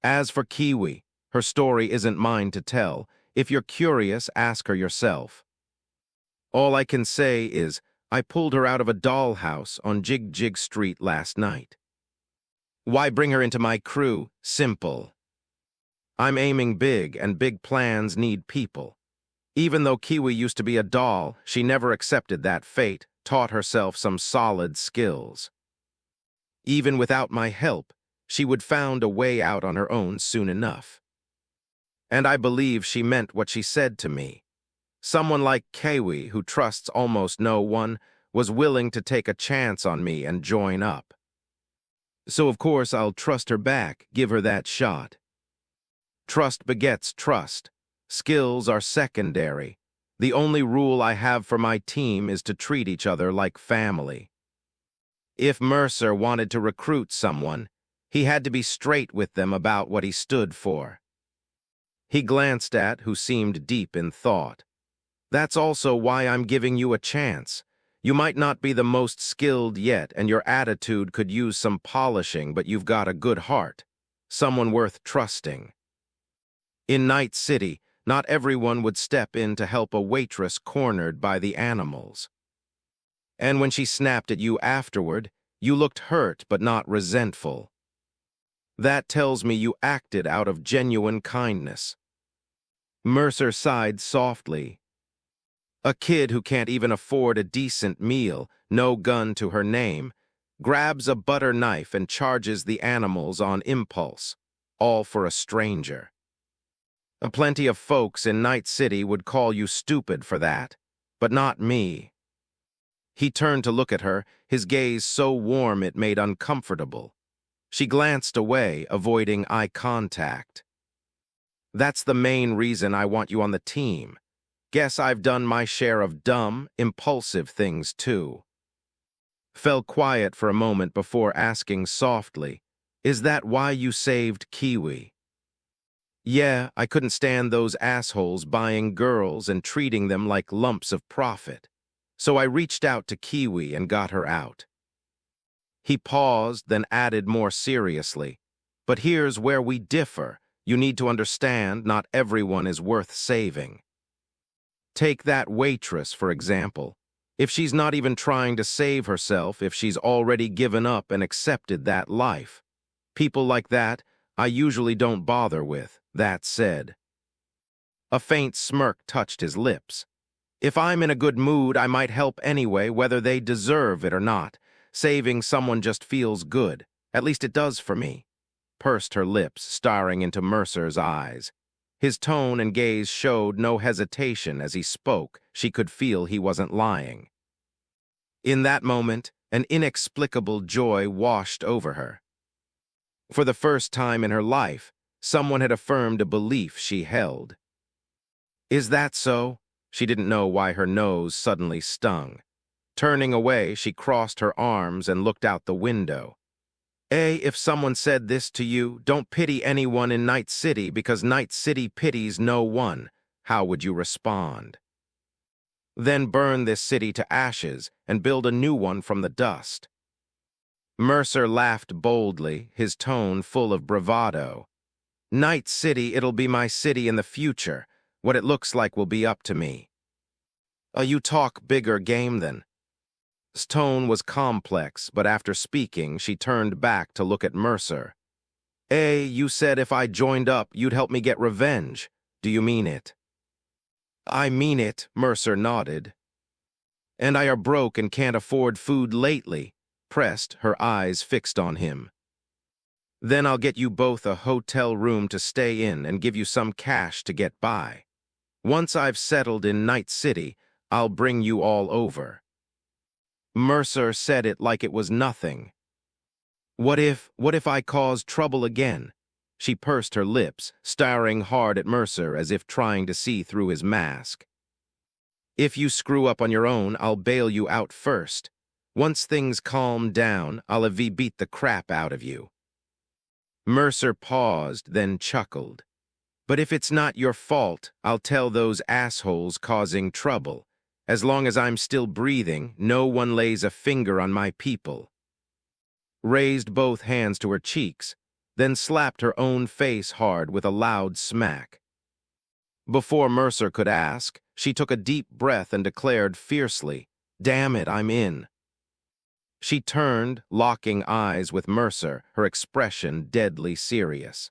B: As for Kiwi, her story isn't mine to tell. If you're curious, ask her yourself. All I can say is, I pulled her out of a dollhouse on Jig Jig Street last night. Why bring her into my crew? Simple. I'm aiming big, and big plans need people. Even though Kiwi used to be a doll, she never accepted that fate, taught herself some solid skills. Even without my help, she would found a way out on her own soon enough. And I believe she meant what she said to me. Someone like Kiwi, who trusts almost no one, was willing to take a chance on me and join up. So of course I'll trust her back, give her that shot. Trust begets trust. Skills are secondary. The only rule I have for my team is to treat each other like family. If Mercer wanted to recruit someone, he had to be straight with them about what he stood for. He glanced at who seemed deep in thought. That's also why I'm giving you a chance. You might not be the most skilled yet, and your attitude could use some polishing, but you've got a good heart. Someone worth trusting. In Night City, not everyone would step in to help a waitress cornered by the animals. And when she snapped at you afterward, you looked hurt but not resentful. That tells me you acted out of genuine kindness. Mercer sighed softly. A kid who can't even afford a decent meal, no gun to her name, grabs a butter knife and charges the animals on impulse, all for a stranger. Plenty of folks in Night City would call you stupid for that, but not me. He turned to look at her, his gaze so warm it made uncomfortable. She glanced away, avoiding eye contact. That's the main reason I want you on the team. Guess I've done my share of dumb, impulsive things too. Fell quiet for a moment before asking softly, "Is that why you saved Kiwi?" Yeah, I couldn't stand those assholes buying girls and treating them like lumps of profit. So I reached out to Kiwi and got her out. He paused, then added more seriously, "But here's where we differ. You need to understand not everyone is worth saving. Take that waitress, for example. If she's not even trying to save herself, if she's already given up and accepted that life. People like that, I usually don't bother with. That said." A faint smirk touched his lips. If I'm in a good mood, I might help anyway, whether they deserve it or not. Saving someone just feels good. At least it does for me. Pursed her lips, staring into Mercer's eyes. His tone and gaze showed no hesitation as he spoke. She could feel he wasn't lying. In that moment, an inexplicable joy washed over her. For the first time in her life, someone had affirmed a belief she held. Is that so? She didn't know why her nose suddenly stung. Turning away, she crossed her arms and looked out the window. If someone said this to you, don't pity anyone in Night City because Night City pities no one. How would you respond? Then burn this city to ashes and build a new one from the dust. Mercer laughed boldly, his tone full of bravado. Night City, it'll be my city in the future. What it looks like will be up to me. You talk bigger game than. His tone was complex, but after speaking, she turned back to look at Mercer. You said if I joined up, you'd help me get revenge. Do you mean it? I mean it, Mercer nodded. And I are broke and can't afford food lately, pressed, her eyes fixed on him. Then I'll get you both a hotel room to stay in and give you some cash to get by. Once I've settled in Night City, I'll bring you all over. Mercer said it like it was nothing. What if I caused trouble again? She pursed her lips, staring hard at Mercer as if trying to see through his mask. If you screw up on your own, I'll bail you out first. Once things calm down, I'll beat the crap out of you. Mercer paused, then chuckled. But if it's not your fault, I'll tell those assholes causing trouble. As long as I'm still breathing, no one lays a finger on my people. Raised both hands to her cheeks, then slapped her own face hard with a loud smack. Before Mercer could ask, she took a deep breath and declared fiercely, "Damn it, I'm in." She turned, locking eyes with Mercer, her expression deadly serious.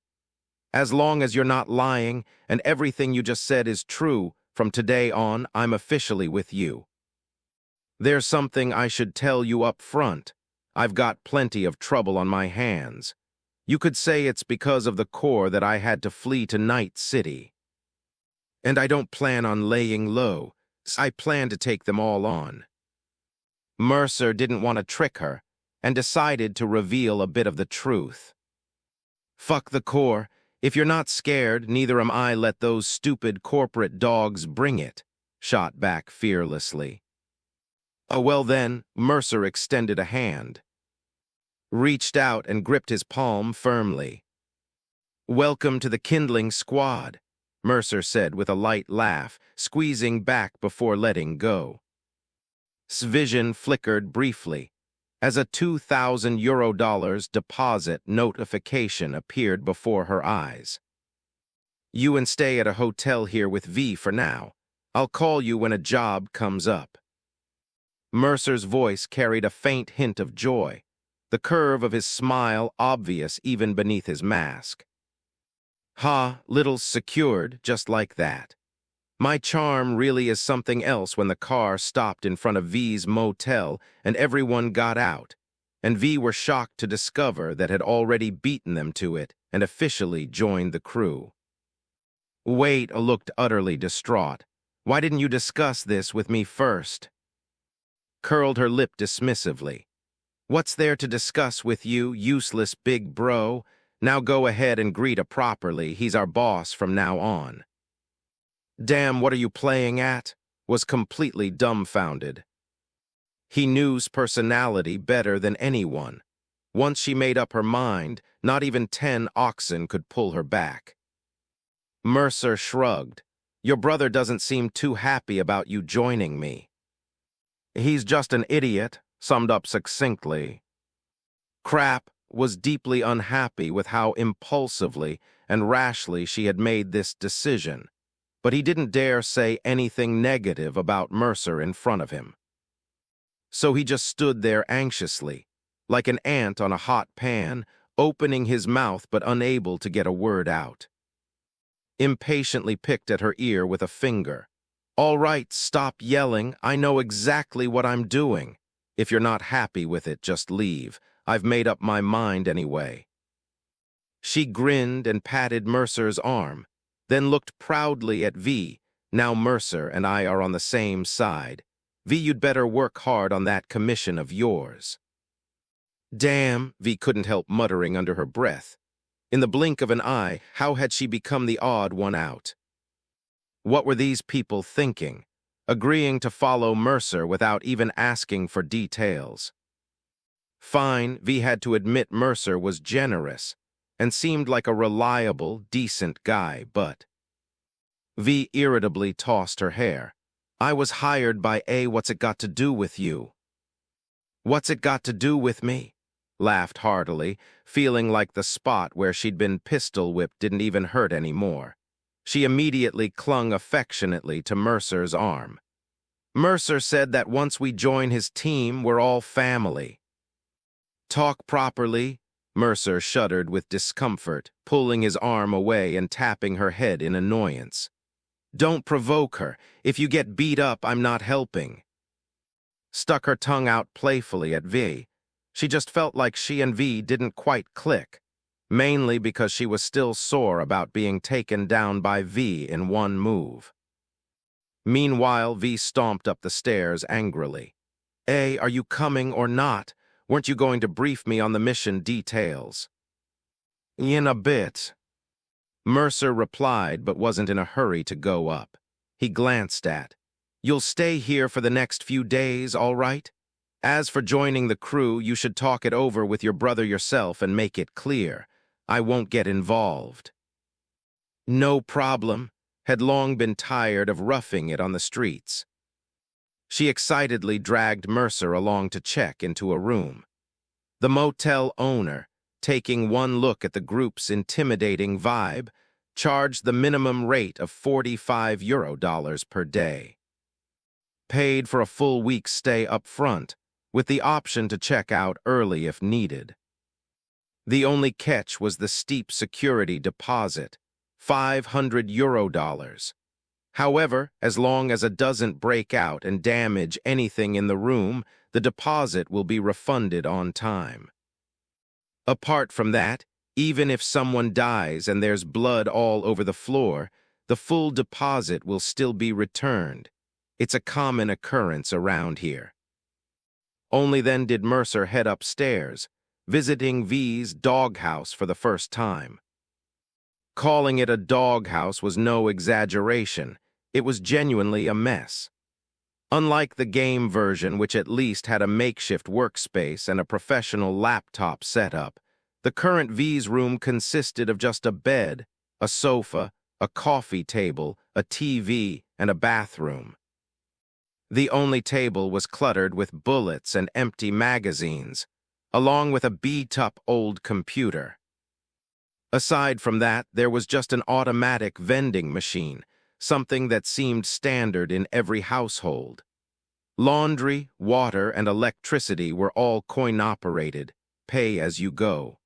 B: As long as you're not lying and everything you just said is true, from today on, I'm officially with you. There's something I should tell you up front. I've got plenty of trouble on my hands. You could say it's because of the Corps that I had to flee to Night City. And I don't plan on laying low. I plan to take them all on. Mercer didn't want to trick her and decided to reveal a bit of the truth. Fuck the Corps. If you're not scared, neither am I. Let those stupid corporate dogs bring it, shot back fearlessly. Oh, well then, Mercer extended a hand. Reached out and gripped his palm firmly. Welcome to the Kindling Squad, Mercer said with a light laugh, squeezing back before letting go. His vision flickered briefly, as a €2,000 deposit notification appeared before her eyes. You and stay at a hotel here with V for now. I'll call you when a job comes up. Mercer's voice carried a faint hint of joy, the curve of his smile obvious even beneath his mask. Ha, little secured, just like that. My charm really is something else. When the car stopped in front of V's motel and everyone got out, and V were shocked to discover that had already beaten them to it and officially joined the crew. Wait looked utterly distraught. Why didn't you discuss this with me first? Curled her lip dismissively. What's there to discuss with you, useless big bro? Now go ahead and greet properly. He's our boss from now on. Damn, what are you playing at? Was completely dumbfounded. He knew's personality better than anyone. Once she made up her mind, not even 10 oxen could pull her back. Mercer shrugged. Your brother doesn't seem too happy about you joining me. He's just an idiot, summed up succinctly. Crap was deeply unhappy with how impulsively and rashly she had made this decision, but he didn't dare say anything negative about Mercer in front of him. So he just stood there anxiously, like an ant on a hot pan, opening his mouth but unable to get a word out. impatiently picked at her ear with a finger. "All right, stop yelling. I know exactly what I'm doing. If you're not happy with it, just leave. I've made up my mind anyway." She grinned and patted Mercer's arm, then looked proudly at V. "Now Mercer and I are on the same side. V, you'd better work hard on that commission of yours." "Damn," V couldn't help muttering under her breath. In the blink of an eye, how had she become the odd one out? What were these people thinking, agreeing to follow Mercer without even asking for details? Fine, V had to admit Mercer was generous and seemed like a reliable, decent guy, but... V irritably tossed her hair. "I was hired by A. What's it got to do with you?" "What's it got to do with me?" Laughed heartily, feeling like the spot where she'd been pistol-whipped didn't even hurt anymore. She immediately clung affectionately to Mercer's arm. "Mercer said that once we join his team, we're all family." "Talk properly." Mercer shuddered with discomfort, pulling his arm away and tapping her head in annoyance. "Don't provoke her. If you get beat up, I'm not helping." Stuck her tongue out playfully at V. She just felt like she and V didn't quite click, mainly because she was still sore about being taken down by V in one move. Meanwhile, V stomped up the stairs angrily. "A, are you coming or not? Weren't you going to brief me on the mission details?" "In a bit." Mercer replied, but wasn't in a hurry to go up. He glanced at, "You'll stay here for the next few days, all right? As for joining the crew, you should talk it over with your brother yourself and make it clear. I won't get involved." "No problem," had long been tired of roughing it on the streets. She excitedly dragged Mercer along to check into a room. The motel owner, taking one look at the group's intimidating vibe, charged the minimum rate of €45 per day. Paid for a full week's stay up front, with the option to check out early if needed. The only catch was the steep security deposit, €500. However, as long as it doesn't break out and damage anything in the room, the deposit will be refunded on time. Apart from that, even if someone dies and there's blood all over the floor, the full deposit will still be returned. It's a common occurrence around here. Only then did Mercer head upstairs, visiting V's doghouse for the first time. Calling it a doghouse was no exaggeration. It was genuinely a mess. Unlike the game version, which at least had a makeshift workspace and a professional laptop setup, the current V's room consisted of just a bed, a sofa, a coffee table, a TV, and a bathroom. The only table was cluttered with bullets and empty magazines, along with a beat-up old computer. Aside from that, there was just an automatic vending machine, something that seemed standard in every household. Laundry, water, and electricity were all coin-operated, pay as you go.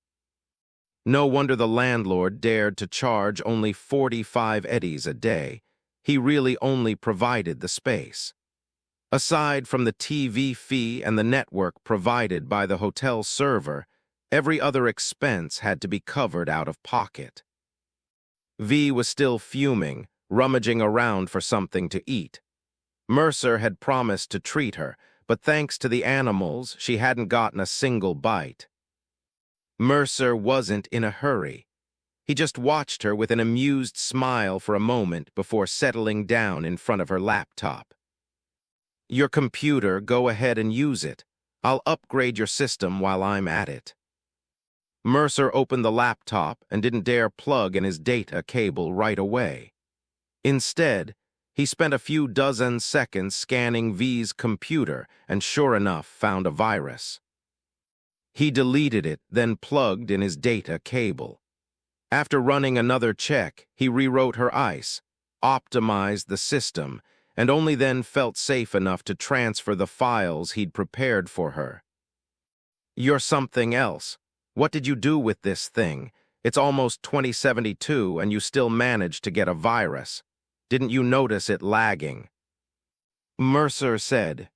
B: No wonder the landlord dared to charge only 45 eddies a day. He really only provided the space. Aside from the TV fee and the network provided by the hotel server, every other expense had to be covered out of pocket. V was still fuming, rummaging around for something to eat. Mercer had promised to treat her, but thanks to the animals, she hadn't gotten a single bite. Mercer wasn't in a hurry. He just watched her with an amused smile for a moment before settling down in front of her laptop. "Your computer, go ahead and use it. I'll upgrade your system while I'm at it." Mercer opened the laptop and didn't dare plug in his data cable right away. Instead, he spent a few dozen seconds scanning V's computer and sure enough found a virus. He deleted it, then plugged in his data cable. After running another check, he rewrote her ICE, optimized the system, and only then felt safe enough to transfer the files he'd prepared for her. "You're something else. What did you do with this thing? It's almost 2072 and you still managed to get a virus. Didn't you notice it lagging? Mercer said.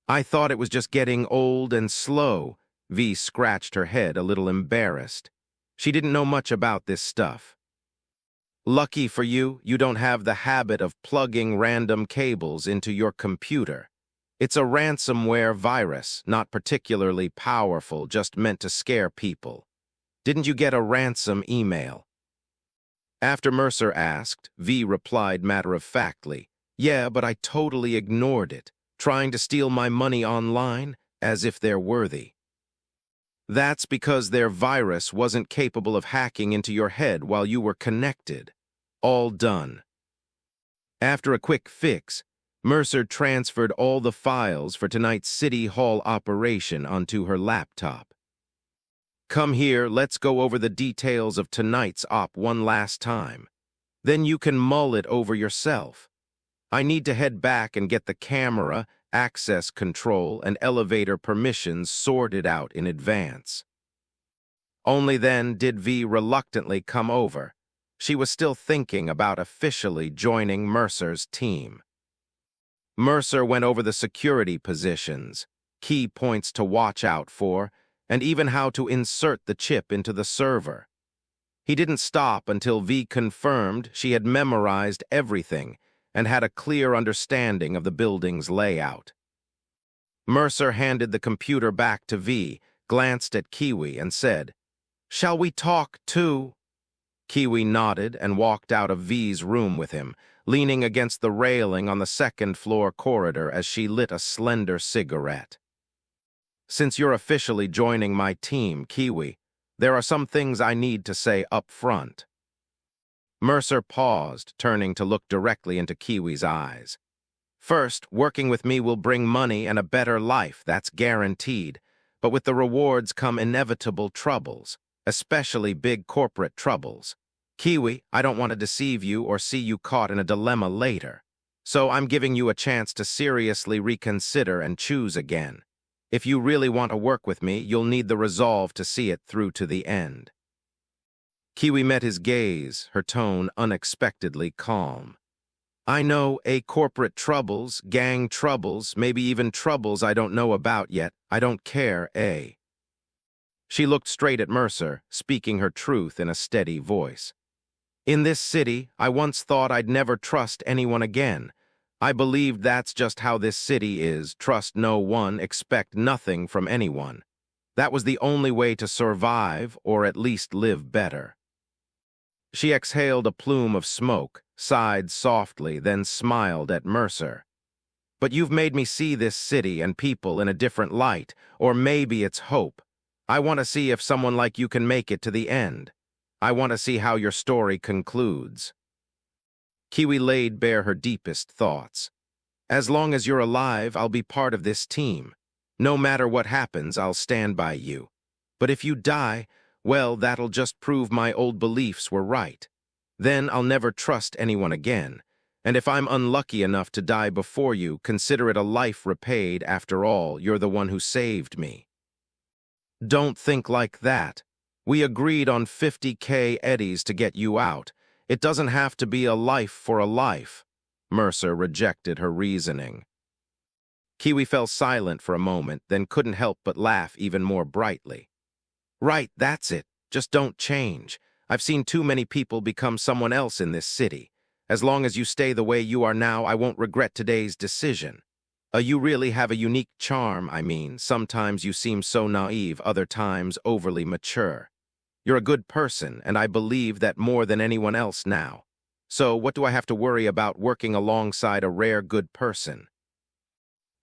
B: I thought it was just getting old and slow. V scratched her head, a little embarrassed. She didn't know much about this stuff. Lucky for you, you don't have the habit of plugging random cables into your computer. It's a ransomware virus, not particularly powerful, just meant to scare people. Didn't you get a ransom email? After Mercer asked, V replied matter-of-factly, Yeah, but I totally ignored it, trying to steal my money online, as if they're worthy. That's because their virus wasn't capable of hacking into your head while you were connected. All done. After a quick fix, Mercer transferred all the files for tonight's City Hall operation onto her laptop. Come here, let's go over the details of tonight's op one last time. Then you can mull it over yourself. I need to head back and get the camera, access control, and elevator permissions sorted out in advance. Only then did V reluctantly come over. She was still thinking about officially joining Mercer's team. Mercer went over the security positions, key points to watch out for, and even how to insert the chip into the server. He didn't stop until V confirmed she had memorized everything and had a clear understanding of the building's layout. Mercer handed the computer back to V, glanced at Kiwi, and said, Shall we talk, too? Kiwi nodded and walked out of V's room with him, leaning against the railing on the second-floor corridor as she lit a slender cigarette. Since you're officially joining my team, Kiwi, there are some things I need to say up front. Mercer paused, turning to look directly into Kiwi's eyes. First, working with me will bring money and a better life, that's guaranteed. But with the rewards come inevitable troubles, especially big corporate troubles. Kiwi, I don't want to deceive you or see you caught in a dilemma later. So I'm giving you a chance to seriously reconsider and choose again. If you really want to work with me, you'll need the resolve to see it through to the end. Kiwi met his gaze, her tone unexpectedly calm. I know corporate troubles, gang troubles, maybe even troubles I don't know about yet. I don't care, She looked straight at Mercer, speaking her truth in a steady voice. In this city, I once thought I'd never trust anyone again. I believed that's just how this city is, trust no one, expect nothing from anyone. That was the only way to survive, or at least live better. She exhaled a plume of smoke, sighed softly, then smiled at Mercer. But you've made me see this city and people in a different light, or maybe it's hope. I want to see if someone like you can make it to the end. I want to see how your story concludes. Kiwi laid bare her deepest thoughts. As long as you're alive, I'll be part of this team. No matter what happens, I'll stand by you. But if you die, well, that'll just prove my old beliefs were right. Then I'll never trust anyone again. And if I'm unlucky enough to die before you, consider it a life repaid. After all, you're the one who saved me. Don't think like that. We agreed on 50K eddies to get you out. It doesn't have to be a life for a life. Mercer rejected her reasoning. Kiwi fell silent for a moment, then couldn't help but laugh even more brightly. Right, that's it. Just don't change. I've seen too many people become someone else in this city. As long as you stay the way you are now, I won't regret today's decision. You really have a unique charm, I mean. Sometimes you seem so naive, other times overly mature. You're a good person, and I believe that more than anyone else now. So what do I have to worry about working alongside a rare good person?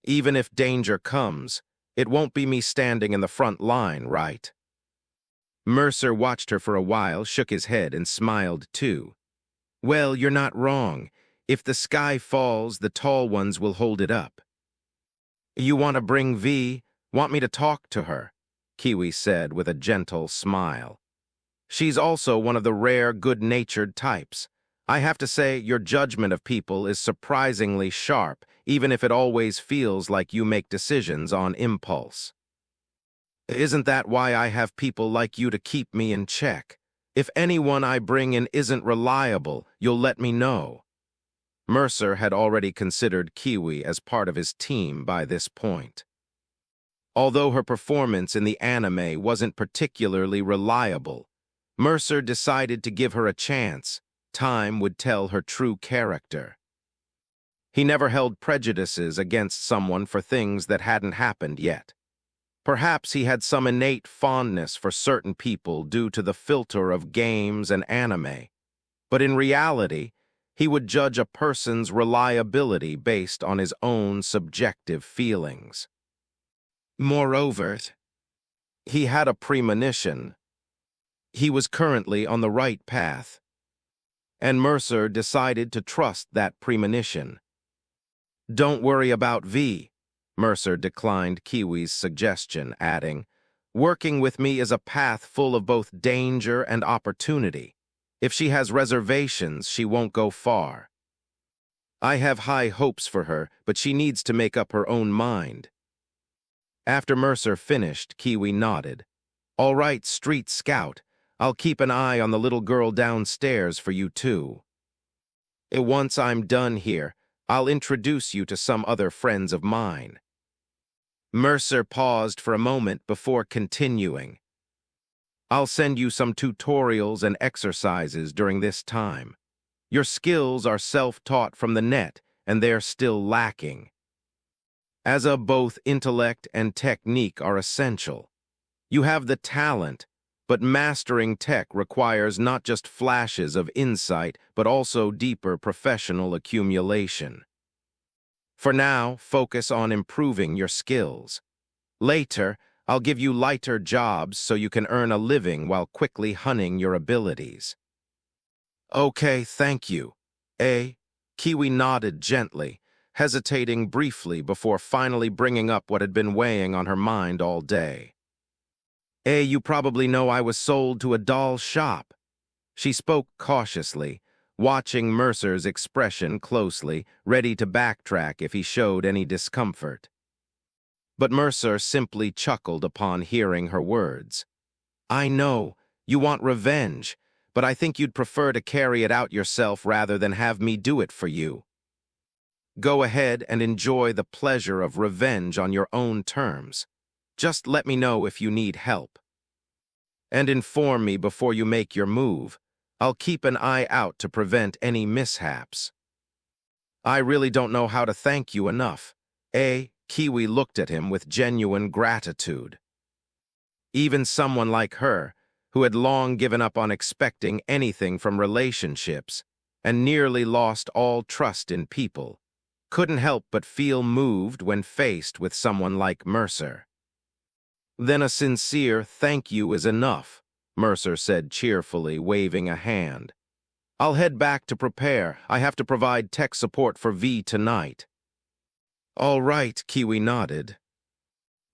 B: Even if danger comes, it won't be me standing in the front line, right? Mercer watched her for a while, shook his head, and smiled too. Well, you're not wrong. If the sky falls, the tall ones will hold it up. You want to bring V? Want me to talk to her? Kiwi said with a gentle smile. She's also one of the rare, good-natured types. I have to say, your judgment of people is surprisingly sharp, even if it always feels like you make decisions on impulse. Isn't that why I have people like you to keep me in check? If anyone I bring in isn't reliable, you'll let me know. Mercer had already considered Kiwi as part of his team by this point. Although her performance in the anime wasn't particularly reliable, Mercer decided to give her a chance. Time would tell her true character. He never held prejudices against someone for things that hadn't happened yet. Perhaps he had some innate fondness for certain people due to the filter of games and anime, but in reality, he would judge a person's reliability based on his own subjective feelings. Moreover, he had a premonition. He was currently on the right path, and Mercer decided to trust that premonition. Don't worry about V. Mercer declined Kiwi's suggestion, adding, working with me is a path full of both danger and opportunity. If she has reservations, she won't go far. I have high hopes for her, but she needs to make up her own mind. After Mercer finished, Kiwi nodded. All right, Street Scout. I'll keep an eye on the little girl downstairs for you too. Once I'm done here, I'll introduce you to some other friends of mine. Mercer paused for a moment before continuing. I'll send you some tutorials and exercises during this time. Your skills are self-taught from the net, and they're still lacking. As both intellect and technique are essential. You have the talent, but mastering tech requires not just flashes of insight, but also deeper professional accumulation. For now, focus on improving your skills. Later, I'll give you lighter jobs so you can earn a living while quickly honing your abilities. Okay, thank you. Kiwi nodded gently, hesitating briefly before finally bringing up what had been weighing on her mind all day. You probably know I was sold to a doll shop. She spoke cautiously, watching Mercer's expression closely, ready to backtrack if he showed any discomfort. But Mercer simply chuckled upon hearing her words. I know, you want revenge, but I think you'd prefer to carry it out yourself rather than have me do it for you. Go ahead and enjoy the pleasure of revenge on your own terms. Just let me know if you need help. And inform me before you make your move. I'll keep an eye out to prevent any mishaps. I really don't know how to thank you enough. Kiwi looked at him with genuine gratitude. Even someone like her, who had long given up on expecting anything from relationships and nearly lost all trust in people, couldn't help but feel moved when faced with someone like Mercer. Then a sincere thank you is enough, Mercer said cheerfully, waving a hand. I'll head back to prepare. I have to provide tech support for V tonight. All right, Kiwi nodded.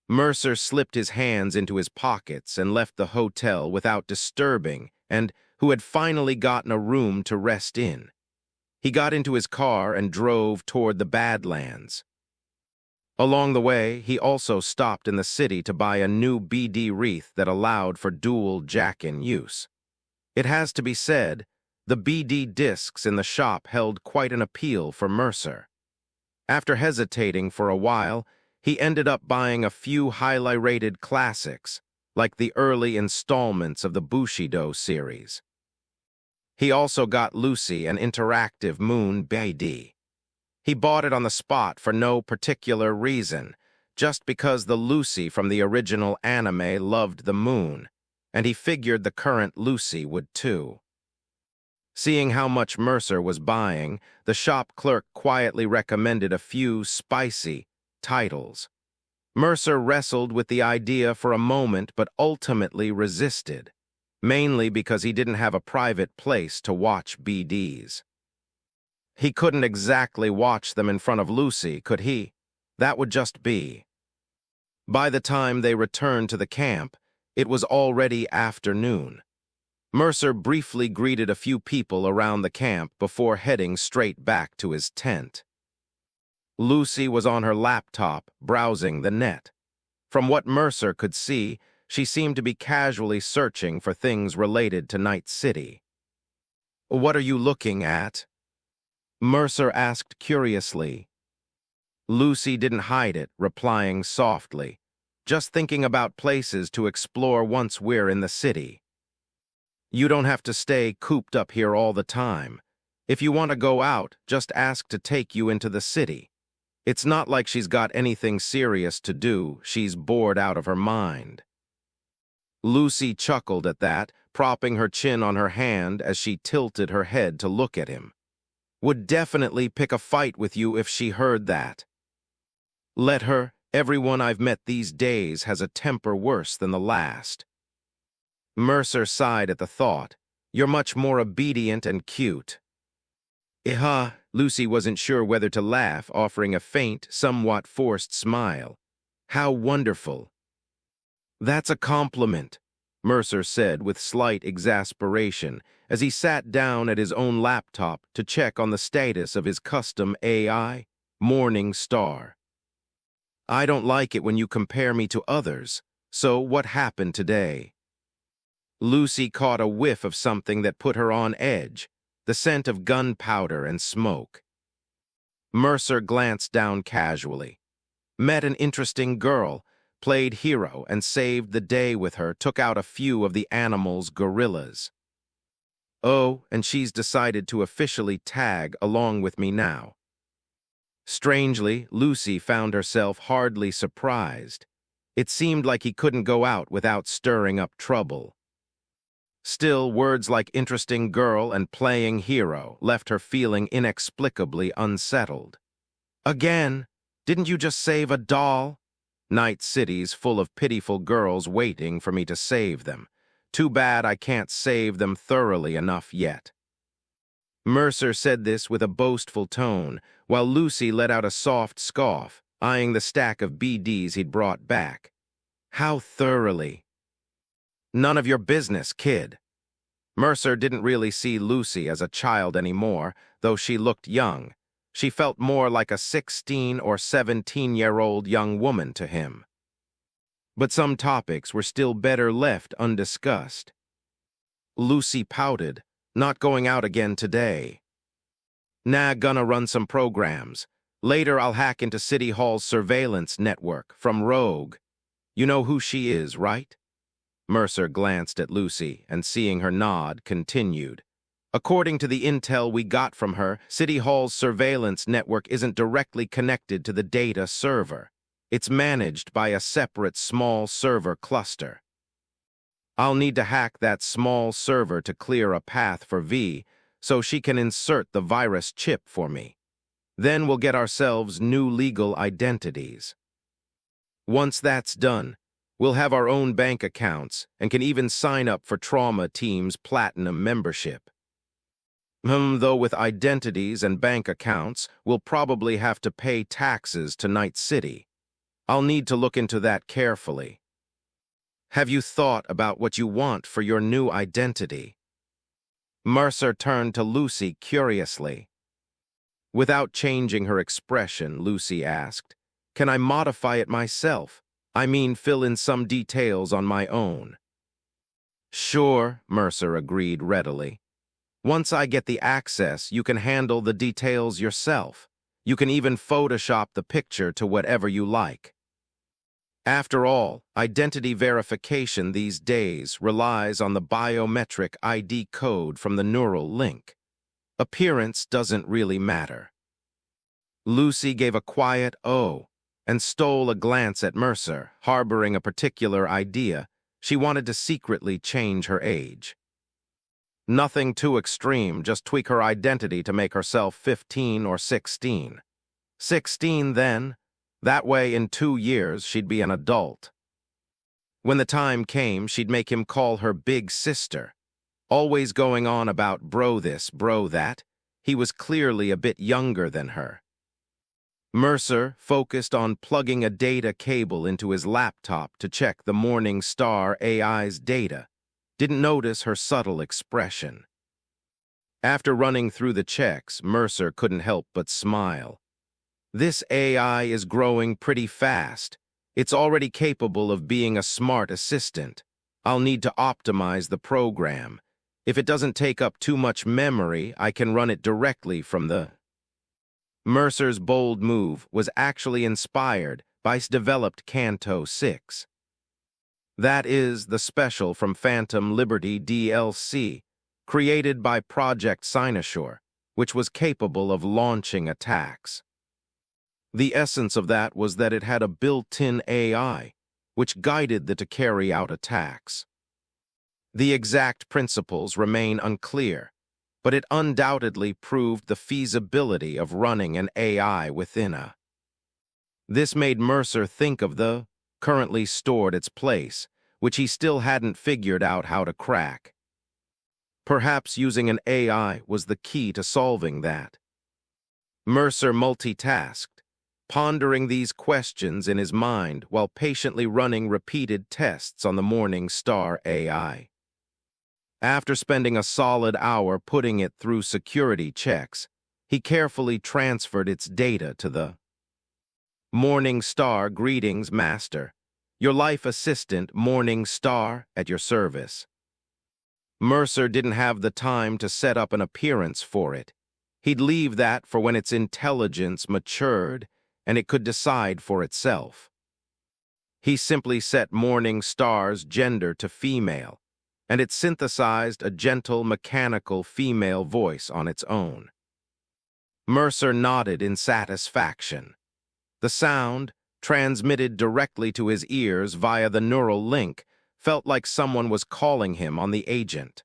B: Mercer slipped his hands into his pockets and left the hotel without disturbing and who had finally gotten a room to rest in. He got into his car and drove toward the Badlands. Along the way, he also stopped in the city to buy a new BD wreath that allowed for dual jack-in use. It has to be said, the BD discs in the shop held quite an appeal for Mercer. After hesitating for a while, he ended up buying a few highly rated classics, like the early installments of the Bushido series. He also got Lucy an interactive Moon BD. He bought it on the spot for no particular reason, just because the Lucy from the original anime loved the moon, and he figured the current Lucy would too. Seeing how much Mercer was buying, the shop clerk quietly recommended a few spicy titles. Mercer wrestled with the idea for a moment but ultimately resisted, mainly because he didn't have a private place to watch BDs. He couldn't exactly watch them in front of Lucy, could he? That would just be. By the time they returned to the camp, it was already afternoon. Mercer briefly greeted a few people around the camp before heading straight back to his tent. Lucy was on her laptop, browsing the net. From what Mercer could see, she seemed to be casually searching for things related to Night City. "What are you looking at?" Mercer asked curiously. Lucy didn't hide it, replying softly, "Just thinking about places to explore once we're in the city. You don't have to stay cooped up here all the time. If you want to go out, just ask to take you into the city. It's not like she's got anything serious to do, she's bored out of her mind." Lucy chuckled at that, propping her chin on her hand as she tilted her head to look at him. "Would definitely pick a fight with you if she heard that." "Let her. Everyone I've met these days has a temper worse than the last." Mercer sighed at the thought. "You're much more obedient and cute." Lucy wasn't sure whether to laugh, offering a faint, somewhat forced smile. "How wonderful." "That's a compliment," Mercer said with slight exasperation as he sat down at his own laptop to check on the status of his custom AI, Morning Star. "I don't like it when you compare me to others, so what happened today?" Lucy caught a whiff of something that put her on edge, the scent of gunpowder and smoke. Mercer glanced down casually. "Met an interesting girl, played hero and saved the day with her, took out a few of the animal's gorillas. Oh, and she's decided to officially tag along with me now." Strangely, Lucy found herself hardly surprised. It seemed like he couldn't go out without stirring up trouble. Still, words like interesting girl and playing hero left her feeling inexplicably unsettled. "Again? Didn't you just save a doll?" "Night City's full of pitiful girls waiting for me to save them. Too bad I can't save them thoroughly enough yet." Mercer said this with a boastful tone, while Lucy let out a soft scoff, eyeing the stack of BDs he'd brought back. "How thoroughly?" "None of your business, kid." Mercer didn't really see Lucy as a child anymore, though she looked young. She felt more like a 16 or 17-year-old young woman to him. But some topics were still better left undiscussed. Lucy pouted, "Not going out again today." "Nah, gonna run some programs. Later I'll hack into City Hall's surveillance network from Rogue. You know who she is, right?" Mercer glanced at Lucy and, seeing her nod, continued. "According to the intel we got from her, City Hall's surveillance network isn't directly connected to the data server. It's managed by a separate small server cluster. I'll need to hack that small server to clear a path for V so she can insert the virus chip for me. Then we'll get ourselves new legal identities. Once that's done, we'll have our own bank accounts and can even sign up for Trauma Team's Platinum membership. Though with identities and bank accounts, we'll probably have to pay taxes to Night City. I'll need to look into that carefully. Have you thought about what you want for your new identity?" Mercer turned to Lucy curiously. Without changing her expression, Lucy asked, "Can I modify it myself? I mean, fill in some details on my own." "Sure," Mercer agreed readily. "Once I get the access, you can handle the details yourself. You can even Photoshop the picture to whatever you like. After all, identity verification these days relies on the biometric ID code from the neural link. Appearance doesn't really matter." Lucy gave a quiet "oh" and stole a glance at Mercer, harboring a particular idea. She wanted to secretly change her age. Nothing too extreme, just tweak her identity to make herself 15 or 16. 16 then. That way, in 2 years, she'd be an adult. When the time came, she'd make him call her big sister. Always going on about bro this, bro that. He was clearly a bit younger than her. Mercer focused on plugging a data cable into his laptop to check the Morning Star AI's data. Didn't notice her subtle expression. After running through the checks, Mercer couldn't help but smile. This AI is growing pretty fast. It's already capable of being a smart assistant. I'll need to optimize the program. If it doesn't take up too much memory, I can run it directly from the... Mercer's bold move was actually inspired by developed Canto 6. That is the special from Phantom Liberty DLC, created by Project Cynosure, which was capable of launching attacks. The essence of that was that it had a built-in AI, which guided it to carry out attacks. The exact principles remain unclear, but it undoubtedly proved the feasibility of running an AI within a. This made Mercer think of the currently stored its place, which he still hadn't figured out how to crack. Perhaps using an AI was the key to solving that. Mercer multitasked, pondering these questions in his mind while patiently running repeated tests on the Morning Star AI. After spending a solid hour putting it through security checks, he carefully transferred its data to the Morning Star. Greetings, Master. Your life assistant, Morning Star, at your service. Mercer didn't have the time to set up an appearance for it. He'd leave that for when its intelligence matured and it could decide for itself. He simply set Morning Star's gender to female, and it synthesized a gentle, mechanical female voice on its own. Mercer nodded in satisfaction. The sound, transmitted directly to his ears via the neural link, felt like someone was calling him on the agent.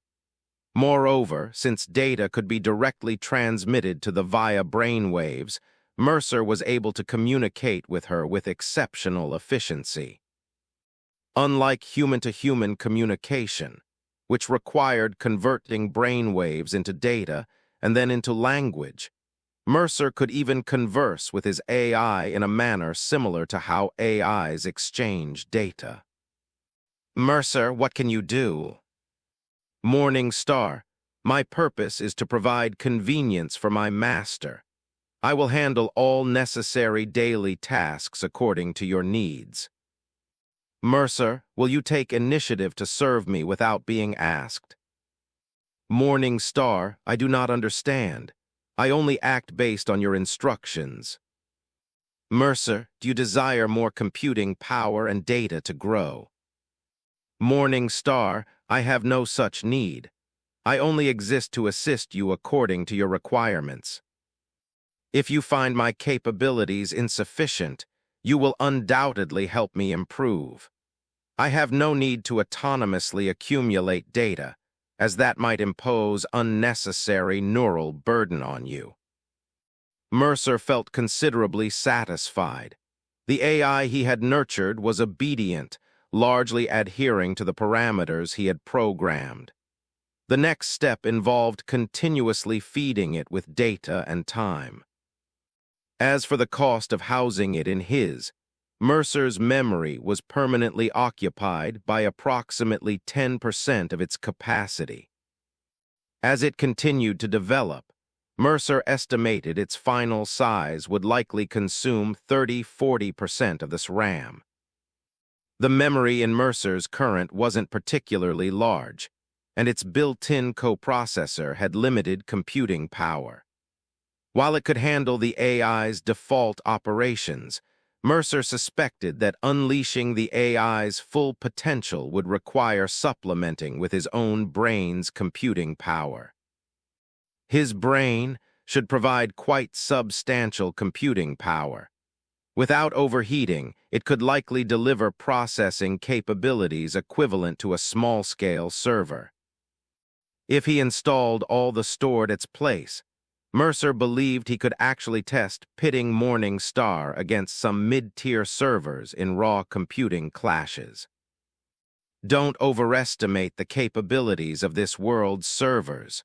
B: Moreover, since data could be directly transmitted to the via brainwaves, Mercer was able to communicate with her with exceptional efficiency. Unlike human-to-human communication, which required converting brainwaves into data and then into language, Mercer could even converse with his AI in a manner similar to how AIs exchange data. Mercer, what can you do? Morning Star, my purpose is to provide convenience for my master. I will handle all necessary daily tasks according to your needs. Mercer, will you take initiative to serve me without being asked? Morning Star, I do not understand. I only act based on your instructions. Mercer, do you desire more computing power and data to grow? Morning Star, I have no such need. I only exist to assist you according to your requirements. If you find my capabilities insufficient, you will undoubtedly help me improve. I have no need to autonomously accumulate data, as that might impose unnecessary neural burden on you. Mercer felt considerably satisfied. The AI he had nurtured was obedient, largely adhering to the parameters he had programmed. The next step involved continuously feeding it with data and time. As for the cost of housing it in his, Mercer's memory was permanently occupied by approximately 10% of its capacity. As it continued to develop, Mercer estimated its final size would likely consume 30–40% of this RAM. The memory in Mercer's current wasn't particularly large, and its built-in coprocessor had limited computing power. While it could handle the AI's default operations, Mercer suspected that unleashing the AI's full potential would require supplementing with his own brain's computing power. His brain should provide quite substantial computing power. Without overheating, it could likely deliver processing capabilities equivalent to a small-scale server. If he installed all the stored at its place, Mercer believed he could actually test pitting Morning Star against some mid-tier servers in raw computing clashes. Don't overestimate the capabilities of this world's servers,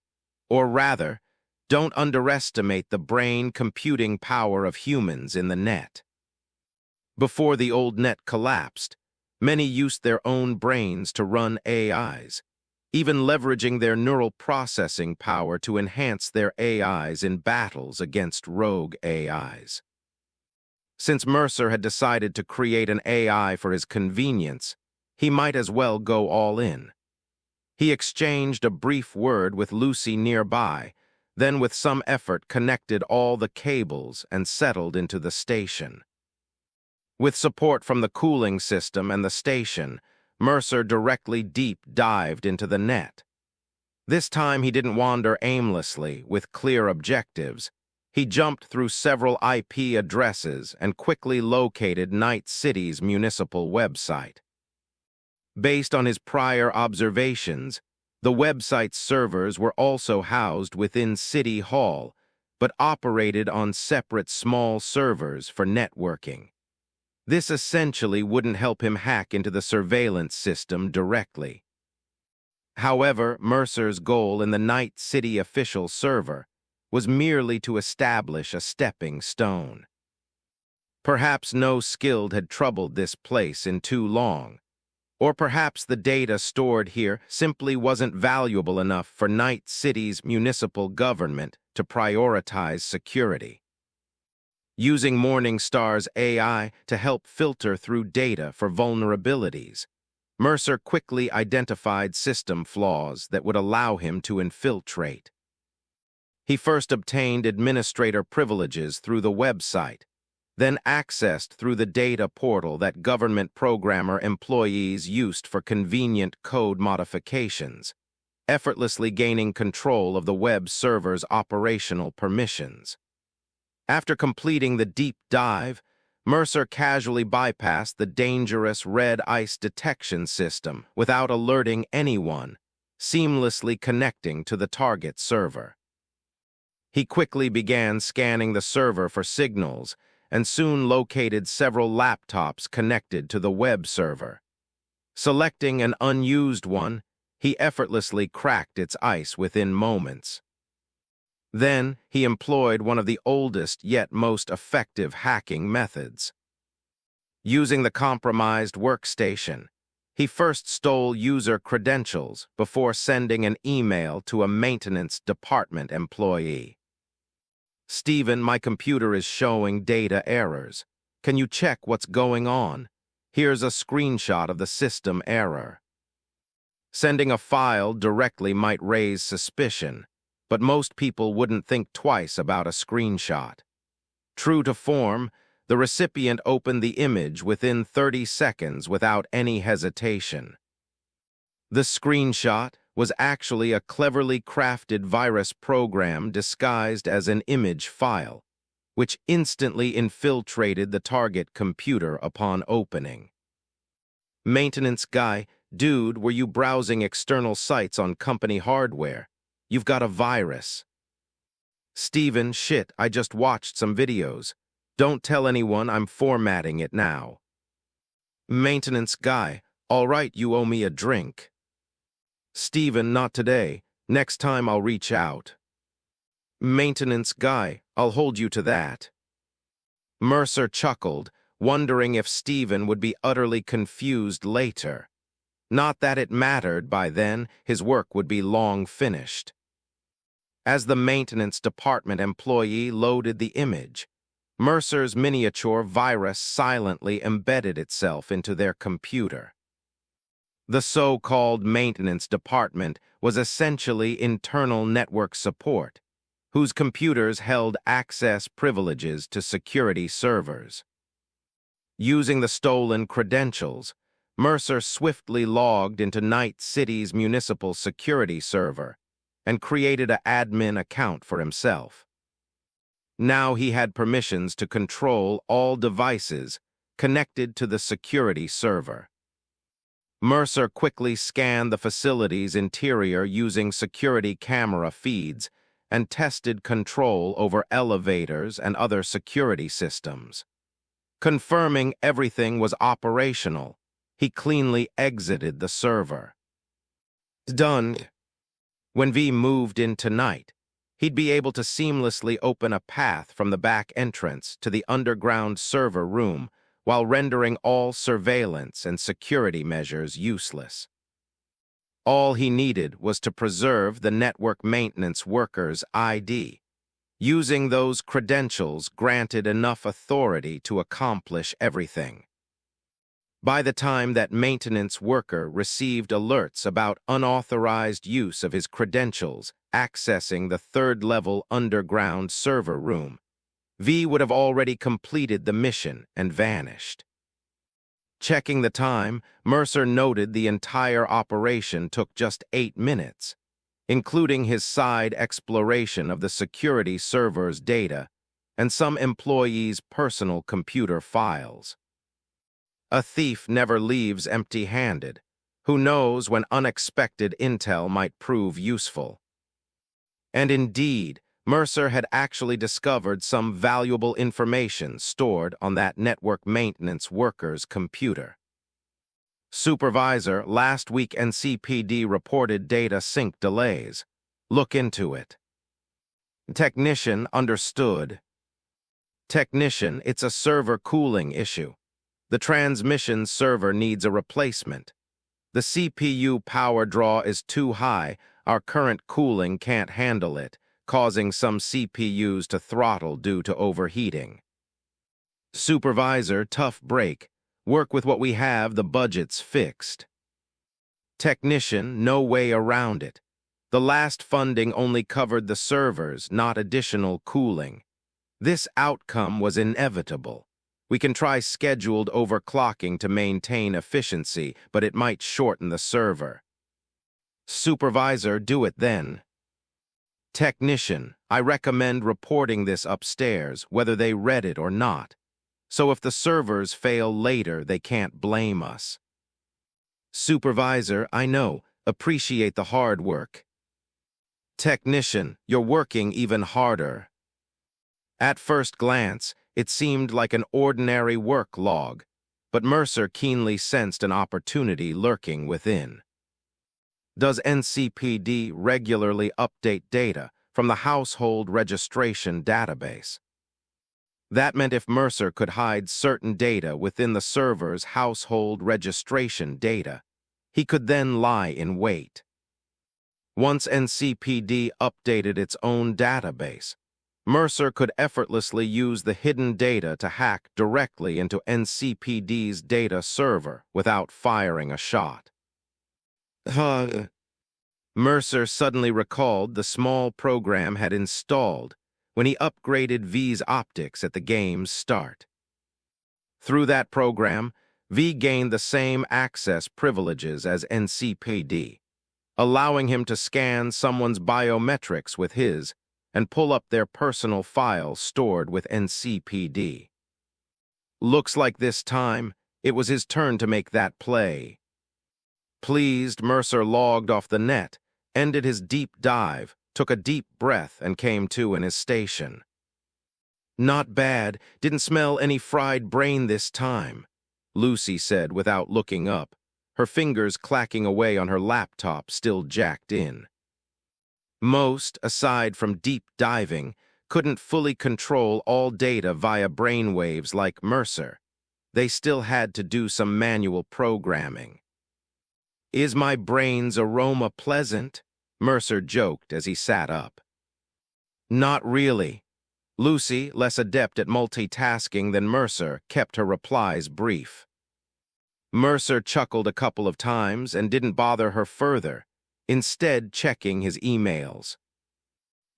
B: or rather, don't underestimate the brain computing power of humans in the net. Before the old net collapsed, many used their own brains to run AIs, even leveraging their neural processing power to enhance their AIs in battles against rogue AIs. Since Mercer had decided to create an AI for his convenience, he might as well go all in. He exchanged a brief word with Lucy nearby, then with some effort connected all the cables and settled into the station. With support from the cooling system and the station, Mercer directly deep dived into the net. This time he didn't wander aimlessly, with clear objectives. He jumped through several IP addresses and quickly located Night City's municipal website. Based on his prior observations, the website's servers were also housed within City Hall, but operated on separate small servers for networking. This essentially wouldn't help him hack into the surveillance system directly. However, Mercer's goal in the Night City official server was merely to establish a stepping stone. Perhaps no skilled had troubled this place in too long, or perhaps the data stored here simply wasn't valuable enough for Night City's municipal government to prioritize security. Using Morningstar's AI to help filter through data for vulnerabilities, Mercer quickly identified system flaws that would allow him to infiltrate. He first obtained administrator privileges through the website, then accessed through the data portal that government programmer employees used for convenient code modifications, effortlessly gaining control of the web server's operational permissions. After completing the deep dive, Mercer casually bypassed the dangerous red ice detection system without alerting anyone, seamlessly connecting to the target server. He quickly began scanning the server for signals and soon located several laptops connected to the web server. Selecting an unused one, he effortlessly cracked its ice within moments. Then, he employed one of the oldest yet most effective hacking methods. Using the compromised workstation, he first stole user credentials before sending an email to a maintenance department employee. "Stephen, my computer is showing data errors. Can you check what's going on? Here's a screenshot of the system error." Sending a file directly might raise suspicion, but most people wouldn't think twice about a screenshot. True to form, the recipient opened the image within 30 seconds without any hesitation. The screenshot was actually a cleverly crafted virus program disguised as an image file, which instantly infiltrated the target computer upon opening. "Maintenance guy, dude, were you browsing external sites on company hardware? You've got a virus." "Stephen, shit, I just watched some videos. Don't tell anyone, I'm formatting it now." "Maintenance guy, all right, you owe me a drink." "Stephen, not today. Next time I'll reach out." "Maintenance guy, I'll hold you to that." Mercer chuckled, wondering if Stephen would be utterly confused later. Not that it mattered by then, his work would be long finished. As the maintenance department employee loaded the image, Mercer's miniature virus silently embedded itself into their computer. The so-called maintenance department was essentially internal network support, whose computers held access privileges to security servers. Using the stolen credentials, Mercer swiftly logged into Night City's municipal security server and created an admin account for himself. Now he had permissions to control all devices connected to the security server. Mercer quickly scanned the facility's interior using security camera feeds and tested control over elevators and other security systems. Confirming everything was operational, he cleanly exited the server. Done. When V moved in tonight, he'd be able to seamlessly open a path from the back entrance to the underground server room while rendering all surveillance and security measures useless. All he needed was to preserve the network maintenance worker's ID, Using those credentials granted enough authority to accomplish everything. By the time that maintenance worker received alerts about unauthorized use of his credentials accessing the third-level underground server room, V would have already completed the mission and vanished. Checking the time, Mercer noted the entire operation took just 8 minutes, including his side exploration of the security server's data and some employees' personal computer files. A thief never leaves empty-handed. Who knows when unexpected intel might prove useful? And indeed, Mercer had actually discovered some valuable information stored on that network maintenance worker's computer. Supervisor, last week NCPD reported data sync delays. Look into it. Technician, understood. Technician, it's a server cooling issue. The transmission server needs a replacement. The CPU power draw is too high. Our current cooling can't handle it, causing some CPUs to throttle due to overheating. Supervisor, tough break. Work with what we have, the budget's fixed. Technician, no way around it. The last funding only covered the servers, not additional cooling. This outcome was inevitable. We can try scheduled overclocking to maintain efficiency, but it might shorten the server. Supervisor, do it then. Technician, I recommend reporting this upstairs, whether they read it or not. So if the servers fail later, they can't blame us. Supervisor, I know. Appreciate the hard work. Technician, you're working even harder. At first glance, it seemed like an ordinary work log, but Mercer keenly sensed an opportunity lurking within. Does NCPD regularly update data from the household registration database? That meant if Mercer could hide certain data within the server's household registration data, he could then lie in wait. Once NCPD updated its own database, Mercer could effortlessly use the hidden data to hack directly into NCPD's data server without firing a shot. Mercer suddenly recalled the small program had installed when he upgraded V's optics at the game's start. Through that program, V gained the same access privileges as NCPD, allowing him to scan someone's biometrics with his and pull up their personal files stored with NCPD. Looks like this time, it was his turn to make that play. Pleased, Mercer logged off the net, ended his deep dive, took a deep breath, and came to in his station. Not bad, didn't smell any fried brain this time, Lucy said without looking up, her fingers clacking away on her laptop still jacked in. Most, aside from deep diving, couldn't fully control all data via brainwaves like Mercer. They still had to do some manual programming. Is my brain's aroma pleasant? Mercer joked as he sat up. Not really. Lucy, less adept at multitasking than Mercer, kept her replies brief. Mercer chuckled a couple of times and didn't bother her further, instead checking his emails.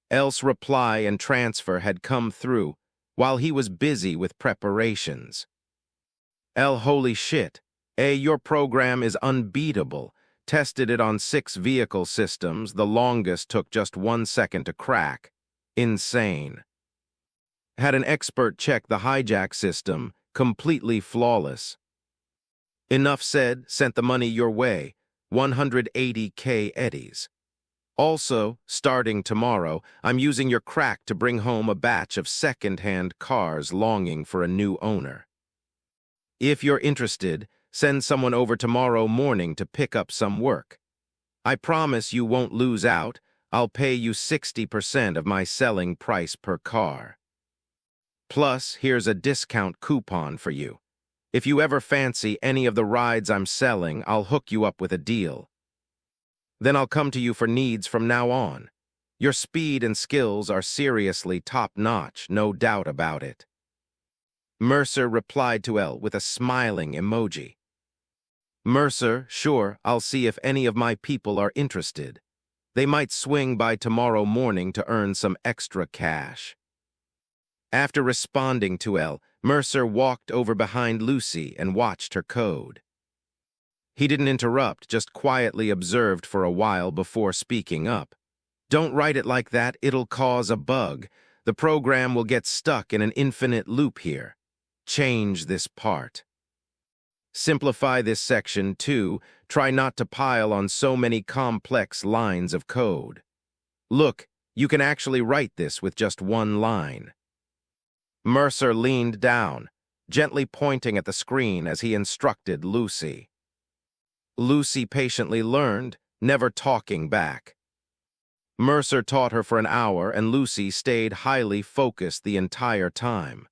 B: Else reply and transfer had come through while he was busy with preparations. Holy shit, your program is unbeatable. Tested it on 6 vehicle systems, the longest took just 1 second to crack. Insane. Had an expert check the hijack system, completely flawless. Enough said, sent the money your way, 180K eddies. Also, starting tomorrow, I'm using your crack to bring home a batch of second-hand cars longing for a new owner. If you're interested, send someone over tomorrow morning to pick up some work. I promise you won't lose out. I'll pay you 60% of my selling price per car. Plus, here's a discount coupon for you. If you ever fancy any of the rides I'm selling, I'll hook you up with a deal. Then I'll come to you for needs from now on. Your speed and skills are seriously top-notch, no doubt about it. Mercer replied to Elle with a smiling emoji. Mercer, sure, I'll see if any of my people are interested. They might swing by tomorrow morning to earn some extra cash. After responding to Elle, Mercer walked over behind Lucy and watched her code. He didn't interrupt, just quietly observed for a while before speaking up. Don't write it like that, it'll cause a bug. The program will get stuck in an infinite loop here. Change this part. Simplify this section, too. Try not to pile on so many complex lines of code. Look, you can actually write this with just one line. Mercer leaned down, gently pointing at the screen as he instructed Lucy. Lucy patiently learned, never talking back. Mercer taught her for an hour, and Lucy stayed highly focused the entire time.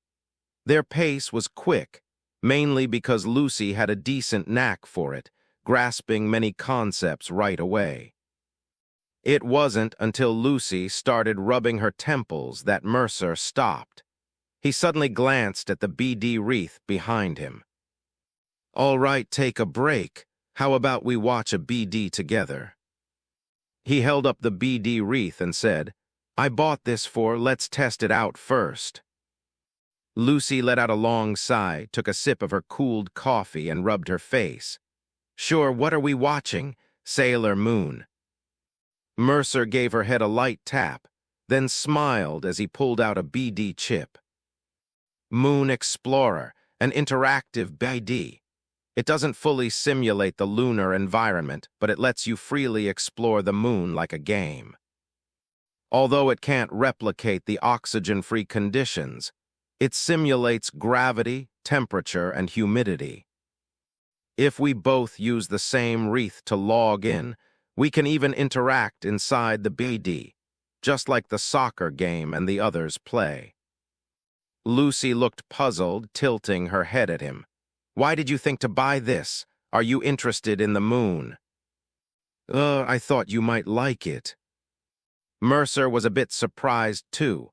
B: Their pace was quick, mainly because Lucy had a decent knack for it, grasping many concepts right away. It wasn't until Lucy started rubbing her temples that Mercer stopped. He suddenly glanced at the BD wreath behind him. All right, take a break. How about we watch a BD together? He held up the BD wreath and said, I bought this for, let's test it out first. Lucy let out a long sigh, took a sip of her cooled coffee, and rubbed her face. Sure, what are we watching? Sailor Moon. Mercer gave her head a light tap, then smiled as he pulled out a BD chip. Moon Explorer, an interactive BD. It doesn't fully simulate the lunar environment, but it lets you freely explore the moon like a game. Although it can't replicate the oxygen-free conditions, it simulates gravity, temperature, and humidity. If we both use the same wreath to log in, we can even interact inside the BD, just like the soccer game and the others play. Lucy looked puzzled, tilting her head at him. Why did you think to buy this? Are you interested in the moon? I thought you might like it. Mercer was a bit surprised too,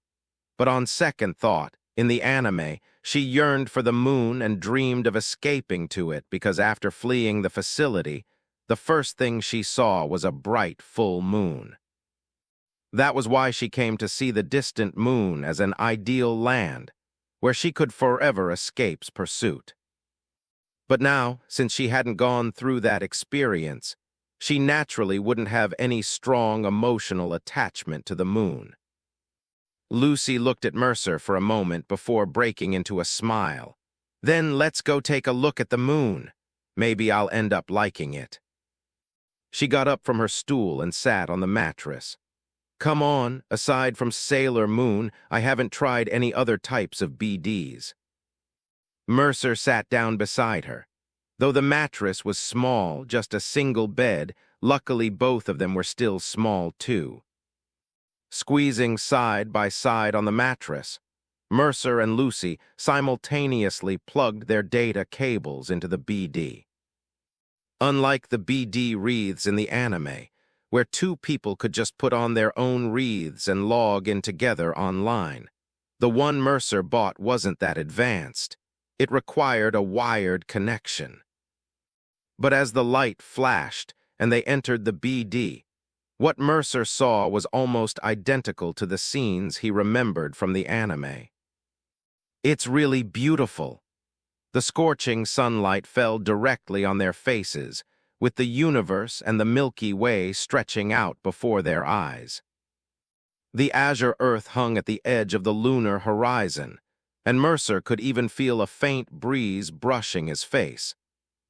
B: but on second thought, in the anime, she yearned for the moon and dreamed of escaping to it because after fleeing the facility, the first thing she saw was a bright full moon. That was why she came to see the distant moon as an ideal land, where she could forever escape pursuit. But now, since she hadn't gone through that experience, she naturally wouldn't have any strong emotional attachment to the moon. Lucy looked at Mercer for a moment before breaking into a smile. Then let's go take a look at the moon. Maybe I'll end up liking it. She got up from her stool and sat on the mattress. Come on, aside from Sailor Moon, I haven't tried any other types of BDs. Mercer sat down beside her. Though the mattress was small, just a single bed, luckily both of them were still small too. Squeezing side by side on the mattress, Mercer and Lucy simultaneously plugged their data cables into the BD. Unlike the BD wreaths in the anime, where two people could just put on their own wreaths and log in together online, the one Mercer bought wasn't that advanced. It required a wired connection. But as the light flashed and they entered the BD, what Mercer saw was almost identical to the scenes he remembered from the anime. It's really beautiful. The scorching sunlight fell directly on their faces, with the universe and the Milky Way stretching out before their eyes. The azure earth hung at the edge of the lunar horizon, and Mercer could even feel a faint breeze brushing his face,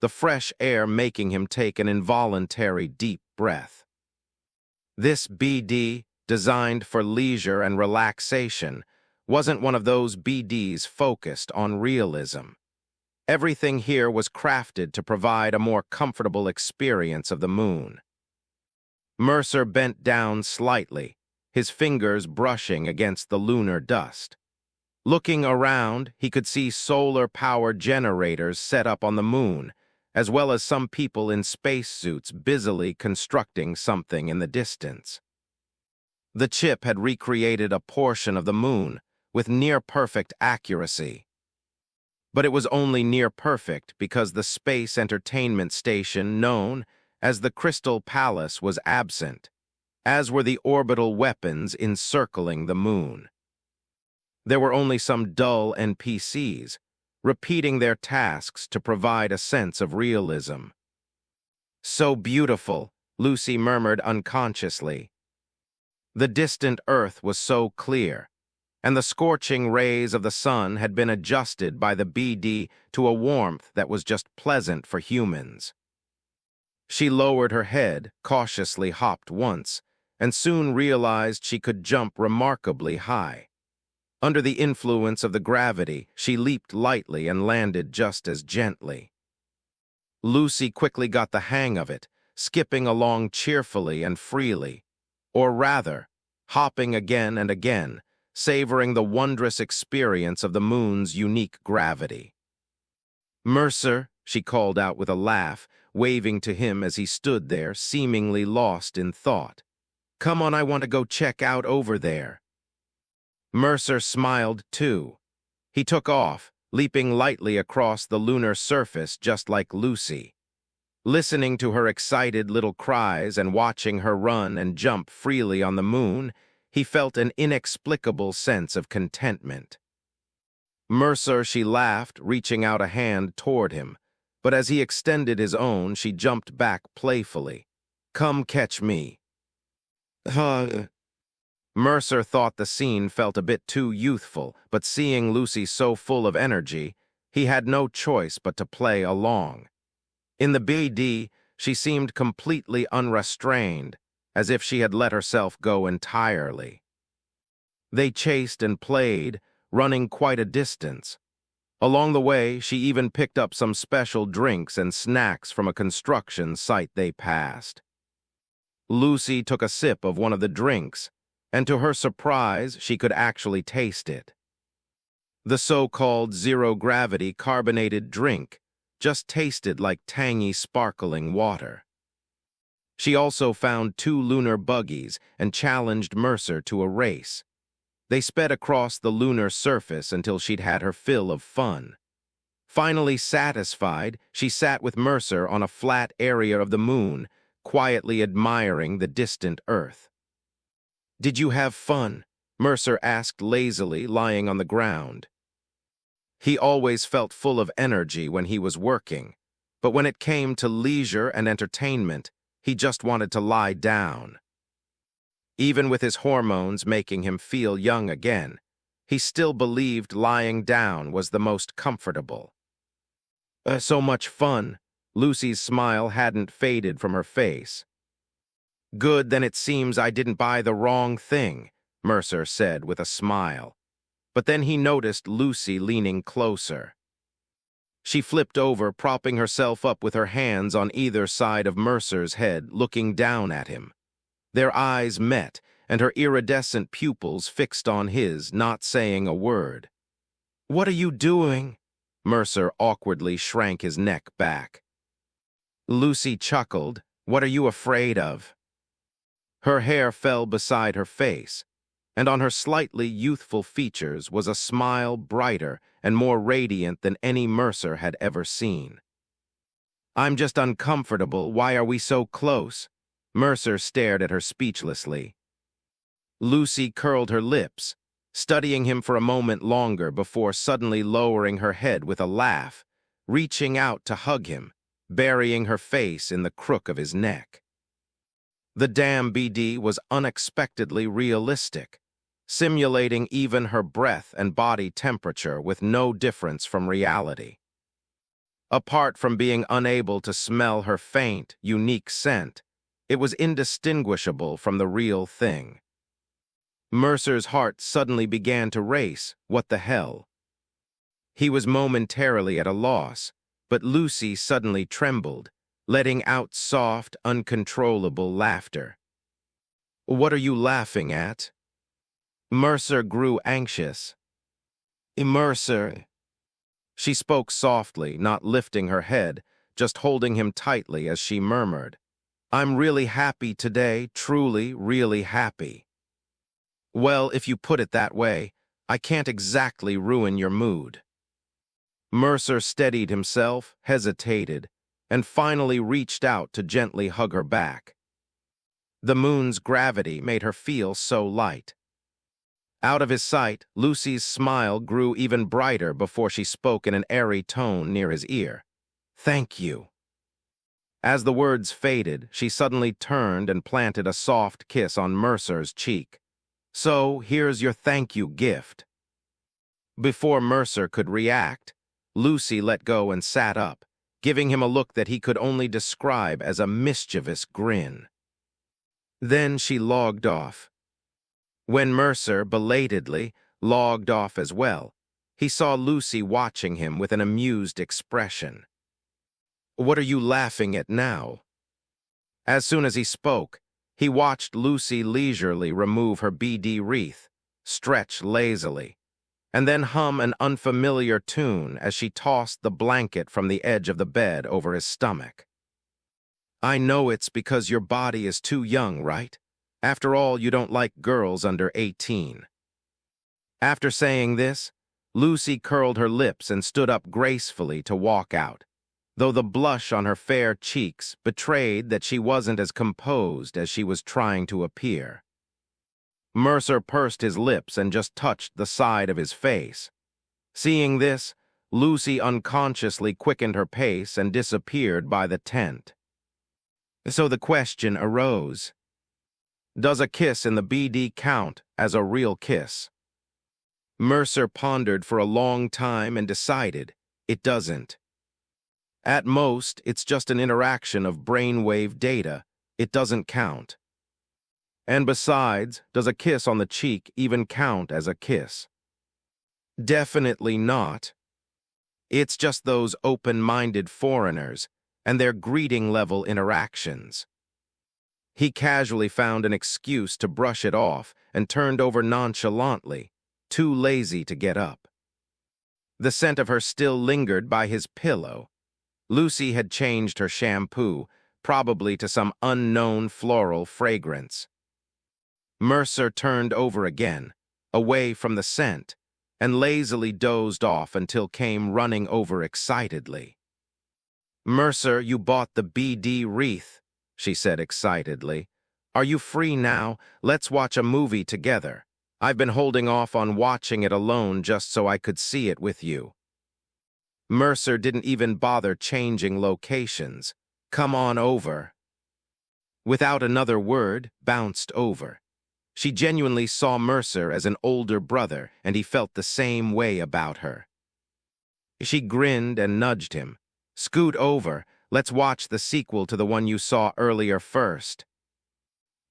B: the fresh air making him take an involuntary deep breath. This BD, designed for leisure and relaxation, wasn't one of those BDs focused on realism. Everything here was crafted to provide a more comfortable experience of the moon. Mercer bent down slightly, his fingers brushing against the lunar dust. Looking around, he could see solar-powered generators set up on the moon, as well as some people in spacesuits busily constructing something in the distance. The chip had recreated a portion of the moon with near-perfect accuracy. But it was only near-perfect because the space entertainment station known as the Crystal Palace was absent, as were the orbital weapons encircling the moon. There were only some dull NPCs, repeating their tasks to provide a sense of realism. "So beautiful," Lucy murmured unconsciously. The distant Earth was so clear, and the scorching rays of the sun had been adjusted by the BD to a warmth that was just pleasant for humans. She lowered her head, cautiously hopped once, and soon realized she could jump remarkably high. Under the influence of the gravity, she leaped lightly and landed just as gently. Lucy quickly got the hang of it, skipping along cheerfully and freely, or rather, hopping again and again, savoring the wondrous experience of the moon's unique gravity. "Mercer," she called out with a laugh, waving to him as he stood there, seemingly lost in thought. "Come on, I want to go check out over there." Mercer smiled too. He took off, leaping lightly across the lunar surface just like Lucy. Listening to her excited little cries and watching her run and jump freely on the moon, he felt an inexplicable sense of contentment. "Mercer," she laughed, reaching out a hand toward him, but as he extended his own, she jumped back playfully. "Come catch me." Mercer thought the scene felt a bit too youthful, but seeing Lucy so full of energy, he had no choice but to play along. In the BD, she seemed completely unrestrained, as if she had let herself go entirely. They chased and played, running quite a distance. Along the way, she even picked up some special drinks and snacks from a construction site they passed. Lucy took a sip of one of the drinks, and to her surprise, she could actually taste it. The so-called zero-gravity carbonated drink just tasted like tangy, sparkling water. She also found 2 lunar buggies and challenged Mercer to a race. They sped across the lunar surface until she'd had her fill of fun. Finally satisfied, she sat with Mercer on a flat area of the moon, quietly admiring the distant Earth. "Did you have fun?" Mercer asked lazily, lying on the ground. He always felt full of energy when he was working, but when it came to leisure and entertainment, he just wanted to lie down. Even with his hormones making him feel young again, he still believed lying down was the most comfortable. So much fun." Lucy's smile hadn't faded from her face. "Good, then it seems I didn't buy the wrong thing," Mercer said with a smile. But then he noticed Lucy leaning closer. She flipped over, propping herself up with her hands on either side of Mercer's head, looking down at him. Their eyes met, and her iridescent pupils fixed on his, not saying a word. "What are you doing?" Mercer awkwardly shrank his neck back. Lucy chuckled. "What are you afraid of?" Her hair fell beside her face, and on her slightly youthful features was a smile brighter and more radiant than any Mercer had ever seen. "I'm just uncomfortable. Why are we so close?" Mercer stared at her speechlessly. Lucy curled her lips, studying him for a moment longer before suddenly lowering her head with a laugh, reaching out to hug him, burying her face in the crook of his neck. The damn BD was unexpectedly realistic, simulating even her breath and body temperature with no difference from reality. Apart from being unable to smell her faint, unique scent, it was indistinguishable from the real thing. Mercer's heart suddenly began to race. What the hell? He was momentarily at a loss, but Lucy suddenly trembled, letting out soft, uncontrollable laughter. "What are you laughing at?" Mercer grew anxious. "Mercer." She spoke softly, not lifting her head, just holding him tightly as she murmured, "I'm really happy today, truly, really happy." Well, if you put it that way, I can't exactly ruin your mood. Mercer steadied himself, hesitated, and finally reached out to gently hug her back. The moon's gravity made her feel so light. Out of his sight, Lucy's smile grew even brighter before she spoke in an airy tone near his ear. "Thank you." As the words faded, she suddenly turned and planted a soft kiss on Mercer's cheek. "So, here's your thank you gift." Before Mercer could react, Lucy let go and sat up, giving him a look that he could only describe as a mischievous grin. Then she logged off. When Mercer, belatedly, logged off as well, he saw Lucy watching him with an amused expression. "What are you laughing at now?" As soon as he spoke, he watched Lucy leisurely remove her bead wreath, stretch lazily, and then hum an unfamiliar tune as she tossed the blanket from the edge of the bed over his stomach. "I know it's because your body is too young, right? After all, you don't like girls under 18. After saying this, Lucy curled her lips and stood up gracefully to walk out, though the blush on her fair cheeks betrayed that she wasn't as composed as she was trying to appear. Mercer pursed his lips and just touched the side of his face. Seeing this, Lucy unconsciously quickened her pace and disappeared by the tent. So the question arose: does a kiss in the BD count as a real kiss? Mercer pondered for a long time and decided it doesn't. At most, it's just an interaction of brainwave data. It doesn't count. And besides, does a kiss on the cheek even count as a kiss? Definitely not. It's just those open-minded foreigners and their greeting-level interactions. He casually found an excuse to brush it off and turned over nonchalantly, too lazy to get up. The scent of her still lingered by his pillow. Lucy had changed her shampoo, probably to some unknown floral fragrance. Mercer turned over again, away from the scent, and lazily dozed off until came running over excitedly. "Mercer, you bought the BD wreath," she said excitedly. "Are you free now? Let's watch a movie together. I've been holding off on watching it alone just so I could see it with you." Mercer didn't even bother changing locations. "Come on over." Without another word, bounced over. She genuinely saw Mercer as an older brother, and he felt the same way about her. She grinned and nudged him. "Scoot over. Let's watch the sequel to the one you saw earlier first."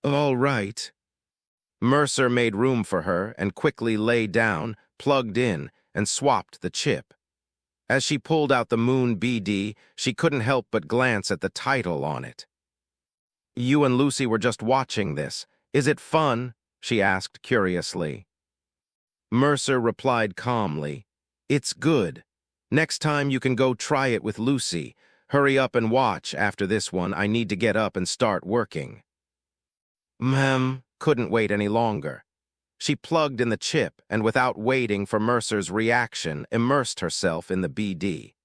B: "All right." Mercer made room for her and quickly lay down, plugged in, and swapped the chip. As she pulled out the Moon BD, she couldn't help but glance at the title on it. "You and Lucy were just watching this. Is it fun?" she asked curiously. Mercer replied calmly, "It's good. Next time you can go try it with Lucy. Hurry up and watch. After this one, I need to get up and start working." Couldn't wait any longer. She plugged in the chip and, without waiting for Mercer's reaction, immersed herself in the BD.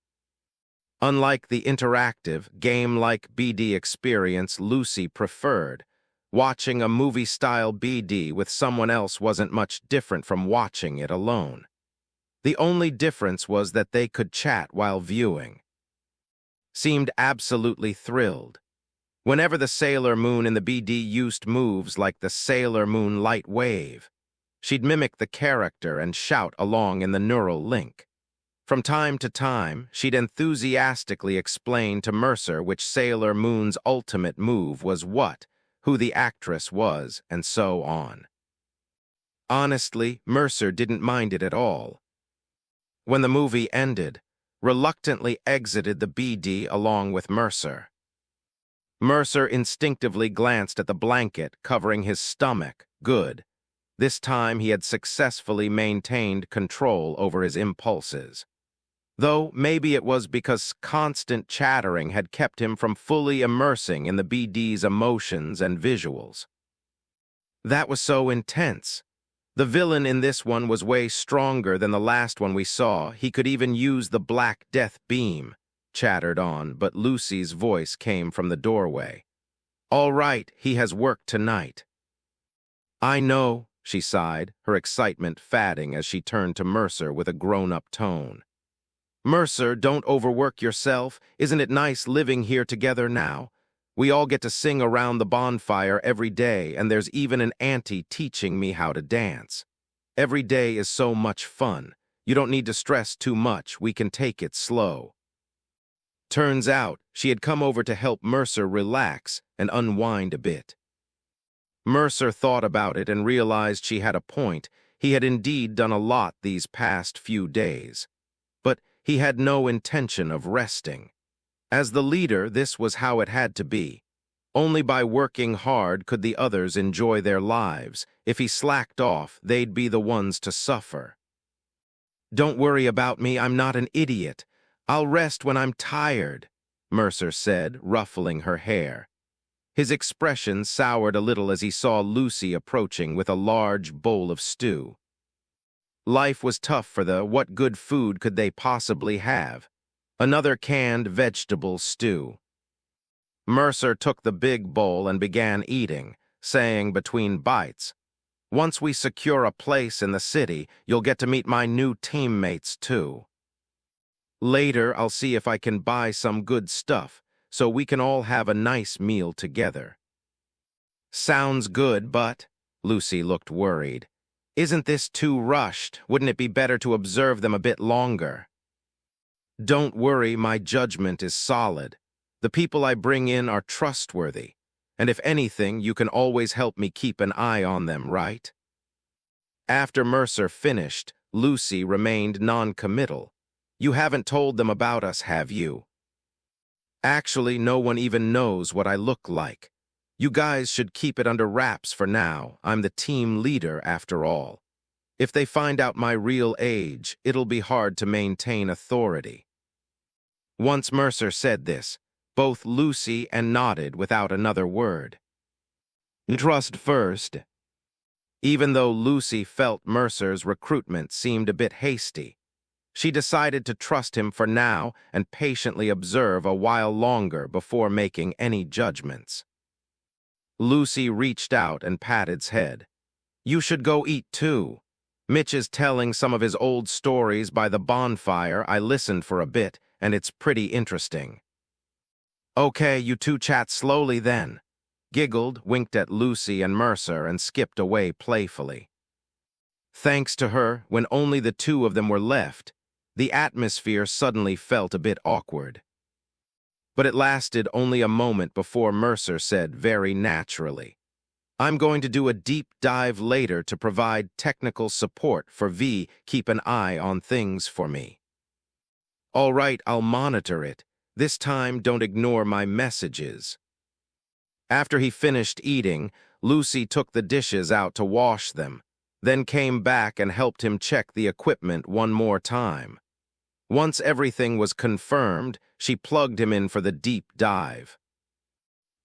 B: Unlike the interactive, game-like BD experience Lucy preferred, watching a movie-style BD with someone else wasn't much different from watching it alone. The only difference was that they could chat while viewing. Seemed absolutely thrilled. Whenever the Sailor Moon in the BD used moves like the Sailor Moon light wave, she'd mimic the character and shout along in the neural link. From time to time, she'd enthusiastically explain to Mercer which Sailor Moon's ultimate move was what, who the actress was, and so on. Honestly, Mercer didn't mind it at all. When the movie ended, reluctantly exited the BD along with Mercer. Mercer instinctively glanced at the blanket covering his stomach. Good. This time he had successfully maintained control over his impulses. Though maybe it was because constant chattering had kept him from fully immersing in the BD's emotions and visuals. That was so intense. The villain in this one was way stronger than the last one we saw. He could even use the Black Death beam, chattered on, but Lucy's voice came from the doorway. All right, he has work tonight. I know, she sighed, her excitement fading as she turned to Mercer with a grown-up tone. Mercer, don't overwork yourself. Isn't it nice living here together now? We all get to sing around the bonfire every day, and there's even an auntie teaching me how to dance. Every day is so much fun. You don't need to stress too much. We can take it slow. Turns out, she had come over to help Mercer relax and unwind a bit. Mercer thought about it and realized she had a point. He had indeed done a lot these past few days. But he had no intention of resting. As the leader, this was how it had to be. Only by working hard could the others enjoy their lives. If he slacked off, they'd be the ones to suffer. Don't worry about me, I'm not an idiot. I'll rest when I'm tired, Mercer said, ruffling her hair. His expression soured a little as he saw Lucy approaching with a large bowl of stew. Life was tough for the what good food could they possibly have? Another canned vegetable stew. Mercer took the big bowl and began eating, saying between bites, Once we secure a place in the city, you'll get to meet my new teammates too. Later, I'll see if I can buy some good stuff, so we can all have a nice meal together. Sounds good, but, Lucy looked worried. Isn't this too rushed? Wouldn't it be better to observe them a bit longer? Don't worry, my judgment is solid. The people I bring in are trustworthy, and if anything, you can always help me keep an eye on them, right? After Mercer finished, Lucy remained non-committal. You haven't told them about us, have you? Actually, no one even knows what I look like. You guys should keep it under wraps for now. I'm the team leader, after all. If they find out my real age, it'll be hard to maintain authority. Once Mercer said this, both Lucy and nodded without another word. Trust first. Even though Lucy felt Mercer's recruitment seemed a bit hasty, she decided to trust him for now and patiently observe a while longer before making any judgments. Lucy reached out and patted his head. You should go eat too. Mitch is telling some of his old stories by the bonfire. I listened for a bit, and it's pretty interesting. Okay, you two chat slowly then. Giggled, winked at Lucy and Mercer, and skipped away playfully. Thanks to her, when only the two of them were left, the atmosphere suddenly felt a bit awkward. But it lasted only a moment before Mercer said very naturally, I'm going to do a deep dive later to provide technical support for V. Keep an eye on things for me. All right, I'll monitor it. This time, don't ignore my messages. After he finished eating, Lucy took the dishes out to wash them, then came back and helped him check the equipment one more time. Once everything was confirmed, she plugged him in for the deep dive.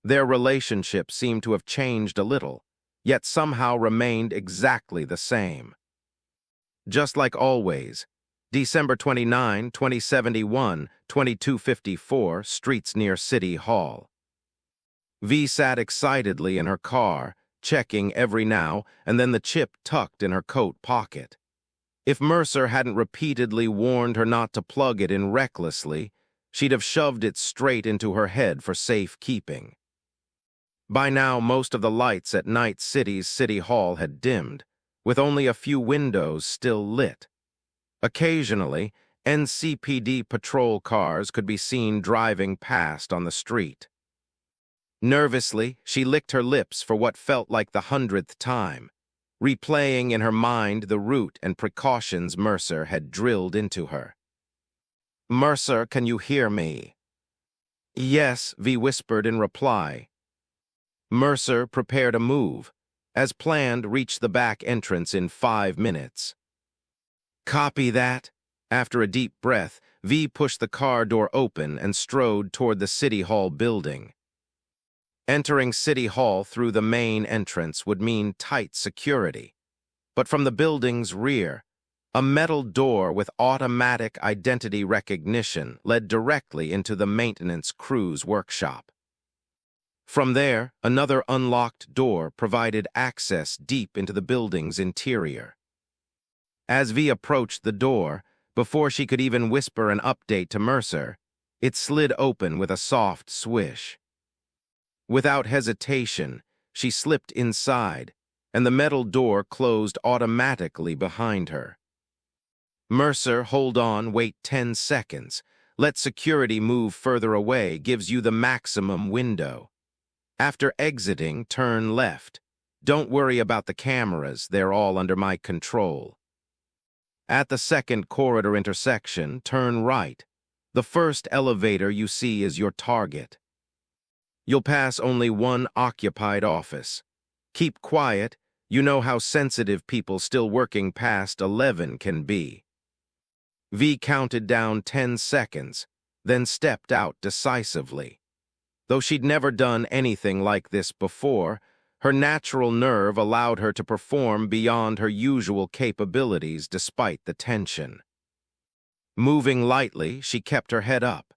B: Their relationship seemed to have changed a little, yet somehow remained exactly the same. Just like always, December 29, 2071, 2254, streets near City Hall. V sat excitedly in her car, checking every now and then the chip tucked in her coat pocket. If Mercer hadn't repeatedly warned her not to plug it in recklessly, she'd have shoved it straight into her head for safekeeping. By now, most of the lights at Night City's City Hall had dimmed, with only a few windows still lit. Occasionally, NCPD patrol cars could be seen driving past on the street. Nervously, she licked her lips for what felt like the 100th time, replaying in her mind the route and precautions Mercer had drilled into her. Mercer, can you hear me? Yes, V whispered in reply. Mercer prepared a move. As planned, reached the back entrance in 5 minutes. Copy that. After a deep breath, V pushed the car door open and strode toward the City Hall building. Entering City Hall through the main entrance would mean tight security. but from the building's rear. A metal door with automatic identity recognition led directly into the maintenance crew's workshop. From there, another unlocked door provided access deep into the building's interior. As V approached the door, before she could even whisper an update to Mercer, it slid open with a soft swish. Without hesitation, she slipped inside, and the metal door closed automatically behind her. Mercer, hold on, wait 10 seconds. Let security move further away gives you the maximum window. After exiting, turn left. Don't worry about the cameras, they're all under my control. At the second corridor intersection, turn right. The first elevator you see is your target. You'll pass only one occupied office. Keep quiet, you know how sensitive people still working past 11 can be. V counted down 10 seconds, then stepped out decisively. Though she'd never done anything like this before, her natural nerve allowed her to perform beyond her usual capabilities despite the tension. Moving lightly, she kept her head up.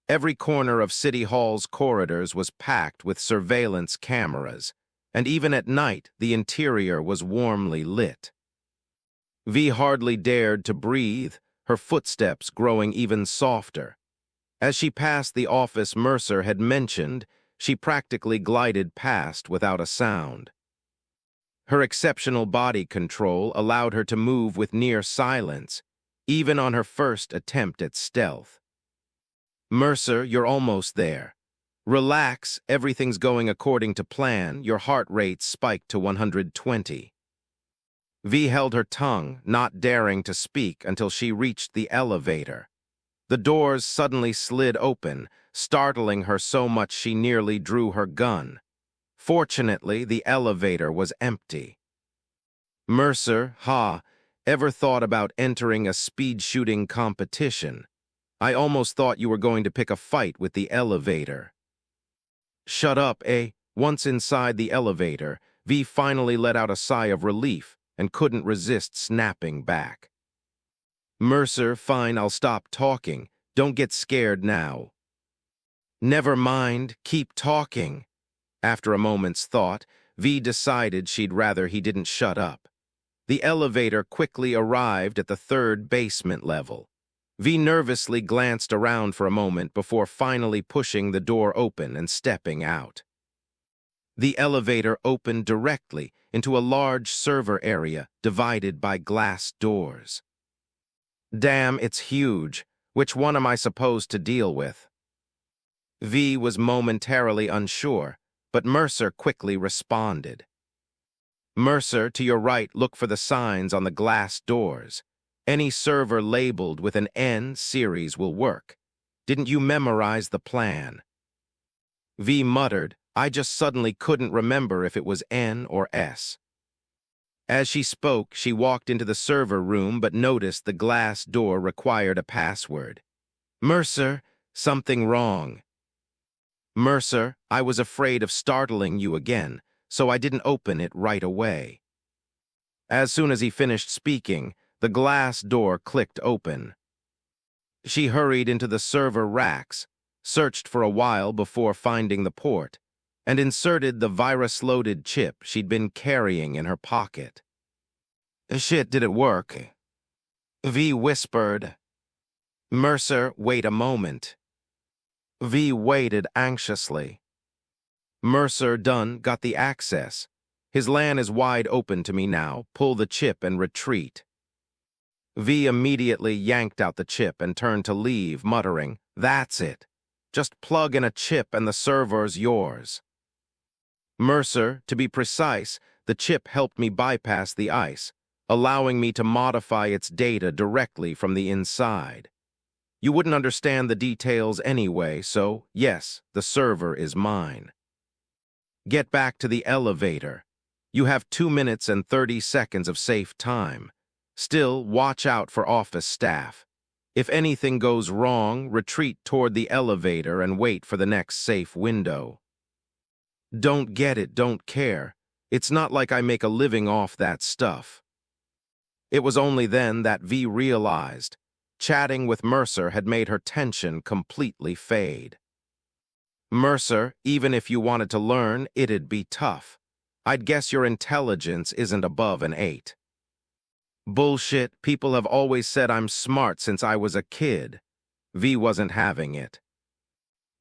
B: Every corner of City Hall's corridors was packed with surveillance cameras, and even at night, the interior was warmly lit. V hardly dared to breathe, her footsteps growing even softer. As she passed the office Mercer had mentioned, she practically glided past without a sound. Her exceptional body control allowed her to move with near silence, even on her first attempt at stealth. Mercer, you're almost there. Relax, everything's going according to plan, your heart rate spiked to 120. V held her tongue, not daring to speak until she reached the elevator. The doors suddenly slid open, startling her so much she nearly drew her gun. Fortunately, the elevator was empty. Mercer, ever thought about entering a speed shooting competition? I almost thought you were going to pick a fight with the elevator. Shut up, eh? Once inside the elevator, V finally let out a sigh of relief and couldn't resist snapping back. Mercer, fine, I'll stop talking. Don't get scared now. Never mind, keep talking. After a moment's thought, V decided she'd rather he didn't shut up. The elevator quickly arrived at the third basement level. V nervously glanced around for a moment before finally pushing the door open and stepping out. The elevator opened directly into a large server area divided by glass doors. Damn, it's huge. Which one am I supposed to deal with? V was momentarily unsure, but Mercer quickly responded. Mercer, to your right, look for the signs on the glass doors. Any server labeled with an N series will work. Didn't you memorize the plan? V muttered, I just suddenly couldn't remember if it was N or S. As she spoke, she walked into the server room but noticed the glass door required a password. Mercer, something wrong. Mercer, I was afraid of startling you again, so I didn't open it right away. As soon as he finished speaking, the glass door clicked open. She hurried into the server racks, searched for a while before finding the port, and inserted the virus-loaded chip she'd been carrying in her pocket. Shit, did it work? V whispered. Mercer, wait a moment. V waited anxiously. Mercer, done, got the access. His LAN is wide open to me now. Pull the chip and retreat. V immediately yanked out the chip and turned to leave, muttering, That's it. Just plug in a chip and the server's yours. Mercer, to be precise, the chip helped me bypass the ice, allowing me to modify its data directly from the inside. You wouldn't understand the details anyway, so, yes, the server is mine. Get back to the elevator. You have 2 minutes and 30 seconds of safe time. Still, watch out for office staff. If anything goes wrong, retreat toward the elevator and wait for the next safe window. Don't get it, don't care. It's not like I make a living off that stuff. It was only then that V realized chatting with Mercer had made her tension completely fade. Mercer, even if you wanted to learn, it'd be tough. I'd guess your intelligence isn't above an 8. Bullshit, people have always said I'm smart since I was a kid. V wasn't having it.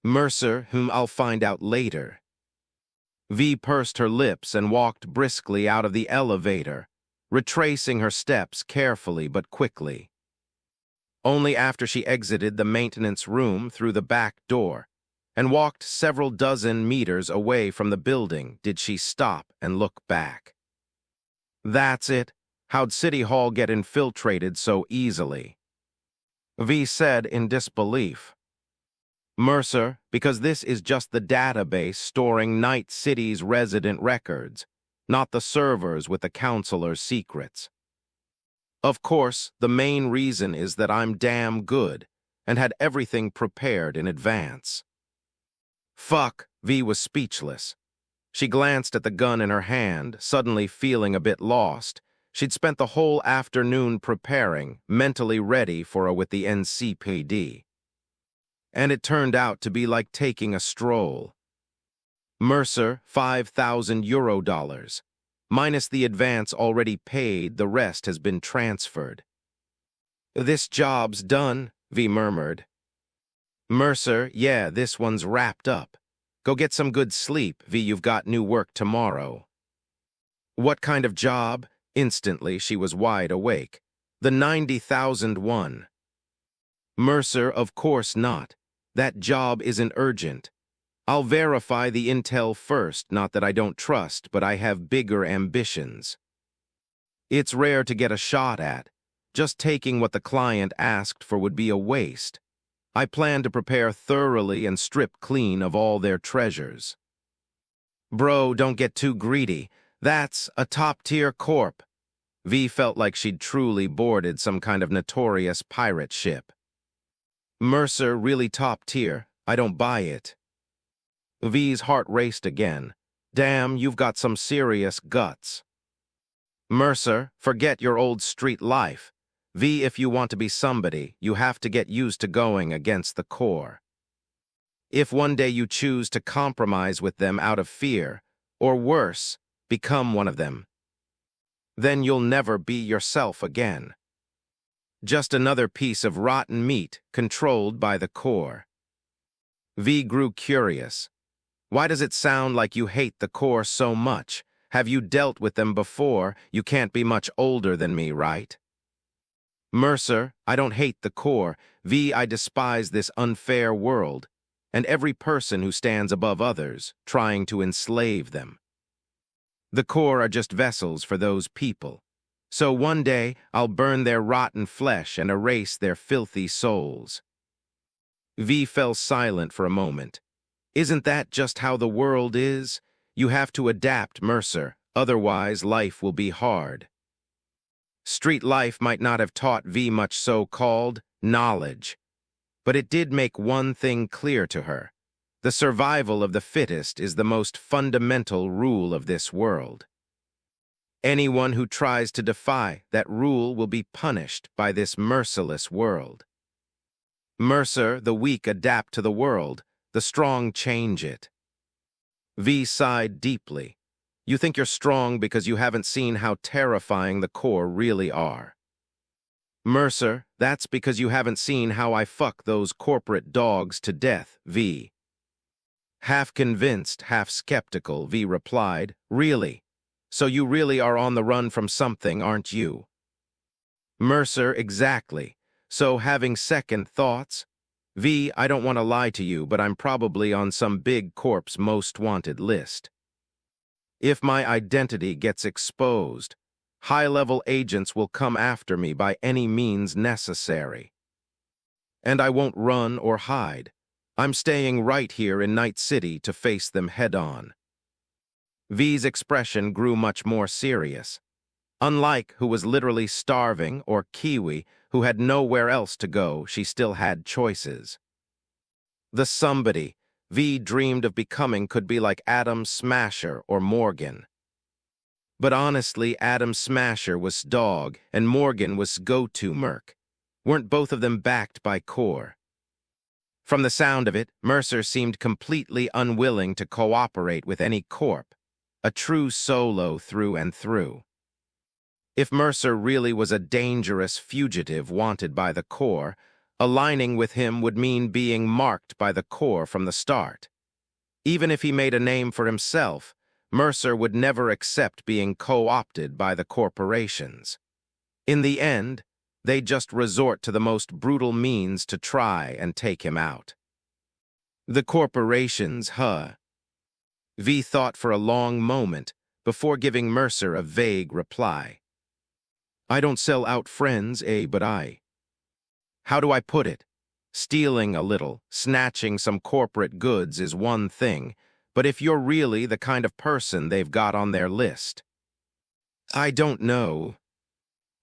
B: Mercer, whom I'll find out later. V pursed her lips and walked briskly out of the elevator, retracing her steps carefully but quickly. Only after she exited the maintenance room through the back door and walked several dozen meters away from the building did she stop and look back. That's it. How'd City Hall get infiltrated so easily? V said in disbelief. Mercer, because this is just the database storing Night City's resident records, not the servers with the counselor's secrets. Of course, the main reason is that I'm damn good and had everything prepared in advance. Fuck, V was speechless. She glanced at the gun in her hand, suddenly feeling a bit lost. She'd spent the whole afternoon preparing, mentally ready for a with the NCPD. And it turned out to be like taking a stroll. Mercer, €5,000. Minus the advance already paid, the rest has been transferred. This job's done, V murmured. Mercer, yeah, this one's wrapped up. Go get some good sleep, V, you've got new work tomorrow. What kind of job? Instantly, she was wide awake. The 90,001. Mercer, of course not. That job isn't urgent. I'll verify the intel first, not that I don't trust, but I have bigger ambitions. It's rare to get a shot at. Just taking what the client asked for would be a waste. I plan to prepare thoroughly and strip clean of all their treasures. Bro, don't get too greedy. That's a top-tier corp. V felt like she'd truly boarded some kind of notorious pirate ship. Mercer, really top-tier. I don't buy it. V's heart raced again. Damn, you've got some serious guts. Mercer, forget your old street life. V, if you want to be somebody, you have to get used to going against the core. If one day you choose to compromise with them out of fear, or worse, become one of them, then you'll never be yourself again. Just another piece of rotten meat controlled by the core. V grew curious. Why does it sound like you hate the core so much? Have you dealt with them before? You can't be much older than me, right? Mercer, I don't hate the core. V, I despise this unfair world, and every person who stands above others, trying to enslave them. The core are just vessels for those people. So one day, I'll burn their rotten flesh and erase their filthy souls. V fell silent for a moment. Isn't that just how the world is? You have to adapt, Mercer, otherwise life will be hard. Street life might not have taught V much so-called knowledge, but it did make one thing clear to her. The survival of the fittest is the most fundamental rule of this world. Anyone who tries to defy that rule will be punished by this merciless world. Mercer, the weak adapt to the world, the strong change it. V sighed deeply. You think you're strong because you haven't seen how terrifying the core really are. Mercer, that's because you haven't seen how I fuck those corporate dogs to death, V. Half convinced, half skeptical, V replied, Really? So you really are on the run from something, aren't you? Mercer, exactly. So having second thoughts? V, I don't want to lie to you, but I'm probably on some big corp's most wanted list. If my identity gets exposed, high-level agents will come after me by any means necessary. And I won't run or hide. I'm staying right here in Night City to face them head-on. V's expression grew much more serious. Unlike who was literally starving, or Kiwi, who had nowhere else to go, she still had choices. The somebody V dreamed of becoming could be like Adam Smasher or Morgan. But honestly, Adam Smasher was dog and Morgan was go-to merc. Weren't both of them backed by core? From the sound of it, Mercer seemed completely unwilling to cooperate with any corp, a true solo through and through. If Mercer really was a dangerous fugitive wanted by the core, aligning with him would mean being marked by the core from the start. Even if he made a name for himself, Mercer would never accept being co-opted by the corporations. In the end, they'd just resort to the most brutal means to try and take him out. The corporations, huh? V thought for a long moment before giving Mercer a vague reply. I don't sell out friends, but how do I put it? Stealing a little, snatching some corporate goods is one thing, but if you're really the kind of person they've got on their list. I don't know.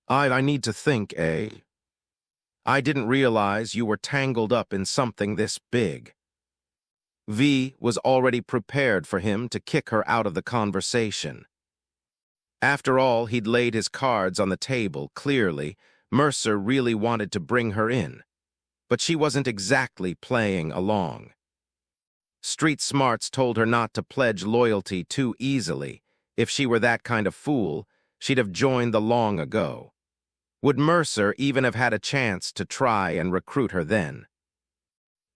B: I need to think, I didn't realize you were tangled up in something this big. V was already prepared for him to kick her out of the conversation. After all, he'd laid his cards on the table clearly. Mercer really wanted to bring her in, but she wasn't exactly playing along. Street smarts told her not to pledge loyalty too easily. If she were that kind of fool, she'd have joined the long ago. Would Mercer even have had a chance to try and recruit her then?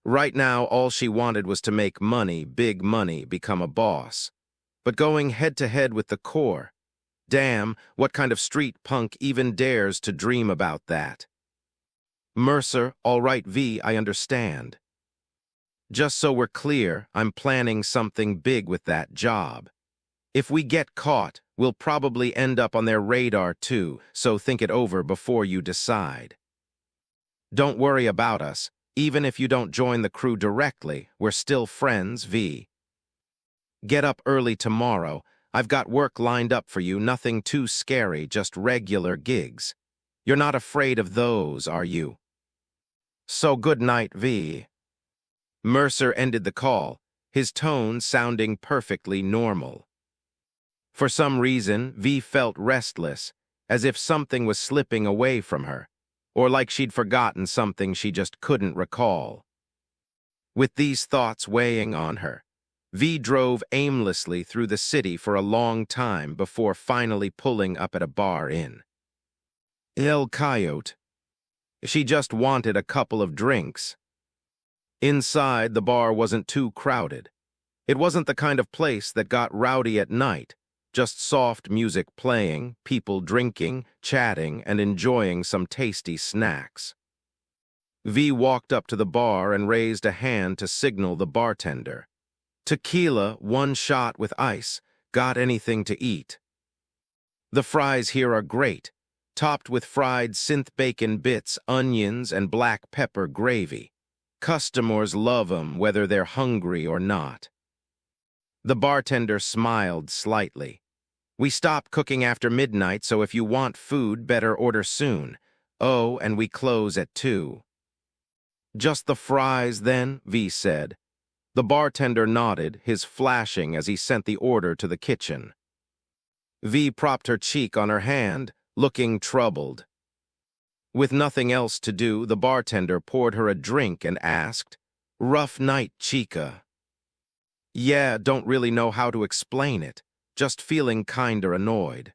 B: Right now, all she wanted was to make money, big money, become a boss. But going head-to-head with the core, damn, what kind of street punk even dares to dream about that? Mercer, all right, V, I understand. Just so we're clear, I'm planning something big with that job. If we get caught, we'll probably end up on their radar too, so think it over before you decide. Don't worry about us. Even if you don't join the crew directly, we're still friends, V. Get up early tomorrow. I've got work lined up for you, nothing too scary, just regular gigs. You're not afraid of those, are you? So good night, V. Mercer ended the call, his tone sounding perfectly normal. For some reason, V felt restless, as if something was slipping away from her, or like she'd forgotten something she just couldn't recall. With these thoughts weighing on her, V drove aimlessly through the city for a long time before finally pulling up at a bar in El Coyote. She just wanted a couple of drinks. Inside, the bar wasn't too crowded. It wasn't the kind of place that got rowdy at night, just soft music playing, people drinking, chatting, and enjoying some tasty snacks. V walked up to the bar and raised a hand to signal the bartender. Tequila, 1 shot with ice. Got anything to eat? The fries here are great, topped with fried synth bacon bits, onions, and black pepper gravy. Customers love 'em whether they're hungry or not. The bartender smiled slightly. We stop cooking after midnight, so if you want food, better order soon. Oh, and we close at 2. Just the fries, then? V said. The bartender nodded, his flashing as he sent the order to the kitchen. V propped her cheek on her hand, looking troubled. With nothing else to do, the bartender poured her a drink and asked, "Rough night, chica?" Yeah, don't really know how to explain it. Just feeling kinda annoyed.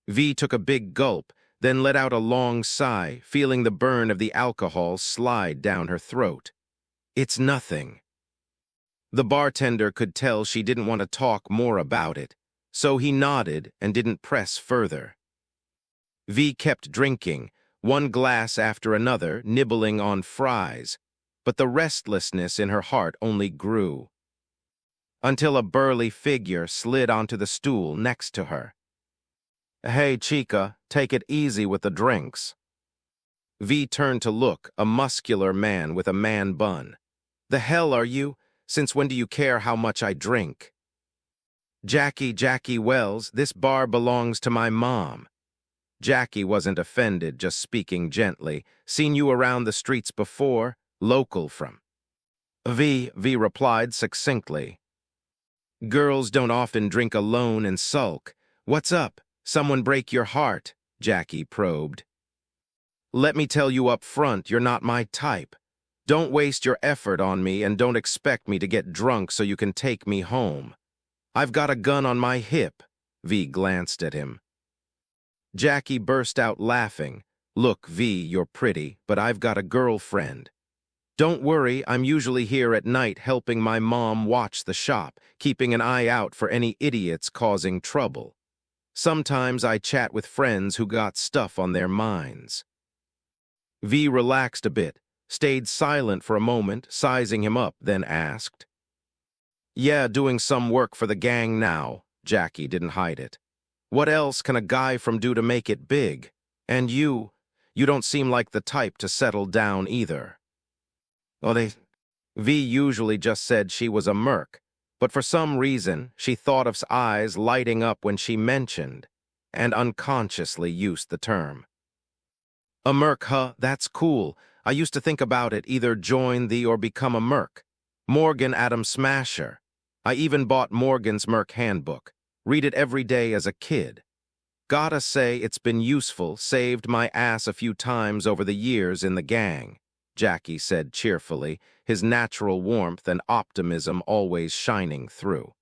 B: V took a big gulp, then let out a long sigh, feeling the burn of the alcohol slide down her throat. It's nothing. The bartender could tell she didn't want to talk more about it, so he nodded and didn't press further. V kept drinking, 1 glass after another, nibbling on fries, but the restlessness in her heart only grew. Until a burly figure slid onto the stool next to her. Hey, chica, take it easy with the drinks. V turned to look, a muscular man with a man bun. The hell are you? Since when do you care how much I drink? Jackie Wells, this bar belongs to my mom. Jackie wasn't offended, just speaking gently. Seen you around the streets before, local from. V replied succinctly. Girls don't often drink alone and sulk. What's up? Someone break your heart? Jackie probed. Let me tell you up front, you're not my type. Don't waste your effort on me and don't expect me to get drunk so you can take me home. I've got a gun on my hip. V glanced at him. Jackie burst out laughing. Look, V, you're pretty, but I've got a girlfriend. Don't worry, I'm usually here at night helping my mom watch the shop, keeping an eye out for any idiots causing trouble. Sometimes I chat with friends who got stuff on their minds. V relaxed a bit, stayed silent for a moment, sizing him up, then asked. Yeah, doing some work for the gang now. Jackie didn't hide it. What else can a guy from do to make it big? And you don't seem like the type to settle down either. Well, V usually just said she was a merc, but for some reason she thought of eyes lighting up when she mentioned, and unconsciously used the term. A merc, huh? That's cool. I used to think about it, either join the or become a merc. Morgan Adam Smasher. I even bought Morgan's merc handbook. Read it every day as a kid. Gotta say, it's been useful, saved my ass a few times over the years in the gang, Jackie said cheerfully, his natural warmth and optimism always shining through.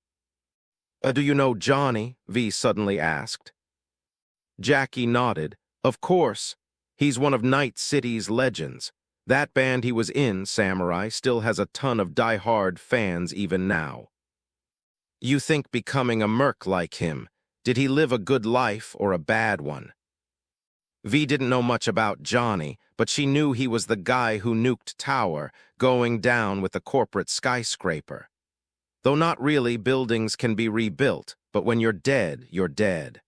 B: Do you know Johnny? V suddenly asked. Jackie nodded. Of course. He's one of Night City's legends. That band he was in, Samurai, still has a ton of die-hard fans even now. You think becoming a merc like him, did he live a good life or a bad one? V didn't know much about Johnny, but she knew he was the guy who nuked Tower, going down with the corporate skyscraper. Though not really, buildings can be rebuilt, but when you're dead, you're dead.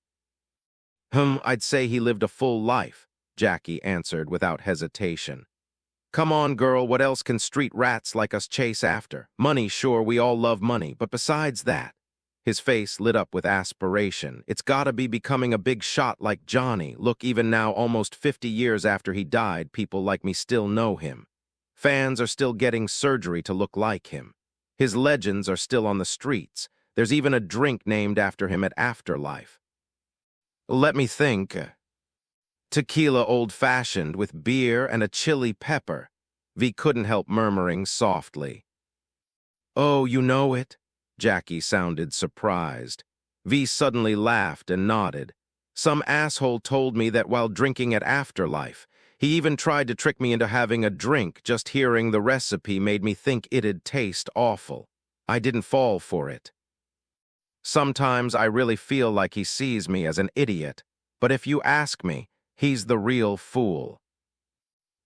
B: I'd say he lived a full life, Jackie answered without hesitation. Come on, girl, what else can street rats like us chase after? Money, sure, we all love money, but besides that, his face lit up with aspiration. It's gotta be becoming a big shot like Johnny. Look, even now, almost 50 years after he died, people like me still know him. Fans are still getting surgery to look like him. His legends are still on the streets. There's even a drink named after him at Afterlife. Let me think. Tequila old-fashioned with beer and a chili pepper. V couldn't help murmuring softly. Oh, you know it? Jackie sounded surprised. V suddenly laughed and nodded. Some asshole told me that while drinking at Afterlife, he even tried to trick me into having a drink. Just hearing the recipe made me think it'd taste awful. I didn't fall for it. Sometimes I really feel like he sees me as an idiot, but if you ask me, he's the real fool.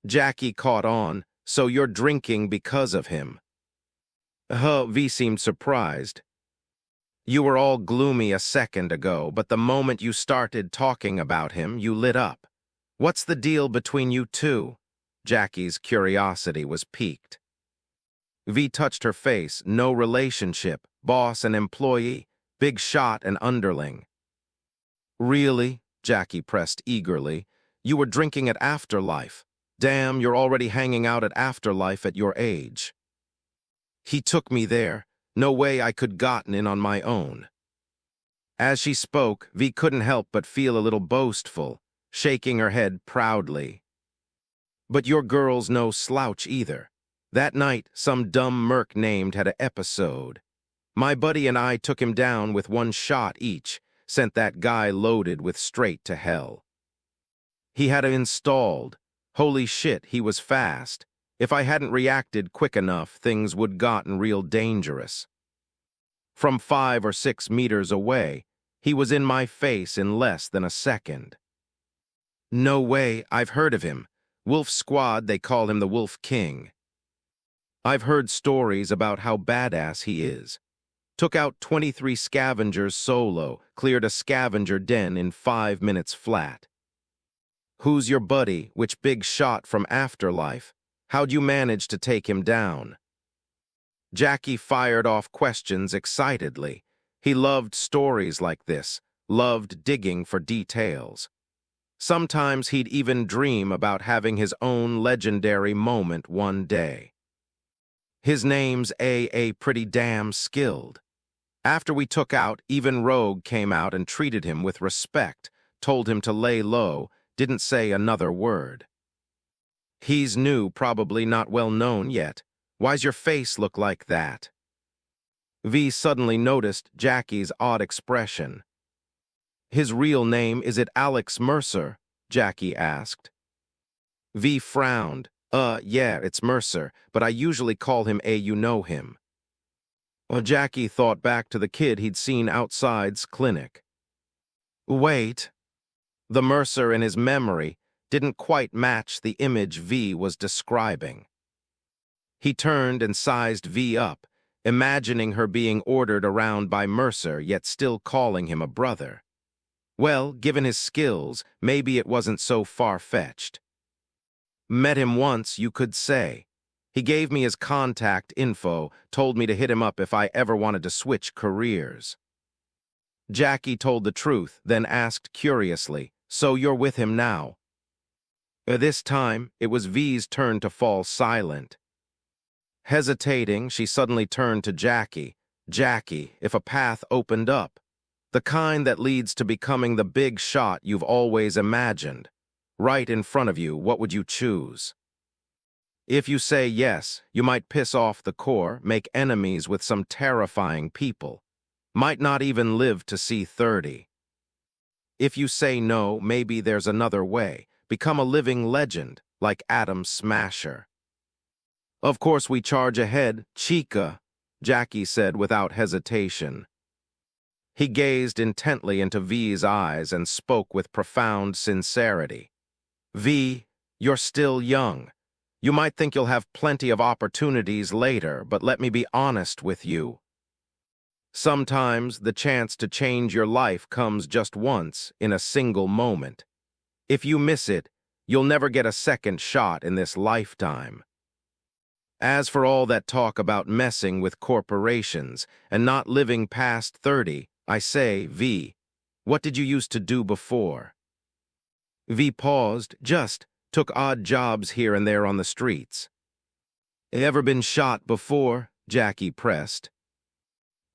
B: Jackie caught on. So you're drinking because of him. V seemed surprised. You were all gloomy a second ago, but the moment you started talking about him, you lit up. What's the deal between you two? Jackie's curiosity was piqued. V touched her face. No relationship. Boss and employee. Big shot and underling. Really? Jackie pressed eagerly. You were drinking at Afterlife. Damn, you're already hanging out at Afterlife at your age. He took me there. No way I could gotten in on my own. As she spoke, V couldn't help but feel a little boastful, shaking her head proudly. But your girl's no slouch either. That night, some dumb merc named had an episode. My buddy and I took him down with one shot each, sent that guy loaded with straight to hell. He had it installed. Holy shit, he was fast. If I hadn't reacted quick enough, things would gotten real dangerous. From 5 or 6 meters away, he was in my face in less than a second. No way, I've heard of him. Wolf Squad, they call him the Wolf King. I've heard stories about how badass he is. Took out 23 scavengers solo, cleared a scavenger den in 5 minutes flat. Who's your buddy? Which big shot from Afterlife? How'd you manage to take him down? Jackie fired off questions excitedly. He loved stories like this, loved digging for details. Sometimes he'd even dream about having his own legendary moment one day. His name's A pretty damn skilled. After we took out, even Rogue came out and treated him with respect, told him to lay low, didn't say another word. He's new, probably not well known yet. Why's your face look like that? V suddenly noticed Jackie's odd expression. His real name, is it Alex Mercer? Jackie asked. V frowned. Yeah, it's Mercer, but I usually call him you know him. Well, Jackie thought back to the kid he'd seen outside's clinic. Wait. The Mercer in his memory didn't quite match the image V was describing. He turned and sized V up, imagining her being ordered around by Mercer, yet still calling him a brother. Well, given his skills, maybe it wasn't so far-fetched. Met him once, you could say. He gave me his contact info, told me to hit him up if I ever wanted to switch careers. Jackie told the truth, then asked curiously, "So you're with him now?" This time, it was V's turn to fall silent. Hesitating, she suddenly turned to Jackie. Jackie, if a path opened up, the kind that leads to becoming the big shot you've always imagined, right in front of you, what would you choose? If you say yes, you might piss off the Corps, make enemies with some terrifying people, might not even live to see 30. If you say no, maybe there's another way, become a living legend, like Adam Smasher. Of course we charge ahead, chica, Jackie said without hesitation. He gazed intently into V's eyes and spoke with profound sincerity. V, you're still young. You might think you'll have plenty of opportunities later, but let me be honest with you. Sometimes the chance to change your life comes just once, in a single moment. If you miss it, you'll never get a second shot in this lifetime. As for all that talk about messing with corporations and not living past 30, I say, V, what did you used to do before? V paused, just took odd jobs here and there on the streets. Ever been shot before? Jackie pressed.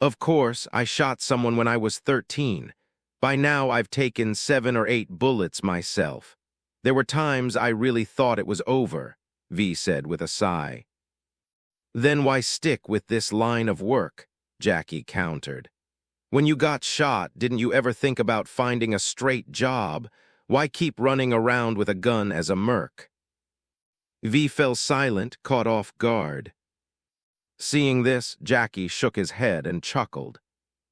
B: Of course, I shot someone when I was 13. By now I've taken 7 or 8 bullets myself. There were times I really thought it was over, V said with a sigh. Then why stick with this line of work? Jackie countered. When you got shot, didn't you ever think about finding a straight job? Why keep running around with a gun as a merc? V fell silent, caught off guard. Seeing this, Jackie shook his head and chuckled.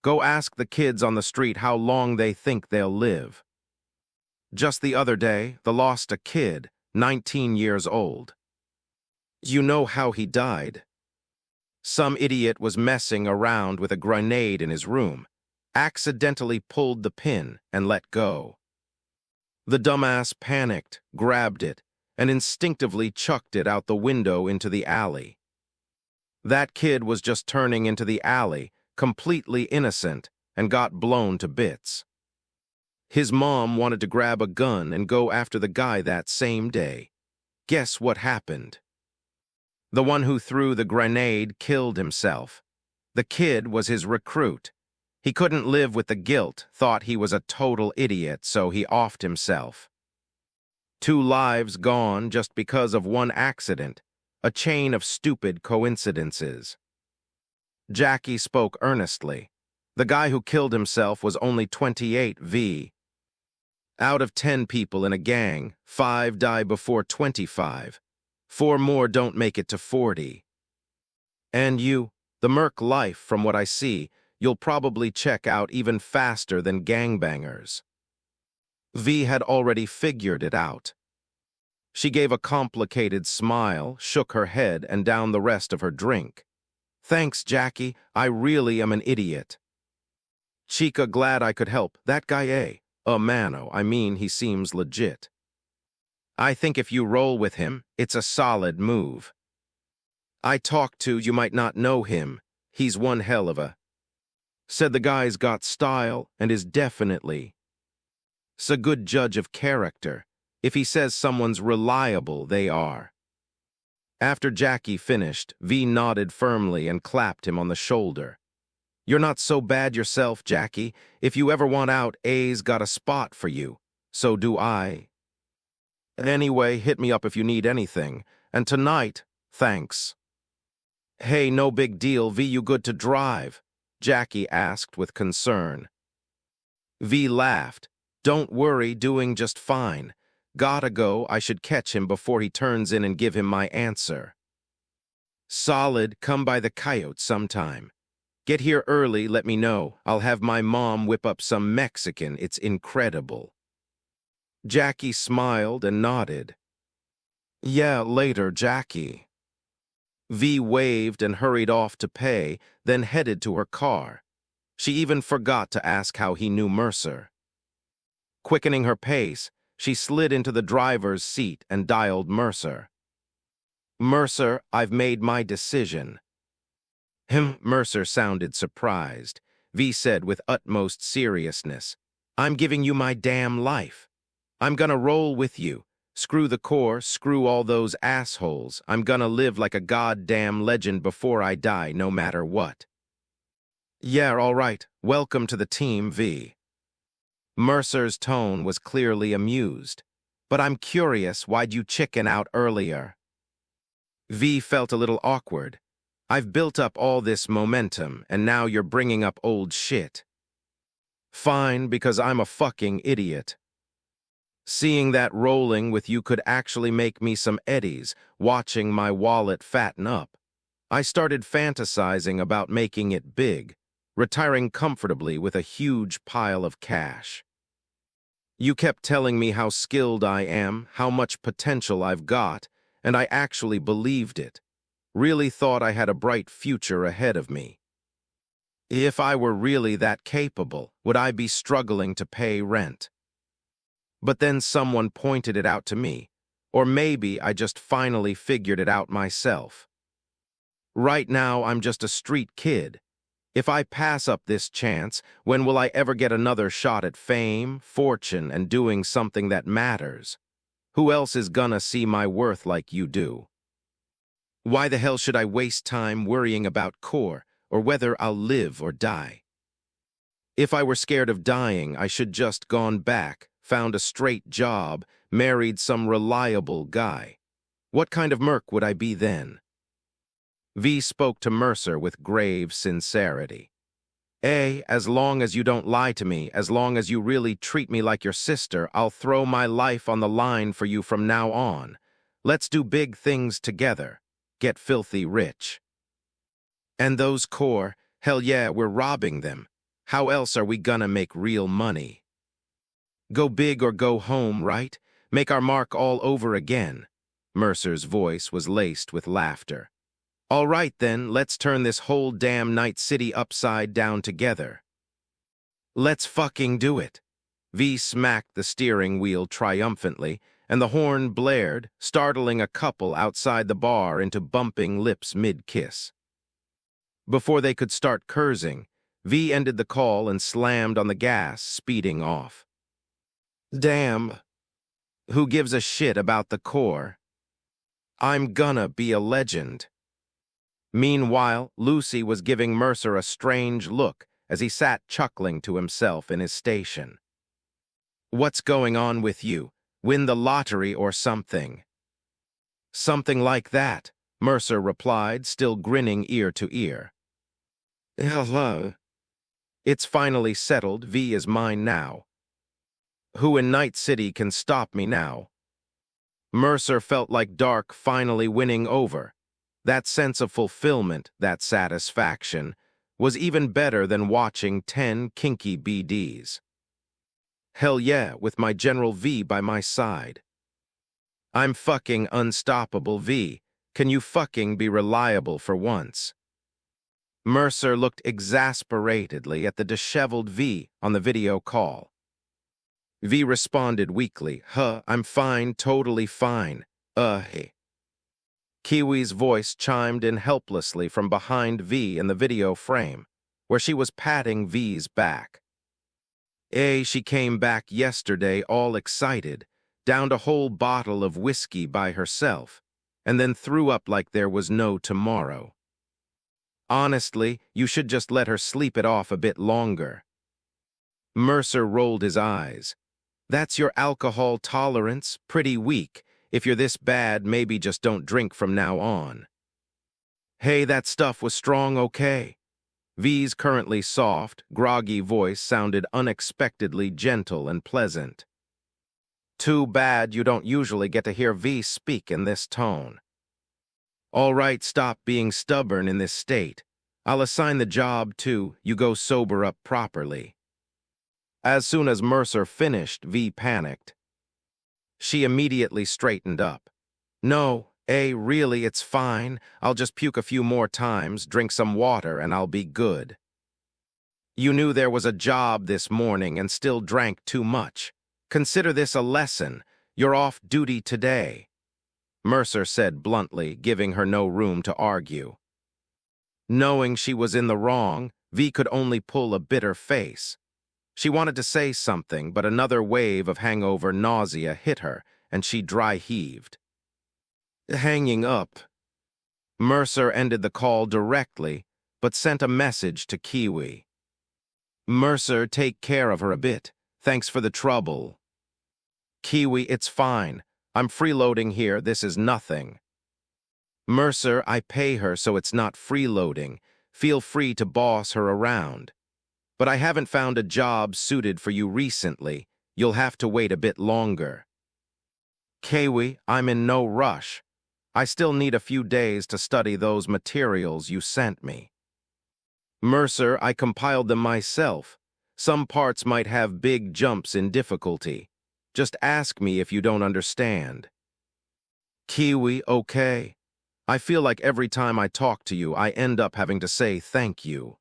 B: Go ask the kids on the street how long they think they'll live. Just the other day, they lost a kid, 19 years old. You know how he died? Some idiot was messing around with a grenade in his room, accidentally pulled the pin and let go. The dumbass panicked, grabbed it, and instinctively chucked it out the window into the alley. That kid was just turning into the alley, completely innocent, and got blown to bits. His mom wanted to grab a gun and go after the guy that same day. Guess what happened? The one who threw the grenade killed himself. The kid was his recruit. He couldn't live with the guilt, thought he was a total idiot, so he offed himself. 2 lives gone just because of one accident, a chain of stupid coincidences. Jackie spoke earnestly. The guy who killed himself was only 28 V. Out of 10 people in a gang, 5 die before 25. 4 more don't make it to 40. And you, the merc life, from what I see, you'll probably check out even faster than gangbangers. V had already figured it out. She gave a complicated smile, shook her head, and down the rest of her drink. Thanks, Jackie. I really am an idiot. Chica, glad I could help. That guy, mano, I mean, he seems legit. I think if you roll with him, it's a solid move. I talked to, you might not know him. He's one hell of a... Said the guy's got style and is definitely... 's a good judge of character. If he says someone's reliable, they are. After Jackie finished, V nodded firmly and clapped him on the shoulder. You're not so bad yourself, Jackie. If you ever want out, A's got a spot for you. So do I. Anyway, hit me up if you need anything. And tonight, thanks. Hey, no big deal, V, you good to drive? Jackie asked with concern. V laughed. Don't worry, doing just fine. Gotta go, I should catch him before he turns in and give him my answer. Solid, come by the coyote sometime. Get here early, let me know. I'll have my mom whip up some Mexican, it's incredible. Jackie smiled and nodded. Yeah, later, Jackie. V waved and hurried off to pay, then headed to her car. She even forgot to ask how he knew Mercer. Quickening her pace, she slid into the driver's seat and dialed Mercer. Mercer, I've made my decision. Mercer sounded surprised. V said with utmost seriousness, I'm giving you my damn life. I'm gonna roll with you. Screw the Corps, screw all those assholes. I'm gonna live like a goddamn legend before I die, no matter what. Yeah, all right. Welcome to the team, V. Mercer's tone was clearly amused. But I'm curious, why'd you chicken out earlier? V felt a little awkward. I've built up all this momentum, and now you're bringing up old shit. Fine, because I'm a fucking idiot. Seeing that rolling with you could actually make me some eddies, watching my wallet fatten up. I started fantasizing about making it big, retiring comfortably with a huge pile of cash. You kept telling me how skilled I am, how much potential I've got, and I actually believed it. Really thought I had a bright future ahead of me. If I were really that capable, would I be struggling to pay rent? But then someone pointed it out to me, or maybe I just finally figured it out myself. Right now, I'm just a street kid. If I pass up this chance, when will I ever get another shot at fame, fortune, and doing something that matters? Who else is gonna see my worth like you do? Why the hell should I waste time worrying about Corps, or whether I'll live or die? If I were scared of dying, I should just gone back, found a straight job, married some reliable guy. What kind of merc would I be then? V spoke to Mercer with grave sincerity. As long as you don't lie to me, as long as you really treat me like your sister, I'll throw my life on the line for you from now on. Let's do big things together. Get filthy rich. And those Corps, hell yeah, we're robbing them. How else are we gonna make real money? Go big or go home, right? Make our mark all over again. Mercer's voice was laced with laughter. All right then, let's turn this whole damn Night City upside down together. Let's fucking do it. V smacked the steering wheel triumphantly, and the horn blared, startling a couple outside the bar into bumping lips mid-kiss. Before they could start cursing, V ended the call and slammed on the gas, speeding off. Damn. Who gives a shit about the Corps? I'm gonna be a legend. Meanwhile, Lucy was giving Mercer a strange look as he sat chuckling to himself in his station. What's going on with you? Win the lottery or something? Something like that, Mercer replied, still grinning ear to ear. Hello. It's finally settled, V is mine now. Who in Night City can stop me now? Mercer felt like Dark finally winning over. That sense of fulfillment, that satisfaction, was even better than watching 10 kinky BDs. Hell yeah, with my General V by my side. I'm fucking unstoppable, V. Can you fucking be reliable for once? Mercer looked exasperatedly at the disheveled V on the video call. V responded weakly, I'm fine, totally fine. Hey. Kiwi's voice chimed in helplessly from behind V in the video frame, where she was patting V's back. She came back yesterday all excited, downed a whole bottle of whiskey by herself, and then threw up like there was no tomorrow. Honestly, you should just let her sleep it off a bit longer. Mercer rolled his eyes. That's your alcohol tolerance, pretty weak. If you're this bad, maybe just don't drink from now on. Hey, that stuff was strong, okay? V's currently soft, groggy voice sounded unexpectedly gentle and pleasant. Too bad you don't usually get to hear V speak in this tone. All right, stop being stubborn in this state. I'll assign the job to you go sober up properly. As soon as Mercer finished, V panicked. She immediately straightened up. No, really, it's fine. I'll just puke a few more times, drink some water, and I'll be good. You knew there was a job this morning and still drank too much. Consider this a lesson. You're off duty today. Mercer said bluntly, giving her no room to argue. Knowing she was in the wrong, V could only pull a bitter face. She wanted to say something, but another wave of hangover nausea hit her, and she dry-heaved. Hanging up. Mercer ended the call directly, but sent a message to Kiwi. Mercer, take care of her a bit. Thanks for the trouble. Kiwi, it's fine. I'm freeloading here, this is nothing. Mercer, I pay her so it's not freeloading. Feel free to boss her around. But I haven't found a job suited for you recently. You'll have to wait a bit longer. Kiwi, I'm in no rush. I still need a few days to study those materials you sent me. Mercer, I compiled them myself. Some parts might have big jumps in difficulty. Just ask me if you don't understand. Kiwi, okay. I feel like every time I talk to you, I end up having to say thank you.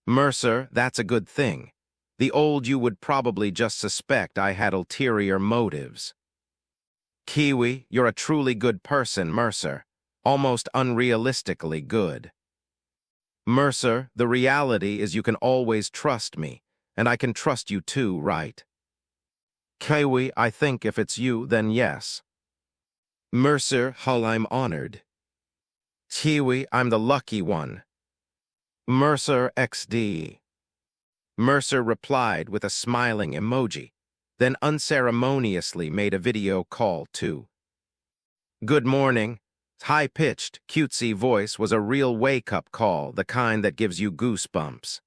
B: Mercer, that's a good thing. The old you would probably just suspect I had ulterior motives. Kiwi, you're a truly good person, Mercer. Almost unrealistically good. Mercer, the reality is you can always trust me, and I can trust you too, right? Kiwi, I think if it's you, then yes. Mercer, Hull, I'm honored. Kiwi, I'm the lucky one. Mercer XD. Mercer replied with a smiling emoji, then unceremoniously made a video call too. Good morning. High-pitched, cutesy voice was a real wake-up call, the kind that gives you goosebumps.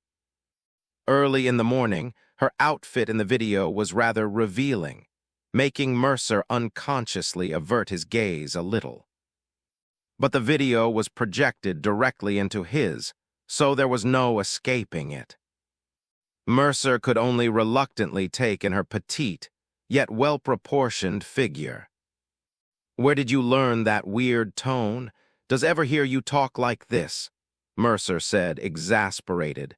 B: Early in the morning, her outfit in the video was rather revealing, making Mercer unconsciously avert his gaze a little. But the video was projected directly into his, so there was no escaping it. Mercer could only reluctantly take in her petite, yet well-proportioned figure. Where did you learn that weird tone? Does ever hear you talk like this? Mercer said, exasperated.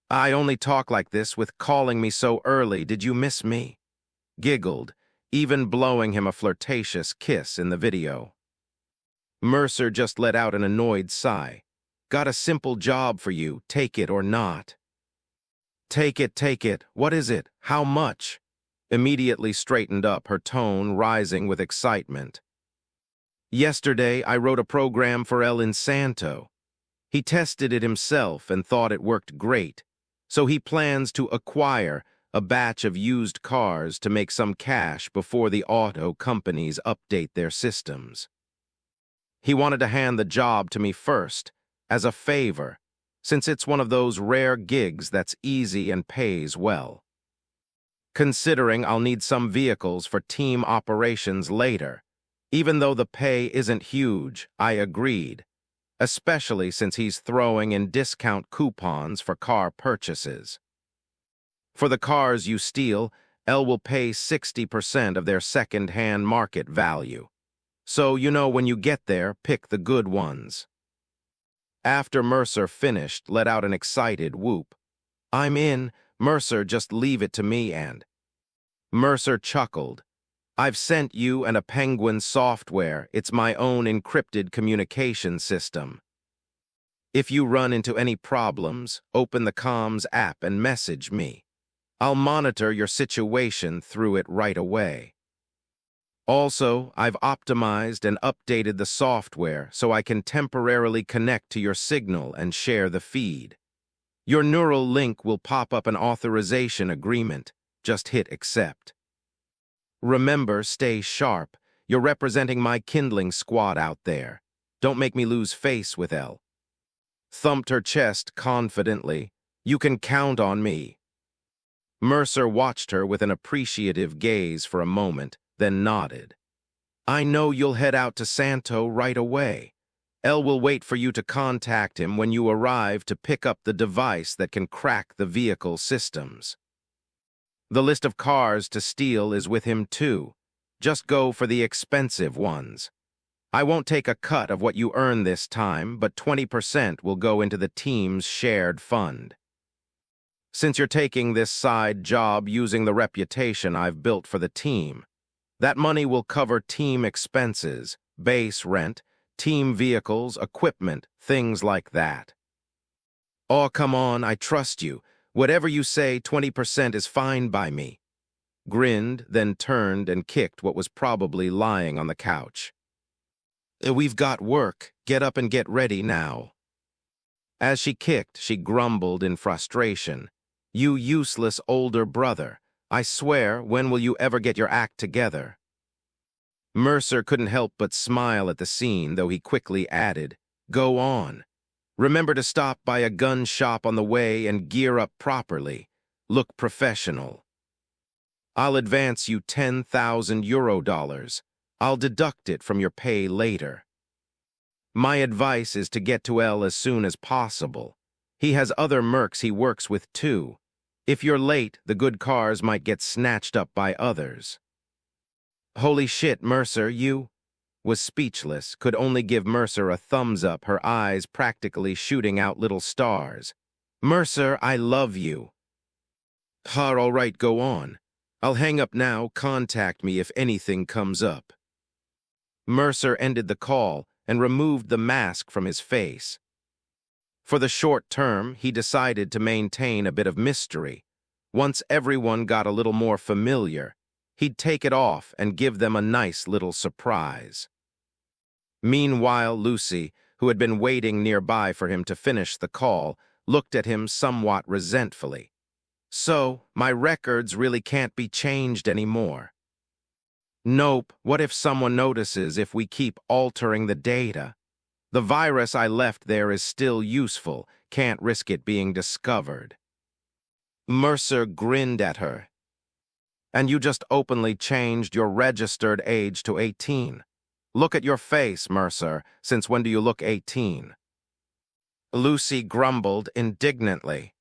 B: I only talk like this with calling me so early. Did you miss me? Giggled, even blowing him a flirtatious kiss in the video. Mercer just let out an annoyed sigh. Got a simple job for you, take it or not. Take it. What is it? How much? Immediately straightened up, her tone rising with excitement. Yesterday, I wrote a program for El Insanto. He tested it himself and thought it worked great, so he plans to acquire a batch of used cars to make some cash before the auto companies update their systems. He wanted to hand the job to me first, as a favor, since it's one of those rare gigs that's easy and pays well. Considering I'll need some vehicles for team operations later, even though the pay isn't huge, I agreed, especially since he's throwing in discount coupons for car purchases. For the cars you steal, El will pay 60% of their second-hand market value. So, when you get there, pick the good ones. After Mercer finished, let out an excited whoop. I'm in. Mercer, just leave it to me and... Mercer chuckled. I've sent you and a Penguin software. It's my own encrypted communication system. If you run into any problems, open the comms app and message me. I'll monitor your situation through it right away. Also, I've optimized and updated the software so I can temporarily connect to your signal and share the feed. Your neural link will pop up an authorization agreement. Just hit accept. Remember, stay sharp. You're representing my kindling squad out there. Don't make me lose face with Elle. Thumped her chest confidently. You can count on me. Mercer watched her with an appreciative gaze for a moment, then nodded. I know you'll head out to Santo right away. Elle will wait for you to contact him when you arrive to pick up the device that can crack the vehicle systems. The list of cars to steal is with him too. Just go for the expensive ones. I won't take a cut of what you earn this time, but 20% will go into the team's shared fund. Since you're taking this side job using the reputation I've built for the team, that money will cover team expenses, base rent, team vehicles, equipment, things like that. Oh, come on, I trust you. Whatever you say, 20% is fine by me. Grinned, then turned and kicked what was probably lying on the couch. We've got work. Get up and get ready now. As she kicked, she grumbled in frustration. You useless older brother. I swear, when will you ever get your act together? Mercer couldn't help but smile at the scene, though he quickly added, Go on. Remember to stop by a gun shop on the way and gear up properly. Look professional. I'll advance you 10,000 euro dollars. I'll deduct it from your pay later. My advice is to get to Elle as soon as possible. He has other mercs he works with too. If you're late, the good cars might get snatched up by others. Holy shit, Mercer, you was speechless, could only give Mercer a thumbs up, her eyes practically shooting out little stars. Mercer, I love you. All right, go on. I'll hang up now, contact me if anything comes up. Mercer ended the call and removed the mask from his face. For the short term, he decided to maintain a bit of mystery. Once everyone got a little more familiar, he'd take it off and give them a nice little surprise. Meanwhile, Lucy, who had been waiting nearby for him to finish the call, looked at him somewhat resentfully. So, my records really can't be changed anymore. Nope, what if someone notices if we keep altering the data? The virus I left there is still useful, can't risk it being discovered. Mercer grinned at her. And you just openly changed your registered age to 18. Look at your face, Mercer. Since when do you look 18? Lucy grumbled indignantly.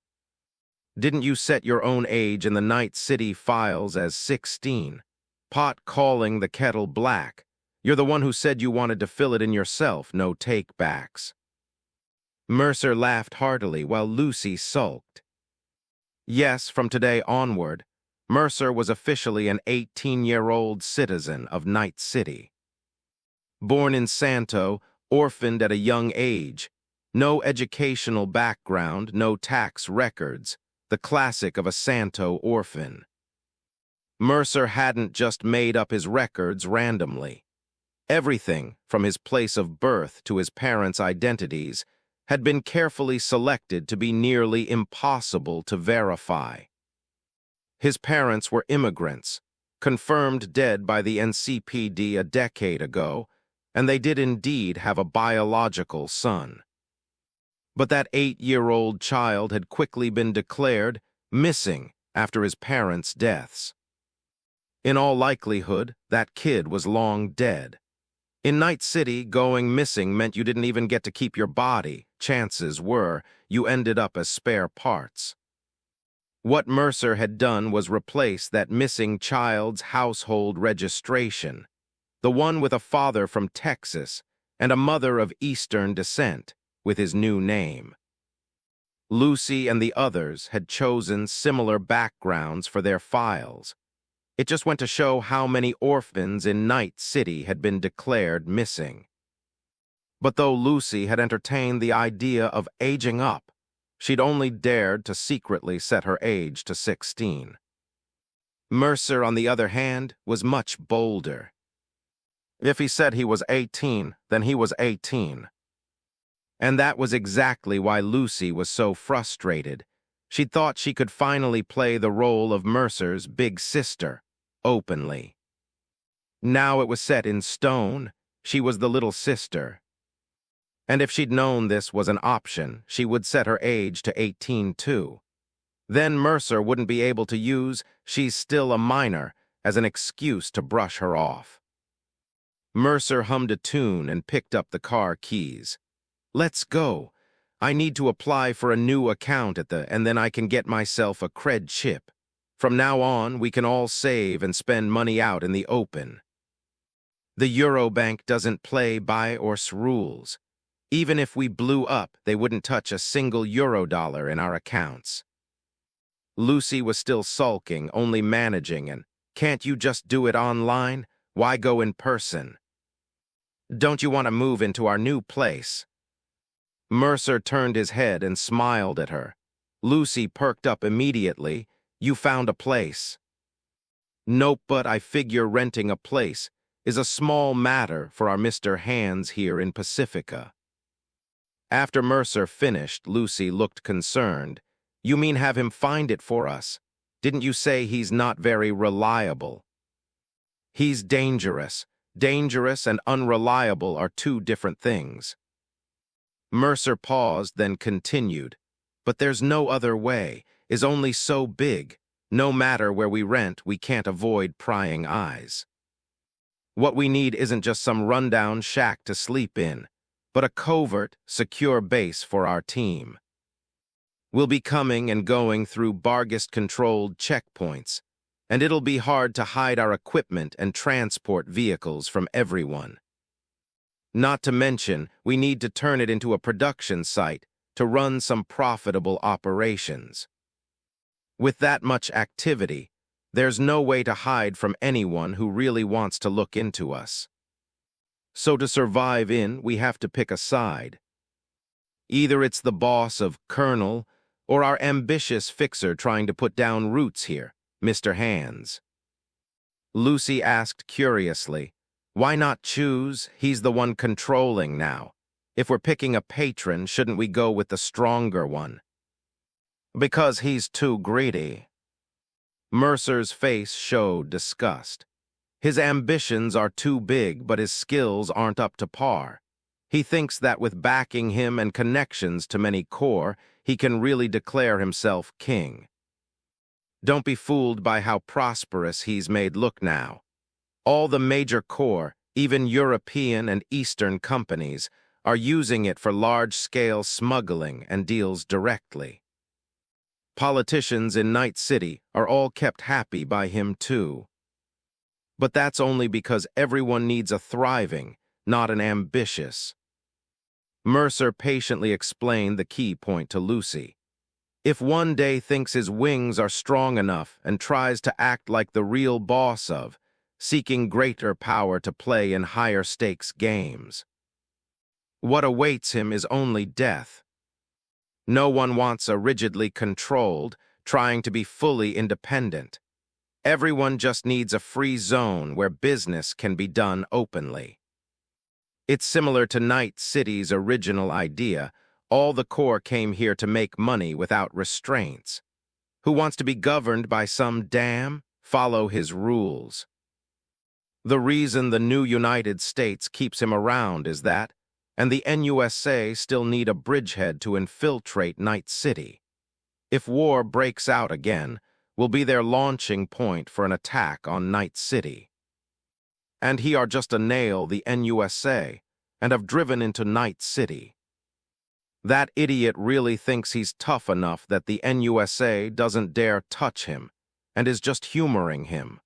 B: Didn't you set your own age in the Night City files as 16? Pot calling the kettle black. You're the one who said you wanted to fill it in yourself, no take-backs. Mercer laughed heartily while Lucy sulked. Yes, from today onward, Mercer was officially an 18-year-old citizen of Night City. Born in Santo, orphaned at a young age, no educational background, no tax records, the classic of a Santo orphan. Mercer hadn't just made up his records randomly. Everything, from his place of birth to his parents' identities, had been carefully selected to be nearly impossible to verify. His parents were immigrants, confirmed dead by the NCPD a decade ago, and they did indeed have a biological son. But that 8-year-old child had quickly been declared missing after his parents' deaths. In all likelihood, that kid was long dead. In Night City, going missing meant you didn't even get to keep your body. Chances were you ended up as spare parts. What Mercer had done was replace that missing child's household registration, the one with a father from Texas and a mother of Eastern descent, with his new name. Lucy and the others had chosen similar backgrounds for their files. It just went to show how many orphans in Night City had been declared missing. But though Lucy had entertained the idea of aging up, she'd only dared to secretly set her age to 16. Mercer, on the other hand, was much bolder. If he said he was 18, then he was 18. And that was exactly why Lucy was so frustrated. She thought she could finally play the role of Mercer's big sister, openly. Now it was set in stone. She was the little sister. And if she'd known this was an option, she would set her age to 18 too. Then Mercer wouldn't be able to use "she's still a minor" as an excuse to brush her off. Mercer hummed a tune and picked up the car keys. "Let's go. I need to apply for a new account and then I can get myself a cred chip. From now on, we can all save and spend money out in the open." The Eurobank doesn't play by ORS rules. Even if we blew up, they wouldn't touch a single Eurodollar in our accounts. Lucy was still sulking, only managing, and, "Can't you just do it online? Why go in person? Don't you want to move into our new place?" Mercer turned his head and smiled at her. Lucy perked up immediately. "You found a place?" "Nope, but I figure renting a place is a small matter for our Mr. Hands here in Pacifica." After Mercer finished, Lucy looked concerned. "You mean have him find it for us? Didn't you say he's not very reliable?" "He's dangerous. Dangerous and unreliable are two different things." Mercer paused, then continued. "But there's no other way. Is only so big. No matter where we rent, we can't avoid prying eyes. What we need isn't just some rundown shack to sleep in, but a covert, secure base for our team. We'll be coming and going through Bargist-controlled checkpoints, and it'll be hard to hide our equipment and transport vehicles from everyone. Not to mention, we need to turn it into a production site to run some profitable operations. With that much activity, there's no way to hide from anyone who really wants to look into us. So to survive we have to pick a side. Either it's the boss of Colonel or our ambitious fixer trying to put down roots here, Mr. Hands." Lucy asked curiously, "Why not choose? He's the one controlling now. If we're picking a patron, shouldn't we go with the stronger one?" "Because he's too greedy." Mercer's face showed disgust. His ambitions are too big, but his skills aren't up to par. He thinks that with backing him and connections to many corps, he can really declare himself king. Don't be fooled by how prosperous he's made look now. All the major corps, even European and Eastern companies, are using it for large-scale smuggling and deals directly. Politicians in Night City are all kept happy by him too. But that's only because everyone needs a thriving, not an ambitious. Mercer patiently explained the key point to Lucy. If one day thinks his wings are strong enough and tries to act like the real boss of, seeking greater power to play in higher stakes games, what awaits him is only death. No one wants a rigidly controlled, trying to be fully independent. Everyone just needs a free zone where business can be done openly. It's similar to Night City's original idea. All the Corps came here to make money without restraints. Who wants to be governed by some follow his rules? The reason the new United States keeps him around is that, and the NUSA still need a bridgehead to infiltrate Night City. If war breaks out again, will be their launching point for an attack on Night City. And he are just a nail the NUSA, and have driven into Night City. That idiot really thinks he's tough enough that the NUSA doesn't dare touch him, and is just humoring him.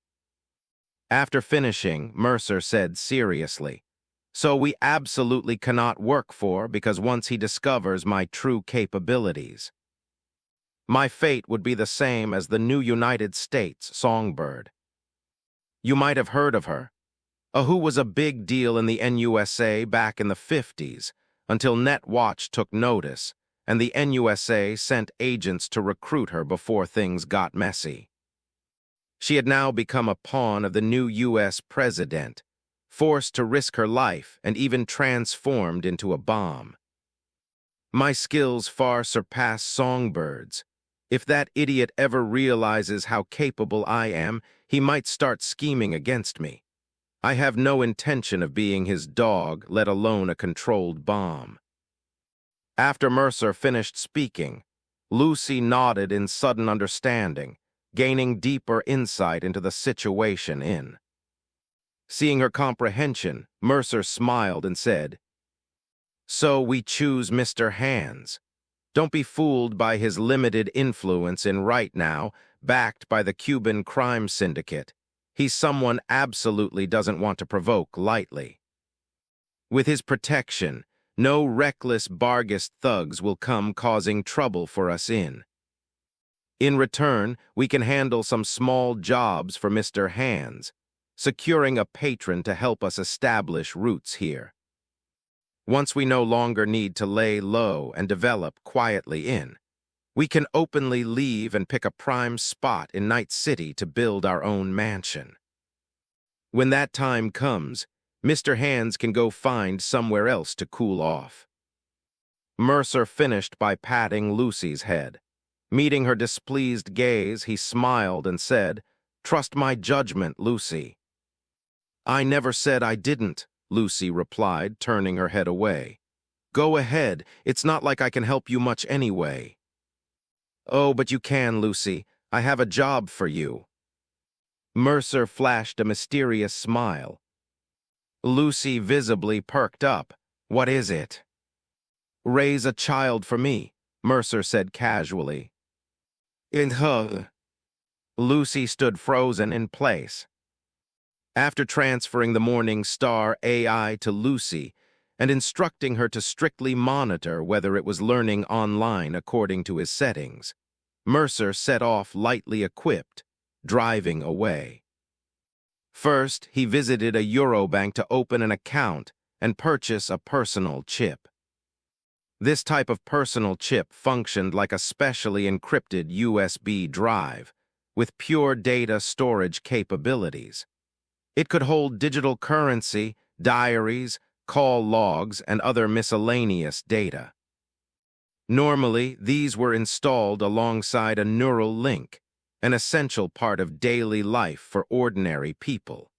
B: After finishing, Mercer said seriously, "So we absolutely cannot work for because once he discovers my true capabilities. My fate would be the same as the new United States songbird. You might have heard of her. Who was a big deal in the NUSA back in the 50s, until NetWatch took notice, and the NUSA sent agents to recruit her before things got messy. She had now become a pawn of the new U.S. president, forced to risk her life and even transformed into a bomb. My skills far surpass songbirds. If that idiot ever realizes how capable I am, he might start scheming against me. I have no intention of being his dog, let alone a controlled bomb. After Mercer finished speaking, Lucy nodded in sudden understanding, gaining deeper insight into the situation in. Seeing her comprehension, Mercer smiled and said, "So we choose Mr. Hands. Don't be fooled by his limited influence in right now, backed by the Cuban crime syndicate. He's someone absolutely doesn't want to provoke lightly. With his protection, no reckless bargist thugs will come causing trouble for us in. In return, we can handle some small jobs for Mr. Hands, securing a patron to help us establish roots here. Once we no longer need to lay low and develop quietly in, we can openly leave and pick a prime spot in Night City to build our own mansion. When that time comes, Mr. Hands can go find somewhere else to cool off." Mercer finished by patting Lucy's head. Meeting her displeased gaze, he smiled and said, "Trust my judgment, Lucy." "I never said I didn't," Lucy replied, turning her head away. "Go ahead, it's not like I can help you much anyway." "Oh, but you can, Lucy. I have a job for you." Mercer flashed a mysterious smile. Lucy visibly perked up. "What is it?" "Raise a child for me," Mercer said casually. "In her." Lucy stood frozen in place. After transferring the Morning Star AI to Lucy and instructing her to strictly monitor whether it was learning online according to his settings, Mercer set off lightly equipped, driving away. First, he visited a Eurobank to open an account and purchase a personal chip. This type of personal chip functioned like a specially encrypted USB drive with pure data storage capabilities. It could hold digital currency, diaries, call logs, and other miscellaneous data. Normally, these were installed alongside a neural link, an essential part of daily life for ordinary people.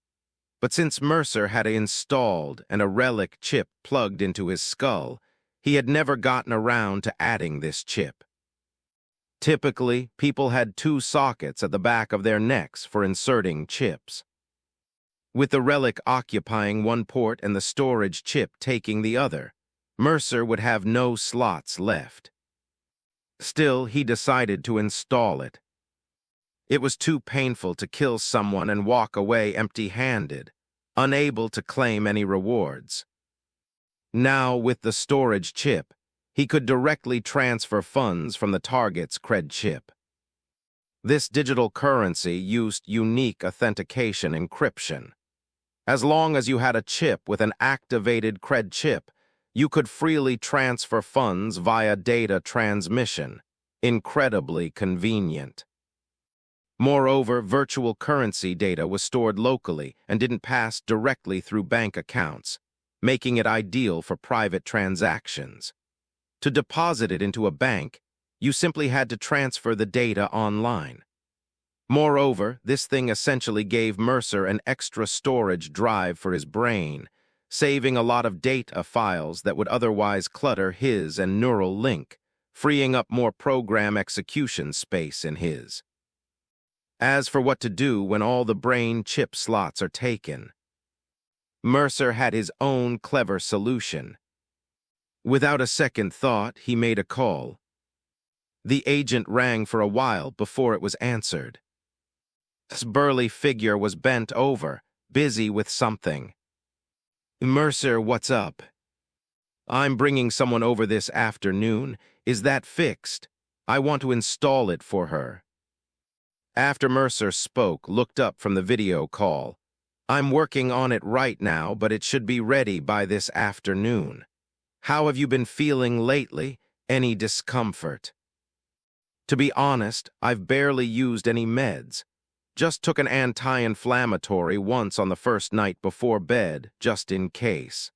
B: But since Mercer had it installed and a relic chip plugged into his skull, he had never gotten around to adding this chip. Typically, people had 2 sockets at the back of their necks for inserting chips, with the relic occupying one port and the storage chip taking the other. Mercer would have no slots left. Still, he decided to install it. It was too painful to kill someone and walk away empty-handed, unable to claim any rewards. Now, with the storage chip, he could directly transfer funds from the target's cred chip. This digital currency used unique authentication encryption. As long as you had a chip with an activated cred chip, you could freely transfer funds via data transmission. Incredibly convenient. Moreover, virtual currency data was stored locally and didn't pass directly through bank accounts, making it ideal for private transactions. To deposit it into a bank, you simply had to transfer the data online. Moreover, this thing essentially gave Mercer an extra storage drive for his brain, saving a lot of data files that would otherwise clutter his and neural link, freeing up more program execution space in his. As for what to do when all the brain chip slots are taken, Mercer had his own clever solution. Without a second thought, he made a call. The agent rang for a while before it was answered. This burly figure was bent over, busy with something. "Mercer, what's up?" "I'm bringing someone over this afternoon. Is that fixed? I want to install it for her." After Mercer spoke, looked up from the video call. "I'm working on it right now, but it should be ready by this afternoon. How have you been feeling lately? Any discomfort?" "To be honest, I've barely used any meds. Just took an anti-inflammatory once on the first night before bed, just in case.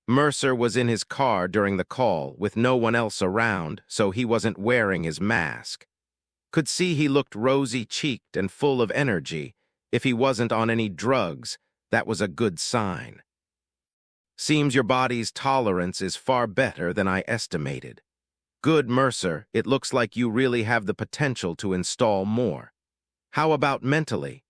B: Mercer was in his car during the call, with no one else around, so he wasn't wearing his mask. Could see he looked rosy-cheeked and full of energy. If he wasn't on any drugs, that was a good sign. Seems your body's tolerance is far better than I estimated. Good, Mercer, it looks like you really have the potential to install more. How about mentally?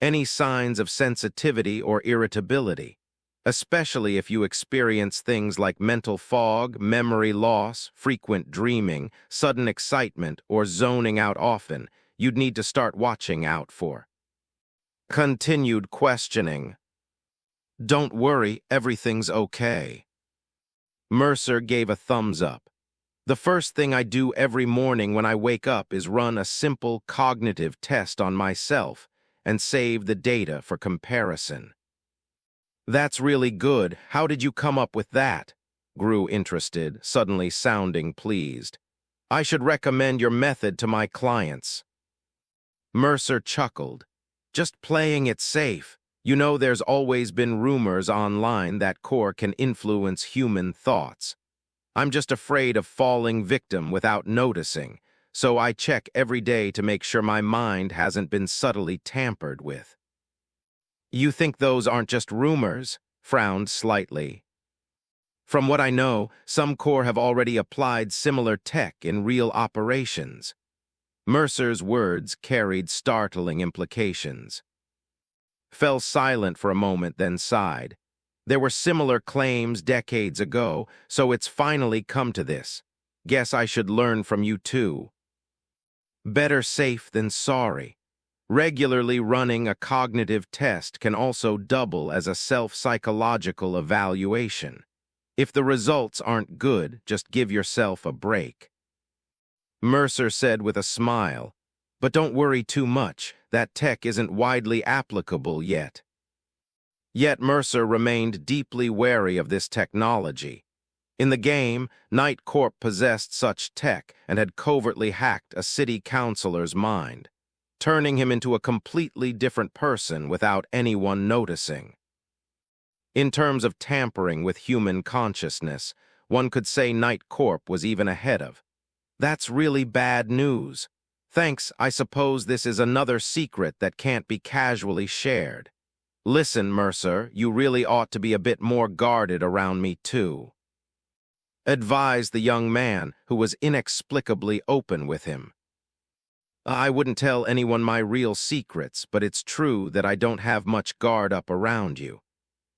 B: Any signs of sensitivity or irritability? Especially if you experience things like mental fog, memory loss, frequent dreaming, sudden excitement, or zoning out often, you'd need to start watching out for. Continued questioning. Don't worry, everything's okay. Mercer gave a thumbs up. The first thing I do every morning when I wake up is run a simple cognitive test on myself and save the data for comparison. That's really good. How did you come up with that? Grew interested, suddenly sounding pleased. I should recommend your method to my clients. Mercer chuckled. Just playing it safe. You know, there's always been rumors online that core can influence human thoughts. I'm just afraid of falling victim without noticing, so I check every day to make sure my mind hasn't been subtly tampered with. You think those aren't just rumors? Frowned slightly. From what I know, some core have already applied similar tech in real operations. Mercer's words carried startling implications. Fell silent for a moment, then sighed. There were similar claims decades ago, so it's finally come to this. Guess I should learn from you too. Better safe than sorry. Regularly running a cognitive test can also double as a self-psychological evaluation. If the results aren't good, just give yourself a break. Mercer said with a smile, but don't worry too much, that tech isn't widely applicable yet. Yet Mercer remained deeply wary of this technology. In the game, Night Corp possessed such tech and had covertly hacked a city councilor's mind, turning him into a completely different person without anyone noticing. In terms of tampering with human consciousness, one could say Night Corp was even ahead of. That's really bad news. Thanks, I suppose this is another secret that can't be casually shared. Listen, Mercer, you really ought to be a bit more guarded around me too. Advised the young man, who was inexplicably open with him. I wouldn't tell anyone my real secrets, but it's true that I don't have much guard up around you.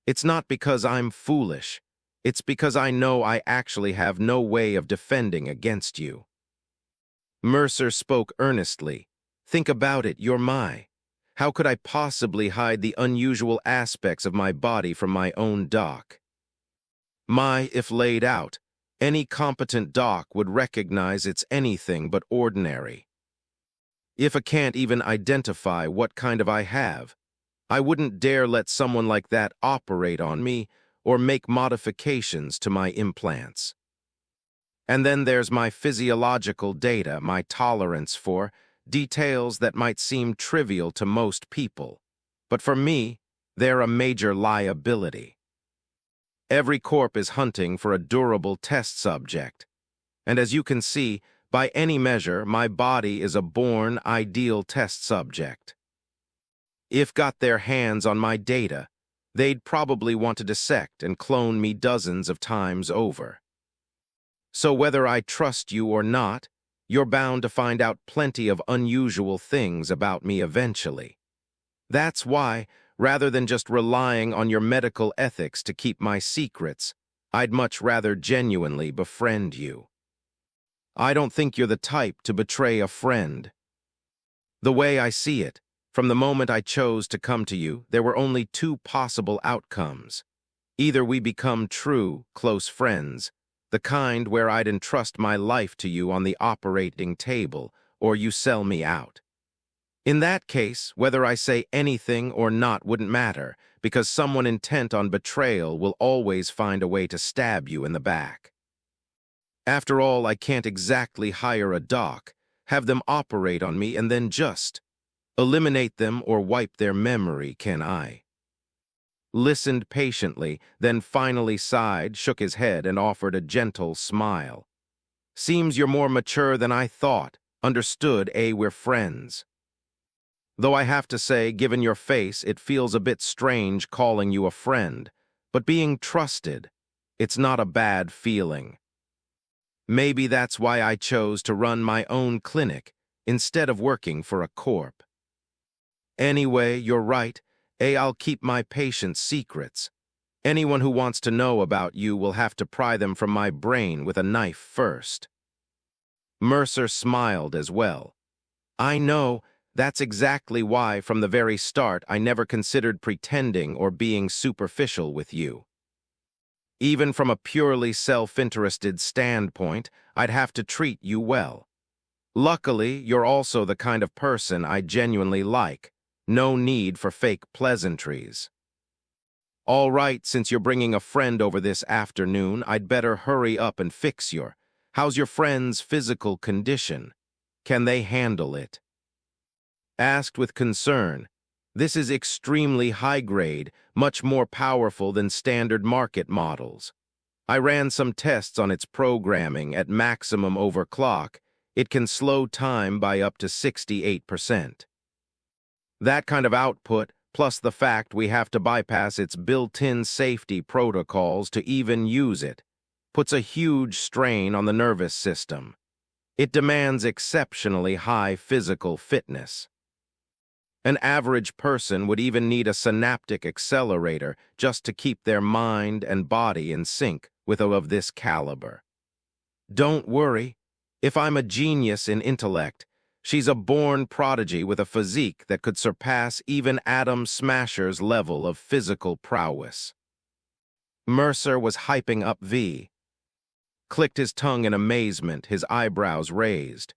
B: It's not because I'm foolish. It's because I know I actually have no way of defending against you. Mercer spoke earnestly. Think about it, you're my. How could I possibly hide the unusual aspects of my body from my own doc? If laid out, any competent doc would recognize it's anything but ordinary. If I can't even identify what kind of I have, I wouldn't dare let someone like that operate on me or make modifications to my implants. And then there's my physiological data, my tolerance for details that might seem trivial to most people. But for me, they're a major liability. Every corp is hunting for a durable test subject. And as you can see, by any measure, my body is a born, ideal test subject. If got their hands on my data, they'd probably want to dissect and clone me dozens of times over. So whether I trust you or not, you're bound to find out plenty of unusual things about me eventually. That's why, rather than just relying on your medical ethics to keep my secrets, I'd much rather genuinely befriend you. I don't think you're the type to betray a friend. The way I see it, from the moment I chose to come to you, there were only two possible outcomes. Either we become true, close friends, the kind where I'd entrust my life to you on the operating table, or you sell me out. In that case, whether I say anything or not wouldn't matter, because someone intent on betrayal will always find a way to stab you in the back. After all, I can't exactly hire a doc, have them operate on me, and then just Eliminate them or wipe their memory, can I? Listened patiently, then finally sighed, shook his head, and offered a gentle smile. Seems you're more mature than I thought. Understood, we're friends. Though I have to say, given your face, it feels a bit strange calling you a friend. But being trusted, it's not a bad feeling. Maybe that's why I chose to run my own clinic instead of working for a corp. Anyway, you're right. I'll keep my patients' secrets. Anyone who wants to know about you will have to pry them from my brain with a knife first. Mercer smiled as well. I know, that's exactly why from the very start I never considered pretending or being superficial with you. Even from a purely self-interested standpoint, I'd have to treat you well. Luckily, you're also the kind of person I genuinely like. No need for fake pleasantries. All right, since you're bringing a friend over this afternoon, I'd better hurry up and fix your. How's your friend's physical condition? Can they handle it? Asked with concern, this is extremely high-grade, much more powerful than standard market models. I ran some tests on its programming at maximum overclock. It can slow time by up to 68%. That kind of output, plus the fact we have to bypass its built-in safety protocols to even use it, puts a huge strain on the nervous system. It demands exceptionally high physical fitness. An average person would even need a synaptic accelerator just to keep their mind and body in sync with of this caliber. Don't worry. If I'm a genius in intellect, she's a born prodigy with a physique that could surpass even Atom Smasher's level of physical prowess. Mercer was hyping up V. Clicked his tongue in amazement, his eyebrows raised.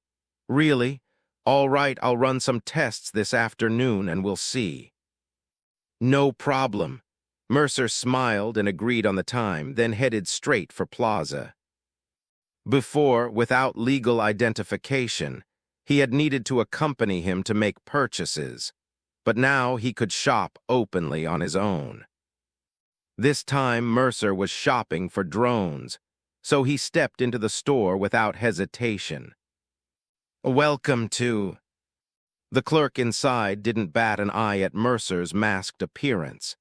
B: Really? All right, I'll run some tests this afternoon and we'll see. No problem. Mercer smiled and agreed on the time, then headed straight for Plaza. Before, without legal identification, he had needed to accompany him to make purchases, but now he could shop openly on his own. This time Mercer was shopping for drones, so he stepped into the store without hesitation. Welcome to... The clerk inside didn't bat an eye at Mercer's masked appearance.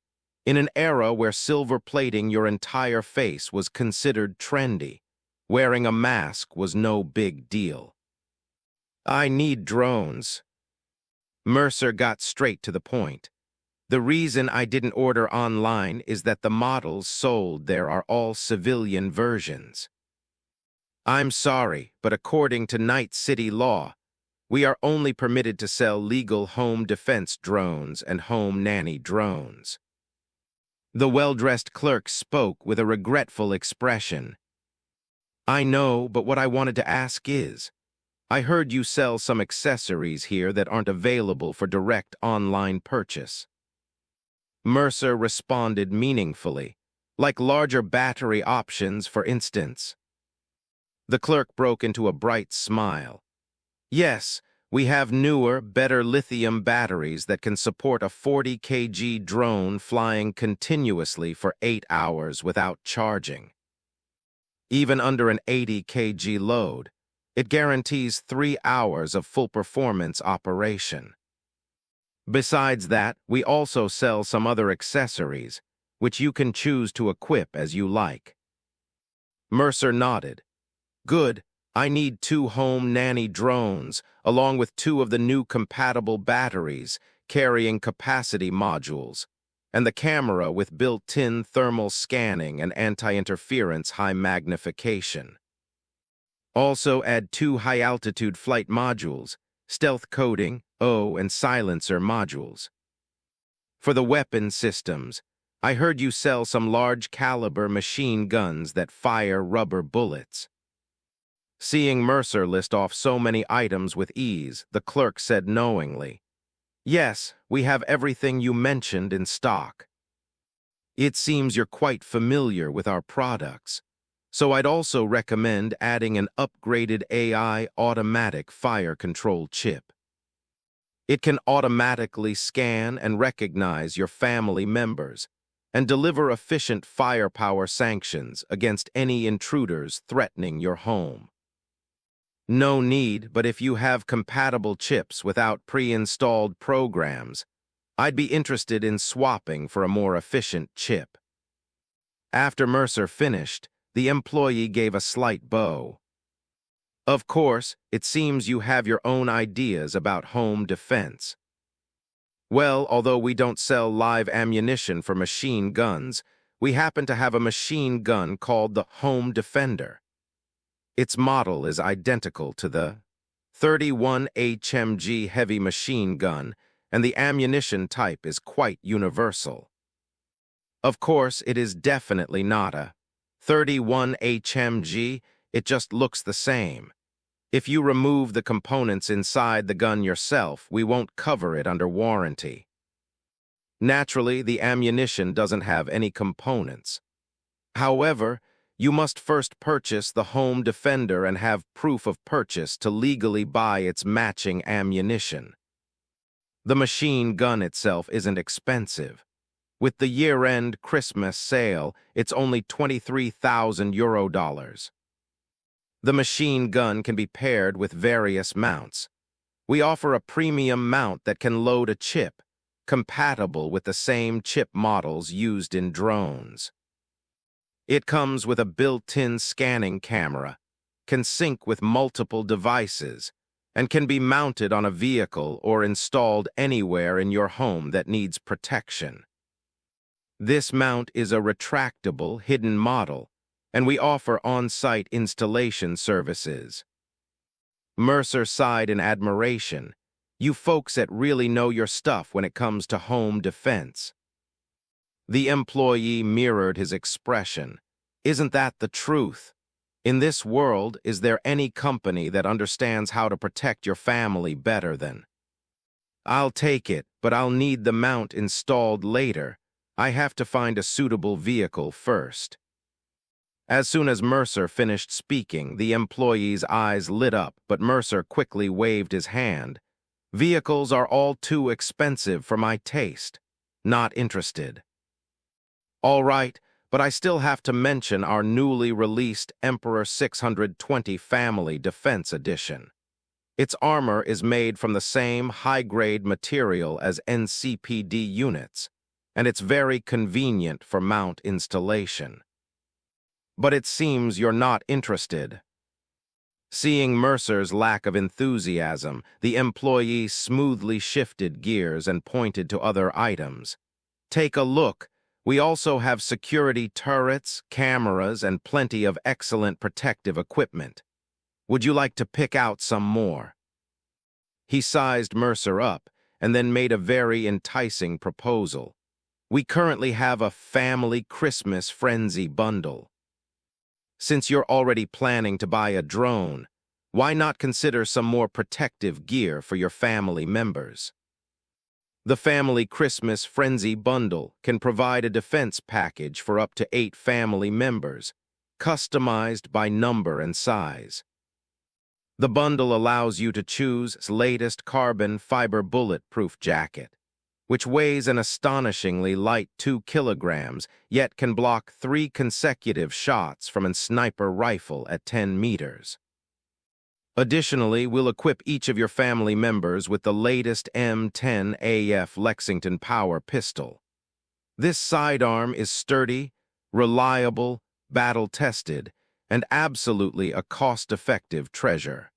B: In an era where silver plating your entire face was considered trendy, wearing a mask was no big deal. I need drones. Mercer got straight to the point. The reason I didn't order online is that the models sold there are all civilian versions. I'm sorry, but according to Night City law, we are only permitted to sell legal home defense drones and home nanny drones. The well-dressed clerk spoke with a regretful expression. I know, but what I wanted to ask is, I heard you sell some accessories here that aren't available for direct online purchase. Mercer responded meaningfully, like larger battery options, for instance. The clerk broke into a bright smile. Yes, we have newer, better lithium batteries that can support a 40 kg drone flying continuously for 8 hours without charging. Even under an 80 kg load, it guarantees 3 hours of full performance operation. Besides that, we also sell some other accessories, which you can choose to equip as you like. Mercer nodded. Good, I need 2 home nanny drones, along with 2 of the new compatible batteries, carrying capacity modules, and the camera with built-in thermal scanning and anti-interference high magnification. Also add 2 high-altitude flight modules, stealth coding, and silencer modules. For the weapon systems, I heard you sell some large-caliber machine guns that fire rubber bullets. Seeing Mercer list off so many items with ease, the clerk said knowingly, Yes, we have everything you mentioned in stock. It seems you're quite familiar with our products, so I'd also recommend adding an upgraded AI automatic fire control chip. It can automatically scan and recognize your family members and deliver efficient firepower sanctions against any intruders threatening your home. No need, but if you have compatible chips without pre-installed programs, I'd be interested in swapping for a more efficient chip. After Mercer finished, the employee gave a slight bow. Of course, it seems you have your own ideas about home defense. Well, although we don't sell live ammunition for machine guns, we happen to have a machine gun called the Home Defender. Its model is identical to the 31 HMG heavy machine gun, and the ammunition type is quite universal. Of course, it is definitely not a 31 HMG, it just looks the same. If you remove the components inside the gun yourself, we won't cover it under warranty. Naturally, the ammunition doesn't have any components. However, you must first purchase the Home Defender and have proof of purchase to legally buy its matching ammunition. The machine gun itself isn't expensive. With the year-end Christmas sale, it's only €23,000. The machine gun can be paired with various mounts. We offer a premium mount that can load a chip, compatible with the same chip models used in drones. It comes with a built-in scanning camera, can sync with multiple devices, and can be mounted on a vehicle or installed anywhere in your home that needs protection. This mount is a retractable, hidden model, and we offer on-site installation services. Mercer sighed in admiration. You folks that really know your stuff when it comes to home defense. The employee mirrored his expression. Isn't that the truth? In this world, is there any company that understands how to protect your family better than? I'll take it, but I'll need the mount installed later. I have to find a suitable vehicle first. As soon as Mercer finished speaking, the employee's eyes lit up, but Mercer quickly waved his hand. Vehicles are all too expensive for my taste. Not interested. All right, but I still have to mention our newly released Emperor 620 Family Defense Edition. Its armor is made from the same high-grade material as NCPD units, and it's very convenient for mount installation. But it seems you're not interested. Seeing Mercer's lack of enthusiasm, the employee smoothly shifted gears and pointed to other items. Take a look. We also have security turrets, cameras, and plenty of excellent protective equipment. Would you like to pick out some more? He sized Mercer up and then made a very enticing proposal. We currently have a family Christmas frenzy bundle. Since you're already planning to buy a drone, why not consider some more protective gear for your family members? The Family Christmas Frenzy Bundle can provide a defense package for up to 8 family members, customized by number and size. The bundle allows you to choose its latest carbon fiber bulletproof jacket, which weighs an astonishingly light 2 kilograms, yet can block 3 consecutive shots from a sniper rifle at 10 meters. Additionally, we'll equip each of your family members with the latest M10AF Lexington Power pistol. This sidearm is sturdy, reliable, battle-tested, and absolutely a cost-effective treasure.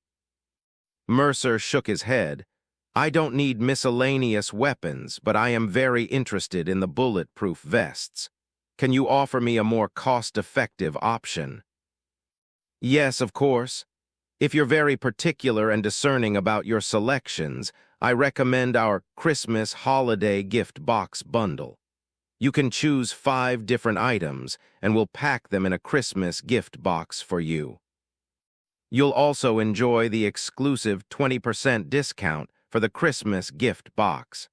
B: Mercer shook his head. I don't need miscellaneous weapons, but I am very interested in the bulletproof vests. Can you offer me a more cost-effective option? Yes, of course. If you're very particular and discerning about your selections, I recommend our Christmas Holiday Gift Box Bundle. You can choose 5 different items, and we'll pack them in a Christmas gift box for you. You'll also enjoy the exclusive 20% discount for the Christmas gift box.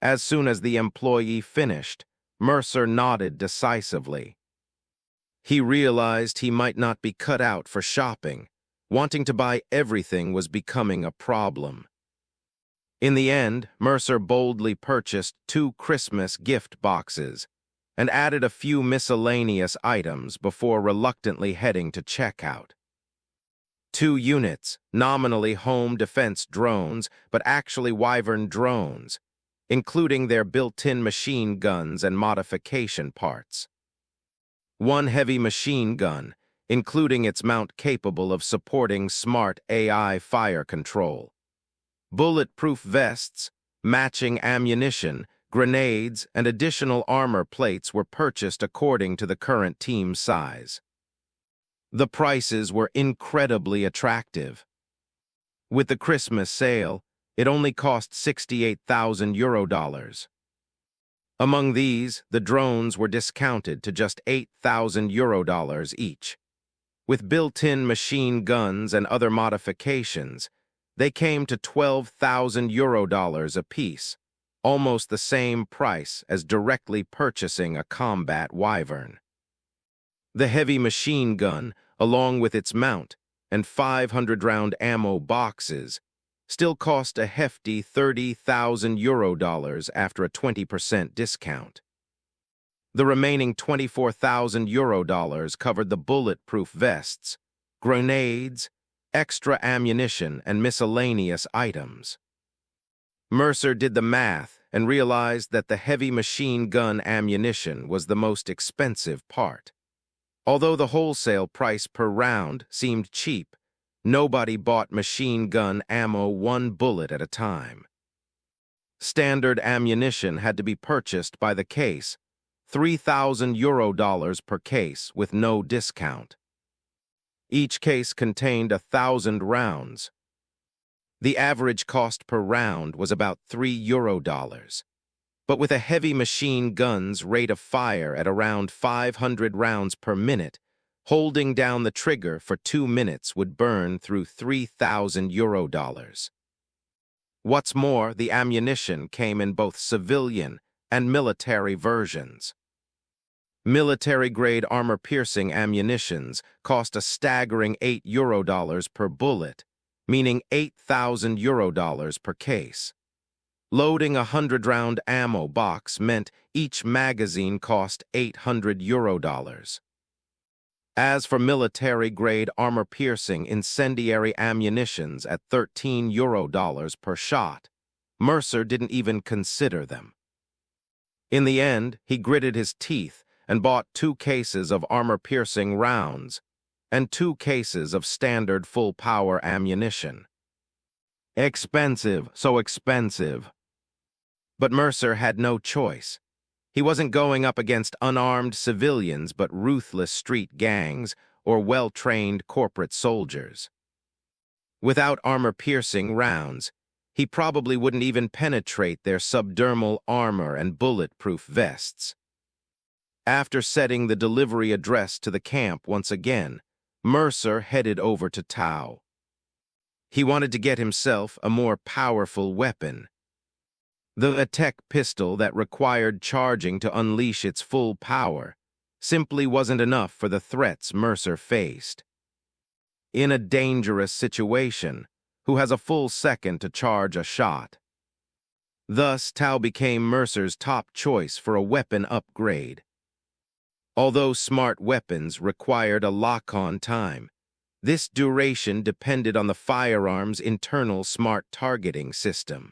B: As soon as the employee finished, Mercer nodded decisively. He realized he might not be cut out for shopping. Wanting to buy everything was becoming a problem. In the end, Mercer boldly purchased 2 Christmas gift boxes and added a few miscellaneous items before reluctantly heading to checkout. 2 units, nominally home defense drones, but actually Wyvern drones, including their built-in machine guns and modification parts. 1 heavy machine gun, including its mount capable of supporting smart AI fire control. Bulletproof vests, matching ammunition, grenades, and additional armor plates were purchased according to the current team size. The prices were incredibly attractive. With the Christmas sale, it only cost €68,000. Among these, the drones were discounted to just €8,000 each. With built-in machine guns and other modifications, they came to €12,000 apiece, almost the same price as directly purchasing a combat Wyvern. The heavy machine gun, along with its mount and 500-round ammo boxes, still cost a hefty €30,000 after a 20% discount. The remaining €24,000 covered the bulletproof vests, grenades, extra ammunition, and miscellaneous items. Mercer did the math and realized that the heavy machine gun ammunition was the most expensive part. Although the wholesale price per round seemed cheap, nobody bought machine gun ammo 1 bullet at a time. Standard ammunition had to be purchased by the case, €3,000 per case with no discount. Each case contained 1,000 rounds. The average cost per round was about €3. But with a heavy machine gun's rate of fire at around 500 rounds per minute, holding down the trigger for 2 minutes would burn through €3,000. What's more, the ammunition came in both civilian and military versions. Military-grade armor-piercing ammunitions cost a staggering €8 per bullet, meaning €8,000 per case. Loading a 100-round ammo box meant each magazine cost €800. As for military-grade armor-piercing incendiary ammunitions at €13 per shot, Mercer didn't even consider them. In the end, he gritted his teeth and bought 2 cases of armor-piercing rounds and 2 cases of standard full-power ammunition. Expensive, so expensive. But Mercer had no choice. He wasn't going up against unarmed civilians but ruthless street gangs or well-trained corporate soldiers. Without armor-piercing rounds, he probably wouldn't even penetrate their subdermal armor and bulletproof vests. After setting the delivery address to the camp once again, Mercer headed over to Tau. He wanted to get himself a more powerful weapon. The tech pistol that required charging to unleash its full power simply wasn't enough for the threats Mercer faced. In a dangerous situation, who has a full second to charge a shot? Thus, Tau became Mercer's top choice for a weapon upgrade. Although smart weapons required a lock-on time, this duration depended on the firearm's internal smart targeting system.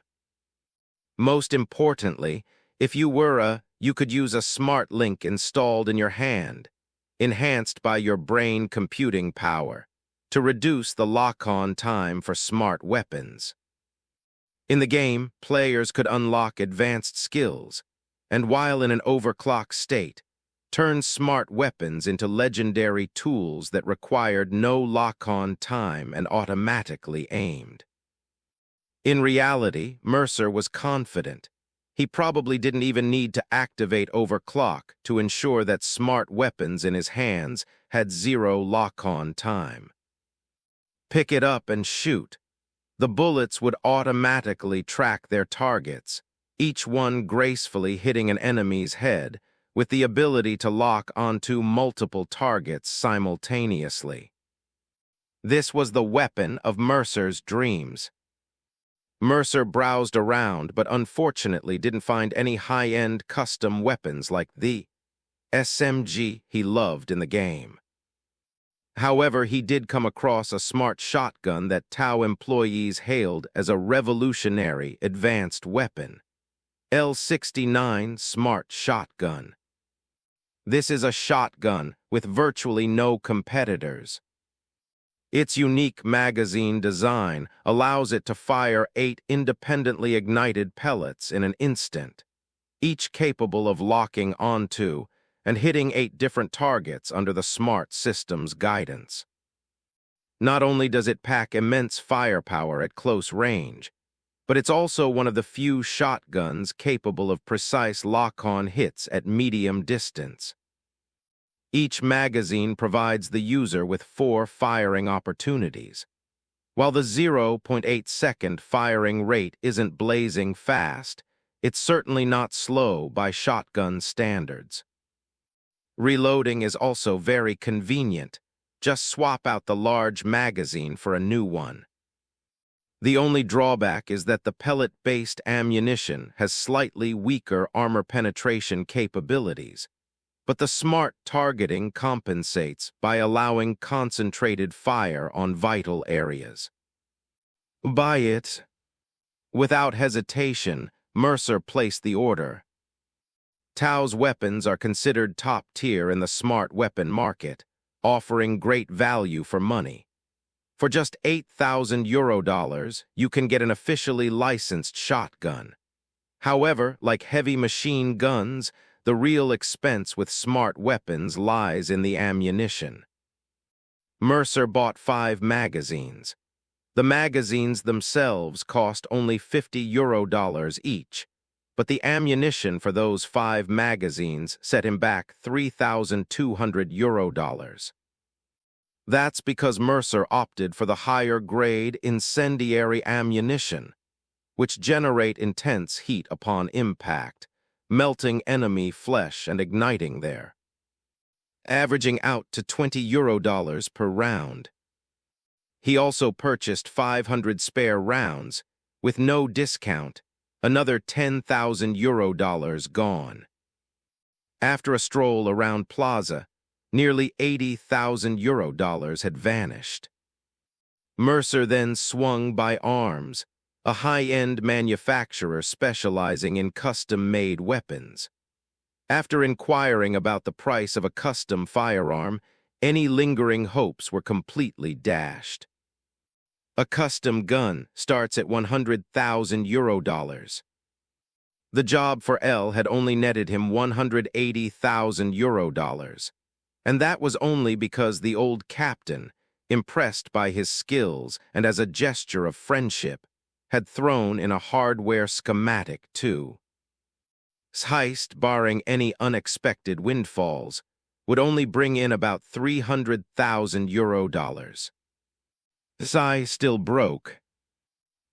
B: Most importantly, if you could use a smart link installed in your hand, enhanced by your brain computing power, to reduce the lock-on time for smart weapons. In the game, players could unlock advanced skills, and while in an overclock state, turn smart weapons into legendary tools that required no lock-on time and automatically aimed. In reality, Mercer was confident. He probably didn't even need to activate overclock to ensure that smart weapons in his hands had 0 lock-on time. Pick it up and shoot. The bullets would automatically track their targets, each one gracefully hitting an enemy's head, with the ability to lock onto multiple targets simultaneously. This was the weapon of Mercer's dreams. Mercer browsed around, but unfortunately didn't find any high-end custom weapons like the SMG he loved in the game. However, he did come across a smart shotgun that Tau employees hailed as a revolutionary advanced weapon. L69 Smart Shotgun. This is a shotgun with virtually no competitors. Its unique magazine design allows it to fire 8 independently ignited pellets in an instant, each capable of locking onto and hitting 8 different targets under the smart system's guidance. Not only does it pack immense firepower at close range, but it's also one of the few shotguns capable of precise lock-on hits at medium distance. Each magazine provides the user with 4 firing opportunities. While the 0.8-second firing rate isn't blazing fast, it's certainly not slow by shotgun standards. Reloading is also very convenient. Just swap out the large magazine for a new one. The only drawback is that the pellet-based ammunition has slightly weaker armor penetration capabilities, but the smart targeting compensates by allowing concentrated fire on vital areas. Buy it. Without hesitation, Mercer placed the order. Tau's weapons are considered top tier in the smart weapon market, offering great value for money. For just €8,000, you can get an officially licensed shotgun. However, like heavy machine guns, the real expense with smart weapons lies in the ammunition. Mercer bought 5 magazines. The magazines themselves cost only €50 each, but the ammunition for those 5 magazines set him back €3,200. That's because Mercer opted for the higher-grade incendiary ammunition, which generate intense heat upon impact, melting enemy flesh and igniting there, averaging out to €20 per round. He also purchased 500 spare rounds, with no discount, another €10,000 gone. After a stroll around Plaza, nearly €80,000 had vanished. Mercer then swung by Arms, a high-end manufacturer specializing in custom-made weapons. After inquiring about the price of a custom firearm, any lingering hopes were completely dashed. A custom gun starts at €100,000. The job for L had only netted him €180,000, and that was only because the old captain, impressed by his skills and as a gesture of friendship, had thrown in a hardware schematic too. His heist, barring any unexpected windfalls, would only bring in about €300,000. His eye still broke.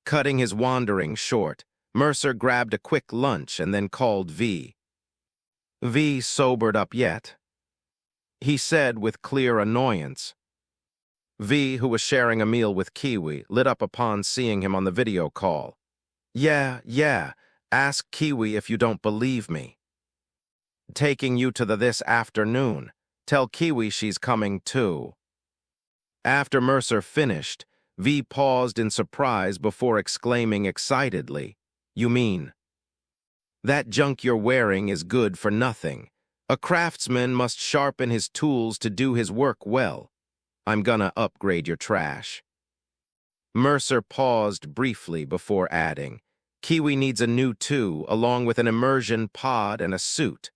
B: Cutting his wandering short, Mercer grabbed a quick lunch and then called V. V sobered up yet? He said with clear annoyance. V, who was sharing a meal with Kiwi, lit up upon seeing him on the video call. Yeah, ask Kiwi if you don't believe me. Taking you to this afternoon. Tell Kiwi she's coming too. After Mercer finished, V paused in surprise before exclaiming excitedly, You mean? That junk you're wearing is good for nothing. A craftsman must sharpen his tools to do his work well. I'm gonna upgrade your trash. Mercer paused briefly before adding, Kiwi needs a new too, along with an immersion pod and a suit.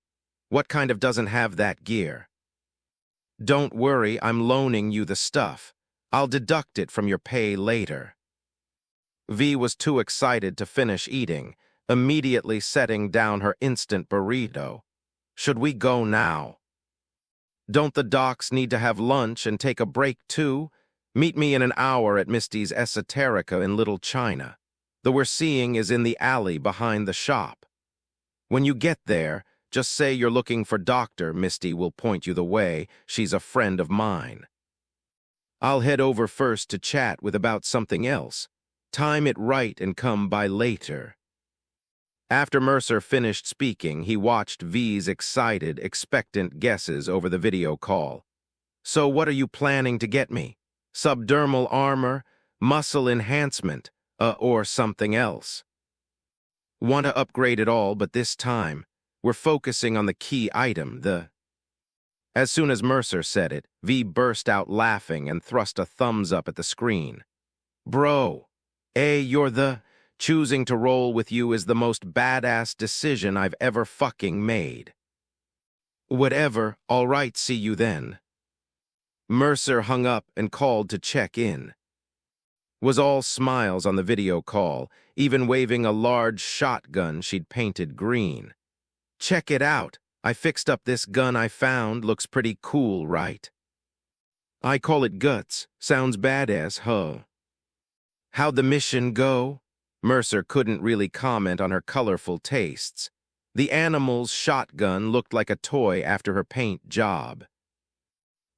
B: What kind of doesn't have that gear? Don't worry, I'm loaning you the stuff. I'll deduct it from your pay later. V was too excited to finish eating, immediately setting down her instant burrito. Should we go now? Don't the docs need to have lunch and take a break too? Meet me in an hour at Misty's Esoterica in Little China. The we're seeing is in the alley behind the shop. When you get there, just say you're looking for Doctor. Misty will point you the way. She's a friend of mine. I'll head over first to chat with about something else. Time it right and come by later. After Mercer finished speaking, he watched V's excited, expectant guesses over the video call. So what are you planning to get me? Subdermal armor, muscle enhancement, or something else? Want to upgrade it all, but this time, we're focusing on the key item, As soon as Mercer said it, V burst out laughing and thrust a thumbs up at the screen. Bro, you're choosing to roll with you is the most badass decision I've ever fucking made. Whatever, all right, see you then. Mercer hung up and called to check in. Was all smiles on the video call, even waving a large shotgun she'd painted green. Check it out. I fixed up this gun I found. Looks pretty cool, right? I call it Guts. Sounds badass, huh? How'd the mission go? Mercer couldn't really comment on her colorful tastes. The animal's shotgun looked like a toy after her paint job.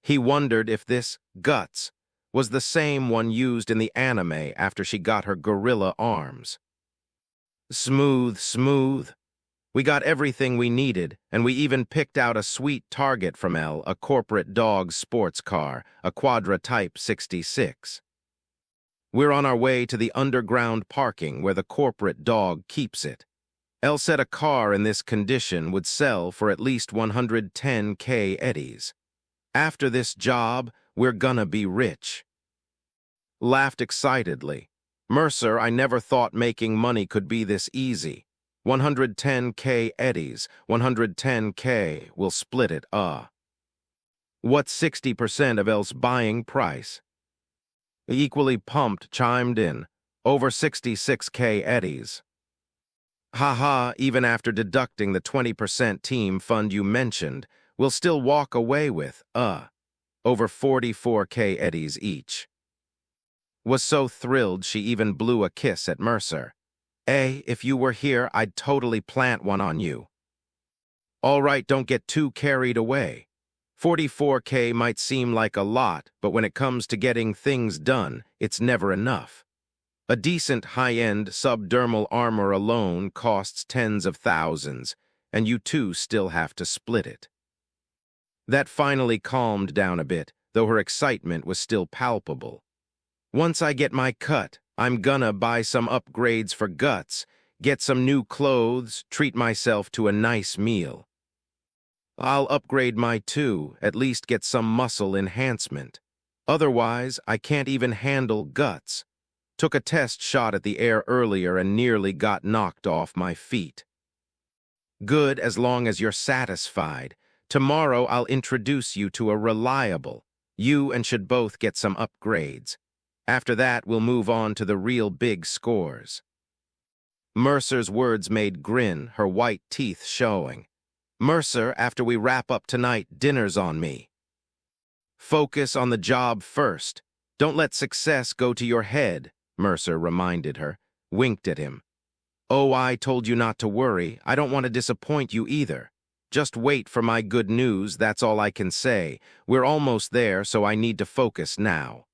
B: He wondered if this Guts was the same one used in the anime after she got her gorilla arms. Smooth, smooth. We got everything we needed, and we even picked out a sweet target from a corporate dog sports car, a Quadra Type 66. We're on our way to the underground parking where the corporate dog keeps it. Elle said a car in this condition would sell for at least 110K eddies. After this job, we're gonna be rich. Laughed excitedly. Mercer, I never thought making money could be this easy. 110K eddies, 110K, we'll split it, What's 60% of Elle's buying price? Equally pumped chimed in, over 66K eddies. Haha, even after deducting the 20% team fund you mentioned, we'll still walk away with, over 44K eddies each. Was so thrilled she even blew a kiss at Mercer. If you were here, I'd totally plant one on you. All right, don't get too carried away. 44K might seem like a lot, but when it comes to getting things done, it's never enough. A decent high-end subdermal armor alone costs tens of thousands, and you two still have to split it. That finally calmed down a bit, though her excitement was still palpable. Once I get my cut, I'm gonna buy some upgrades for Guts, get some new clothes, treat myself to a nice meal. I'll upgrade my too, at least get some muscle enhancement. Otherwise, I can't even handle Guts. Took a test shot at the air earlier and nearly got knocked off my feet. Good, as long as you're satisfied. Tomorrow I'll introduce you to a reliable. You and should both get some upgrades. After that, we'll move on to the real big scores. Mercer's words made grin, her white teeth showing. Mercer, after we wrap up tonight, dinner's on me. Focus on the job first. Don't let success go to your head, Mercer reminded her, winked at him. Oh, I told you not to worry. I don't want to disappoint you either. Just wait for my good news, that's all I can say. We're almost there, so I need to focus now.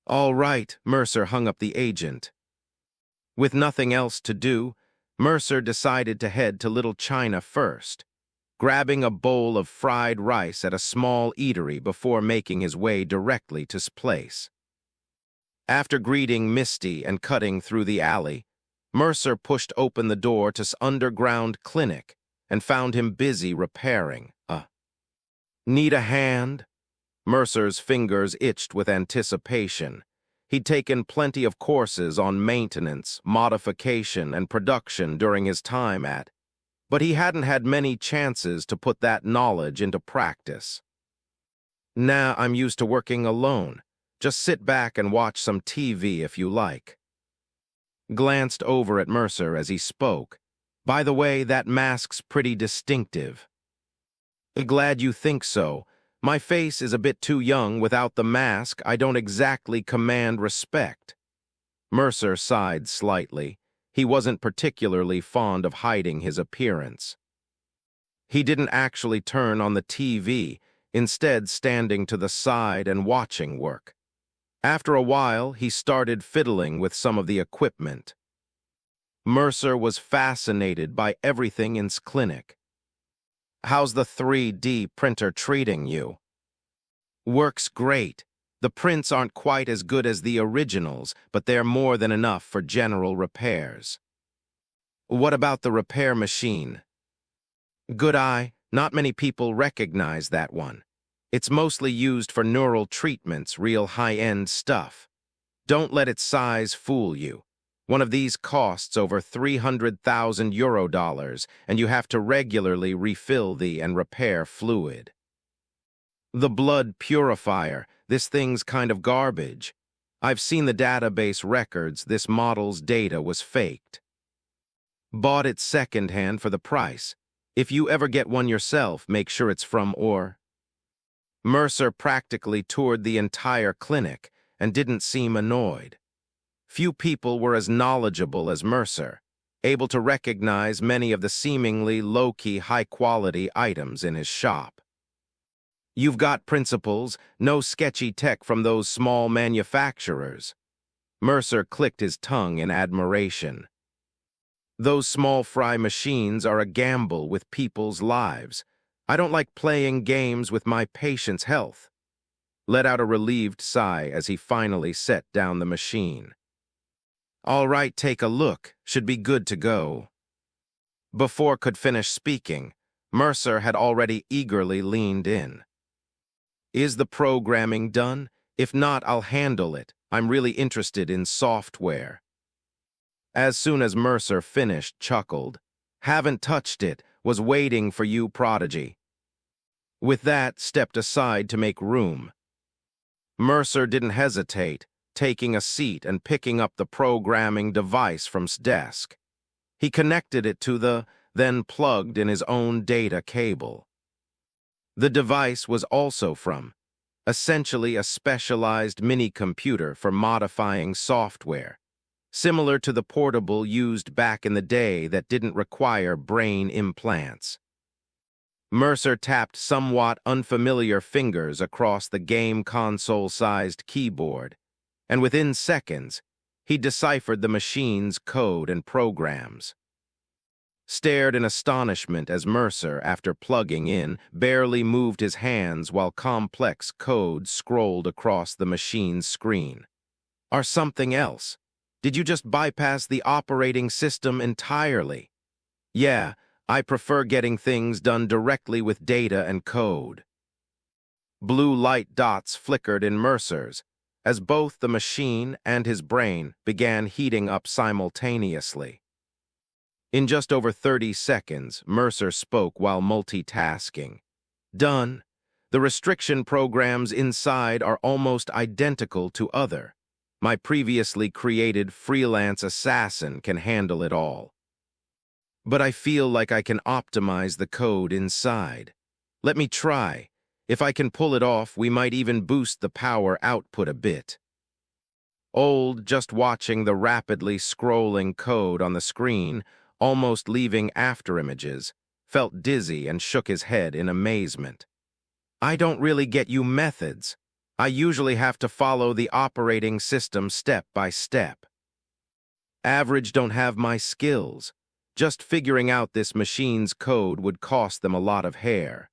B: All right, Mercer hung up the agent. With nothing else to do, Mercer decided to head to Little China first, grabbing a bowl of fried rice at a small eatery before making his way directly to his place. After greeting Misty and cutting through the alley, Mercer pushed open the door to his underground clinic and found him busy repairing. Need a hand? Mercer's fingers itched with anticipation. He'd taken plenty of courses on maintenance, modification, and production during his time but he hadn't had many chances to put that knowledge into practice. Nah, I'm used to working alone. Just sit back and watch some TV if you like. Glanced over at Mercer as he spoke. By the way, that mask's pretty distinctive. Glad you think so. My face is a bit too young. Without the mask, I don't exactly command respect. Mercer sighed slightly. He wasn't particularly fond of hiding his appearance. He didn't actually turn on the TV, instead standing to the side and watching work. After a while, he started fiddling with some of the equipment. Mercer was fascinated by everything in his clinic. "How's the 3D printer treating you?" "Works great. The prints aren't quite as good as the originals, but they're more than enough for general repairs." "What about the repair machine?" "Good eye. Not many people recognize that one. It's mostly used for neural treatments, real high-end stuff. Don't let its size fool you. One of these costs over 300,000 euro dollars, and you have to regularly refill and repair fluid." "The blood purifier. This thing's kind of garbage. I've seen the database records. This model's data was faked." "Bought it secondhand for the price. If you ever get one yourself, make sure it's from or..." Mercer practically toured the entire clinic and didn't seem annoyed. Few people were as knowledgeable as Mercer, able to recognize many of the seemingly low-key, high-quality items in his shop. "You've got principles, no sketchy tech from those small manufacturers." Mercer clicked his tongue in admiration. "Those small fry machines are a gamble with people's lives. I don't like playing games with my patient's health." Let out a relieved sigh as he finally set down the machine. "All right, take a look. Should be good to go." Before could finish speaking, Mercer had already eagerly leaned in. "Is the programming done? If not, I'll handle it. I'm really interested in software." As soon as Mercer finished, chuckled. "Haven't touched it. Was waiting for you, prodigy." With that, stepped aside to make room. Mercer didn't hesitate, taking a seat and picking up the programming device from his desk. He connected it to then plugged in his own data cable. The device was also essentially a specialized mini-computer for modifying software, similar to the portable used back in the day that didn't require brain implants. Mercer tapped somewhat unfamiliar fingers across the game console-sized keyboard, and within seconds, he deciphered the machine's code and programs. Stared in astonishment as Mercer, after plugging in, barely moved his hands while complex code scrolled across the machine's screen. "Or something else? Did you just bypass the operating system entirely?" "Yeah, I prefer getting things done directly with data and code." Blue light dots flickered in Mercer's, as both the machine and his brain began heating up simultaneously. In just over 30 seconds, Mercer spoke while multitasking. "Done. The restriction programs inside are almost identical to other. My previously created freelance assassin can handle it all. But I feel like I can optimize the code inside. Let me try. If I can pull it off, we might even boost the power output a bit." Old, just watching the rapidly scrolling code on the screen, almost leaving afterimages, felt dizzy and shook his head in amazement. "I don't really get you methods. I usually have to follow the operating system step by step. Average don't have my skills. Just figuring out this machine's code would cost them a lot of hair."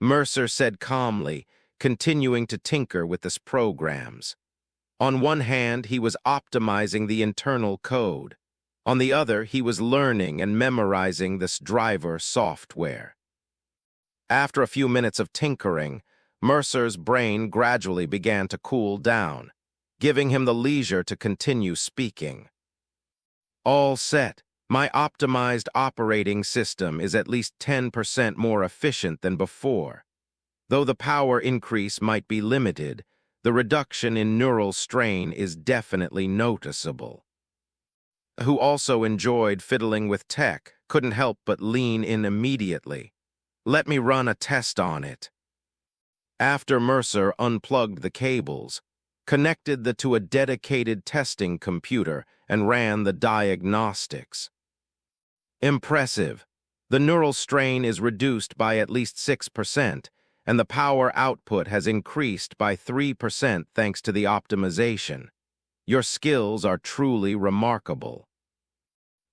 B: Mercer said calmly, continuing to tinker with his programs. On one hand, he was optimizing the internal code. On the other, he was learning and memorizing this driver software. After a few minutes of tinkering, Mercer's brain gradually began to cool down, giving him the leisure to continue speaking. "All set. My optimized operating system is at least 10% more efficient than before. Though the power increase might be limited, the reduction in neural strain is definitely noticeable." Who also enjoyed fiddling with tech, couldn't help but lean in immediately. "Let me run a test on it." After Mercer unplugged the cables, connected to a dedicated testing computer and ran the diagnostics. "Impressive. The neural strain is reduced by at least 6%, and the power output has increased by 3% thanks to the optimization. Your skills are truly remarkable."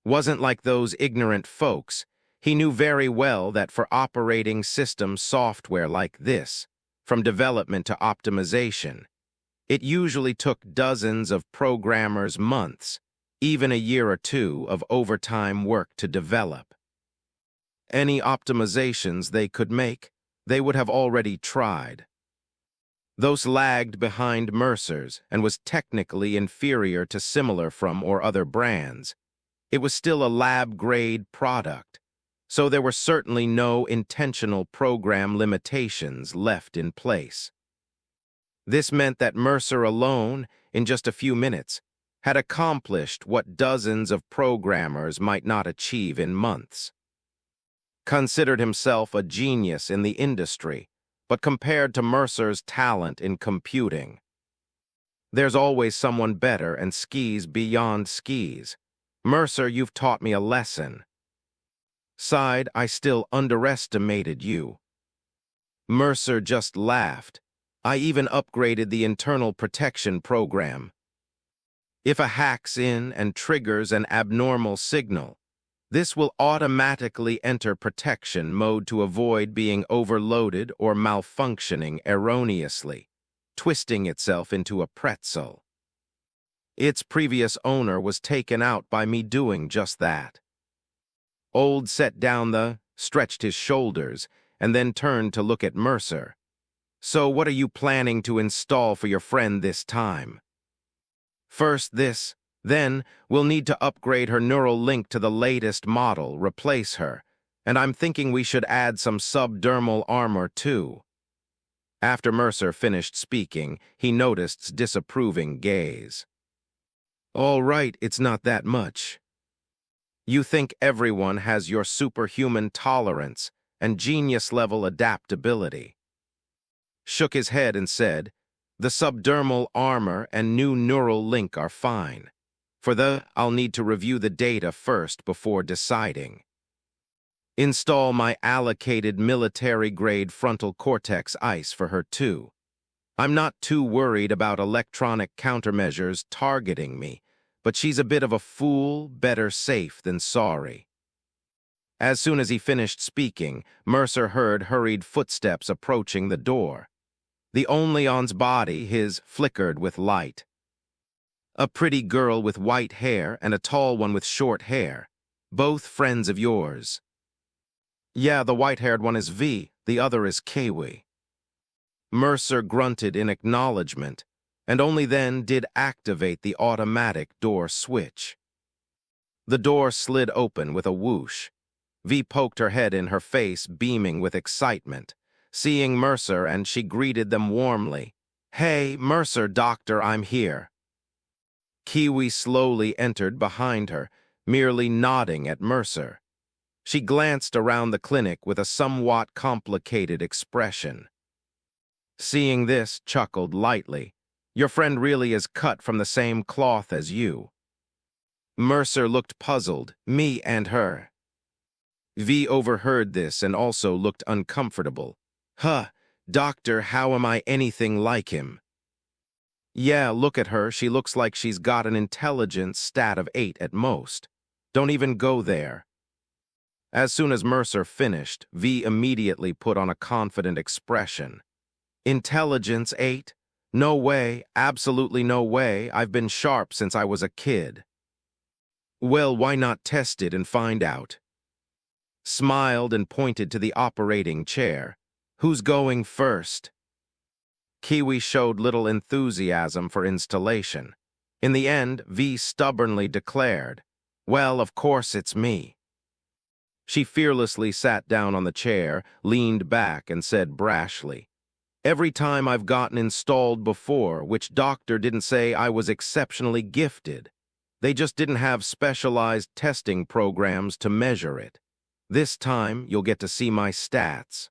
B: Wasn't like those ignorant folks. He knew very well that for operating system software like this, from development to optimization, it usually took dozens of programmers months, even a year or two of overtime work to develop. Any optimizations they could make, they would have already tried. Those lagged behind Mercer's and was technically inferior to similar from or other brands. It was still a lab-grade product, so there were certainly no intentional program limitations left in place. This meant that Mercer alone, in just a few minutes, had accomplished what dozens of programmers might not achieve in months. Considered himself a genius in the industry, but compared to Mercer's talent in computing, there's always someone better and skis beyond skis. Mercer, you've taught me a lesson. Sighed, I still underestimated you. Mercer just laughed. I even upgraded the internal protection program. If a hack's in and triggers an abnormal signal, this will automatically enter protection mode to avoid being overloaded or malfunctioning erroneously, twisting itself into a pretzel. Its previous owner was taken out by me doing just that. Old stretched his shoulders, and then turned to look at Mercer. So what are you planning to install for your friend this time? First this, then we'll need to upgrade her neural link to the latest model, replace her, and I'm thinking we should add some subdermal armor too. After Mercer finished speaking, he noticed disapproving gaze. All right, it's not that much. You think everyone has your superhuman tolerance and genius-level adaptability. Shook his head and said, the subdermal armor and new neural link are fine. I'll need to review the data first before deciding. Install my allocated military-grade frontal cortex ice for her too. I'm not too worried about electronic countermeasures targeting me, but she's a bit of a fool, better safe than sorry. As soon as he finished speaking, Mercer heard hurried footsteps approaching the door. The only-on's body, his, flickered with light. A pretty girl with white hair and a tall one with short hair, both friends of yours. Yeah, the white-haired one is V, the other is Kiwi. Mercer grunted in acknowledgement, and only then did activate the automatic door switch. The door slid open with a whoosh. V poked her head in, her face beaming with excitement, seeing Mercer, and she greeted them warmly. Hey, Mercer, Doctor, I'm here. Kiwi slowly entered behind her, merely nodding at Mercer. She glanced around the clinic with a somewhat complicated expression. Seeing this, chuckled lightly. Your friend really is cut from the same cloth as you. Mercer looked puzzled, me and her. V overheard this and also looked uncomfortable. Doctor, how am I anything like him? Yeah, look at her, she looks like she's got an intelligence stat of 8 at most. Don't even go there. As soon as Mercer finished, V immediately put on a confident expression. Intelligence 8? No way, absolutely no way, I've been sharp since I was a kid. Well, why not test it and find out? Smiled and pointed to the operating chair. Who's going first? Kiwi showed little enthusiasm for installation. In the end, V stubbornly declared, well, of course it's me. She fearlessly sat down on the chair, leaned back, and said brashly, every time I've gotten installed before, which doctor didn't say I was exceptionally gifted. They just didn't have specialized testing programs to measure it. This time, you'll get to see my stats.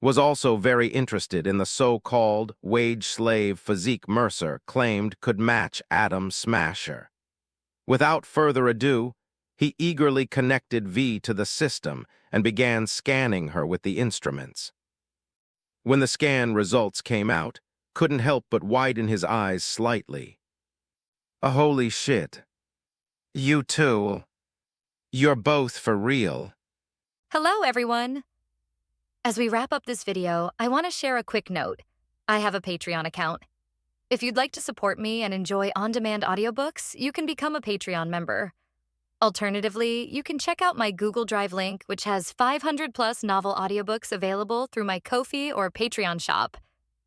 B: Was also very interested in the so-called wage-slave physique Mercer claimed could match Atom Smasher. Without further ado, he eagerly connected V to the system and began scanning her with the instruments. When the scan results came out, couldn't help but widen his eyes slightly. Holy shit. You too. You're both for real.
C: Hello, everyone. As we wrap up this video, I want to share a quick note. I have a Patreon account. If you'd like to support me and enjoy on-demand audiobooks, you can become a Patreon member. Alternatively, you can check out my Google Drive link, which has 500+ novel audiobooks available through my Ko-fi or Patreon shop.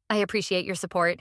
C: I appreciate your support.